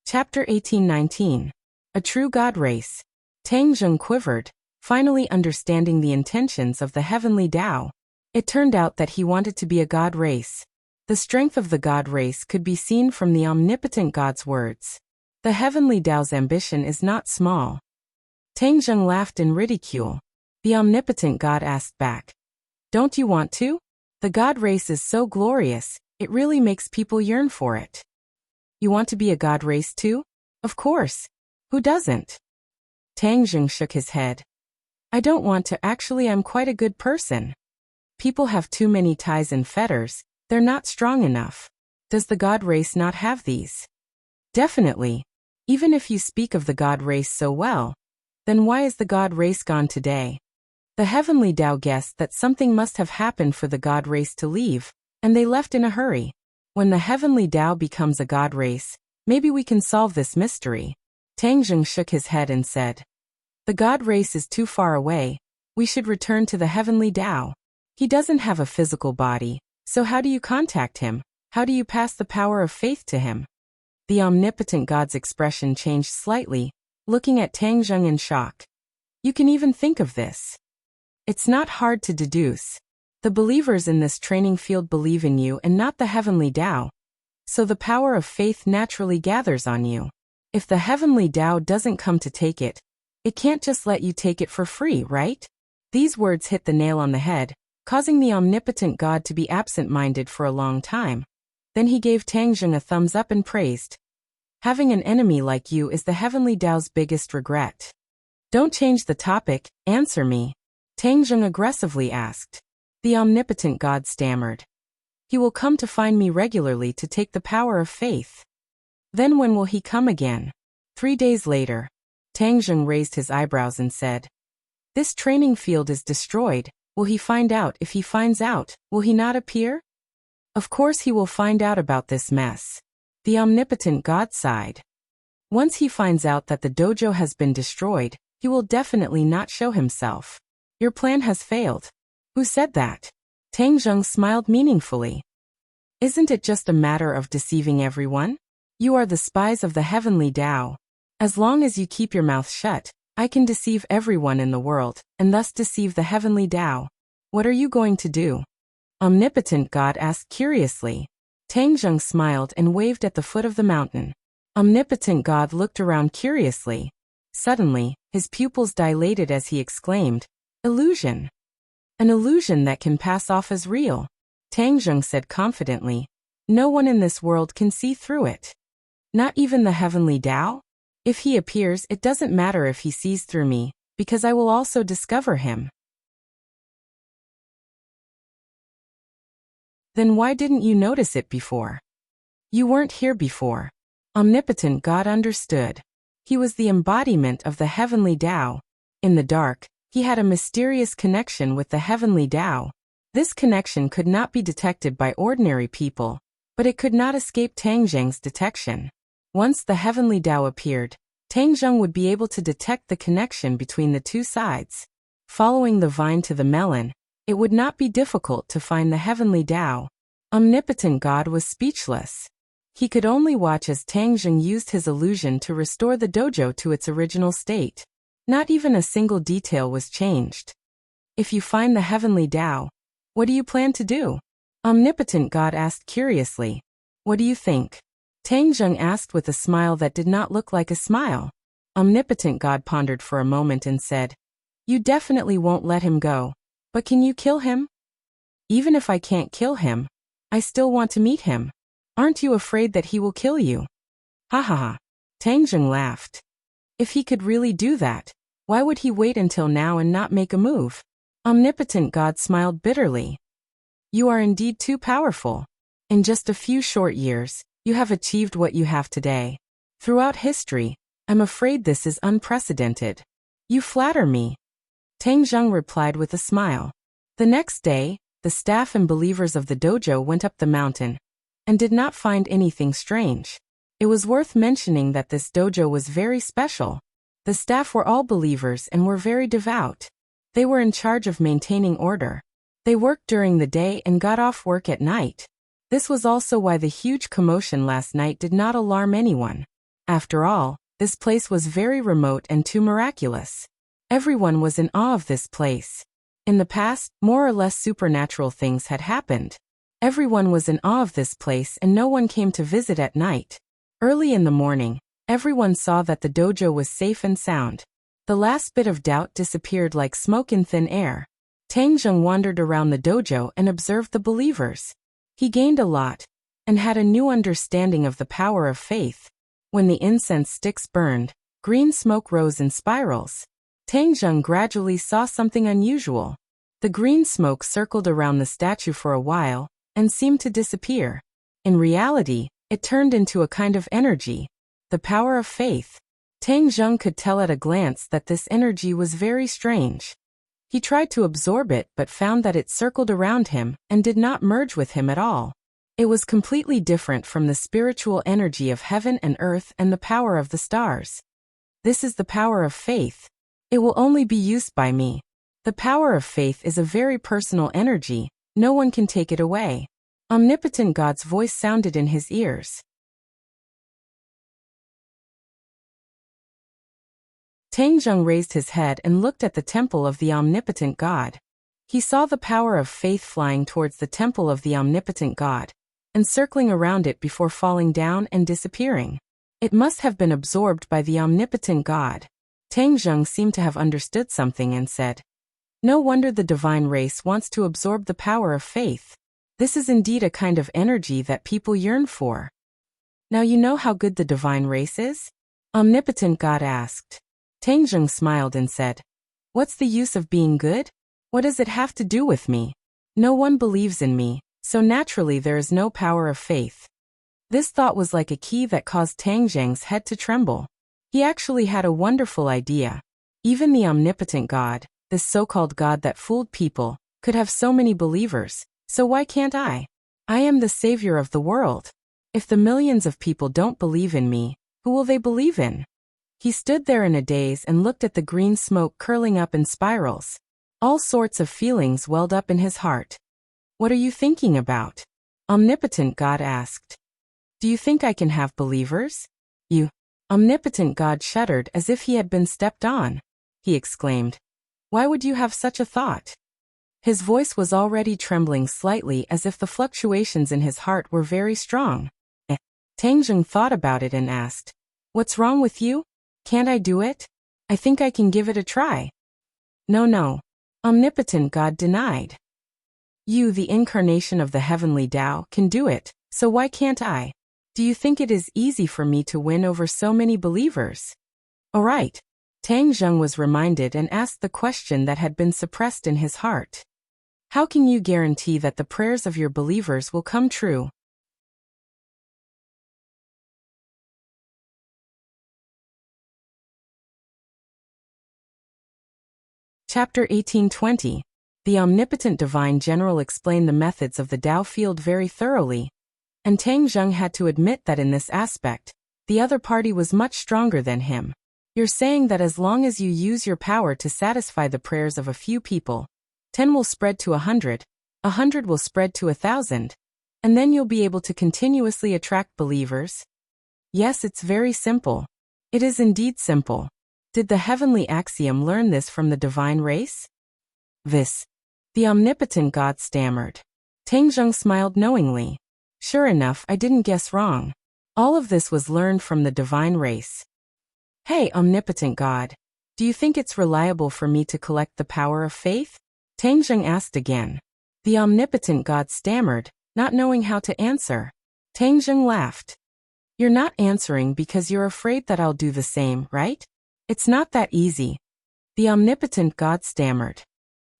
Chapter 1819. A true god race. Tang Zheng quivered, finally understanding the intentions of the heavenly Tao. It turned out that he wanted to be a god race. The strength of the god race could be seen from the omnipotent God's words. The heavenly Tao's ambition is not small. Tang Zheng laughed in ridicule. The omnipotent God asked back, "Don't you want to? The god race is so glorious, it really makes people yearn for it." "You want to be a god race too?" "Of course. Who doesn't?" Tang Zheng shook his head. "I don't want to. Actually, I'm quite a good person. People have too many ties and fetters, they're not strong enough. Does the god race not have these?" "Definitely. Even if you speak of the god race so well, then why is the god race gone today?" The heavenly Tao guessed that something must have happened for the god race to leave, and they left in a hurry. When the heavenly Tao becomes a god race, maybe we can solve this mystery. Tang Zheng shook his head and said, "The god race is too far away. We should return to the heavenly Tao. He doesn't have a physical body, so how do you contact him? How do you pass the power of faith to him?" The omnipotent God's expression changed slightly, looking at Tang Zheng in shock. "You can even think of this. It's not hard to deduce. The believers in this training field believe in you and not the heavenly Tao, so the power of faith naturally gathers on you. If the heavenly Tao doesn't come to take it, it can't just let you take it for free, right?" These words hit the nail on the head, causing the omnipotent God to be absent-minded for a long time. Then he gave Tang Zheng a thumbs up and praised. "Having an enemy like you is the heavenly Tao's biggest regret." "Don't change the topic, answer me," Tang Zheng aggressively asked. The omnipotent God stammered. "He will come to find me regularly to take the power of faith." "Then when will he come again?" 3 days later. Tang Zheng raised his eyebrows and said, "This training field is destroyed. Will he find out? If he finds out, will he not appear?" "Of course he will find out about this mess." The omnipotent God sighed. "Once he finds out that the dojo has been destroyed, he will definitely not show himself. Your plan has failed." "Who said that?" Tang Zheng smiled meaningfully. "Isn't it just a matter of deceiving everyone? You are the spies of the heavenly Tao. As long as you keep your mouth shut, I can deceive everyone in the world, and thus deceive the heavenly Tao. What are you going to do?" Omnipotent God asked curiously. Tang Zheng smiled and waved at the foot of the mountain. Omnipotent God looked around curiously. Suddenly, his pupils dilated as he exclaimed, "Illusion! An illusion that can pass off as real." Tang Zheng said confidently, "No one in this world can see through it. Not even the heavenly Tao? If he appears, it doesn't matter if he sees through me, because I will also discover him." "Then why didn't you notice it before? You weren't here before." Omnipotent God understood. He was the embodiment of the heavenly Tao. In the dark, he had a mysterious connection with the heavenly Tao. This connection could not be detected by ordinary people, but it could not escape Tang Zheng's detection. Once the heavenly Tao appeared, Tang Zheng would be able to detect the connection between the two sides. Following the vine to the melon, it would not be difficult to find the heavenly Tao. Omnipotent God was speechless. He could only watch as Tang Zheng used his illusion to restore the dojo to its original state. Not even a single detail was changed. "If you find the heavenly Tao, what do you plan to do?" Omnipotent God asked curiously. "What do you think?" Tang Zheng asked with a smile that did not look like a smile. Omnipotent God pondered for a moment and said, "You definitely won't let him go. But can you kill him?" "Even if I can't kill him, I still want to meet him. Aren't you afraid that he will kill you?" "Ha ha ha." Tang Zheng laughed. If he could really do that, why would he wait until now and not make a move? Omnipotent God smiled bitterly. "You are indeed too powerful. In just a few short years, you have achieved what you have today. Throughout history, I'm afraid this is unprecedented." "You flatter me," Tang Zheng replied with a smile. The next day, the staff and believers of the dojo went up the mountain and did not find anything strange. It was worth mentioning that this dojo was very special. The staff were all believers and were very devout. They were in charge of maintaining order. They worked during the day and got off work at night. This was also why the huge commotion last night did not alarm anyone. After all, This place was very remote and too miraculous. Everyone was in awe of this place. In the past, more or less supernatural things had happened. Everyone was in awe of this place and no one came to visit at night. Early in the morning, everyone saw that the dojo was safe and sound. The last bit of doubt disappeared like smoke in thin air. Tang Zheng wandered around the dojo and observed the believers. He gained a lot, and had a new understanding of the power of faith. When the incense sticks burned, green smoke rose in spirals. Tang Zheng gradually saw something unusual. The green smoke circled around the statue for a while, and seemed to disappear. In reality, it turned into a kind of energy. The power of faith. Tang Zheng could tell at a glance that this energy was very strange. He tried to absorb it but found that it circled around him and did not merge with him at all. It was completely different from the spiritual energy of heaven and earth and the power of the stars. This is the power of faith. It will only be used by me. The power of faith is a very personal energy, no one can take it away. Omnipotent God's voice sounded in his ears. Tang Zheng raised his head and looked at the temple of the omnipotent God. He saw the power of faith flying towards the temple of the omnipotent God, and circling around it before falling down and disappearing. It must have been absorbed by the omnipotent God. Tang Zheng seemed to have understood something and said, "No wonder the divine race wants to absorb the power of faith. This is indeed a kind of energy that people yearn for." "Now you know how good the divine race is?" Omnipotent God asked. Tang Zheng smiled and said, "What's the use of being good? What does it have to do with me? No one believes in me, so naturally there is no power of faith." This thought was like a key that caused Tang Zheng's head to tremble. He actually had a wonderful idea. Even the omnipotent God, this so-called God that fooled people, could have so many believers, so why can't I? I am the savior of the world. If the millions of people don't believe in me, who will they believe in? He stood there in a daze and looked at the green smoke curling up in spirals. All sorts of feelings welled up in his heart. "What are you thinking about?" Omnipotent God asked. "Do you think I can have believers?" "You..." Omnipotent God shuddered as if he had been stepped on. He exclaimed, "Why would you have such a thought?" His voice was already trembling slightly as if the fluctuations in his heart were very strong. Tang Zheng thought about it and asked, "What's wrong with you? Can't I do it? I think I can give it a try." No. Omnipotent God denied. "You, the incarnation of the heavenly Tao, can do it, so why can't I? Do you think it is easy for me to win over so many believers?" "All right." Tang Zheng was reminded and asked the question that had been suppressed in his heart. "How can you guarantee that the prayers of your believers will come true?" Chapter 1820. The omnipotent divine general explained the methods of the Tao field very thoroughly, and Tang Zheng had to admit that in this aspect, the other party was much stronger than him. "You're saying that as long as you use your power to satisfy the prayers of a few people, 10 will spread to 100, 100 will spread to 1,000, and then you'll be able to continuously attract believers?" "Yes, it's very simple." "It is indeed simple. Did the heavenly axiom learn this from the divine race?" "This." The omnipotent God stammered. Tang Zheng smiled knowingly. "Sure enough, I didn't guess wrong. All of this was learned from the divine race." "Hey, omnipotent God, do you think it's reliable for me to collect the power of faith?" Tang Zheng asked again. The omnipotent God stammered, not knowing how to answer. Tang Zheng laughed. "You're not answering because you're afraid that I'll do the same, right? It's not that easy." The omnipotent God stammered.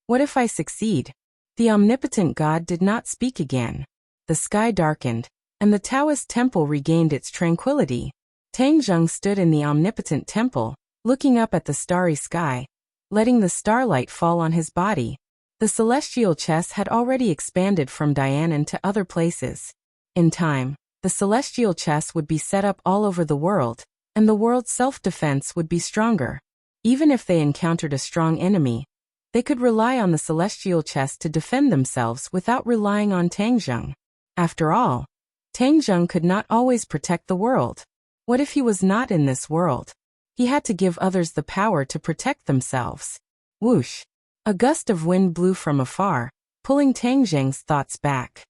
"What if I succeed?" The omnipotent God did not speak again. The sky darkened, and the Taoist temple regained its tranquility. Tang Zheng stood in the omnipotent temple, looking up at the starry sky, letting the starlight fall on his body. The celestial chess had already expanded from Dianan to other places. In time, the celestial chess would be set up all over the world, and the world's self-defense would be stronger. Even if they encountered a strong enemy, they could rely on the celestial chess to defend themselves without relying on Tang Zheng. After all, Tang Zheng could not always protect the world. What if he was not in this world? He had to give others the power to protect themselves. Whoosh! A gust of wind blew from afar, pulling Tang Zheng's thoughts back.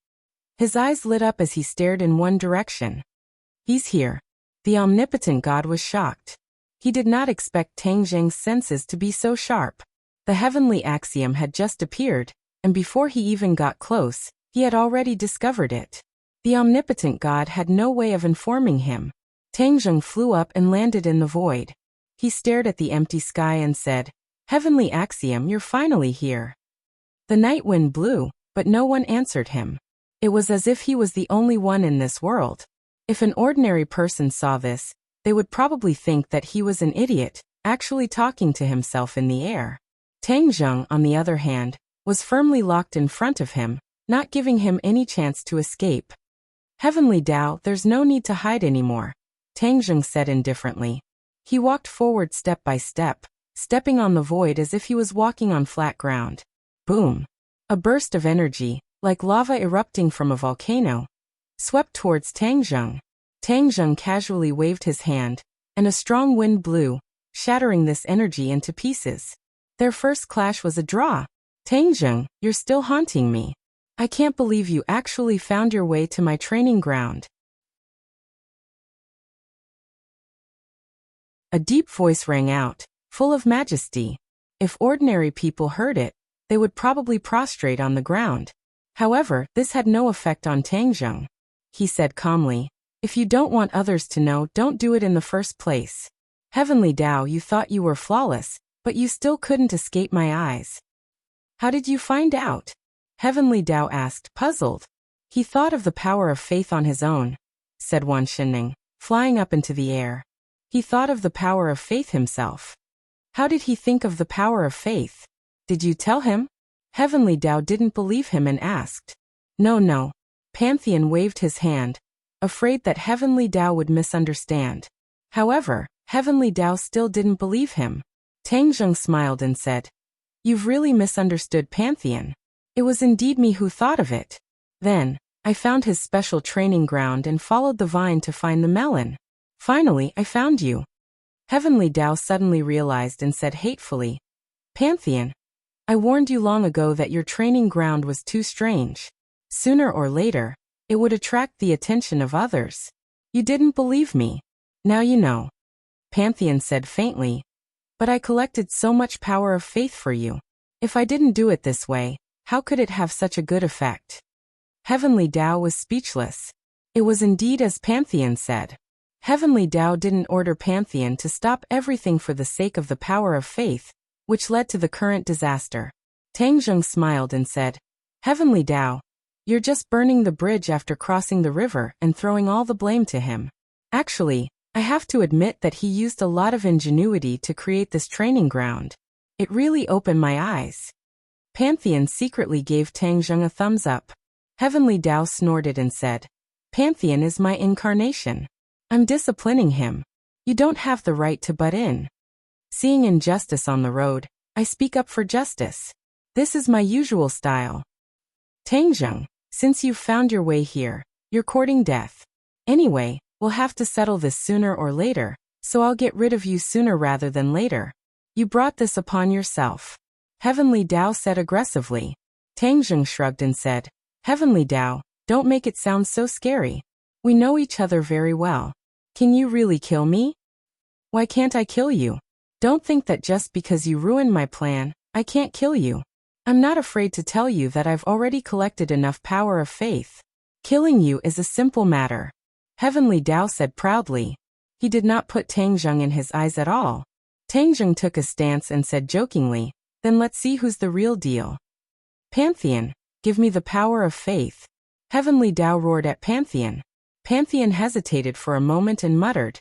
His eyes lit up as he stared in one direction. He's here. The omnipotent god was shocked. He did not expect Tang Zheng's senses to be so sharp. The heavenly axiom had just appeared, and before he even got close, he had already discovered it. The omnipotent god had no way of informing him. Tang Zheng flew up and landed in the void. He stared at the empty sky and said, "Heavenly axiom, you're finally here." The night wind blew, but no one answered him. It was as if he was the only one in this world. If an ordinary person saw this, they would probably think that he was an idiot, actually talking to himself in the air. Tang Zheng, on the other hand, was firmly locked in front of him, not giving him any chance to escape. "Heavenly Tao, there's no need to hide anymore," Tang Zheng said indifferently. He walked forward step by step, stepping on the void as if he was walking on flat ground. Boom! A burst of energy, like lava erupting from a volcano, swept towards Tang Zheng. Tang Zheng casually waved his hand, and a strong wind blew, shattering this energy into pieces. Their first clash was a draw. "Tang Zheng, you're still haunting me. I can't believe you actually found your way to my training ground." A deep voice rang out, full of majesty. If ordinary people heard it, they would probably prostrate on the ground. However, this had no effect on Tang Zheng. He said calmly, "If you don't want others to know, don't do it in the first place. Heavenly Tao, you thought you were flawless, but you still couldn't escape my eyes." "How did you find out?" Heavenly Tao asked, puzzled. "He thought of the power of faith on his own," said Wan Shinning, flying up into the air. "He thought of the power of faith himself." "How did he think of the power of faith? Did you tell him?" Heavenly Tao didn't believe him and asked. No. Pantheon waved his hand, afraid that Heavenly Tao would misunderstand. However, Heavenly Tao still didn't believe him. Tang Zheng smiled and said, "You've really misunderstood Pantheon. It was indeed me who thought of it. Then, I found his special training ground and followed the vine to find the melon. Finally, I found you." Heavenly Tao suddenly realized and said hatefully, "Pantheon, I warned you long ago that your training ground was too strange. Sooner or later, it would attract the attention of others. You didn't believe me. Now you know." Pantheon said faintly, "But I collected so much power of faith for you. If I didn't do it this way, how could it have such a good effect?" Heavenly Tao was speechless. It was indeed as Pantheon said. Heavenly Tao didn't order Pantheon to stop everything for the sake of the power of faith, which led to the current disaster. Tang Zheng smiled and said, "Heavenly Tao, you're just burning the bridge after crossing the river and throwing all the blame to him. Actually, I have to admit that he used a lot of ingenuity to create this training ground. It really opened my eyes." Pantheon secretly gave Tang Zheng a thumbs up. Heavenly Tao snorted and said, "Pantheon is my incarnation. I'm disciplining him. You don't have the right to butt in. Seeing injustice on the road, I speak up for justice. This is my usual style. Tang Zheng, since you've found your way here, you're courting death. Anyway, we'll have to settle this sooner or later, so I'll get rid of you sooner rather than later. You brought this upon yourself." Heavenly Tao said aggressively. Tang Zheng shrugged and said, "Heavenly Tao, don't make it sound so scary. We know each other very well. Can you really kill me?" "Why can't I kill you? Don't think that just because you ruined my plan, I can't kill you. I'm not afraid to tell you that I've already collected enough power of faith. Killing you is a simple matter." Heavenly Tao said proudly. He did not put Tang Zheng in his eyes at all. Tang Zheng took a stance and said jokingly, "Then let's see who's the real deal. Pantheon, give me the power of faith." Heavenly Tao roared at Pantheon. Pantheon hesitated for a moment and muttered,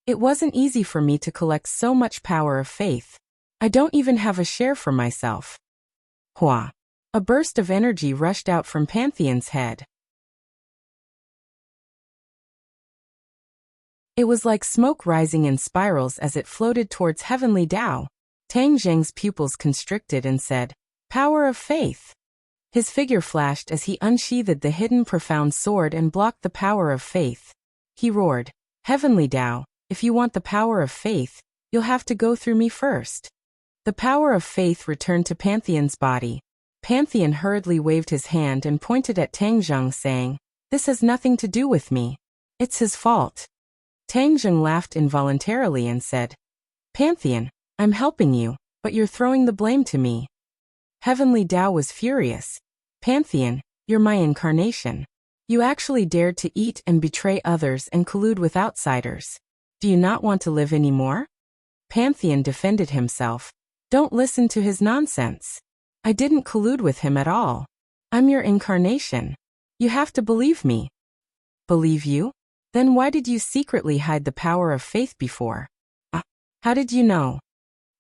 "It wasn't easy for me to collect so much power of faith. I don't even have a share for myself." Hua! A burst of energy rushed out from Pantheon's head. It was like smoke rising in spirals as it floated towards Heavenly Tao. Tang Zheng's pupils constricted and said, "Power of faith." His figure flashed as he unsheathed the hidden profound sword and blocked the power of faith. He roared, Heavenly Tao, if you want the power of faith, you'll have to go through me first. The power of faith returned to Pantheon's body. Pantheon hurriedly waved his hand and pointed at Tang Zheng, saying, "This has nothing to do with me. It's his fault." Tang Zheng laughed involuntarily and said, "Pantheon, I'm helping you, but you're throwing the blame to me." Heavenly Tao was furious. "Pantheon, you're my incarnation. You actually dared to eat and betray others and collude with outsiders. Do you not want to live anymore?" Pantheon defended himself. "Don't listen to his nonsense. I didn't collude with him at all. I'm your incarnation. You have to believe me." "Believe you? Then why did you secretly hide the power of faith before?" How did you know?"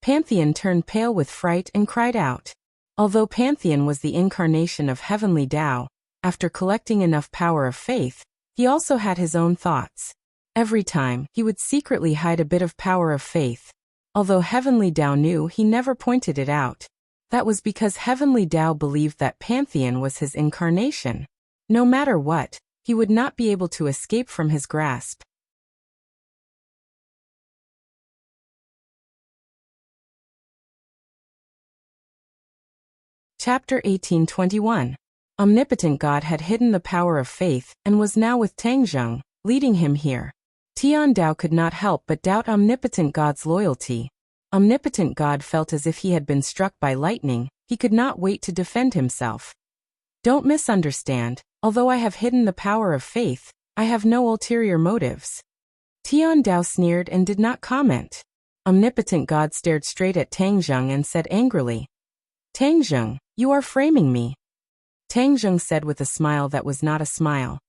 Pantheon turned pale with fright and cried out. Although Pantheon was the incarnation of Heavenly Tao, after collecting enough power of faith, he also had his own thoughts. Every time, he would secretly hide a bit of power of faith. Although Heavenly Tao knew, he never pointed it out. That was because Heavenly Tao believed that Pantheon was his incarnation. No matter what, he would not be able to escape from his grasp. Chapter 1821. Omnipotent God had hidden the power of faith and was now with Tang Zheng, leading him here. Tian Dao could not help but doubt Omnipotent God's loyalty. Omnipotent God felt as if he had been struck by lightning. He could not wait to defend himself. "Don't misunderstand. Although I have hidden the power of faith, I have no ulterior motives." Tian Dao sneered and did not comment. Omnipotent God stared straight at Tang Zheng and said angrily, "Tang Zheng, you are framing me." Tang Zheng said with a smile that was not a smile,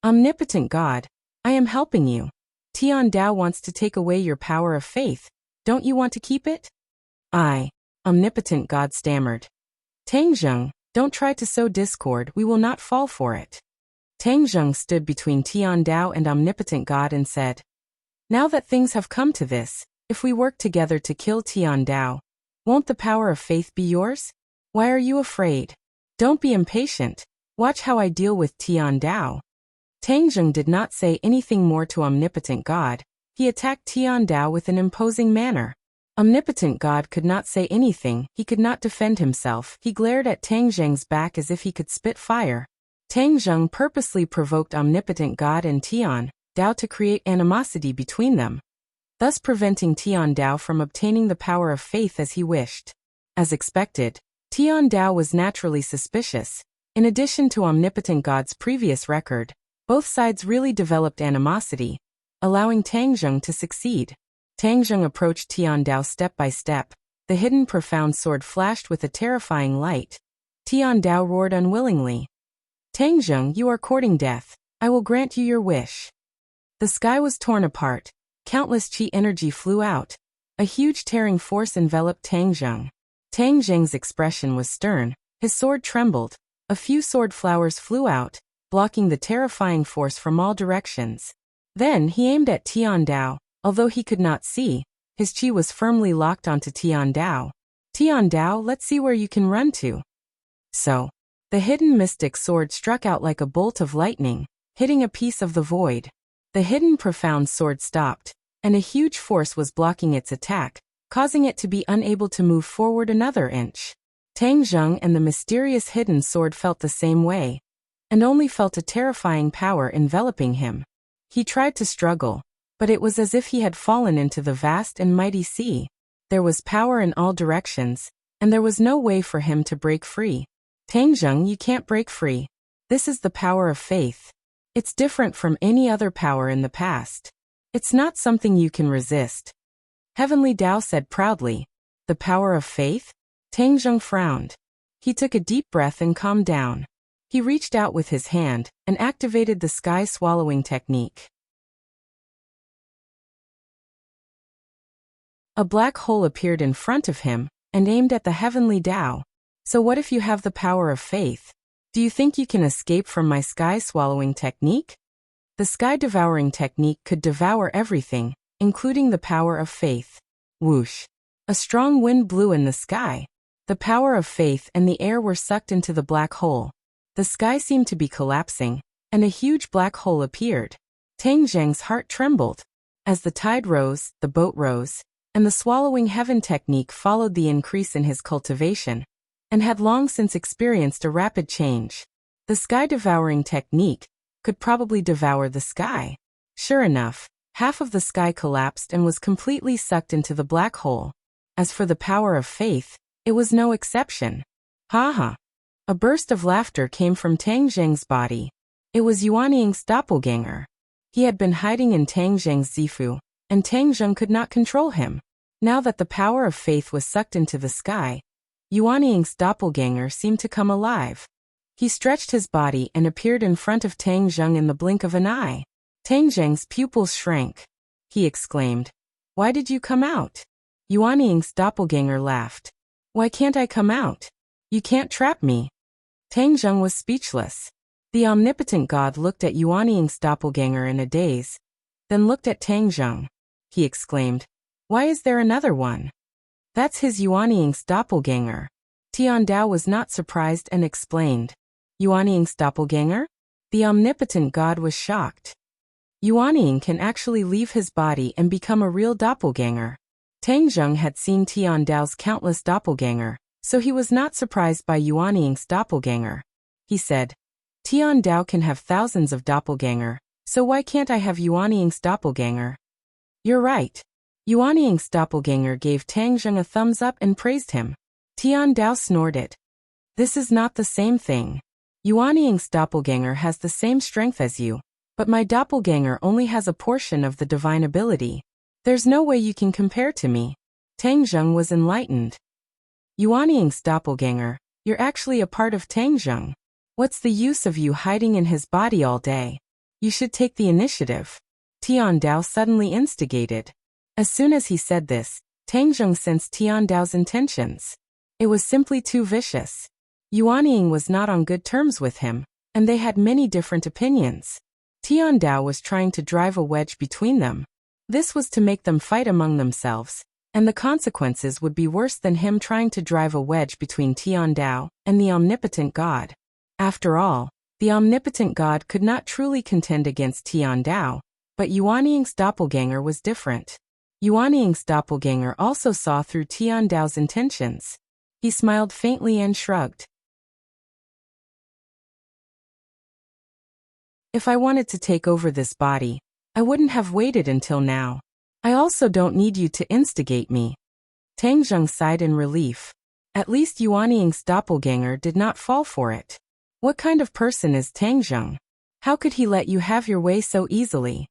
"Omnipotent God, I am helping you. Tian Dao wants to take away your power of faith. Don't you want to keep it?" Omnipotent God stammered. "Tang Zheng, don't try to sow discord, we will not fall for it." Tang Zheng stood between Tian Dao and Omnipotent God and said, "Now that things have come to this, if we work together to kill Tian Dao, won't the power of faith be yours? Why are you afraid? Don't be impatient. Watch how I deal with Tian Dao." Tang Zheng did not say anything more to Omnipotent God. He attacked Tian Dao with an imposing manner. Omnipotent God could not say anything, he could not defend himself. He glared at Tang Zheng's back as if he could spit fire. Tang Zheng purposely provoked Omnipotent God and Tian Dao to create animosity between them, thus preventing Tian Dao from obtaining the power of faith as he wished. As expected, Tian Dao was naturally suspicious. In addition to Omnipotent God's previous record, both sides really developed animosity, allowing Tang Zheng to succeed. Tang Zheng approached Tian Dao step by step. The hidden profound sword flashed with a terrifying light. Tian Dao roared unwillingly. "Tang Zheng, you are courting death. I will grant you your wish." The sky was torn apart. Countless chi energy flew out. A huge tearing force enveloped Tang Zheng. Tang Zheng's expression was stern. His sword trembled. A few sword flowers flew out, blocking the terrifying force from all directions. Then he aimed at Tian Dao. Although he could not see, his chi was firmly locked onto Tian Dao. "Tian Dao, let's see where you can run to." So, the hidden mystic sword struck out like a bolt of lightning, hitting a piece of the void. The hidden profound sword stopped, and a huge force was blocking its attack, causing it to be unable to move forward another inch. Tang Zheng and the mysterious hidden sword felt the same way, and only felt a terrifying power enveloping him. He tried to struggle, but it was as if he had fallen into the vast and mighty sea. There was power in all directions, and there was no way for him to break free. "Tang Zheng, you can't break free. This is the power of faith. It's different from any other power in the past. It's not something you can resist." Heavenly Tao said proudly. "The power of faith?" Tang Zheng frowned. He took a deep breath and calmed down. He reached out with his hand and activated the sky swallowing technique. A black hole appeared in front of him and aimed at the Heavenly Tao. "So what if you have the power of faith? Do you think you can escape from my sky-swallowing technique?" The sky-devouring technique could devour everything, including the power of faith. Whoosh! A strong wind blew in the sky. The power of faith and the air were sucked into the black hole. The sky seemed to be collapsing, and a huge black hole appeared. Tang Zheng's heart trembled. As the tide rose, the boat rose, and the swallowing heaven technique followed the increase in his cultivation, and had long since experienced a rapid change. The sky-devouring technique could probably devour the sky. Sure enough, half of the sky collapsed and was completely sucked into the black hole. As for the power of faith, it was no exception. Ha ha! A burst of laughter came from Tang Zheng's body. It was Yuanying's doppelganger. He had been hiding in Tang Zheng's zifu, and Tang Zheng could not control him. Now that the power of faith was sucked into the sky, Yuanying's doppelganger seemed to come alive. He stretched his body and appeared in front of Tang Zheng in the blink of an eye. Tang Zheng's pupils shrank. He exclaimed, "Why did you come out?" Yuanying's doppelganger laughed. "Why can't I come out? You can't trap me." Tang Zheng was speechless. The omnipotent god looked at Yuanying's doppelganger in a daze, then looked at Tang Zheng. He exclaimed, "Why is there another one?" "That's his Yuanying's doppelganger." Tian Dao was not surprised and explained, "Yuanying's doppelganger?" The omnipotent god was shocked. Yuanying can actually leave his body and become a real doppelganger. Tang Zheng had seen Tian Dao's countless doppelganger, so he was not surprised by Yuanying's doppelganger. He said, "Tian Dao can have thousands of doppelganger, so why can't I have Yuanying's doppelganger?" "You're right." Yuanying's doppelganger gave Tang Zheng a thumbs up and praised him. Tian Dao snorted. "This is not the same thing. Yuanying's doppelganger has the same strength as you, but my doppelganger only has a portion of the divine ability. There's no way you can compare to me." Tang Zheng was enlightened. "Yuanying's doppelganger, you're actually a part of Tang Zheng. What's the use of you hiding in his body all day? You should take the initiative." Tian Dao suddenly instigated. As soon as he said this, Tang Zheng sensed Tian Dao's intentions. It was simply too vicious. Yuanying was not on good terms with him, and they had many different opinions. Tian Dao was trying to drive a wedge between them. This was to make them fight among themselves, and the consequences would be worse than him trying to drive a wedge between Tian Dao and the omnipotent god. After all, the omnipotent god could not truly contend against Tian Dao, but Yuanying's doppelganger was different. Yuanying's doppelganger also saw through Tian Dao's intentions. He smiled faintly and shrugged. "If I wanted to take over this body, I wouldn't have waited until now. I also don't need you to instigate me." Tang Zheng sighed in relief. At least Yuanying's doppelganger did not fall for it. What kind of person is Tang Zheng? How could he let you have your way so easily?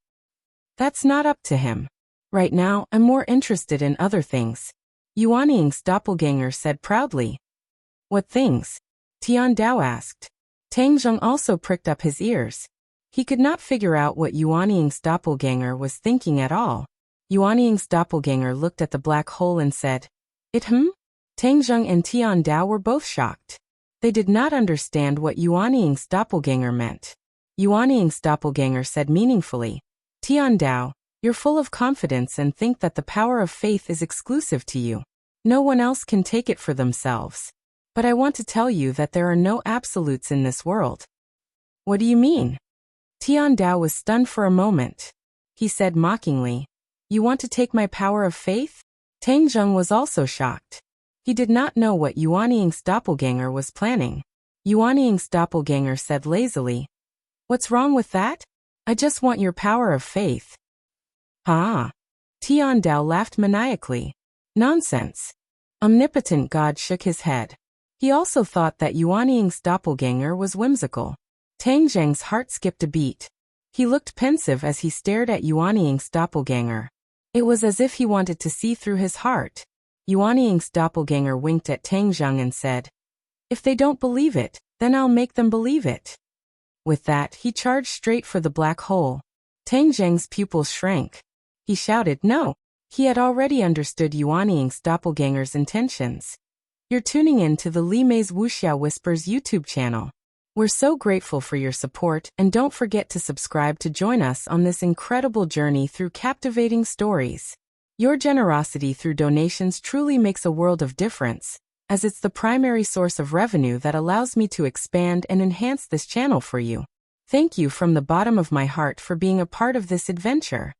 That's not up to him. Right now, I'm more interested in other things," Yuanying's doppelganger said proudly. "What things?" Tian Dao asked. Tang Zheng also pricked up his ears. He could not figure out what Yuanying's doppelganger was thinking at all. Yuanying's doppelganger looked at the black hole and said, Tang Zheng and Tian Dao were both shocked. They did not understand what Yuanying's doppelganger meant. Yuanying's doppelganger said meaningfully, "Tian Dao, you're full of confidence and think that the power of faith is exclusive to you. No one else can take it for themselves. But I want to tell you that there are no absolutes in this world." "What do you mean?" Tian Dao was stunned for a moment. He said mockingly, "You want to take my power of faith?" Tang Zheng was also shocked. He did not know what Yuanying's doppelganger was planning. Yuanying's doppelganger said lazily, "What's wrong with that? I just want your power of faith." "Ha!" Tian Dao laughed maniacally. "Nonsense." Omnipotent God shook his head. He also thought that Yuanying's doppelganger was whimsical. Tang Zheng's heart skipped a beat. He looked pensive as he stared at Yuanying's doppelganger. It was as if he wanted to see through his heart. Yuanying's doppelganger winked at Tang Zheng and said, "If they don't believe it, then I'll make them believe it." With that, he charged straight for the black hole. Tang Zheng's pupils shrank. He shouted, "No!" He had already understood Yuanying's doppelganger's intentions. You're tuning in to the Li Mei's Wuxia Whispers YouTube channel. We're so grateful for your support, and don't forget to subscribe to join us on this incredible journey through captivating stories. Your generosity through donations truly makes a world of difference, as it's the primary source of revenue that allows me to expand and enhance this channel for you. Thank you from the bottom of my heart for being a part of this adventure.